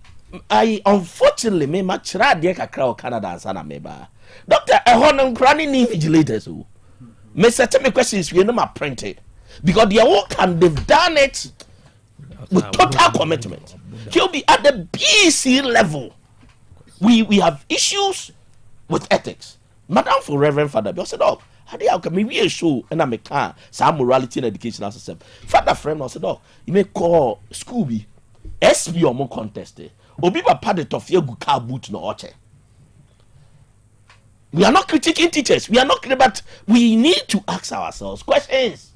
I unfortunately me much rather crowd Canada and Sana Meba. Doctor, a honor granny vigilators who may set me questions we know my printed because their work and they've done it with total commitment. Kilby at the BC level. We have issues with ethics. Madam for Reverend Father, I said, oh, how can we a show and I'm a car, some morality and educational system. Father friend, I said, oh, you may call Scooby SB or more contested. Obi papa de tofie gu car boot no oche. We are not critiquing teachers. We are not, but we need to ask ourselves questions.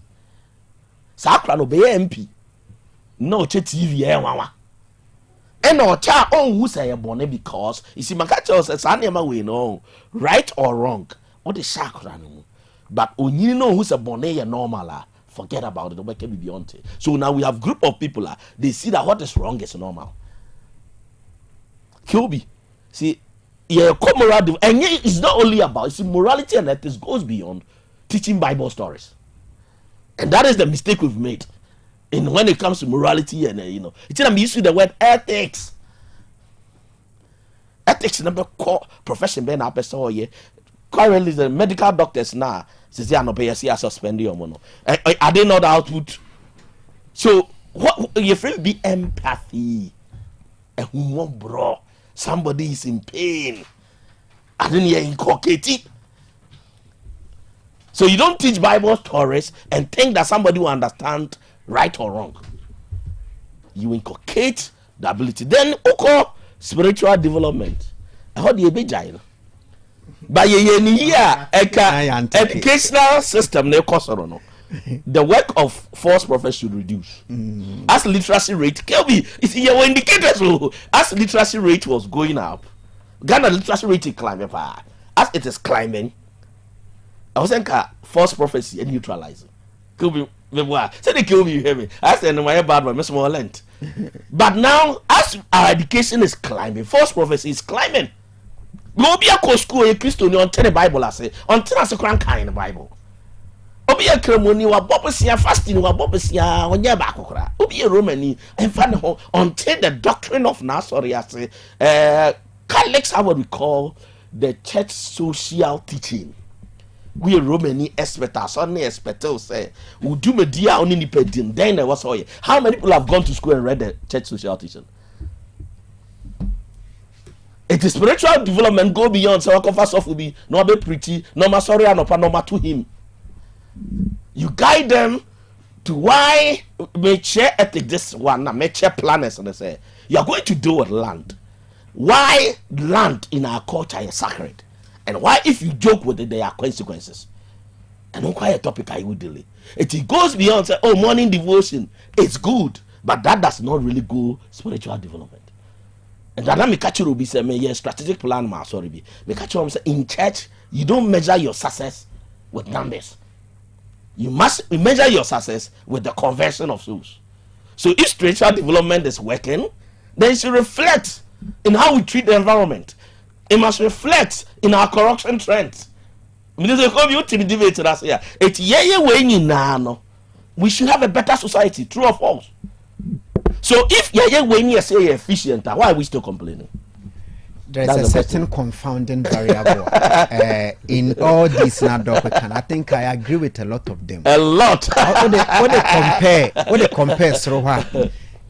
Sakra no be MP. No che TV wawa. And no cha on who say born because you see makacha says anema we know right or wrong. What is sakra no? But only know who's a born normal. Forget about it. What can be beyond it? So now we have group of people they see that what is wrong is normal. Kilby, see, yeah, moral and it's not only about morality and ethics goes beyond teaching Bible stories, and that is the mistake we've made. In when it comes to morality and it's I'm used to the word ethics. Ethics number core profession being up so yeah. Currently the medical doctors now says they are not paying suspend your money. Are they not output? So what you feel be empathy. And who bro, somebody is in pain. I didn't hear inculcate it. So you don't teach Bible stories and think that somebody will understand right or wrong. You inculcate the ability. Then spiritual development. I heard you be giant. By educational system, the work of false prophets should reduce. As literacy rate, your indicators. As literacy rate was going up, Ghana literacy rate is climbing. As it is climbing, I was saying false prophecy and neutralizing. Say they kill me, you hear me. I said no, my bad one, more lent. But now, as our education is climbing, false prophecy is climbing. Go be a school a Christian on the Bible. I say until I say crank in the Bible. Obi a ceremony wa bobosia fasting wa bobosia onye ba kokora. Obi a Romani and find until the doctrine of Nazareth. I say Catholics have what we call the church social teaching. We Romani expecters, only expecters say, we do media only independent. Then there was all. How many people have gone to school and read the church social teaching? It is spiritual development go beyond. So first off will be no be preachy, no ma sorry and no to him. You guide them to why make share ethic this one, make share planners and they say you are going to do with land. Why land in our culture is sacred? And why, if you joke with it, there are consequences. And on quite a topic I would delay. It goes beyond say, oh, morning devotion, it's good, but that does not really go spiritual development. And that me catch you will be say, me yeah, strategic plan, ma sorry be. Me catch you say in church, you don't measure your success with numbers. You must measure your success with the conversion of souls. So if spiritual development is working, then it should reflect in how we treat the environment. It must reflect in our corruption trends. We should have a better society, true or false? So if you're say efficient, why are we still complaining? There's a certain confounding variable in all these now, and I think I agree with a lot of them. A lot. What they compare so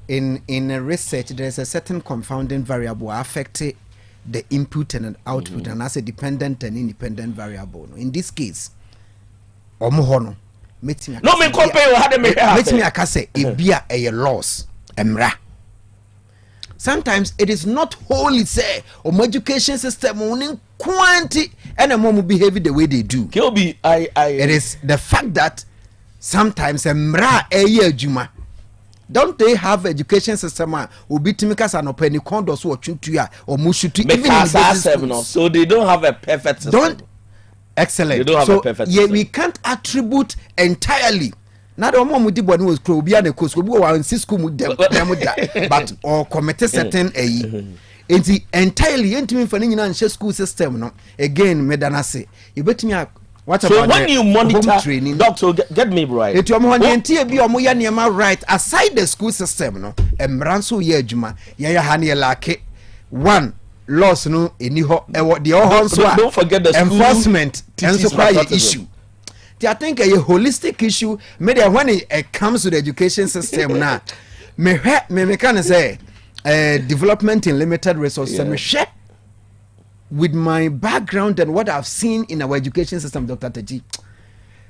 in research, there's a certain confounding variable affecting the input and output, and as a dependent and independent variable. In this case, no me compare how they I can say it be a loss, emra. Sometimes it is not wholly say education system owning quantity and a mom behave the way they do. It is the fact that sometimes emra juma. Don't they have education system will be timikas and open condos or chutuya or mushutu even in so they don't have a perfect system. Excellent. They don't have a perfect system. We can't attribute entirely na de omo di boni was kro obi na course obi wa in school mu dem da but or commit certain enti entirely entimi mfa nyina nche school system no again medanase yebetimi what so about when you monitor training doctor get me right etu omo hwantie bi omo ya niema right aside the school system no emranso ye adwuma ya ha ne lake one laws no eni ho the ho so don't forget the enforcement enso quite issue. I think a holistic issue maybe when it comes to the education system now me can say development in limited resources and me share with my background and what I've seen in our education system, Dr. Teji,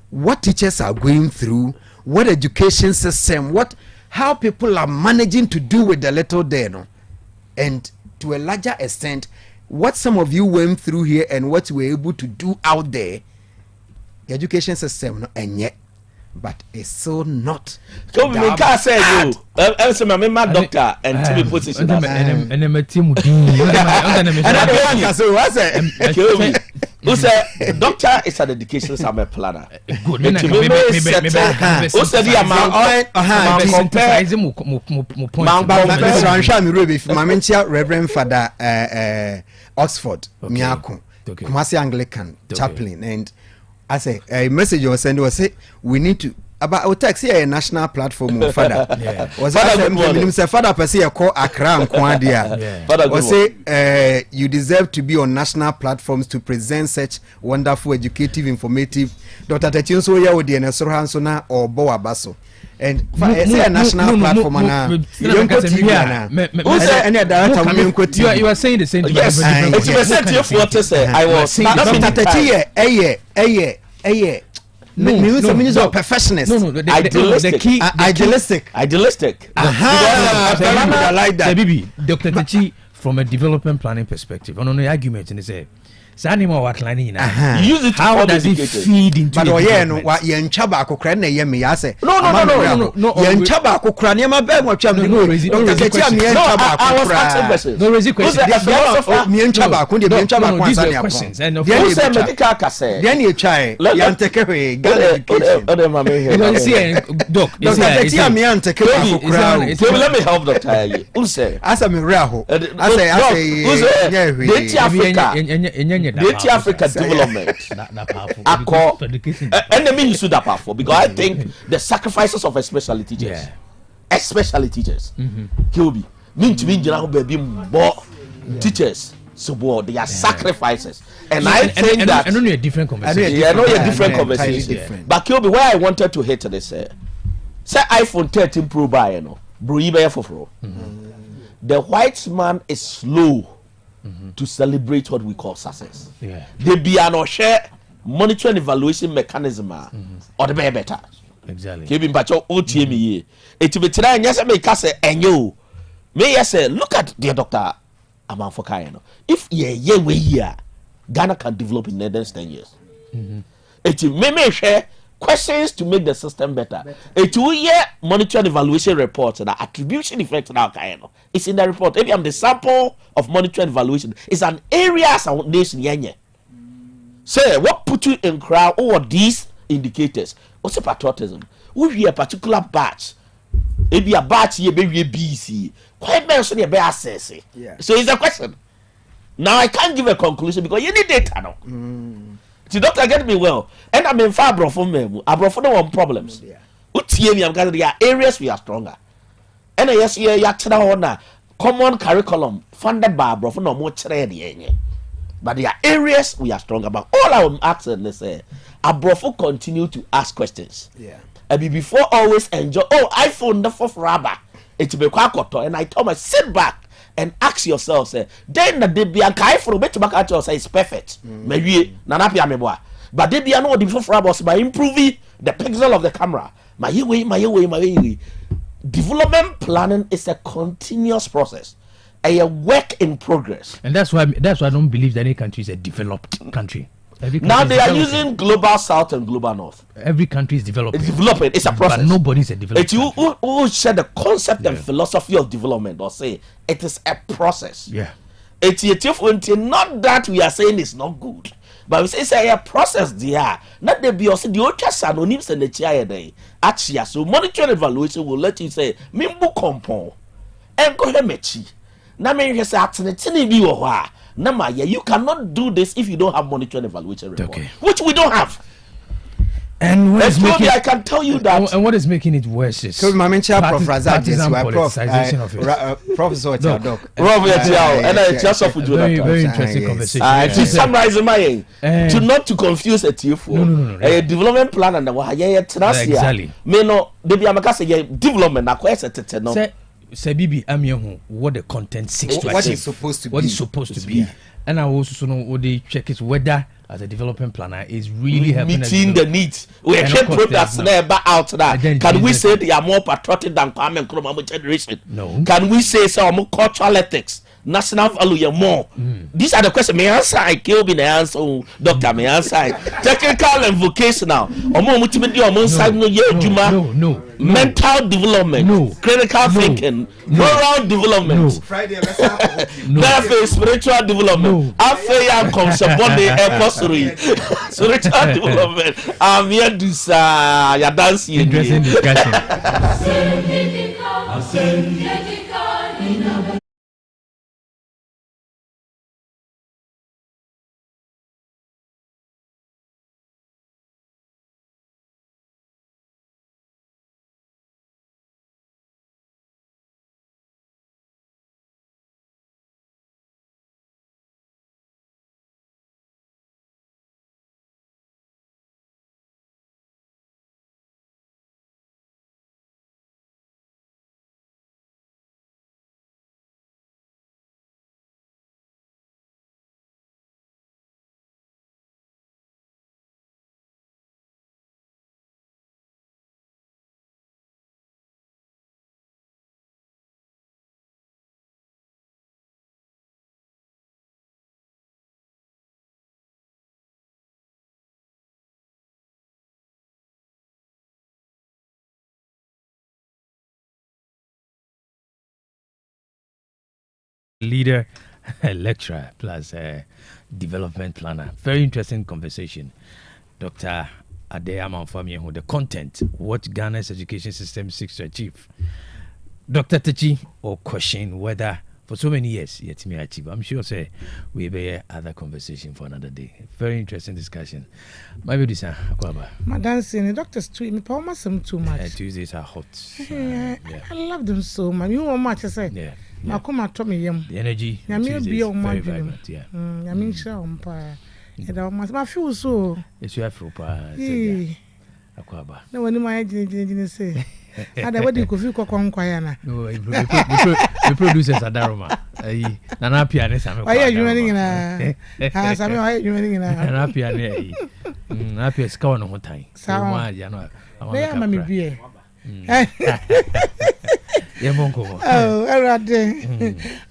what teachers are going through, what education system, how people are managing to do with the little there, no? And to a larger extent, what some of you went through here and what you were able to do out there, the education system, no, and yet, but it's so not. So we can't say you. I'm my doctor and to be position. And I'm a team. Who said doctor is an education summer planner? Good. Who said the amount? Reverend Father Oxford Miako, Kumasi Anglican chaplain, and I say a message was sent was say we need to about Otec here a national platform father was father per se call Accra and Kwandia was say you deserve to be on national platforms to present such wonderful educative informative Dr. Techinso ya odi na soro hanso na obo abaso and say a national platform na you are saying the same thing. Yes, it's what to say. I was Dr. Techie No, professionals. No, idealistic. Idealistic. I like that. Baby, Dr. Techi, from a development planning perspective, on the argument, and they say, Sanimo outlining how does it feed into but no what yen chaba ko kran na ye me ya say no yen chaba ko kran ye ma be mo twam no I was asking questions no raise question me yen chaba ko de me chaba ko answer questions and of course say medical case then you try yan take we other mama here you see doc is here me yan take ko kran let me help doctor who say asa me reho I say the Africa development enemy you should that powerful because I think the sacrifices of especially teachers Kilby mean to me baby more teachers so their sacrifices and I think that I know a different conversation different conversation but Kilby where I wanted to hit this say iPhone 13 Pro buy bro you buy for the white man is slow to celebrate what we call success. They be an share monitor and evaluation mechanism or the better. Exactly. Keeping bacho OTME. It be try and yes, make us and you may say, look at dear doctor Aman Fokayano. If ye we here, Ghana can develop in the next 10 years. It may share questions to make the system better. A 2-year monitor and evaluation report and attribution effect now it's in the report. Maybe I'm the sample of monitor and evaluation. It's an area as a nation yenye. Say what put you in crowd or these indicators. What's patriotism? We hear a particular batch. Maybe a batch here, maybe a BC. Quite mention your bear says. So it's a question. Now I can't give a conclusion because you need data now. The doctor get me well, and I'm in far from me. I brought for no one problems. There are areas we are stronger. And yes, yeah, common curriculum funded by bro for no more trade. But there are areas we are stronger. But all I'm asking is, Abrofo continue to ask questions. And before always enjoy. Oh, iPhone the fourth rubber. It's be kwakoto, and I told myself sit back and ask yourself, say, then the be a kai for bet back at yourself is perfect. Maybe nanapia meboa. But they be no different for by improving the pixel of the camera. My way. Development planning is a continuous process, a work in progress. And that's why I don't believe that any country is a developed country. Now they are using global south and global north. Every country is developing. It's a process. But nobody's a developer. It's you who share the concept and philosophy of development or say it is a process. not that we are saying it's not good, but we say a process there. Not the be also the ultras anonyms and the chair day. Actually, so monitoring evaluation will let you say, Mimbu compound and go hemechi. Namen has actually be or Nama, you cannot do this if you don't have monitoring evaluation report, which we don't have. And what is making, I can tell you that. And what is making it worse is partisan politicization of it. Professor Tiao, very interesting conversation. To summarize my to not to confuse a TFO, a development plan and exactly. May no, they be a development. Say Bibi, I'm young. What the content seeks to achieve. What is supposed to be. What is supposed to be. And I also know what they check is whether as a development planner is really helping meeting the needs. We have products never out there. Can we say they are more patriotic than Kwame Nkrumah generation? No. Can we say some cultural ethics, national value more? These are the questions. May answer I kill be the answer, Doctor. May answer technical and vocational. No. Mental development, critical thinking, moral development, spiritual development. After comes upon the apostle, spiritual development. I'm here to say, you're dancing. Interesting discussion. Leader, lecturer, plus development planner. Very interesting conversation. Dr. Adeyama Famieho, the content, what Ghana's education system seeks to achieve. Dr. Techi, or question whether for so many years yet me achieve. I'm sure say we be other conversation for another day. Very interesting discussion. Maybe this Akwaba. Madam saying doctors tweet me almost too much. Tuesdays are hot. I love them so much. You know how much I said. Yeah. I come at me the energy. I mean, be on my vibrant. Yeah. I mean, sure, umpire. I feel so. Yes, you have for Akwaba. No one in my didn't say. Ada wadi ko fi kokon kwaya na. No, the producers Adaroma. Nana piano Samuel. Why are you running na? Ah, Samuel, why are you running na? Nana piano. Happy scout no time. Sawa ya no. Where am I be? Oh, erade.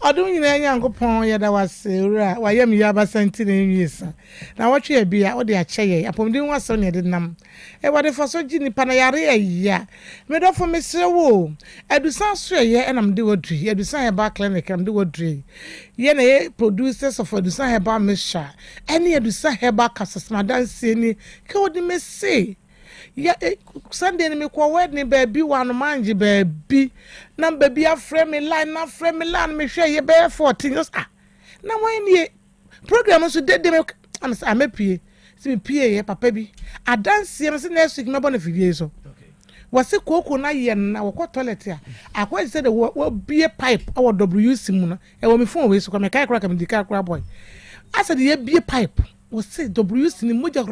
Odun nyina Nyankopon ya da wase ura. Wa yam ya ba santi na enwiesa. Na watwe ya bia o de akyeye. Apomdin waso ne de nam. E wade faso gi nipa na yare ya. Me do fo mesrewo. Edusan so ye enam de wodri. Edusan heba clinic am de wodri. Ye na ye producers of Edusan heba mesha. Eni Edusan heba kasasma danse ni. Ke wodi me say ya Sunday ni me kwa wedding baby one manji baby na baby afre me line na afre me line me hwe ye be 14 years na wan ye program so de me am pie si me pie ye papa bi adanse me se next week me bona fidie so wase koko na ye na wo toilet a akwa say the wo bie pipe our WC mu no e wo me phone we so kwa me kai kra kam di kai kra boy asa de ye bie pipe wo say WC ni moja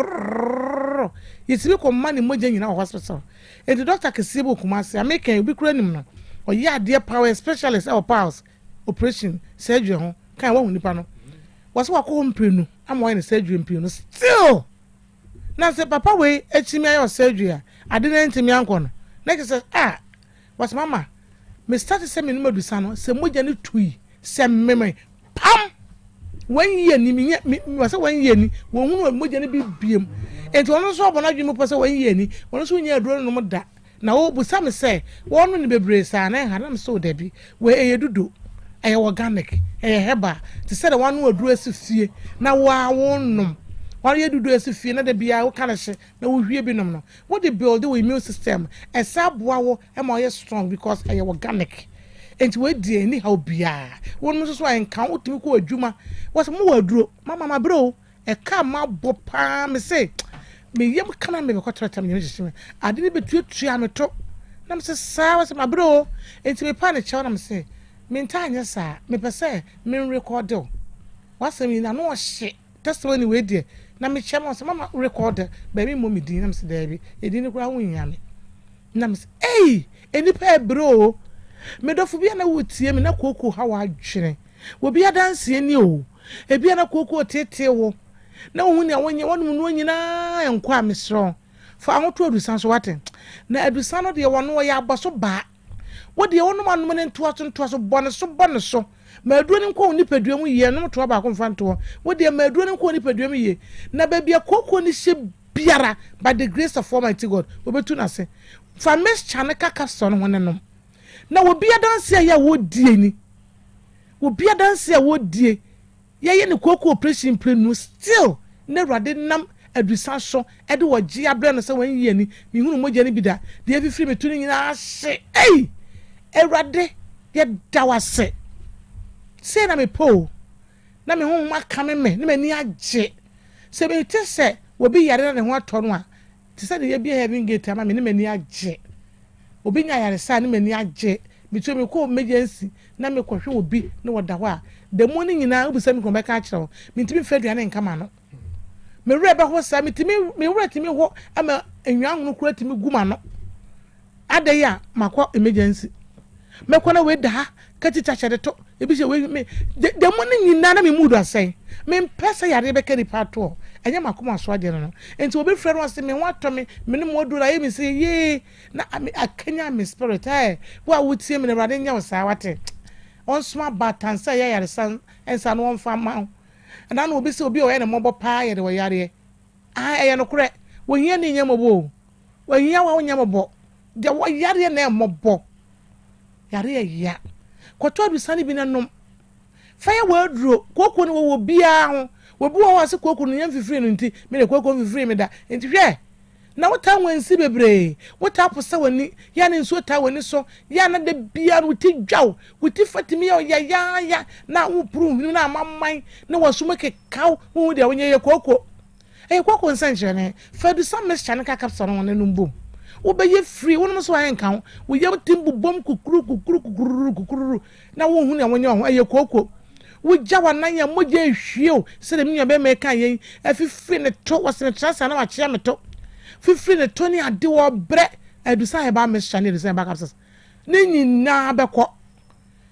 yesibe ko mani moja nyina hospital and the doctor kesibo kumase ameka obi kura nim no o ya de power specialist or powers operation surgery ho kan wa hunipa no wase wa ko mpenu am wa ni surgery mpenu still na say papa we echimi ayo surgery a ade na ntimi anko no na say was mama me start say me no madusa no say moja ni tui say meme pam 1 year ni me was 1 year ni wo hunu moja ni bibiem enti ono so obona dwemu pese 1 year ni ono so nya aduro no da na wo busa me say wonu ni bebre sa na ha na me so da bi we eyedudu organic heba to say the one who address fie na wa wonnom what you do is fie na de bia wo kana hye na wo hwie bi nom no what they build the immune system e saboa wo e ma ye strong because organic enti we die ni how bia won so enka otimi ko adwuma was mo waduro mama bro e ka ma bo pa me say me yem kana me ko trata me hye ade ni betuatua me to na me say sa was my bro enti me pa ne chew na me say me ntanya sa me pese me record o was me na no hye testimony we die na me chema so mama record ba me mommy din na me say dabi edin kura hunya me na me say eh eni pa bro me do fubia na wotie me na koko ha wa adwene wo bia dance ani o e bia na koko tete wo na wo ne wonye wonu no nyina enko a mesro fa ahoto adusan so waten na adusan no de wono wo ya abaso ba wo de wono manom ne ntoa so bone so ma aduo ne nko nipadua mu ye no to ba ko mfanto wo de ma aduo ne nko nipadua mu ye na ba bia koko ni hye biara by the grace of Almighty God wo betu na se fa mes chane kaka so no honenom na wo bia danse ya wo die ni wo bia danse ya wo die ye ne koko operation planu still ne rade nam adusan so e de wo gi abre no se wan yi ani mi hunu moja ni bida de e fifiri metu ni nyina hye erade ye dawase se na me po na me hu maka me ne mani agye se be te se wo bi yare na ne ho ato no a te se de ye bia heaven gate ama me ne mani agye obi nya yare sa ne mani agye bitu me ko emergency na me kohwe obi ne woda ho a the morning nyina obisa me ko be ka kire me ntimi fadua ne nkama no me wure be ho sa me wure timi ho ama enwan hono kura timi guma no adaya makọ emergency me ko na we da katita chede to ebi se we me the morning nyina na me mood asen me pesa yare be kani pato enya makoma so ade no enti obi frɛ no ase me wato me ne mo dura ye me say ye na akanya me spirit wa wutie me na rade nya wo sa wate on sma batansa ya yare san ensa no mfa ma na na obi se obi o ye ne mobo pa ye de wo yare eye no kure wo hia ni nya mobo wo hia wa nya mobo de wo yare na mobo yare ya kwato abisani bi na nom fa ye waduro koko ne wo bia ho wo bi wo wase koko no yam fifiri no nti me ne koko fifiri me da nti hwe na wota wansi bebre wota posa wani ya ne nso ta wani so ya na de bia no ti dwaw wuti fatimi ya na wo pru na amamman na wasuma ke kaw wo de wonye ye koko koko nsanche ne fa du sam mes chane ka kapsa no ne numbom wo be ye free wonu so ayen kan wo ye timbu bom kukuru na wo hu ne wonye ho koko wo jawa nan ya moje hwieo se de me be kan yen afifiri ne to wasene transa na wa chia me to fifiri ne to ni ade wo bre adusa he ba mes chane de ba kapsa ne nyina be ko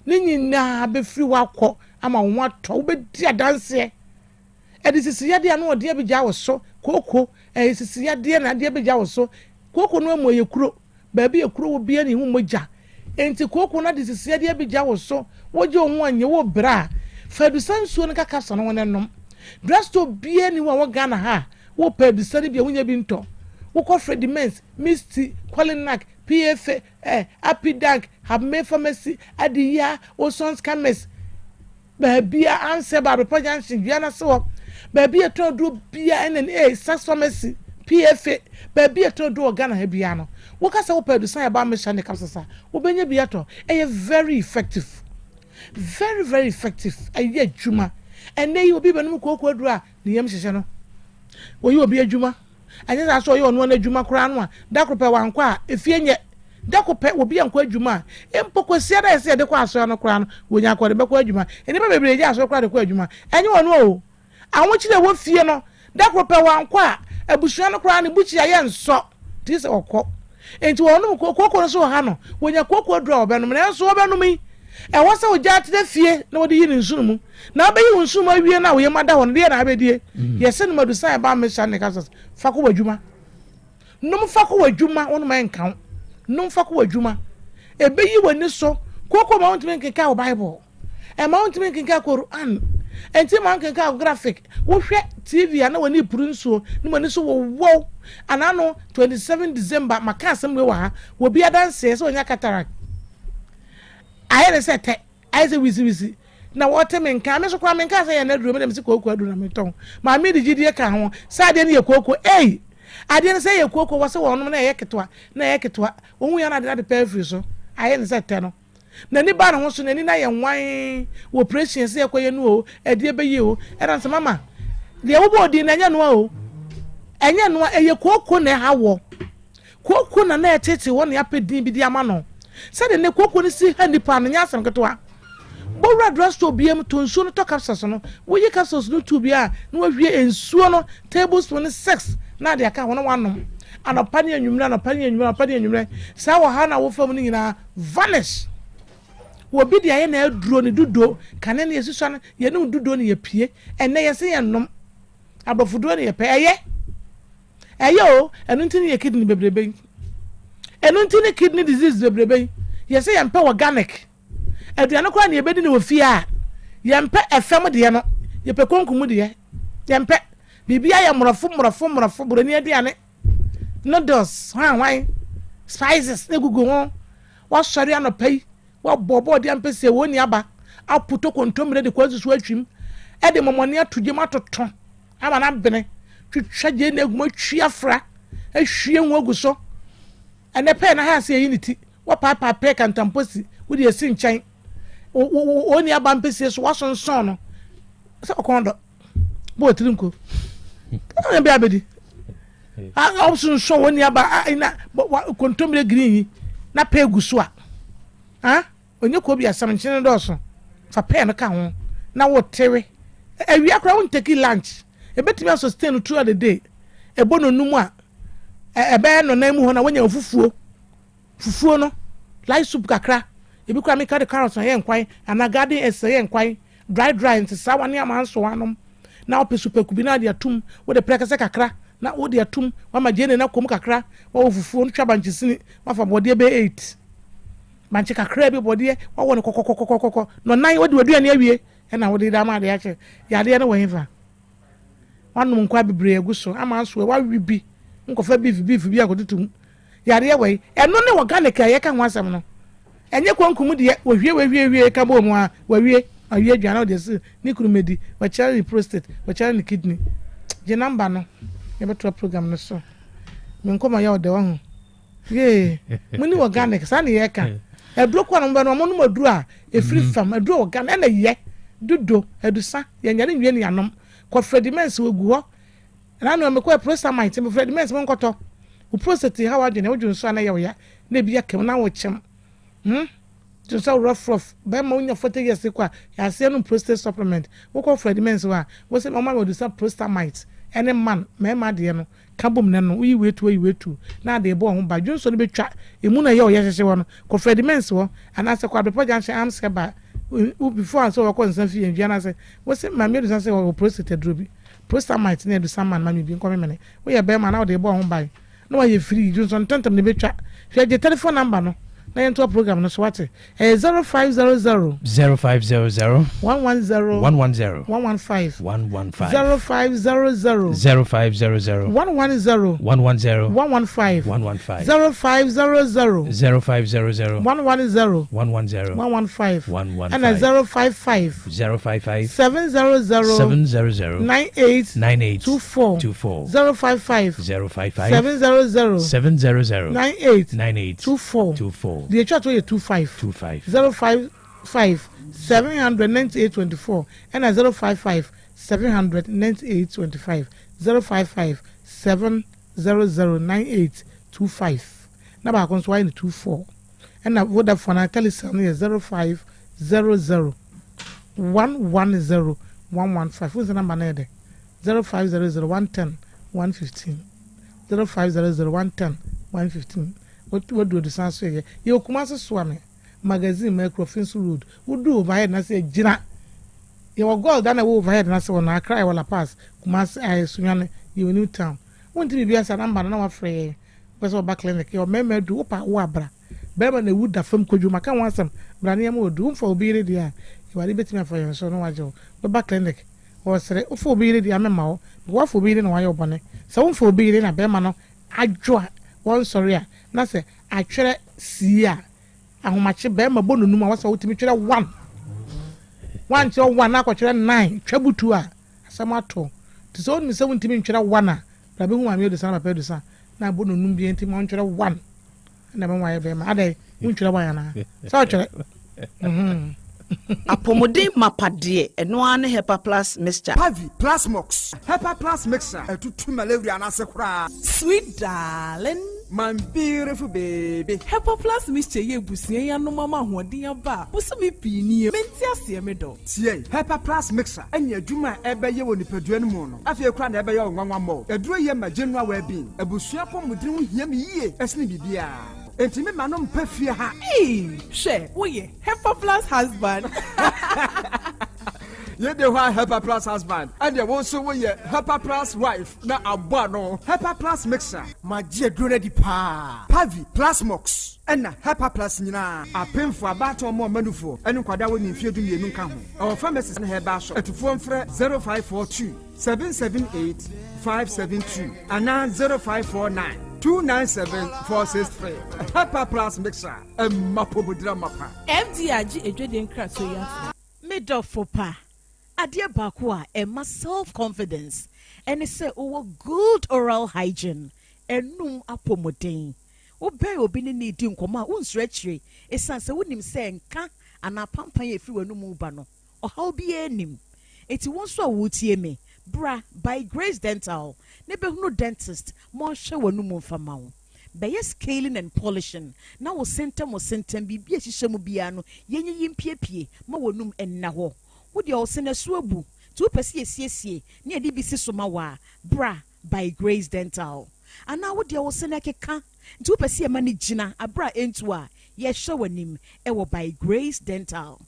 ne nyina be free wa ko ama wo ato wo be dia danse edi sisi yade anu ode be ja wo so koko sisi yade na ade be ja wo so koko no mo yekuro ba bi yekuro wo bia ni hu moja enti koko na de sisi yade be ja wo so wo je ho anye wo bra fadu sansuo no kaka so no wonenom drasto bia ni wo Ghana ha wo padu sari bia wonya bi nto wo ko Freddy Mens Misty Qualinak PF Apidank have made pharmacy adiya o sons cames ba bia answer ba repajansin bia na so ba bia to do bia NNA Sax pharmacy PF ba bia to do Ghana ha bia no wo kasa wo padu san ba mission ne kapsasa wo benya bia to very effective very effective ayi adwuma ene yi obi benum kokko adura ne yam hyehye no wo yi obi adwuma anya sa so yi ono na adwuma kora no a dakope wanko a efie nye dakope obi anko adwuma empokosia da ese de kwa aso no kora no wonya akode be kwa adwuma ene ba bebre je aso kora de kwa adwuma enye wono o awon chire wo fie no dakope wanko a abusua no kora ne buchi aye nso ti se okọ enti wono kokko no so ha no wonya kokko adura obenum na enso obenum e wasa oja tede fie na wodi yin nsu mu na abayi nsu mu awie na wo yemada ho ne na abedie yese no madusan ba me shan ne kasas fa ko wadwuma num fa ko wadwuma wonu man kan num fa ko wadwuma e beyi wani so kokko ma wontime nkeka o bible e ma wontime nkeka Quran enti ma nkeka graphic wo hwe TV na wani puru nsuo ne mani so wo anano 27 December makasem we wa ha wo bia danse so onya cataract ayere sete I say wisi na wote me nka me so kwa me nka say na aduro me dem se kooko aduro na me ton ma me di gidie ka ho sa de na ye kooko ade na say ye kooko wo se wonom na ye ketwa ohun ya na de pay free so aye ne se te no na ni ba na ho so na ni na ye nwan wo operation se ekoye no o ade be ye o era se mama de wo bo di na nya no o enye no eye kooko na ha wo kooko na etete wo na apedin bi di ama no se de ne kooko ni si hanipa na nya asem ketwa bora dress to biem to nsuo no to capsules no wo yi capsules no to bia na wo hwie ensuo no tablespoon 6 na de aka wono wanom anopa ne anwumre sa wo ha na wo fam ni nyina vanish wo bi de aye na aduro ne dudo kane ne yesusu no ye ne dudo ne ye pie enne ye se ye nom abofudo ne ye pe eye o enu ntini ye kidney bebrebe enu ntini kidney disease bebrebe ye se ye mpe organic aduane kwa na ye bedi ne ofie a ye mpe efem de ye no ye pe konkumu de ye mpe bibia ye morofo burani aduane noodles hwan spices ne gugu ho wa sori anopai wa bobo de ampe se woni aba aputo kontomre de kwazusu atwim e de momone atugye matoto ama na bene twitwa je na eguma twi afra ahwie nwogu so ene pe na ha se yiniti wa papa pe kantamposi wo de esi nkyɛn oni aba mpese so wasonson no se okondo bo tirinko na be abedi option so woni aba ina kontomre green na pe guso a onye ko bi asam nkyene do so fa pe no ka ho na wo tewe awi akra won take lunch e betimi sustain throughout the day e bono numu a e be no na mu ho na wonya fufuo no light soup kakra ebi kwa me ka de carrots na ye nkwan ana garden ese ye nkwan dry nti sa wane amanso wanom na opesu pekubi na de atum wo de prekase kakra na wo de atum wa magene na kom kakra wa fufuo no twa bankisini wa fa bode be 8 banche kakra bi bode wa won kokokokokoko no nan wo de waduane awie na wo de da ma de ache ya de na wo hinfa wanum nkwa bibre aguso amanso wa wibi nkofa beef bi akotutum ya de we eno ne organic ya ka ho asem no enye kwankum de we ka bo mu a wawie awie aduane de se ni kurumedi wa chari prostate wa chari kidney je number no ye beto program no so me nkoma ya ode wa ho ye muni organic sa ne ye ka eduro kwa no no mo no maduru a e free farm eduro organic na ye dudo edusa ye nyane nwie ne yanom ko frediments we gu ho na no me ko prosamite me frediments mo nkoto u prostate ha wa dwene wo dwunso na ye wo ya na bi ya kem na wo chem just so rough be ma unya 40 years kwa ya se no prostate supplement wo ko frediments wa wo se mama wo do sa prostamite any man me ma de no kabom ne no wi wetu na de bo ho ba dwunso no betwa emu na ye o ye hye wo no ko frediments wo ana se kwa bepo janche am se ba before so wo ko nsan fi envia na se wo se ma me do sa se wo prostate drobi prostamite na do saman ma me bi nko me mene wo ye be ma na wo de bo ho ba no wa ye free dwunso ntentem ne betwa hwe je telephone number no na yento program no so wate 0500 110 115 0500 0500 110 115 110 115 0500 0500 110 110 115 and 055 700 9824 055 700 9824 the chat way 25 055 79824 and 055 79825 055 7009825 na ba kon so why 24 and na Vodafone na Telecom is 0500 110 115 who's the number there 0500 110 115 0500 110 115 what do the sound say you kuma so me magazine microfinance road would do overhead na say jina you go down overhead na say na cry wala pass kuma say sunyane you new town won't be biasa number na wa free person back clinic your meme do opa wo abra be ma na wood da fam kodwuma kan wansam brane ma odu mfa obire dia you are betting for your so no wajo back clinic o sere o fo obire dia me ma wo wa fo obire na wa yo bone so wo fo obire na be ma no adwo one sorry a na say atwere si a ahomache be ma bonu numa wasa wotimi twere 1 one kyerɛ 1 akɔkyerɛ 9 twabutu a asɛm ato te sɛ wonim sɛ wontimi ntwerɛ 1 a bra bɛhu ame odusa na papa odusa na abɔ no num bi nti ma ntwerɛ 1 na bɛma ayɛ bɛma adɛ wontwerɛ 1 ana sɛ ɔtwerɛ apɔmuden mapadeɛ ɛno ara ne hepa plus mixture Pavi Plasmox Hepa Plus mixture ɛtutu malaria n'ase koraa. Sweet darling, my beautiful baby. Hepa Plus mixture ye busia ya no mama hoɔden aba. Busumi pii nie. Menti asie me do. Tie Hepa Plus mixture ɛnyɛ adwuma ɛbɛyɛ wɔ nipadua no mu no. Afei kora na ɛbɛyɛ nwanwa mɔ. Ɛduro yɛ ma general well-being. Abusua pɔmuden ho hia me yie ɛsene bibia. Enti me ma no mpɛ fie ha. Hwɛ, woyɛ Hepa Plus husband. You the one Hepa Plus husband, and you also will Hepa Plus wife. Na abano Hepa Plus mixer. My dear Dura pa Pavi Plasmox. And Hepa Plus nina. A pin for a battle more manufo. And Quada will infuse me in Nuncamu. Our pharmacist and her bash at phone for 0542 778 572 and now 0549 297 463. Hepa Plus mixer. And Mapobudra Mapa. MDRG Edwin Kratoya. Mid of Fopa. Adia Bakwa, and self confidence, and it said, oh, good oral hygiene, and num apomodane. Obey obini dim koma, unstretchy, a sense of him saying, ka, and a pampa if you were no mubano, or how be enim. It won't so would me, bra, by Grace Dental, never no dentist, more show no more for mount. By scaling and polishing, now was centum be a shamubiano, yenny impie, mawonum and naho. Would you also send a swabu? 2 CSC near DBC Somawa, bra by Grace Dental. And now would you also send a ka? 2 money jina, a bra entua, yes, showing him, ever by Grace Dental.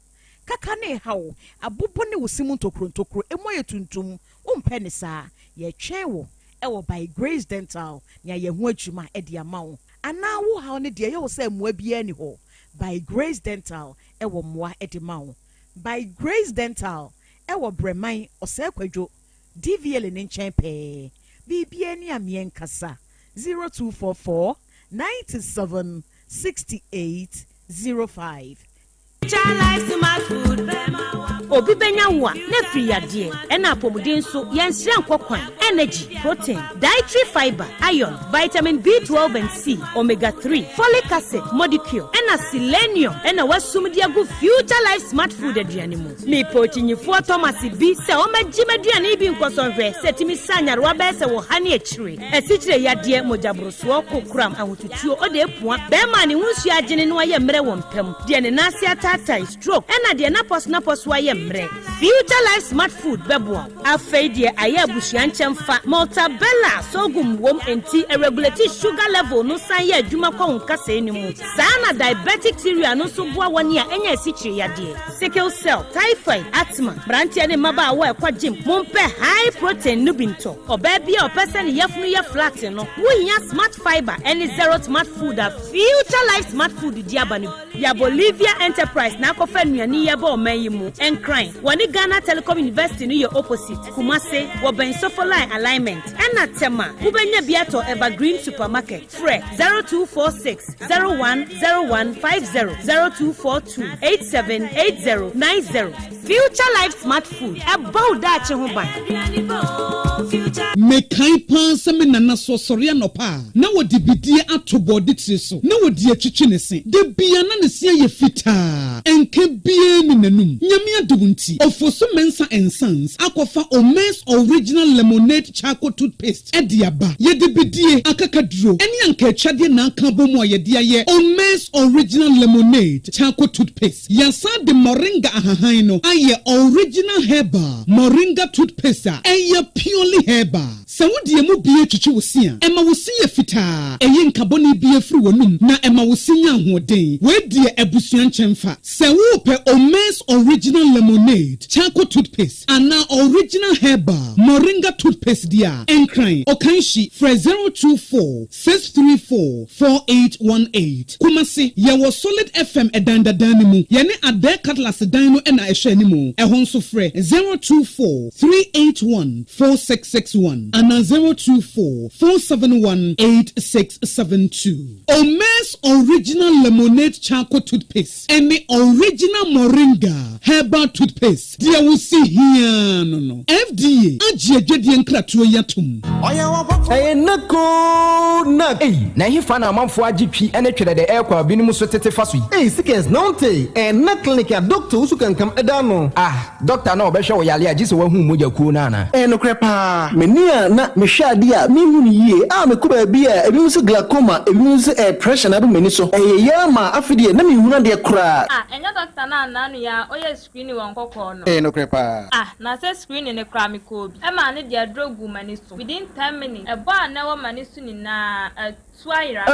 Kakane how a bubone was simunto krontokro, a moya tuntum, penisa, ye chewo, ever by Grace Dental, near ye wachuma ediamau. And now how ne dear you say mwebi anyho, by Grace Dental, ever moi edimau. By Grace Dental, ewa bremai osekwejo DVL in Champe, BBN Amien Kasa 0244 97 68 05. Obi benya wa na free yade ena apomuden so yenhire nkokwan energy protein dietary fiber iron vitamin B12 and C omega 3 folic acid molecule ena selenium ena wasum dia go future life smart food aduane mu me pochinyifo Thomas bi se o magime aduane bi nkosonhwe setimi sanyarwa be se wo hane akire esichire yade mojabroso kokram ahotutuo o de epua be ma ne hunsu agene no aye mre wo mpam de ne nase atata stroke ena de napos waye Future Life Smart Food bebo afeidie aye abusuan chemfa Maltabella sogum wom enti a regulate sugar level no san ye adwuma kwa nkasa enimu sana diabetic cereal no so boa wani a enya esichire yade sickle cell typhoid asthma brantia ne maba wa kwa gym mompe high protein no binto oba bia opese ne yefunu ye flat no wohia smart fiber any zero smart food a Future Life Smart Food diabani ya Bolivia Enterprise na kofa nuani ye ba omayimu crying. Wani Ghana Telecom University no your opposite. Kumase, Waben Sofoline alignment. Ena tema, Kubenya Biato Evergreen Supermarket. Fre 0246 010150 0242 878090. Future Life Smart Food. About that chehuban. Mekai pan seme nana so sori anopa. Na wodi bidie atobo ditri so. Na wodi atwitwinese. De bia na ne sia ye fita. Enke bie ni nanum. Nyame adubunti. Ofoso mensa and sons. Akofa Omen's original lemonade charcoal toothpaste. Ediaba. Ye de bidie akakadro. Eni anke chade na akabo mo ye dia ye. Omen's original lemonade charcoal toothpaste. Yasa de moringa ahahaino. Aye original herbal moringa toothpaste. Aye purely herbal. Sawudi emu biye chichi wosia. Ema wosia fita. Eye nkaboni biye fri wonum. Na ema wosia hoden. We die ebusuan chemfa. Sewu pe Omen's original lemonade charcoal toothpaste. Ana original herbal moringa toothpaste dia. Enkran. Okanshi fre 024 634 4818. Kumasi yewo solid FM edanda danimu. Yene ade katlas dino ena eshe nimu. Ehonso fre 024 381 4661. Ana 024 471 8672. Omen Guinness Original Lemonade Charcoal Toothpaste and the Original Moringa Herbal Toothpaste. Dear will see here no. FDA Ajie Jedi Nkratuo Yatum. Hey, Nako Nak. Hey, na hi fa na amanfo agp ene twede de aircraft binimu so tete fa so. Hey, sickness nonte. Na clinic ya doctor usu kan kam eda no. Doctor na obehwe wo yale agise wa hu moja ku na na. No krepa. Menia na me hwa ade a me hu ni yie. Me ko ba bi a ebi musu glaucoma, ebi musu pressure na do mani so. Ya ma afide na me hu na de kra. Enya doctor na anu ya oye screening won kokko no. No krepa. Na say screening ne kra me ko bi. E ma ne de drogu mani so. Within 10 minutes. E ba na wo mani so ni na twaira.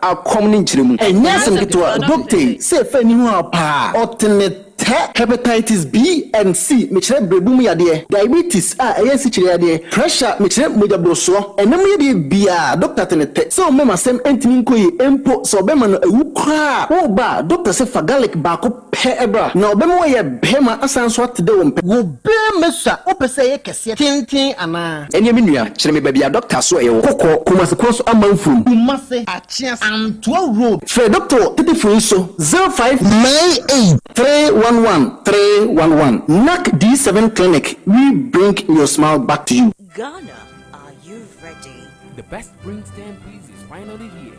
Akom ni nchiremu. Enya sem ketwa doctor say fa ni hu apa. Otene hepatitis B and C mechire brebum yade diabetes ASC chire yade pressure mechire mojabroso enam yade bia doctor tenete so mema sem entimi nkoyi empo so bema no ewu kra wo ba doctor say fagalic ba ko pe ebra na obema ye bema asanso atde wo mpe wo be mesa opese ye kese tintin ana eni me nua chire me ba bia doctor so ye wo kokko kumase koso amanfum kumase achias anto road fe doctor tete so 0598 311 NAC D7 Clinic. We bring your smile back to you. Ghana, are you ready? The best Spring Stampede is finally here.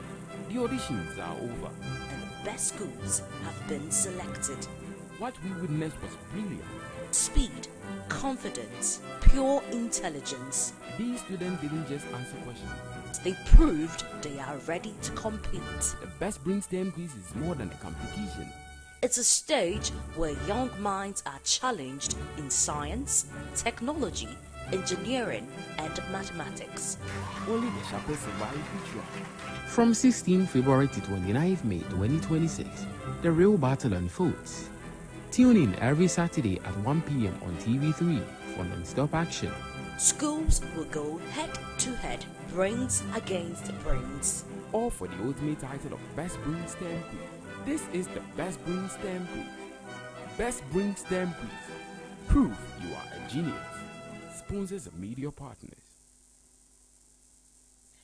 The auditions are over. And the best schools have been selected. What we witnessed was brilliant. Speed, confidence, pure intelligence. These students didn't just answer questions. They proved they are ready to compete. The best Spring Stampede is more than a competition. It's a stage where young minds are challenged in science, technology, engineering, and mathematics. Only the sharpest survive each one. From 16 February to 29 May 2026, the real battle unfolds. Tune in every Saturday at 1 p.m. on TV3 for non-stop action. Schools will go head-to-head, brains against brains. All for the ultimate title of Best Spring Stampede. This is the Best Spring Stampede. Best Spring Stampede. Prove you are a genius. Sponsors and media partners.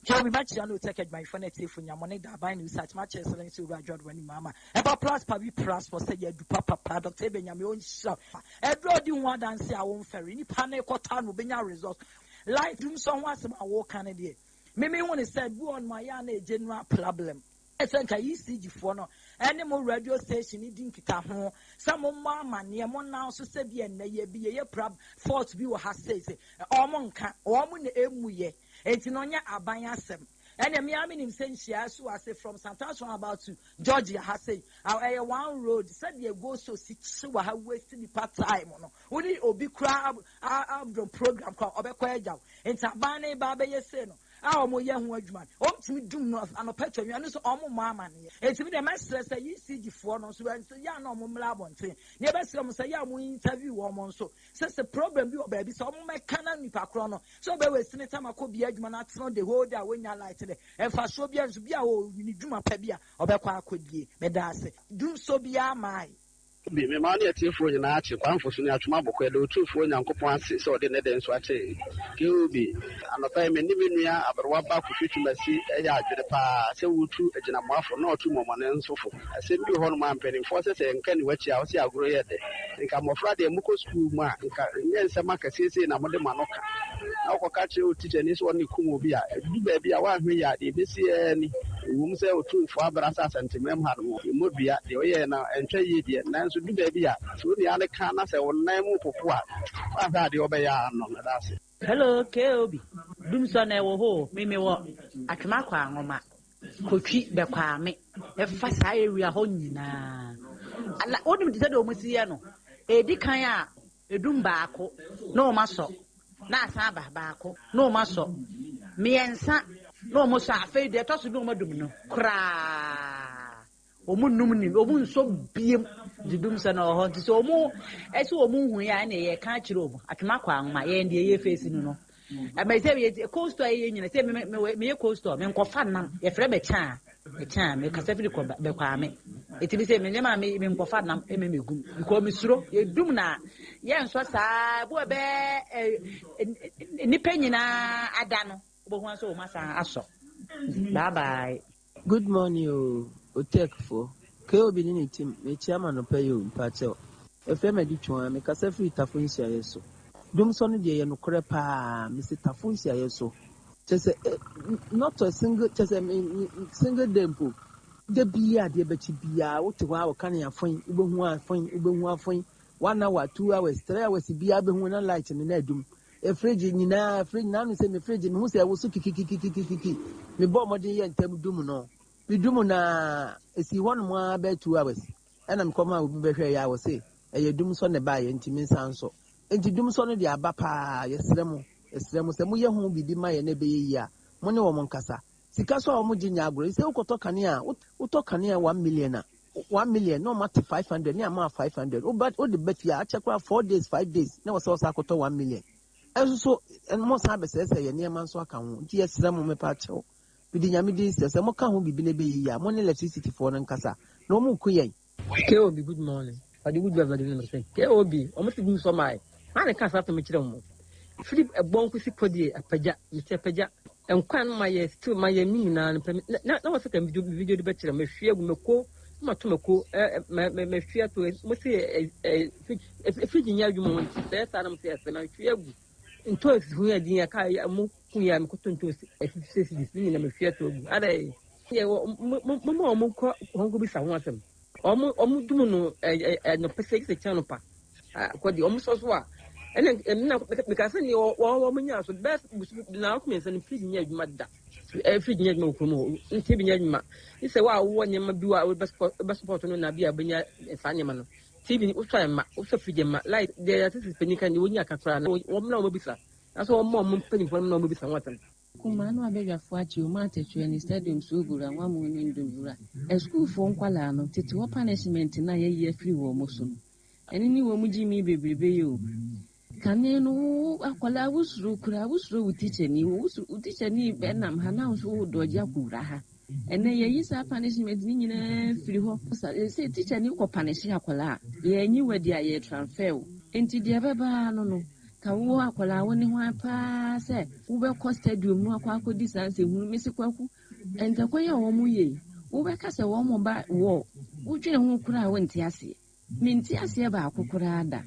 Here we match the Otec my phone at for your money that buying research match excellence over George when mama. About plus Pabi plus for say you do papa Dr. Benjamin shop. Edward you want and say I won't ferry. Ni panic or town will be your results. Life doom someone some walk Canada. Maybe when he said go on my general problem. I think I ECG for no any more radio station needing kita ho some mama near one now so say be and ye be a prob fault be what has said omonka omun emu ye etinonya abanyasem and me am in sensia so I say from Santos about to Georgia has say one road said you go so so ha wasting the part time no only obi crab abdom program called obekwaja entabane baba ye say no mo ye ho adwuma timi dum no anopetwa wi so mama ne etimi de mesre say ECG for no so ya na mla abonten ne be sre mo say ya mo interview wo mo so say problem bi oba bi so meka na nipa kro no so be we sine time akobi adwuma na tro the whole day when ya light de e fa so bia so bia o ni dwuma pa bia obekwa akodie me da ase dum so bia mai me ma na tiefo nyina ache kwanfo so ni atuma bokwe de otufo nyankopon ase so de ne den so ache ke obi anopa me ni menua aberwa ba kutwitwumasi eya adwere pa se wutu agina moafo na otu momone nsofo ase bi ho no ma mpeni fo se nka ni wachi a wo se agoro ye de nka mofra de muko school mu a nka nyense maka sese na mode manoka na okoka che o teacher ni so ni kumo bi a du ba bi a wa hwe ya de besi ni wum se otufo abrasa santimem ha no mo bia de oye na entwa ye de na so du baby a so ni ale kan na se wonnai mu popo a fa de obeya no na da se hello Kobi dum so na wo ho me wo atwema kwa anwoma kotwi be kwa me e fa sa area ho nyina ala odum de do musiye no edi kan a edum baako na o maso na asa baako na o maso miensa na o mo so afei de to so do madum no kra omunum ni omun so biem didum sa na ho nti so omu ese omu hu ya na ye ka kire omu atwema kwa anwoma ye ndie ye face nu no aba se ye coast ye nyina se me ye coast me nkofa nam ye frɛ be cha me kasa firi ko be kwa me eti bi se me nyama me nkofa nam me gum because me suro ye dum na ye nso sa bo be ni penyina ada no bo hu so o masa aso bye bye Good morning, Otec for Kobe team, a chairman of Payo, Patel. A family join, make us a free Tafunsia yeso. Dumson de no crepa, Mr. Tafunsia yeso. Just not a single, just a single dempo. The beer, dear Betty Bia, what to our canny fine, Uber 1 hour, 2 hours, 3 hours, beer, when I light in the nedum. A fridge in a fridge, now is a fridge, and who say I was kiki. Me bought my day and tell Dumuno. We do na see 1 more bed 2 hours. And I'm coming out with very I will say, a Dumson the buy and Timin Sanso. And to Dumson the Abapa, yes, Remo, Samuya won't be my neighbor ya. Money woman Cassa. Sikaso Homogeneous Grace, Okotokania, Utokania 1 million. 1 million, no matter 500, near more 500. Oh, but all the bet ya, check 4 days, 5 days. Never saw Sakoto 1 million. And so, and most habits say, near Manso account, yes, Remo me pacho. With the Yamidis, there's a mocha who be ya, money electricity for Nankasa. No more quay. KOB, good morning. But the good weather didn't say. KOB, almost do so my. I can't have to make it on. Philip, a bonk with a Paja, Mr. Paja, and Quan my still my mean and not was a video better. Me fear will go, Matumako, me fear to must say a fridge in your moment. There's Adam says, and I fear. In talks, we are the Akai, we am cotton to a 50 million and fear to Ade. Mamma won't be some of them. Almost do no Pacific channel pa. What the almost was what. And then because you all women are so best now means and feeding your mother. Every year no promo, in Tibin. He said, wow, 1 year do our best support on Nabia Benya Sanyaman. TV also feed them like there is panic and you won't have that's all more penny for no movie somewhat. Kumano abega fuati umate chweni stadium sugura wa muni ndura. A school for Kwalano, Tito punishment na ye free war musum. And any woman Jimmy baby you. Can you know Aquala was through with teacher ni teacher ni Benham Hana so do Jakuraha. And then ye is a punishment in free war. Say teacher ni ko punish Aquala. Ye knew where they transfer. Into the Ababa no. Kawo akwala woni ho apa se wo be ko stadium no akwa distance hu mesi kwaku entakoya wo mu ye wo be ka se wo mo ba wo wudwene ho kura wonti ase minti ase ba akokura ada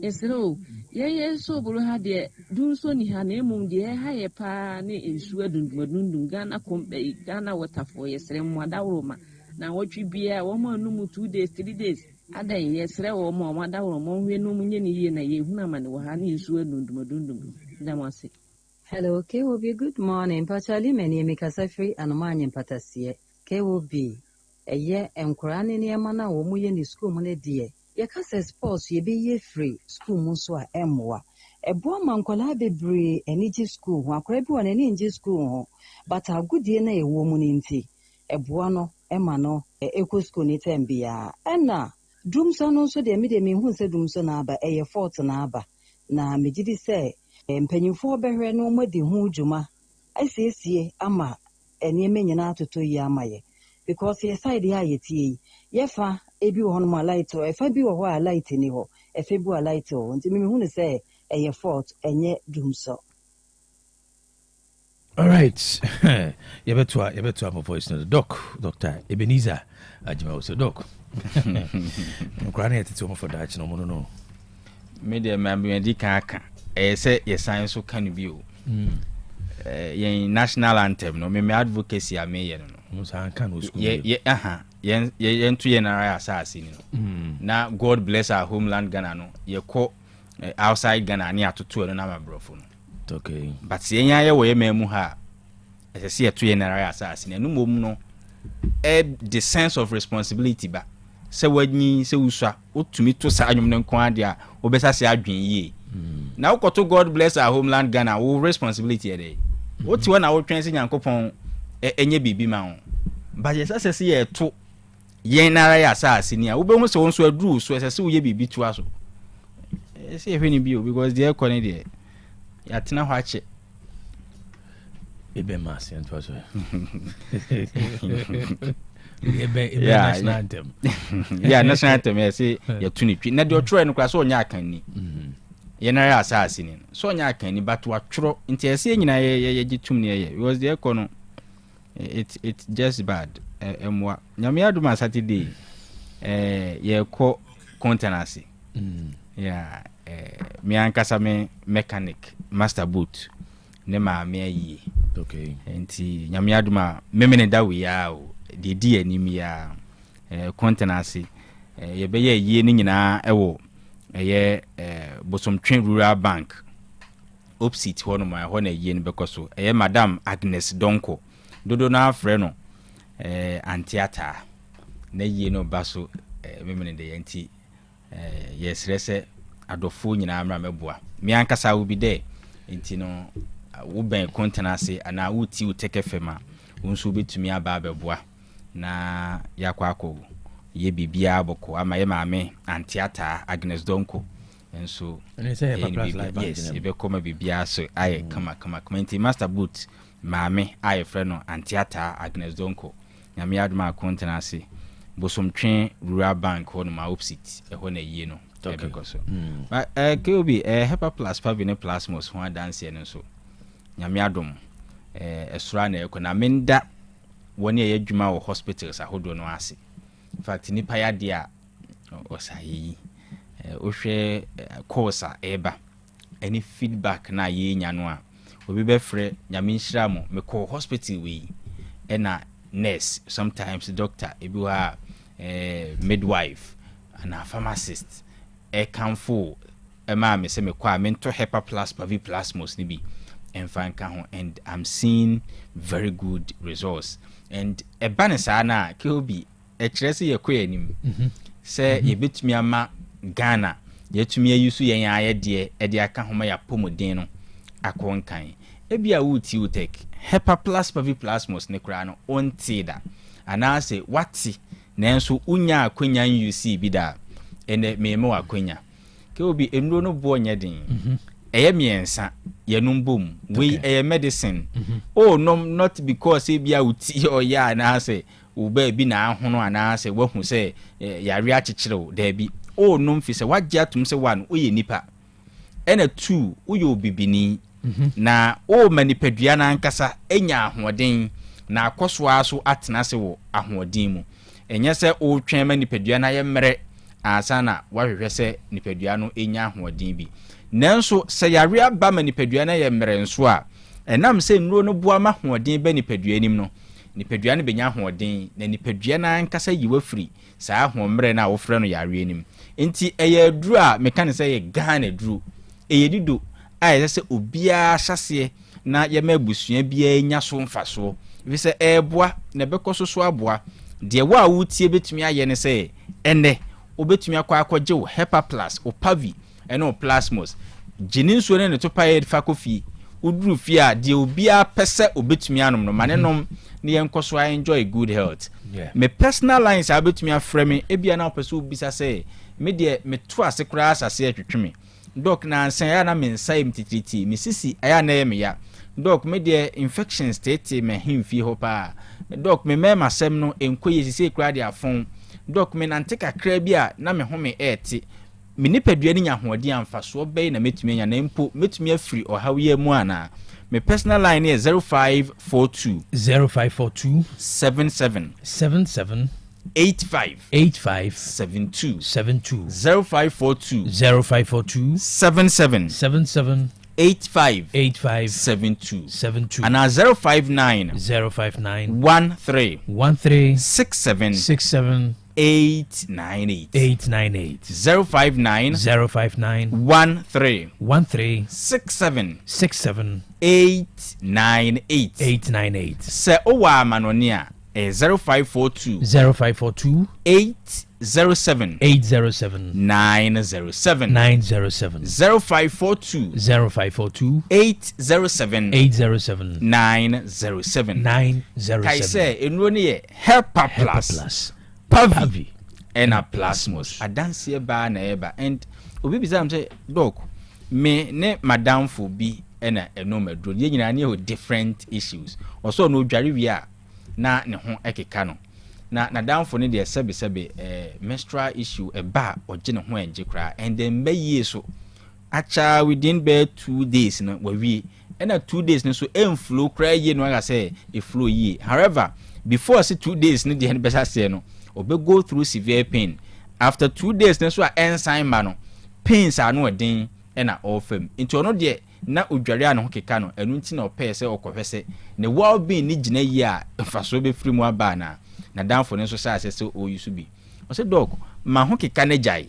esero ye so buru ha de dun so ni ha na emum de ha ye pa ne ensu adundum Ghana kombe Ghana waterfall yesere mu adawroma na wotwi bia wo mo anum 2 days 3 days ada yesere wo mo adawro mo hwe no munye ni ye na ye huna mane wo ha ne ensu adundum damase. Hello KOB, good morning. Pachali meni mikasafri anomanye mpatasie KOB eye enkurane ne mana wo mu ye ni school mu ne de ye ka se sports ye be ye free school mu so a emwa ebo mankola bebre eniji school ho akora bi wona ne eniji school ho but agudie na ye wo mu ne nti ebo no ema no eko school ni tembia ena dumso no so de me hu se dumso na aba eye fort na aba na megidi se mpanyimfo behwe no madi hu djuma asiesie ama enieme nyina atoto yi amaye because ye side ya yetie yefa ebi wo hono ma light o efa bi wo ho a light ni ho efa bi wo light o nti me hu ne se eye fort enye dumso. All right. Yebetua my voice no Dr. Ebenezer Ajima so doc. Nkrane etete mo for that no. Me de me di kan say ye science so can be o. Yen national anthem no me advocacy a me ye no. Mo san kan o school. Yen to yen ara asase ni no. Na God bless our homeland Ghana no. Ye ko outside Ghana ni atoto no na mabrofo no. Okay. But yenya ye wo ye memu ha. Ese se to yen ara asase ni no mom no. The sense of responsibility ba. Se wadni se usua otumi to sa anwum ne nko ade a obesa se adwen yi. Now to God bless our homeland Ghana, wo responsibility e dey. What you na wo twen se Nyankopon enye bibi ma ho. But yes asese ye to yen nara ya asase ni a wo be hu se won so aduru so asese wo ye bibi to aso. Se e hwani bi o because dey ekone dey. Ya tena ho ache. Ebe mas and was. National anthem. Yeah, national anthem. I say you tuni. Na de otro no kwa so onya akan ni. Yenara asase ni. So onya akan ni but wa tro nti ese nyina ye gitum ne ye. Because de ekono it's just bad. Emwa nyame aduma Saturday ye ko containers. Yeah, me ankasa me mechanic master boot ne ma me ayi. Okay. Enti nyame aduma memene da we ya o de di anim ya containers ye be ye yi ni nyina ewo eye bosomtwe rural bank opposite hono ma ho na yi ni bekoso eye madam Agnes Donko dodo na afre no antiata na yi no baso memene de yanti yesrese adofo nyina amra meboa mi ankasa wo bi de enti no wo ben containers ana wuti Otec FM a wonso betumi aba abeboa na yakwako ye bibia boko ama ye maame antiata Agnes Donko enso yes ebe koma bibia so aye kama enti master boot maame aye freno antiata Agnes Donko nyame aduma containers bosomtwe rural bank ho no ma opposite ho na yie no ebe koso but keobi hepa plus pavine plasmos ho dance no so nyame adom esura na ekona menda woni ye adwuma wo hospitals ahodo no ase in fact nipa ya dia osayi ohwe course eba any feedback na ye nya no a obi be frɛ nyame nhira mo me call hospital we ena nurse sometimes doctor ebi wa midwife and a pharmacist kamfo ma me se me kwa me to hepa plus pavi plasmos ni bi enfanka ho and I'm seeing very good results and ebanesa na keobi ekyerese ye kwa anim se ye betumi ama Ghana yetumi ayusu yen ayede ede aka homa ya pomodin no akonkan ebia wuti Otec hepa plus pavi plasmos ne kra no ontida anase wati nanso unya akonya UC bi da ene memo akonya keobi enuro no bo nyeden eye miensa yenum bom we eye medicine oh no not because ebia wuti o ya anase uba bi na ahono anase wahu se yare akyekyere da bi oh no mfi se wagye atum se one oye nipa ena two oye obibini na o manipadua na ankasa enya ahoden na akosoa so atena se wo ahoden mu enye se o twen manipadua na ye mmere asana wahwehwe se nipadua no enya ahoden bi nanso se yare aba manipadua na ye mmere nso a enam se nnuro no boa ma ahoden ba nipadua nim no nipadua no benya ahoden na nipadua na ankasa yiwa free saa ahommere na wo frɛ no yare anim enti eye duru a meka ne se ye Ghana duru eye dido a se obia hyase na ye mabusua bia nya so mfaso bi se eboa na bekoso so aboa de wa wutie betumi aye ne se ene obetumi akwaje wo hepa plus o pavi ene o plasmos jinin so ne to paye fa kofi uduru fi a de obia pese obetumi anom no manenom ne yenkoso enjoy good health me personal lines abetumi afrɛ me ebia na opese obisa se me de me to ase kura asase atwetweme doc na ansan ya na mensa im titriti me sisi aya na ye me ya doc me de infections tete me himfi ho pa doc me mema sem no enkoye sisi kura de afon doc me nante kakra bi a na me home ete me nipadua ni nya hoɔden amfaso bɛy na metumi nya na mpo metumi afiri ɔhawe mu ana me personal line is 0542 77 85 72 0542 77 85 72 and 059 13 67 898 059 13 67 898 se owa manonia 0542 807 907 0542 807 907 kai se enuro ne ye hepa plus pavi ena plasmos adanse ba na eba and obi bizam say doc me ne madam fo bi ena enomadro ye nyina ne ho different issues also no dware wi a na ne ho ekeka no na down for ne de sebe menstrual issue eba oje ne ho enje kra and then mayie so acha within be 2 days no we and 2 days no so flow cry ye no I say e flow ye. However, before say 2 days no the better say no obe go through severe pain. After 2 days no so ensign man pains are no den and all fam into no de na odware an ho keka no enu nti na opɛ sɛ okɔhwɛ ne well being ni gina yi a mfaso be free mu aba na danfo ne so sɛ sɛ o yusu bi o sɛ dog ma ho keka ne jai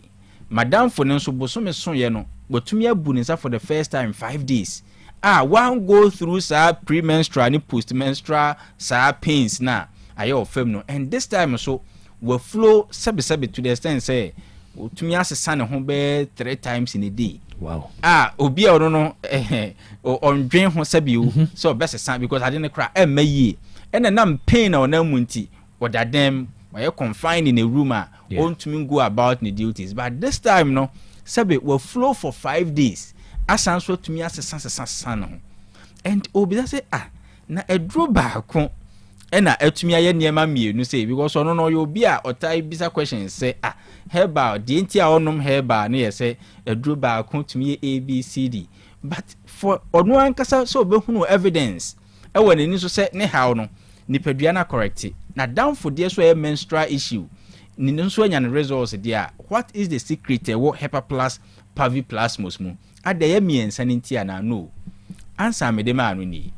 madam for ne so bosome so ye no botumi abu ne for the first time 5 days one go through sa premenstrual ni postmenstrual sa pains na ayo fam no, and this time so we flow sabi to the extent say otumi asesa ne ho be 3 times in a day. Wow. Obi a no on drain ho sabi o so best san because I didn't cry mayi and na pain na ona munti or that them were confined in a room on to go about the duties, but this time no sabi will flow for 5 days asan so to me asesa no, and obi that say na edro ba ko na atumi aye niema mienu say because ono no you be a otai bisa question say herbal the entia onom herbal no say edro ba ko tumi ABCD, but for ono ankasa so obehunu evidence e woni ni so say ne how no nipadua na correct na down for there so a menstrual issue ni nso anya the results there. What is the secret what hepa plus paviplasmos mu adaye miensa ntia na no answer me dem anu ni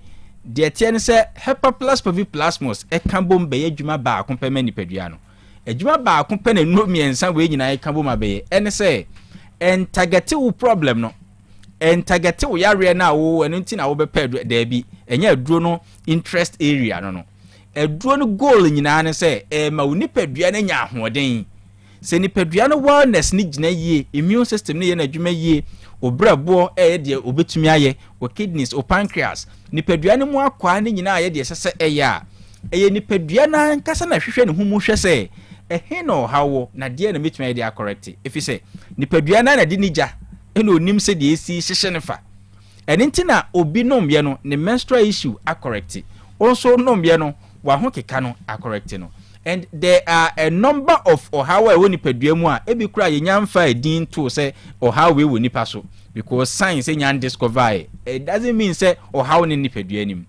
de tiene se hepa plus paviplasmos e kan bom be adwuma ba akompa mani padua no adwuma ba akompa na no miensa we nyina e kan bom abe ene se entagate wo problem no entagate wo yare na wo enu nti na wo be pɛ da bi enya aduro no interest area no aduro no goal nyina ne se ma wo nipadua na nya ahoden se nipadua no wellness ni gina yie, immune system ni ye na adwuma yie, obrabo de obetumi aye, o kidneys, o pancreas, nipadua no mu akwa ni nyina aye de sese eya eye nipadua na nkasa na hwehwe ne humu hwe se ehe no hawo na de na metumi de correct if you say nipadua na de nija ena onim se de esi hyehye ne fa ene ntina obi nom ye no ne menstrual issue a correct also nom ye no wa ho keka no a correct no. And there are a number of or how we nipadua mu a ebi kura ye nyamfa edin to say or how we will nipa so because science nyan discover it doesn't mean say or how ni nipadua nim,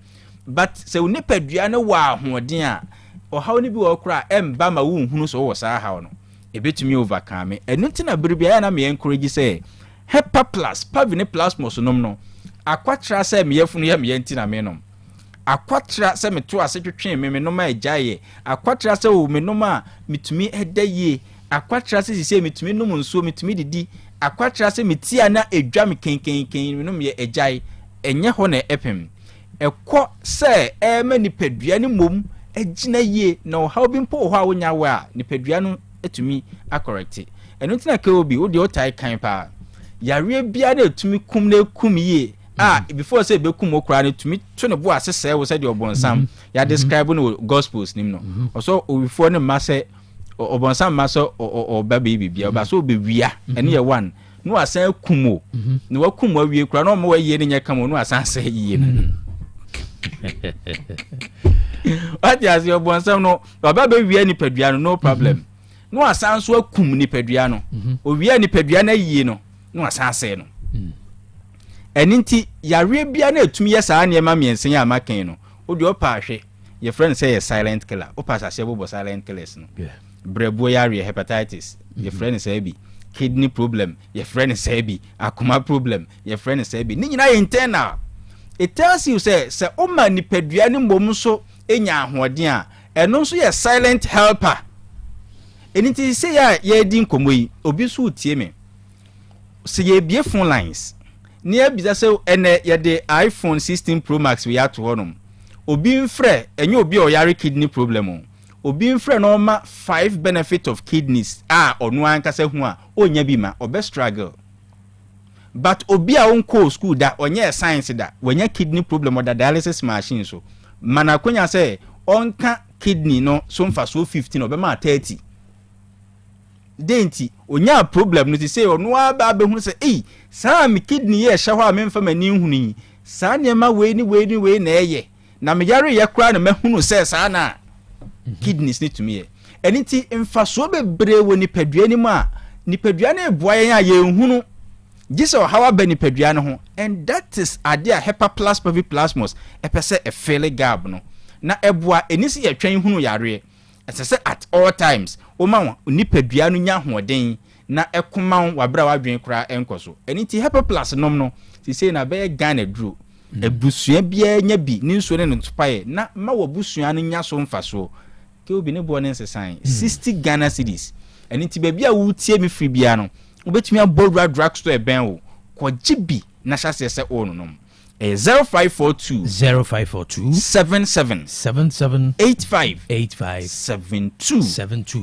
but say nipadua no wa ahoden a or how ni bi wo kura emba ma wo hunu so wo sa how no ebetumi overcome enu ntina biribia na me encourage say hepa plus pavine plus mosonom no akwatra say me yefunu ya me ntina me no akwatra se meto ase twetwe me no ma ajaye akwatra se wo me no ma mitumi edaye akwatra se sise mitumi no nso mitumi didi akwatra se metia na edwa me kenkenken me no me ajaye enye ho na epem ekọ se ma nipadua ni mom agina ye na how bi mpo ho a wonya wa nipadua no etumi acorrect eno ntina ka obi wo de otai kan pa yare bia na etumi kum na kum ye before say bekum okra ne tumi to ne bo asese wo say de obonsam ya describe no gospels nim no also before ne ma say obonsam ma so oba baby bia oba so obewia ene ye one no asan kumo ne wakum awie kra no mo waye ne nya kam no asan say yie no what ya say obonsam no oba bewia ni padua no problem no asan so akum ni padua no owia ni padua na yie no asan say no eninti yare bia na etumi yesa anema miensen ya maken no odi opa ahwe your friend say a silent killer opa sase bobo silent killers no brebo yare hepatitis your friend say bi kidney problem your friend say bi akoma problem your friend say bi ni nyina internal. It tells you say o ma nipadua ni mbom so enya ahoden a eno so ye silent helper eninti say ya ye di nkomoyi obi so utie me se ye bie phone lines near biza se ene ye de iPhone 16 Pro Max we ato honum obi mfre enye obi o yare kidney problem obi mfre no ma 5 benefit of kidneys onu ankasa hu a onya bi ma obe struggle, but obi a onko school da onye science da wanya kidney problem or da dialysis machine so mana konya se onka kidney no so mfa so 15 obe ma 30 denti onya problem no ti say onu aba behunu say saa mi kidney ye hye ho a memfa mani hunu saa ne ma we ni na eye na me yare ye kra na mahunu say saa na kidneys need to me eniti mfa so bebre wo ni padua ni mu a ni padua na eboa yen a ye hunu Jiso how abeni peduano ho, and that is idea hepa plus pavi plasmos epese a fairly gab no. Na ebua enisi ye twen hunu yare. Ese at all times, oma ni peduano nya hoden na ekoma wabra wadwen kra enkoso. Eniti hepa plus nom no, ti say na be Ghana dru. Ebusua bia nya bi ni nso ne ntopae na ma wabusua no nya so mfaso. Ke obi ne bo ne nsesan 60 Ghana cedis. Eniti ba bia wo tie me free bia no. Obetumi abodra drugstore ben wo ko gibi na hyase se ono no 0542 77 85 72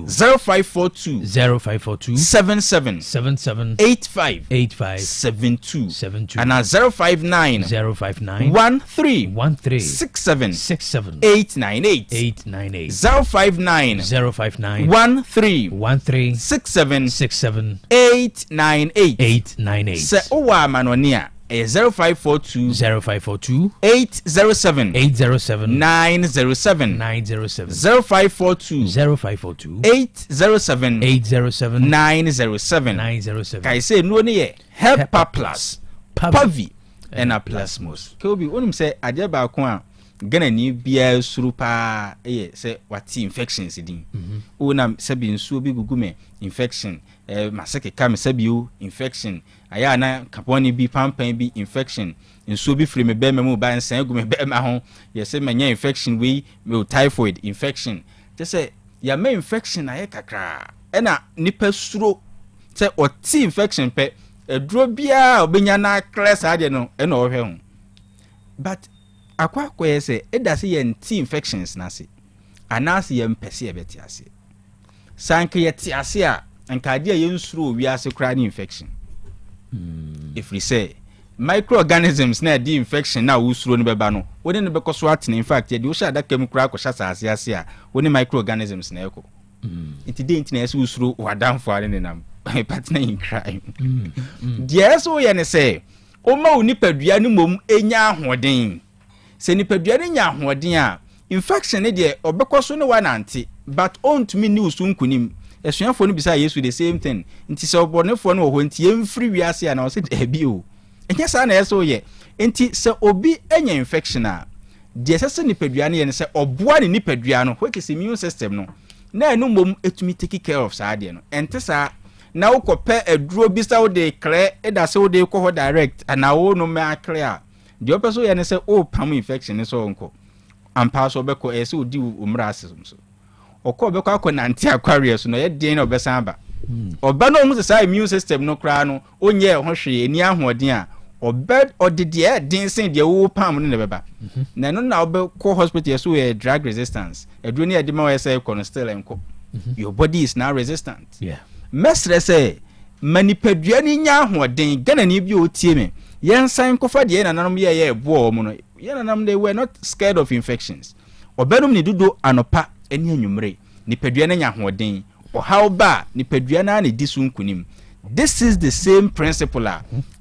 0542 77 85 72 and 059 13 67 898 059 13 67 898 se owa manonia 0542 807 907 0542 807 907 kai say no ne ye hepa plus pavi ena plasmos ke obi onim say ade ba ko a Gana ni bia suru pa say wati infections din ona sabi nsuo bi gugume infection maseke kam sabi o infection aya na kaponi bi pampan bi infection nsuo bi firi me be me ba nsan gume be ma ho ye say manya infection we typhoid infection just say ya me infection aye kakra na nipa suro say oti infection pe eduro bia obenya na class ade no na ohwe ho but akwa kwese edase ye nti infections na se anase ye mpese ye beti ase sanke ye ti ase a nkade ye nsuro wi ase kra ni infection if we say microorganisms na di infection na usuro ni beba no woni ne bekoso atene in fact ye di wo sha adaka mu kra ko sha ase ase a woni microorganisms na eko enti de enti na ese usuro wadanfo are ne nam partner in crime yes o ye ne say o ma oni padua ni mom enya ahoden se ni padua ni nya ahoden a infection ne de obekoso ne wanante but on to me ni usunkunim esuafo no bisa Yesu the same thing nti se obonefo no ho nti emfiri wiase a na o se ebi o enya sa na eso ye nti se obi enya infection a de sese ni padua ne ye ne se oboa ni padua no wekese immune system no na enu mom etumi take care of sa de no ente sa na ukope eduro bisa wo de clear eda se wo de ko ho direct ana wo no ma clear de opeso ye ne se o pam infection ne so nko ampa so be ko e se odi umra asem so okọ be ko akonante aquarius no ye den na obesan ba oba no mu se immune system no kra no onye ho hwe eni ahoden a obed odede den sen de wo pam no ne beba na no na obe ko hospital so we drug resistance eduro ne edema we say still enko your body is now resistant mesre say manipadua ni nya ahoden gana ni bi o tie me yensan kofa de na nanom ye ebo mu no ye nanam they were not scared of infections obedum ni dudo anopa eni anwumre ni padua na nya ahoden o how ba ni padua na na di sunkunim. This is the same principle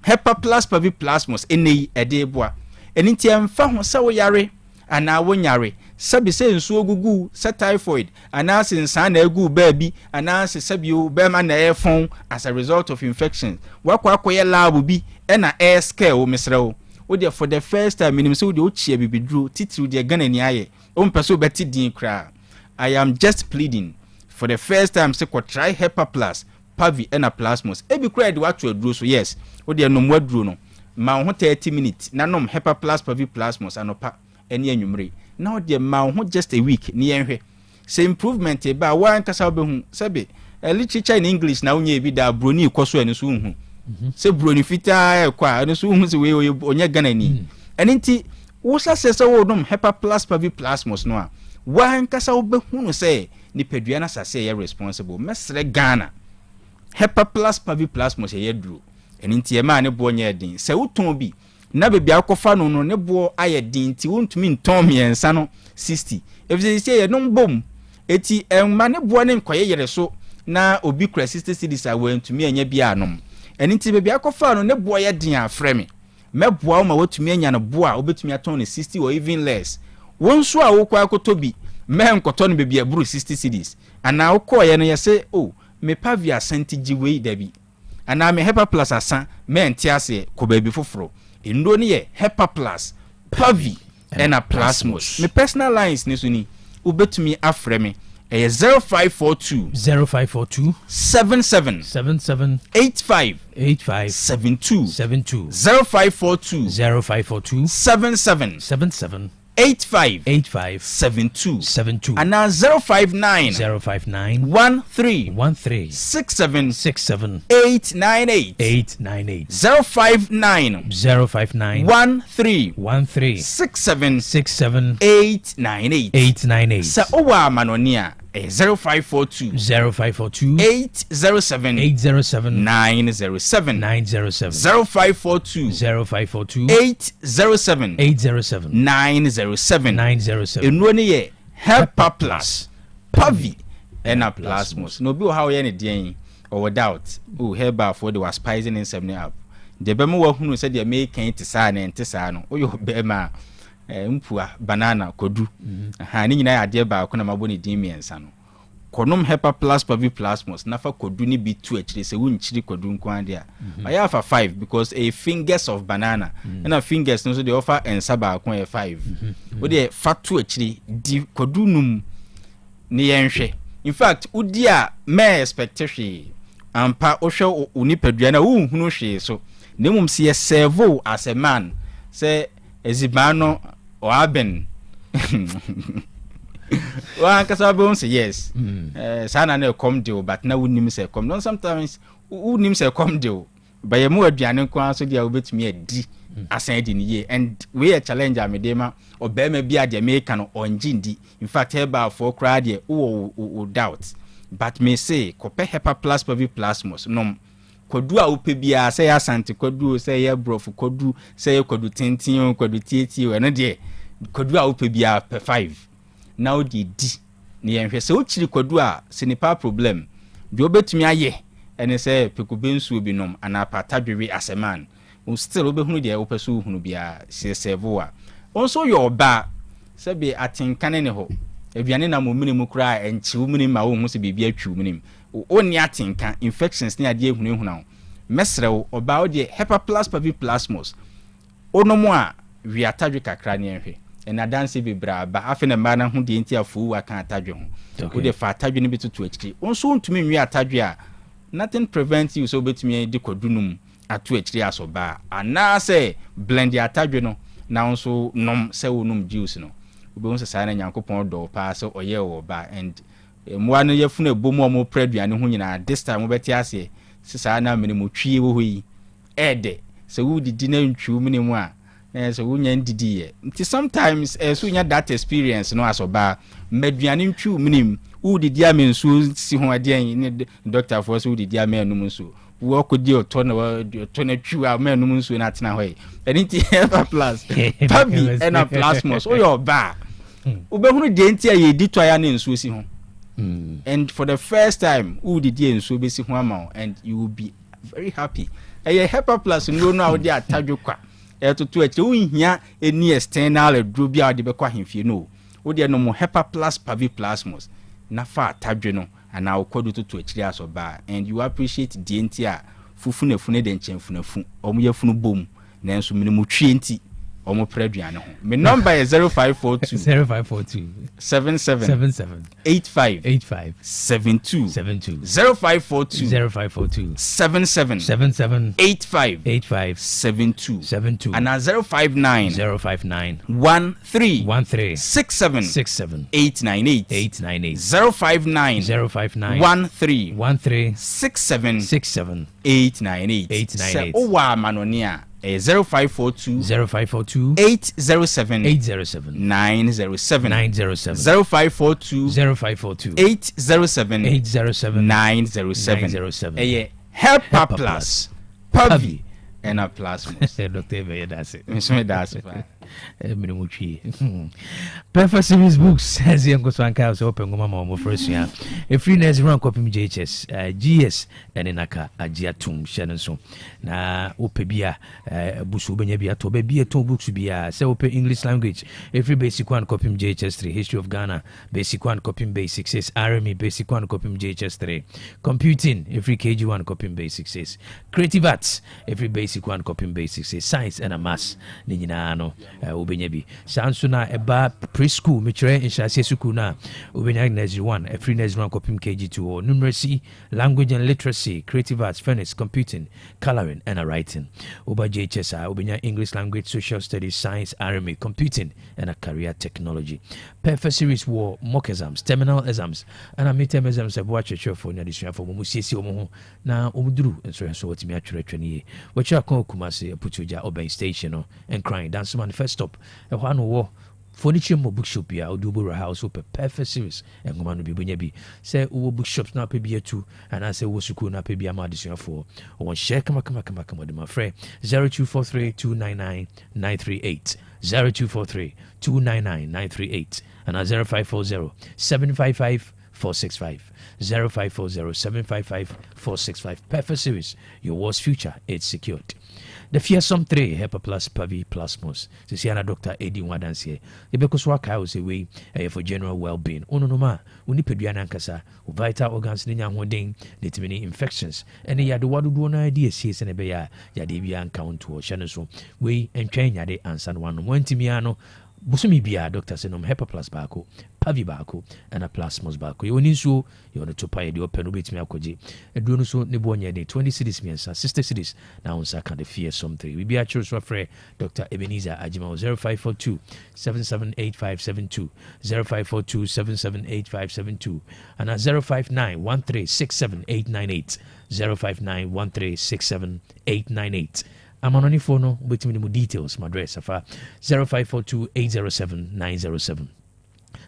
hepa plus pavi plasmos eni edeboa enti emfa ho se wo yare ana wo nyare sabi se nsuo gugu se typhoid ana se nsan na agu baabi ana se sabi o be ma na efon as a result of infection wakwa akoye lab bi na air scare o mesrewo o de for the first time minim se o de o chia bibidru titiri de Ghana ni aye o mpeso beti din kra. I am just pleading for the first time se ko try hepa plus pavi ena plasmos ebi kra de watu aduro so yes o de nom waduro no ma ho 30 minutes na nom hepa plus pavi plasmos anopa eni anwumre na o de ma ho just a week ni yenhwe se improvement e ba wan kasa obehu sebe literature in English na onye bi da broni ikoso eni so hu se broni fita kwa eni so hu se we onye Ghana ni eni nti wo sase wo nom hepa plus pavi plasmos no a wan kasa obehu no se ni padua na sase ye responsible mesre Ghana hepa plus pavi plasmos ye duro eni nti e ma ne bo nya din se wuton bi na bebi akofa no ne bo aye din ti wontumi nton miensa no 60 efise se ye no bom eti enma ne bo ne nkoye yere so na obi kura 60 cedis a wantumi anya bia anom eni nti bebi akofa no ne bo ye din afre me meboa wo ma wotumi anya no bo a obetumi aton ne 60 or even less wonso a wo kwa akoto bi me nkoto no bebi aburu 60 cedis ana wo ko ye no ye se oh me pavia senti giwe dabi ana me Hepa Plus asa me entiase ko baby foforo ndo ne ye Hepa Plus Pavi and a Plasmos me personal lines ni so ni ubetumi afre me 0542 77 85 72 0542 77 85 72 and now 059 13 67 898 059 13 67 898 sa owa manonia 0542 807 907 0542 807 907 enroni ye Hepa Plus Pavi and a Plasmos no bi how ye ne den or doubt Heba for the was spicing in 7 up de be mo hunu se de me kan ti sa na enti sa no oyo be ma mpua banana kodu ha ni nyina ya de ba ko na maboni din miensa no konom Hepa Plus Pavi Plasmos nafa kodu ni bi tu akire se wunchiri kodu nkwande a aya fa 5 because a fingers of banana and a fingers no so they offer and saba ko 5 wo de fa tu akire di kodu num ni yenhwe in fact udi a me expectation ampa ohwe unipadua na wo hunu hwe so nemum se serve as a man say ezibano o aben wa kasa be say yes sana na come deal but na wunim say come don sometimes wunim say come deal but ye mu aduane kwa so dia obetumi adi asan di ni ye and we a challenge amedema obema bia de make no onjindi in fact Heba for crowd ye o doubt but me say kope Hepa Plus Pavi Plasmos no kodu a upe bia say asante kodu say ye brofu kodu say kodu tintin kodu tieti we no de kodu a upe bia per 5 now di ni enhwe se o chiri kodu a sinipa problem bi obetumi aye ene say pekubensu obinom ana patadwe as a man o still obehunu de opesu hunu bia se servoa onso your ba se be atenkane ne ho aduane na mo minimu kura enchi wo minim ma wo hu se bibia twu minim oni atenka infections ne ade ehunu ehuna mesre wo oba o de Hepa Plus Pavi Plasmos onomo a wi atadwe kakra ne enhwe ena dance bi bra ba afi na ma na hu de enti afu wa kan atadwe ho wo de fa atadwe ne bitutu akiri onso ntumi nwi atadwe a nothing prevents you so betumi de kodunum atu akiri asoba ana say blend ya atadwe no na onso nom se wonum juice no obo nso sa na Nyankopon do pa so oye wo ba and mwa no yefuna ebomu omo praduane ho nyina this time obeti ase sisa na mene mo twie wo yi ede se wo didi na ntwu mene mu a so wo nya ndidi ye nti sometimes so nya that experience no asoba maduane ntwu mene wo didi amensu si ho ade ni doctor for so didi amenu nso wo akodi oto na twu amenu nso na tena hoye enti Hepa Plus Pavi and a Plasmos o yo ba ubehunu de enti a ye di to ya na nso si ho and for the first time who did you so basi ho ama and you will be very happy Hepa Plus no no dey atadwo kwa to ache unhia any external adro bia de be kwa hemfie no wo de no mo Hepa Plus Pavi Plasmos na fa atadwo no ana okodu to achiri asoba and you appreciate the enti a fufunafune de nchemfunafu omo yafunu bom na enso minimu twie enti omo praduane ho me number is 0542 77 85 72 0542 77 85 72 and 059 13 67 898 059 13 67 898 o wa manonia 0542 807 907 0542 807 907 Hepa Plus Pavi and a Plasmos. Dr. That's it. Perfect series books as young Goswanka open Mama first year. A free nurse run copy JHS, GS, and Enaka, Ajiatum, Shannon. Na Opebia, Busu Benyabia, Tobebia, 2 books to be a open English language. Every basic one copy JHS 3, History of Ghana, basic one copy basic 6, RME, basic one copy JHS 3, Computing, every KG1 copy basic 6, Creative Arts, every basic one copy basic 6, Science and a Mass, Ninano, Ubenyabi, Sansuna, Eba, Preschool, Mitre, and Shasi Sukuna, Ubenya Nursery 1, a free nursery 1 copy KG2, or Numeracy, Language and Literacy, Creative Arts, Furnace, Computing, Coloring, and a Writing. Uba JHS, Ubenya English Language, Social Studies, Science, RME, Computing, and a Career Technology. Perfect Series War, mock exams, terminal exams, and a midterm exams of watch a show for Nadisha for Musisi Omo. Now, Umudru, and so what me actually training. What you call Kumasi, Putuja, Oben Station, and crying, dance man, first stop, a one war. Furniture mo bookshop ya Odubura house open perfect series and go man be bunyabi say wo bookshops na pebia 2 and I say wo suku na pebia ma addition for one share kama de my friend 0243299938 0243299938 and 0540-755-465 0540-755-465 perfect series your worst future it's secured. The fearsome 3 Hepa Plus Pavi Plus Mos. Sisiana Dr. Eddie Wadansie. The Bekoswaka was away for general well-being. Ononoma, Unipeduana Kasa, vital organs Nina Hoding, determining infections, and the Yadu one idea sees and a bear, Yadibian count or Shanaso. We and train Yade and San Juan Timiano. Busumi bia doctor senom Hepa Plus Bako, Pavi Bako, and a Plasmos Bako. You need so you want to pay the open bit me akoji. A Drunuso Nibonia de 20 cities means 60 cities. Now on Saka the fear something. We be a church for Dr. Ebenezer Ajima 0542 778572 0542 778572 and at 059 1367898 059 1367898. I'm on any phone with me details. My address 0542-807-907.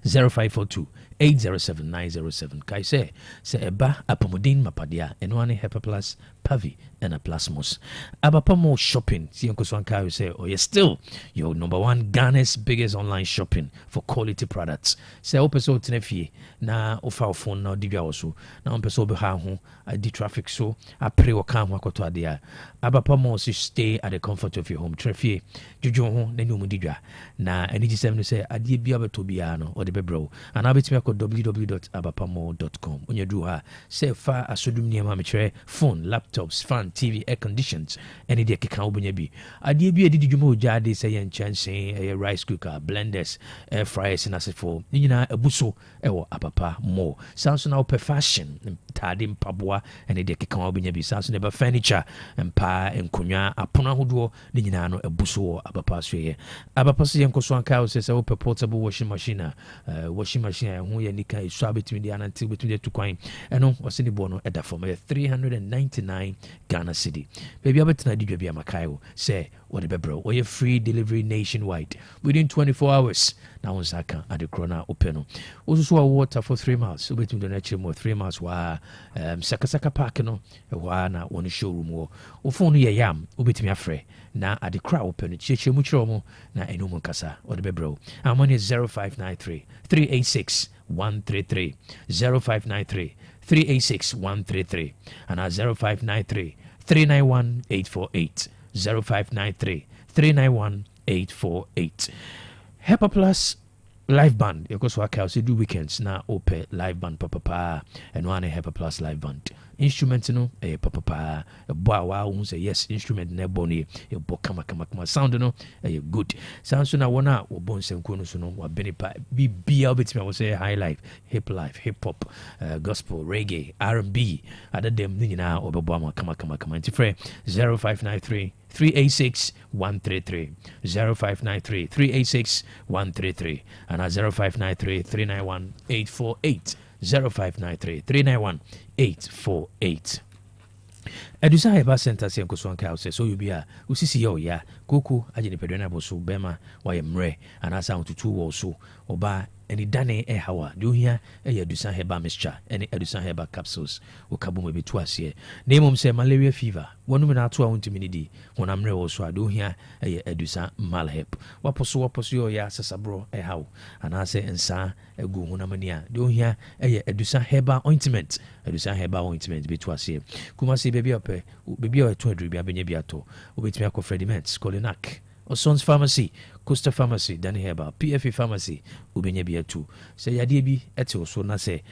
0542-807-907. Kai say eba apomodin mapadia enwane Hepa Plus Pavi and a Plasmos. Abapamo shopping. See Uncle Swanka say, oh yeah, still your number 1 Ghana's biggest online shopping for quality products. Say open so tenefi na ofa phone na divya also. Na open so be ha ho di traffic so a pre waka ho akoto adia. Abapamo so stay at the comfort of your home. Trafie juju ho na nyu mudidwa. Na eni gisem no say adie bia beto bia no or the bebro. And abetimi akọ www.abapamo.com. Onye do ha say fa asodum niam me phone, laptops, fan, TV, air conditions, any day keka obunya bi. Adie bi edi dwuma ojade say yen chancing, rice cooker, blenders, air fryers na sefo. Ni nyina ebuso ewo Apapa More. Sounds now per fashion, tade mpaboa any day keka obunya bi. Sounds never furniture, mpa enkonwa apona hodo ni nyina no ebuso Apapa so ye. Apapa so yen koso anka say open portable washing machine, washing machine ho ye nika iso between the anantil between the two kwan. Eno osini bono eda for 399 Ghana City. Baby, I'm going to be a Makayo. Say, what a bebro, or your free delivery nationwide within 24 hours. Now, on Saka at the Corona Open. Also, water for 3 miles. So, between the nature more 3 miles, wa Sakasaka Park, no, a wana on the showroom or phone ya yam, ubit me afraid. Now, at the crowd open, Chichi Muchomo, na Enumo Casa, or the bebro. Our money is 0593 386 133 0593 386 133 and at 0593 391 848 0593 391 848. Hepa Plus live band. You go so I do weekends now. Ope live band papa and one Hepa Plus live band. Instrument no papa a bow say yes instrument ne boni a kama sound no good sound so na wana wo bon senko no so no wa benipa bi albeit me wo say high life hip hop gospel reggae R&B other them ni na obebo am kama ntifre 0593 386 133 0593 386 133 and at 0593 391 848 0593 391 848. Edusa Heba Center say Nkoswan Cow say so you be a usisi yo ya Kwaku agye pedwana boso bema wa mre anasa untutu wo so oba eni dane hawa do hia Edusa Heba mixture eni Edusa Heba capsules wo kabomo be to ase na mom say malaria fever wonu na to a untimi ni di wona mre wo so do hia Edusa malhep waposo yo ya sasabro hawo anasa ensa egu hunamania do hia Edusa Heba ointment Edusa Heba ointment be to ase kuma say baby ope baby o to adru bia benya bia to obetimi akọ Frediments Colinac Osons Pharmacy Costa Pharmacy Danny Heba PFA Pharmacy ubenya bia tu say yade bi ete so na say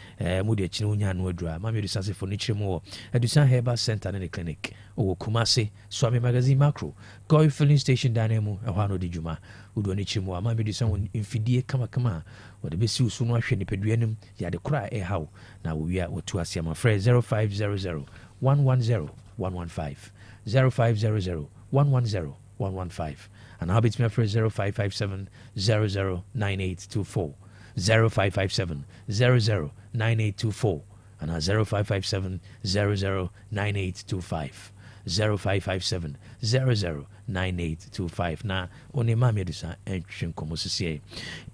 mo de chine onya no adru ma me Edusa se furniture mo Edusa Heba Center and clinic o Kumasi Swami Magazine Macro Koi filling station dane mu ehwa no de djuma udo ni chimo ma me Edusa won infidie kama o de besi usu no ahwe ni peduanim yade kura haw na wo wia wotu ase ma frɛ 0500 110 115 0500 110 115 and I'll be to my friend 0557 009824 0557 009824 and 0557 009825 0557 009825 na oni ma me Edusa entwen komo sese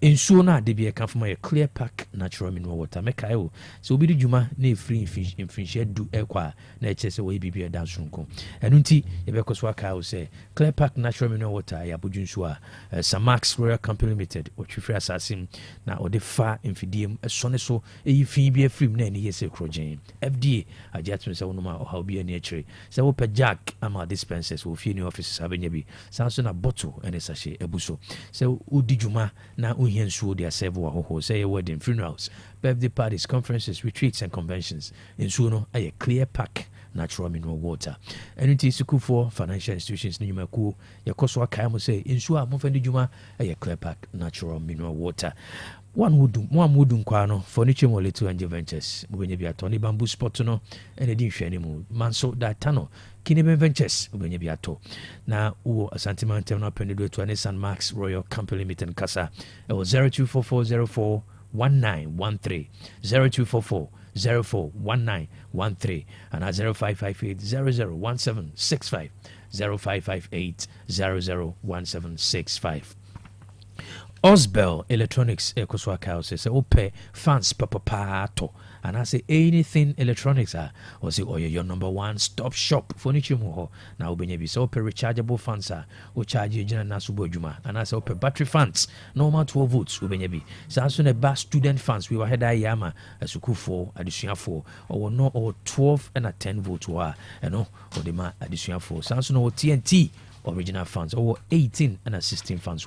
ensuo na de bia kan fama ye clear pack natural mineral water meka o so obi di djuma na free infinche du ekwa na eche se wo bibia da sonko enu nti ye be koso aka o se clear pack natural mineral water ya bodwu nsuo a Samax Royal Company Limited o twifri assassin na o de fa infidiem esone so eyi fin bia free na ni yese krogen FDA agiatun se wonuma o ha bia na echire se wo pe jack ama dispensers wo fi ni offices abenyabi sanso na bottle ene sachet ebuso se udi djuma na ohia nsuo de serve wa ho say wedding funerals birthday parties conferences retreats and conventions nsuo no aye clear pack natural mineral water anything school for financial institutions ni yumaku yakoso aka mo say nsuo a mo fa ndi djuma aye clear pack natural mineral water one wood kwano furniture mo little and ventures ubenye bia to ni bamboo spot no ene di hwe ni mu manso datano Kineben Ventures ubenye bia to na uwo Asante Mountain na pendedo to Nissan Max Royal Company Limited kasa e 0244041913 0244041913 and 0558001765 0558001765 Osbel Electronics Ekoswaka house say ope fans papa to and I say anything electronics or say your number one stop shop furniture mo na obenye bi so ope rechargeable fans o charge you na subo djuma and I say ope battery fans normal 12 volts obenye bi so na ba student fans we were head yama asukufo adesuafo or no or 12 and a 10 volts wa no or the ma adesuafo so no TNT original fans or 18 and a 16 fans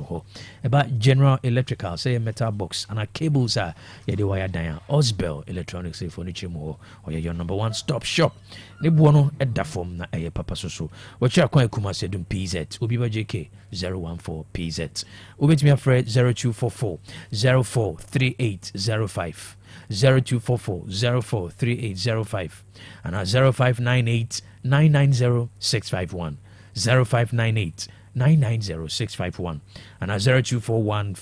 about General Electrical say metal box and a cables are the wire down Osbel Electronics say furniture mo or your number one stop shop ne buono at da form na papa so what you are Kumasi dum PZ Obiba JK 014 PZ ubet me afraid 0244 043805 0244 043805 and 0598 990 651 0598 990 651 and 0241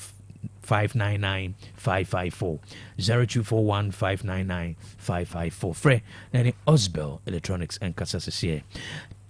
599 554 0241 599 554 Fre Nani Osbel Electronics and Kasasese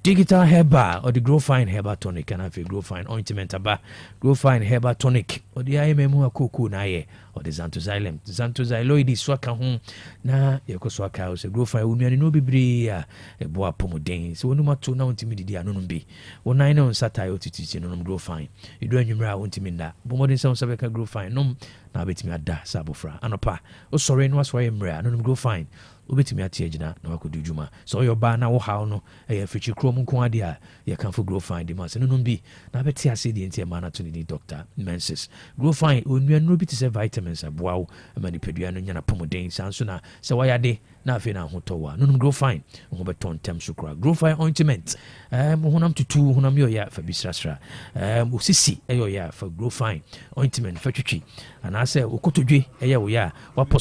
Digital Herba or the Grow Fine Herba Tonic and I feel Grow Fine Ointment aba Grow Fine Herba Tonic or the IMM Kuku na ye or the Xanthozylum Xanthozyloid swaka ho na yakoswaka o se Grow Fine unuani no bibiri a eboa pomoden so onuma to na ontimi didi anonum bi wonan na onsata yo tititi no Grow Fine edu anwumra ontimi nda bomodin se onsabeka Grow Fine nom na betimi ada sabofra anopa o sore no aswa yemra anonum Grow Fine ubetimi atie gina na wakodu djuma so your ba na wo haw no e fichi krom nko ade a ye kan for Grow Fine de ma se no bi na beti ase de ntia ma na to ni doctor menses Grow Fine onua no bi te se vitamins aboawo ama ni pedua no nyana pomoden sanso na se wayade na afi na hotowa no Grow Fine ho beton tem sukra Grow Fine ointment honam tutu honam yo ya fa bisrasra osisi eyo ya fa Grow Fine ointment fa twitwi ana anaasɛ wokotodwe ɛyɛ wo yɛ a wapɔ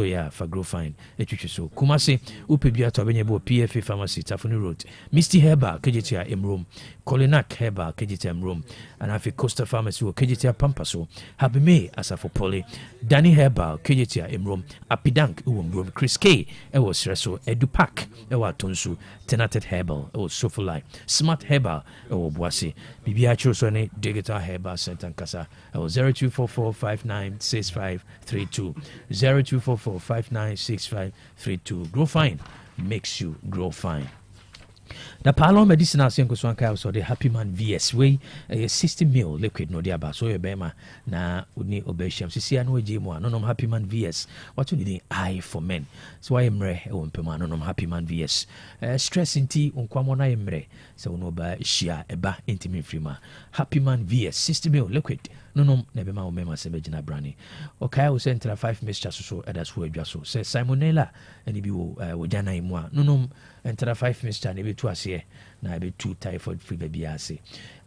yɛ a fa grow fine ɛtwitwi so Kumase wopɛ bi ato abɛnyɛ bɔ PFA pharmacy Tafuni Road Misty Herbal KGT Emrom Colinac Herbal KGT Emrom and afi Costa Pharmacy wɔ KGT Pampa so Habime Asafo Poly Danny Herbal KGT Emrom Apidank ɛwɔ Mrom Chris K ɛwɔ Sreso Edupac ɛwɔ Atonsu Tenated Herbal ɛwɔ Sofoli Smart Herbal ɛwɔ Boase Bibi Achiro so ne Digital Herbal Center Nkasa ɛwɔ 0244596532 0244596532 Grow Fine makes you grow fine. The Palom medicinal senko swanka so the Happy Man VS way 60 ml liquid no dia ba so ye bema na uni obesham sisi anu eje mu anonom Happy Man VS what you need eye for men so why emre e won pema anonom Happy Man VS stress inti onkwamo na emre so no ba hia eba intimi frima Happy Man VS 60 ml liquid nonom na bema o mema se begina brani okay o central 5 mixture so edas ho adwa so se Simonella eni bi wo jana imu a nonom entera 5 mixture ne betu ase na betu typhoid fever bia ase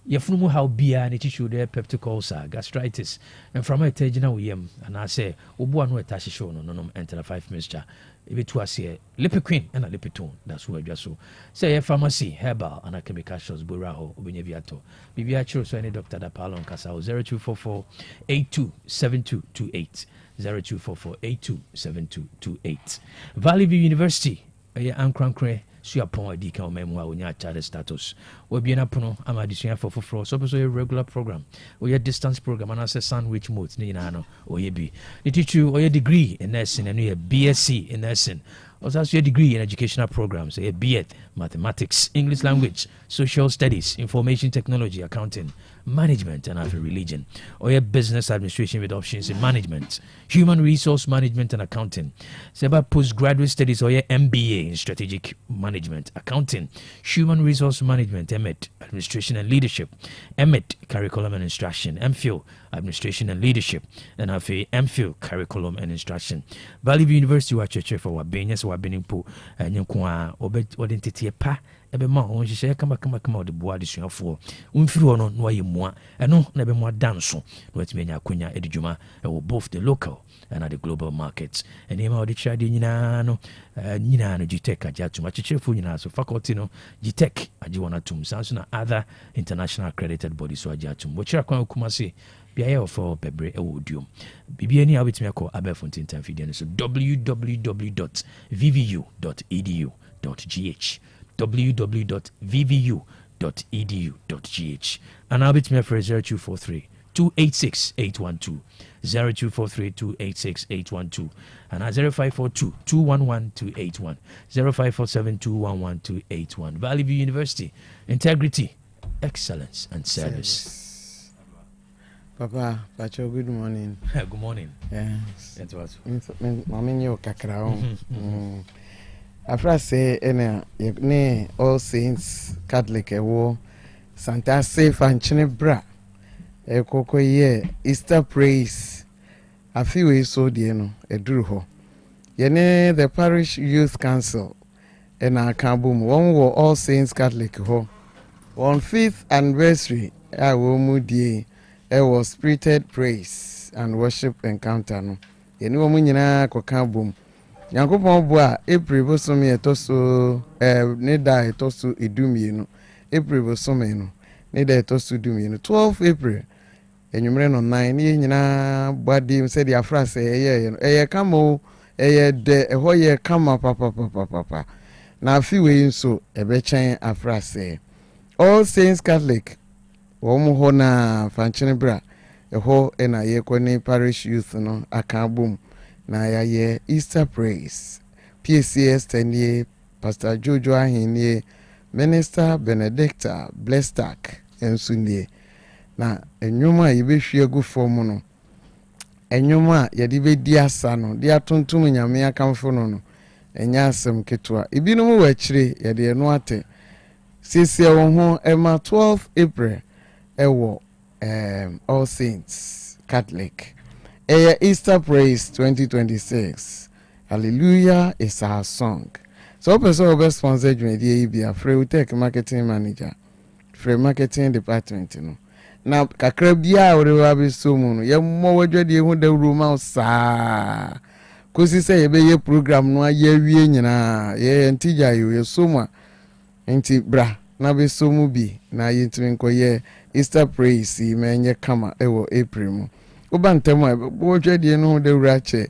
yefunu how bia ne tissue de peptic ulcer gastritis and from a tagina wo yem and say obu anu etashi show no nonom entera 5 mixture betu ase lipiquin and lipitone that's who adwa so say pharmacy herbal and chemical shops bora ho obenya biato bibia chiro so any doctor da palon kasa 0244 827228 0244827228 Valley View University Ankrankre Suapon Adika Memwa Unya Child status. We be na pono amadisua for so a regular program. Or your distance program and as a sandwich mode ni nano or ye be. They teach you or your degree in nursing and your BSc in nursing. Also your degree in educational programs, a BEd, mathematics, English language, social studies, information technology, accounting, management and after religion. Or your business administration with options in management, human resource management and accounting. Say about postgraduate studies or your MBA in strategic management, accounting, human resource management, MEd, administration and leadership, MEd, curriculum and instruction, MPhil, administration and leadership, and after MPhil, curriculum and instruction. Valley View University wa church for wabenyes wa benimpo nyenkwa odentete pa ebe ma on hye kama de boa de suafo umfiri ono no ayemua eno na be mo danso no atime akonya edidwuma both the local and at the global markets and ema odi chade nyina no GTech ajatuma chichefo nyina so faculty no GTech ajiwana tum sanso na other international accredited bodies so ajatum wo chira kwan Kumase bia for bebre ewodium bibia ni abetimi akọ abefontin tanfidie so www.vvu.edu.gh www.vvu.edu.gh and abetimi for 0243 286 0243 286 812 and 0542 211 281 0547 211 281 Valley View University, integrity, excellence and service. Papa, Pacho, good morning. Good morning. Yes. That's what. Mami yo kakrao. After say ne All Saints Catholic ewo Santa Safe and Chinebra. Koko ye Easter praise. Afiwe so die no eduru ho. Ye ne the Parish Youth Council ena akabum won wo All Saints Catholic ho. On 5th anniversary wo mu die was spirited praise and worship encounter no yeni wo nyina koka bom Yankopon bo a April bosomi etoso ne da etoso edumie no April bosomi no ne da etoso edumie no 12 April enwumre no 9 ne nyina body said the afrase eye kamo eye de ho ye kama papa na afiwe nso ebechen afrase All Saints Catholic Womu ho na fanchene bra eho ena ye kwani parish youth no akabum na ya ye Easter praise PCS tenye Pastor Jojo ahenie Minister Benedicta Blestack ensunie na enwuma yebehwie gu form no enwuma yede be di asa no di atontum nyame akamfo no enya asem ketwa ibinum wa chire yede no ate sisi wo ho ema 12 April ewo All Saints Catholic Easter praise 2026 hallelujah is our song so person will sponsor you media be a free Otec marketing manager free marketing department no na kakra bia ore wa be so mu no ye mo wadwade hu da roma saa kosi se ye be ye program no aye wie nyina ye ntija ye so mu enti bra na be so mu bi na ye ntimi nkoye Easter praise menye kama ewo April mu oba ntemu bo wadwade no hu da wura che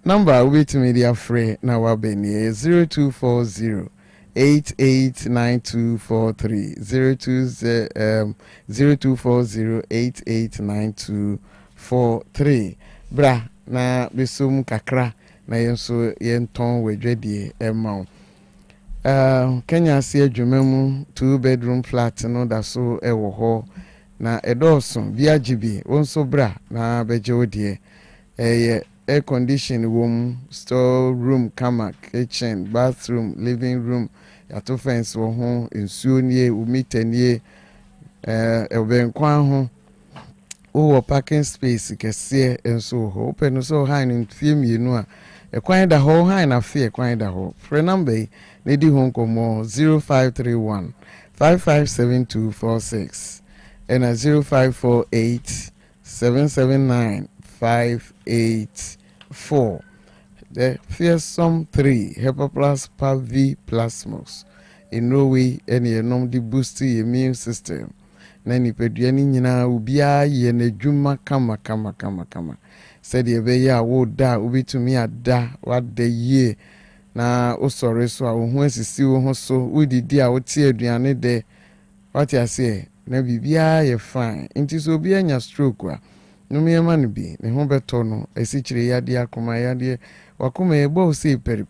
number ubitimi dia free na wa be ni 0240 889243 0240889243 bra na besum kakra na yenso yenton wedwadie ema Kenya si adwumamu 2-bedroom flat no da so ewo ho na edoso biagibi wonso bra na beje odie air condition room, store room, kama, kitchen, bathroom, living room, yato fence wo ho, nsuo nie, umitenie, ebenkwa ho, o parking space kese enso ho, open so high in film yenu a, ekwan da ho high na fe ekwan da ho. For number ne di ho nkomo 0531 557246 and 0548 779 584. The fearsome 3 Hepaplus Pavi Plasmos. In no way any nom di boost your immune system. Nani peduani nyina ubia ye ne juma kama. Said ye be ya wo da ubi to me ada what the ye na o sorry so wo asisi wo ho so udi dia wo tie aduane de what ya say na bibia ye fine. Inti so bia nya stroke a no me man bi ne ho beto no esichire yade akoma yade wakoma e bo se peri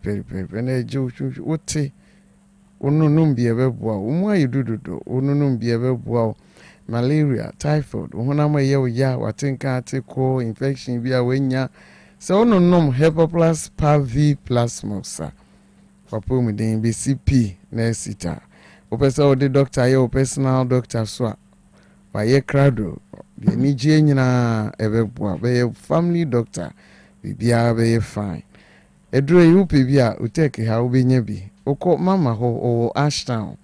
na eje wote onunum bi ebeboa omu ayedudodo onunum bi ebeboa malaria typhoid ohunama ye oya watenka atiko infection bi a wenya se onunum Hepaplus Pavi Plasmosa papo mu den BCP na esita opesa ode doctor ye personal doctor so wa ye krado bi ni je nyina ebeboa be family doctor bibia be fine edro yu pebia Otec ha obenya bi oko mama ho o Ashtown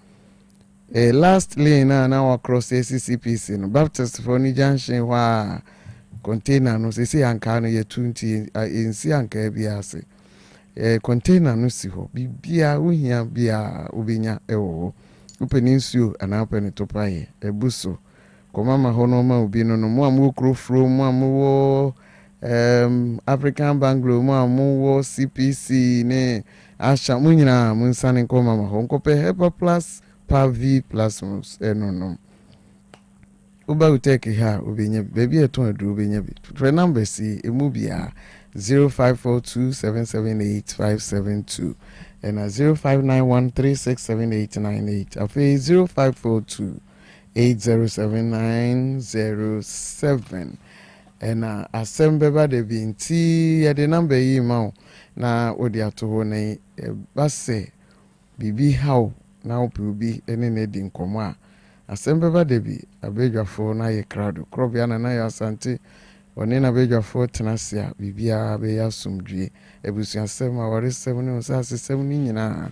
last lane na across CCPC no Baptist for ni junction wa container no se anka no ye 20 ensi anka bia ase container no si ho bibia ohia bia obenya ewo upeninsuo anapene topaye ebuso komama hono ma obi no mo amukro fro mo amuwo African Banglo mo amuwo CPC ne asha munyina munsane komama ho nkope Hepaplus Pavi Plasmos no uba Otec ha obenya baby eton adu obenya bi for number si emubia 0542778572 and 0591367898 afi 0542807907 and asembeba de binti ya de number yi ma na odi ato ho na base bibi how na obi ene ne di nkomo a asembeba de bi abedwafo na ye krado krobia na ya asante oni na abedwafo tenasia bibia be ya sumdue ebusuan sema wore 7 usase 7 nyina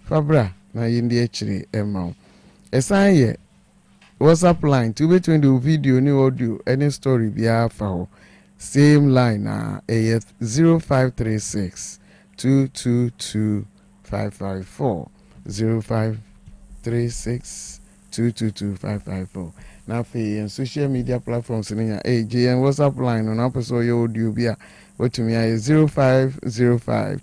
fabra na yindi echiri ema esan ye WhatsApp line to between the video ni audio any story bia fa ho same line na 0536 222554 0536 222554 na fe social media platforms ni ya JN WhatsApp line on apeso your audio bia wetumi ya 0505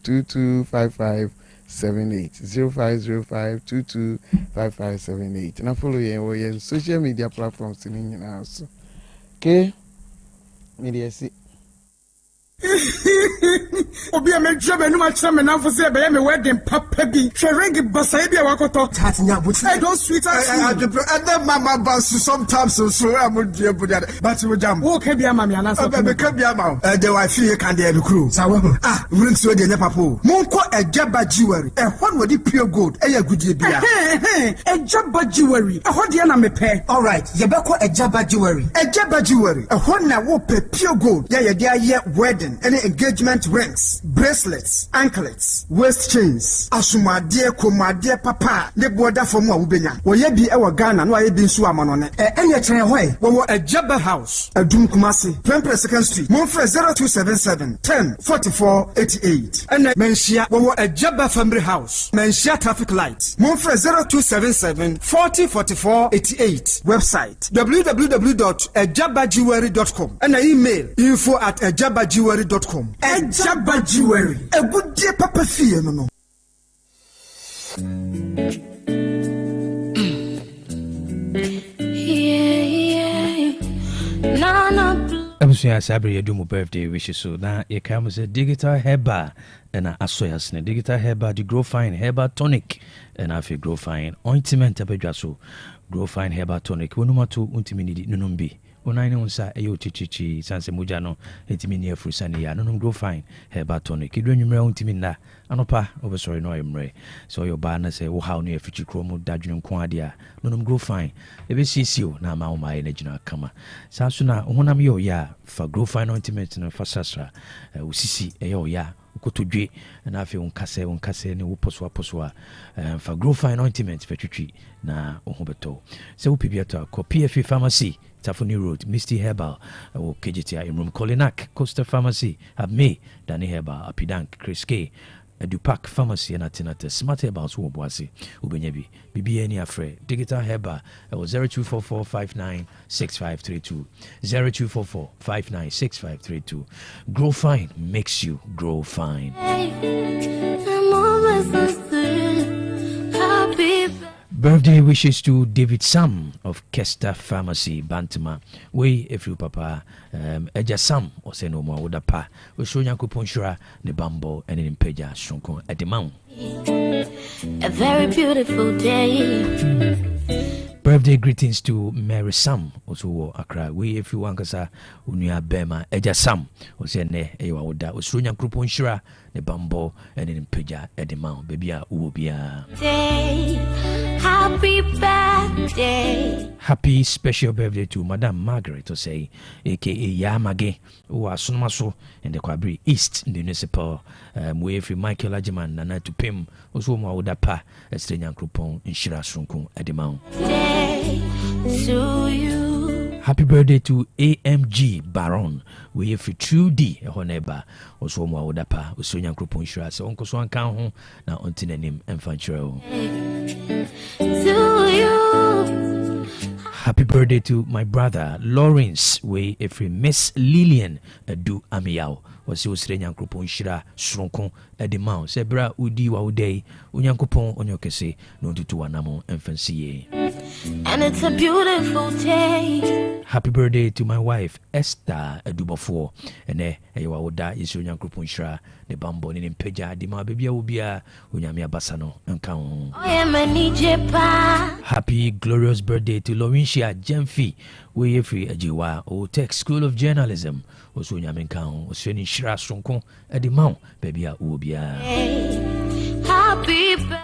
225578 0505225578 na follow ye social media platforms ni nyina so ke media si obi amedwa benu ma kira me nanfo se be me wedding papa bi hwering basa bia wakoto tatnya buti I don't sweet as and then mama bas sometimes so am dia buda but we jam wo ka bia ma me anasa be ka bia ma the wife here can dey recruit sawo ring so dey papa monko ejaba jewelry e hon wodi pure gold e ya gudie bia ejaba jewelry e ho dia na me pe all right ye be ko ejaba jewelry e hon na wo pe pure gold ya ye dia ye wedding any engagement rings bracelets, anklets, waist chains, asumadie, komadie, papa, ne border for more ubenya. Woye bi ewa Ghana, no ye bi nsu amanone. Enye chene hoy, wo a Jabba House, a Dum Kumasi, Prempre 2nd Street, Monfre 0277 10 44 88. And Menshia, wo a Jabba Family House, Menshia Traffic Lights, Monfre 0277 40 44 88. Website www.ejabajewelry.com and email info@ejabajewelry.com. Ejabba Jewelry, a good day papa fee no. Abusua Sabri Yadumu birthday wishes so now it comes a digital herba and a asoyas digital herba the grow fine herba tonic and I feel grow fine ointment abejaso grow fine herba tonic wonumatu untimini nunumbi onaine unsa eyo chichichi sanse mujano etimini afusani ya nunum grow fine herba tonic idwe nwumre untimina anopa obesori no emre so your ba na say wo how no afichi kromo dadwene nko ade a nunum grow fine ebe sisio na ma oma na gina kama saso na honam yo ya fa grow fine ointment no fa sasra usisi eyo ya kotodwe na afi unkase ne woposwa fa grow fine ointment fatwitwi na ohobeto se wo pibiato ko PFA pharmacy Tafuni Road, Misty Herbal, or KGTI in Room Colinac, Costa Pharmacy, Abme, Danny Herbal, Apidank, Chris K, Dupac Pharmacy, and Atinata, Smart Herbal, Suwabwasi, Ubenyebi, BBN Afre, Digital Herbal, 0244 596532, 0244 596532. Grow Fine makes you grow fine. Birthday wishes to David Sam of Kester Pharmacy, Bantama. We, if you papa, Eja Sam, or say no more, would a pa, we show Yanko Ponshura, the bambo, and in Peja, Shonko, at the mount. A very beautiful day. Birthday greetings to Mary Sam, also Accra. We, if you want Kasa, Unia Bema, Eja Sam, or say ne, Ewa Oda, or Sonya Kruponshura, the bambo, and in Peja, at the mount, Babia, Ubia. Happy birthday. Happy special birthday to Madame Margaret, to say, aka Yamage, who are Sumaso in the Kwabri East Municipal. We free Michael Ajiman, Nana to Pim, also Maudapa, a Strenyan Krupon in Shira Sunkum at the mount. To you. Happy birthday to AMG Baron. We free 2D, a honeba, also Maudapa, Usunyan Krupon Shira, so Uncle Swan Count, now Ontinanim and Fanchero. To you. Happy birthday to my brother Lawrence. We if we Miss Lillian Adu Amiao was you Srenyan Krupon Shira Sronkon at the mount. Sebra Udi wa Uday Unyankupon Onyokese no to Anamo and Fancy. And it's a beautiful day. Happy birthday to my wife Esther Adubafo. And Ewa Oda is Unyankupon Shira the bambo in Peja Dima Bibia Ubia Unyamia Basano and Kaon. Happy glorious birthday to Laurentia Jemfi. We free Ajiwa Otec School of Journalism. Also Nyamin Kaon was training Shira Sonko at the Mount Babia Ubia.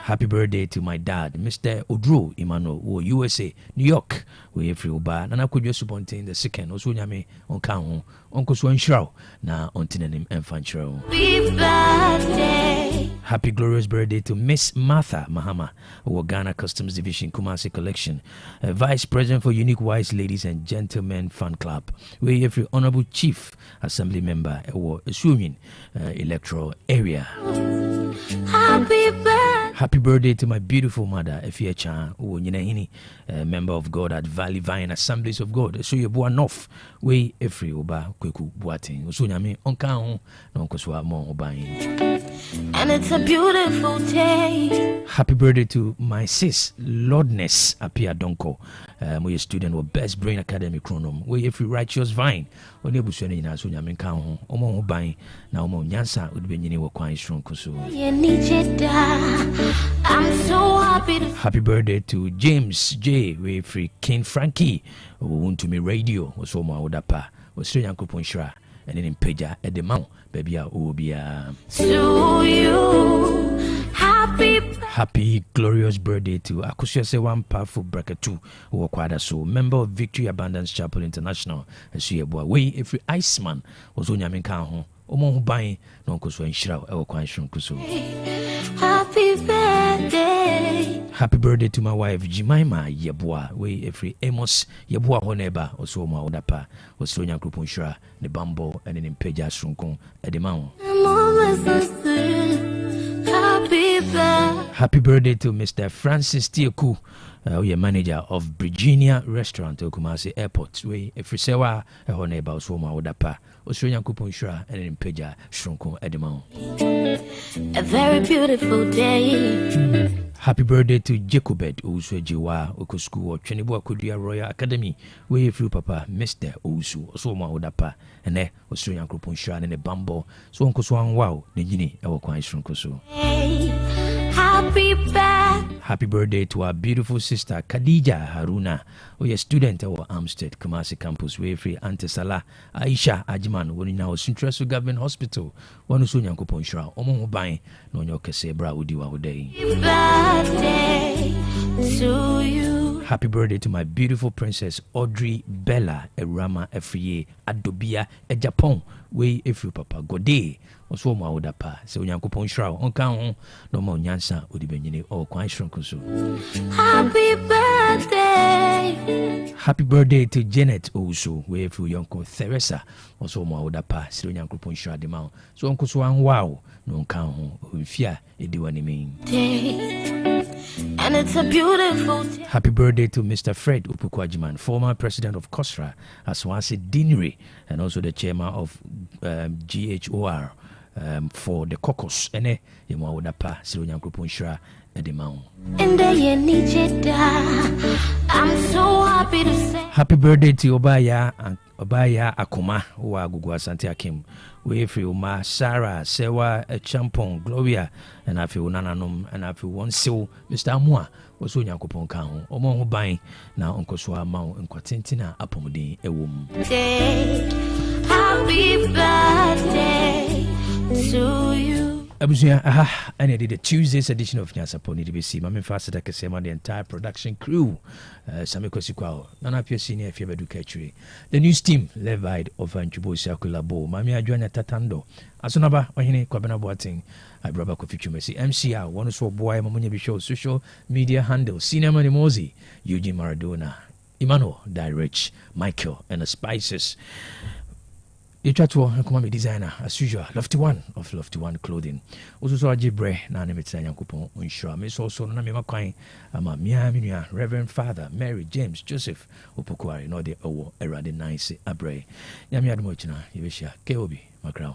Happy birthday to my dad, Mr. Odro Emmanuel, or USA, New York. We free Uba, and I could just in the second, also Nyame on Kaon, Uncle Swan Shrow, now on Tinanim and Fanchero. Happy glorious birthday to Miss Martha Mahama, or Ghana Customs Division Kumasi Collection, Vice President for Unique Wise Ladies and Gentlemen Fan Club. We every Honorable Chief Assembly Member or Suyin Electoral Area. Happy birthday to my beautiful mother, Efia Chan, who Nyinahini, member of God at Valley Vine Assemblies of God. So you bua nof, we every Oba Kwaku Boateng. So Nyame onka no nkoswa mo obayin. And it's a beautiful day. Happy birthday to my sis, Lordness Apia Donko. We a student of Best Brain Academy Chronom. We every righteous vine. Only Buswene in so Nyame nka ho. Omo obayin na omo nyansa udbenyini wo kwan strong koso. I'm so happy. Happy birthday to James J. We free King Frankie. Want to me radio. So ma odapa. Was Sri Yankupon Shra. And then in Peja at the mount. Baby Ubia. To you. Happy glorious birthday to Akusiase One Powerful Bracket 2 Wakwada so member of Victory Abundance Chapel International. As you boy way every Iceman was on Yaminka ɔmo ho ban na ɔnkɔ so anhyira ɛwɔ kwan soronko so. Happy birthday. Happy birthday to my wife Jemima Yeboa. We every Amos Yeboa honeba also ma odapa also nyankopon hwira ne bambo and ne mpagya soronko edema. Happy birthday to Mr. Francis Tieku, we manager of Virginia Restaurant Kumasi Airport. We every sewa honeba also ma odapa also nyankopon hwira and ne mpagya soronko edema. A very beautiful day. Happy birthday to Jacobed Owusu Jiwa Oko School or Chenibu Akodua Royal Academy. We through Papa Mr. Owusu also ma odapa ene osu yankropon hwa ne bambo so onko so anwa ne nyini e wo kwan shronko so. Happy birthday to our beautiful sister Khadija Haruna. We a student at Amstead Kumasi campus. We free Auntie Salah Aisha Ajiman. We now Central Government Hospital. One so yankopon hwa omo ho ban no nyo kese bra odi wa hodai. To you. Happy birthday to my beautiful princess Audrey Bella Erama Efriye Adobia Japan. We if Papa Gode also ma odapa se onyankopon hwira onka ho no ma onyansa odibenyine o kwan shronko so. Happy birthday. Happy birthday to Janet Owusu. We if yonko Theresa also ma odapa se onyankopon hwira de ma so onko so anwa no nka ho mfia ediwani min. And it's a beautiful day. Happy birthday to Mr. Fred Upukwajiman, former president of KOSRA, Aswasi Dinri, and also the chairman of GHOR for the caucus. Ene yemwa odapa siro nyankopon hwira edemao. I'm so happy to say happy birthday to Obaya Akoma wa Gugu Asante Akim. We free Uma Sarah Sewa Champon Gloria and afi unananom and afi one so Mr. Amua was so nyankopon ka ho omo ho ban na onkoso ama nkwatentina apomden ewom. happy birthday to you. Abusia, and I did the Tuesday's edition of Nyansapo need to be seen. I'm faster to say the entire production crew. Samiko Sikwao, Nana Pia Senior Fiabedu Ketchery. The news team, led by Ovanchubo Circular Bo, Mamia Joana Tatando, Asunaba, Ohine, Kwaku Boateng, I brought back a feature Messi, MCR, one so boy, Mamunya Bisho, social media handle, Cinema Mozi, Eugene Maradona, Emmanuel, Dirich, Michael, and the Spices. You try to come be designer as usual. Lofty One of Lofty One clothing. Also so ajibre na ne metsa yankopon onsura. Me so na me makwan ama mia minua Reverend Father Mary James Joseph Opokuare no de owo erade nice abre. Nyame admo china yebehia KOB Macron.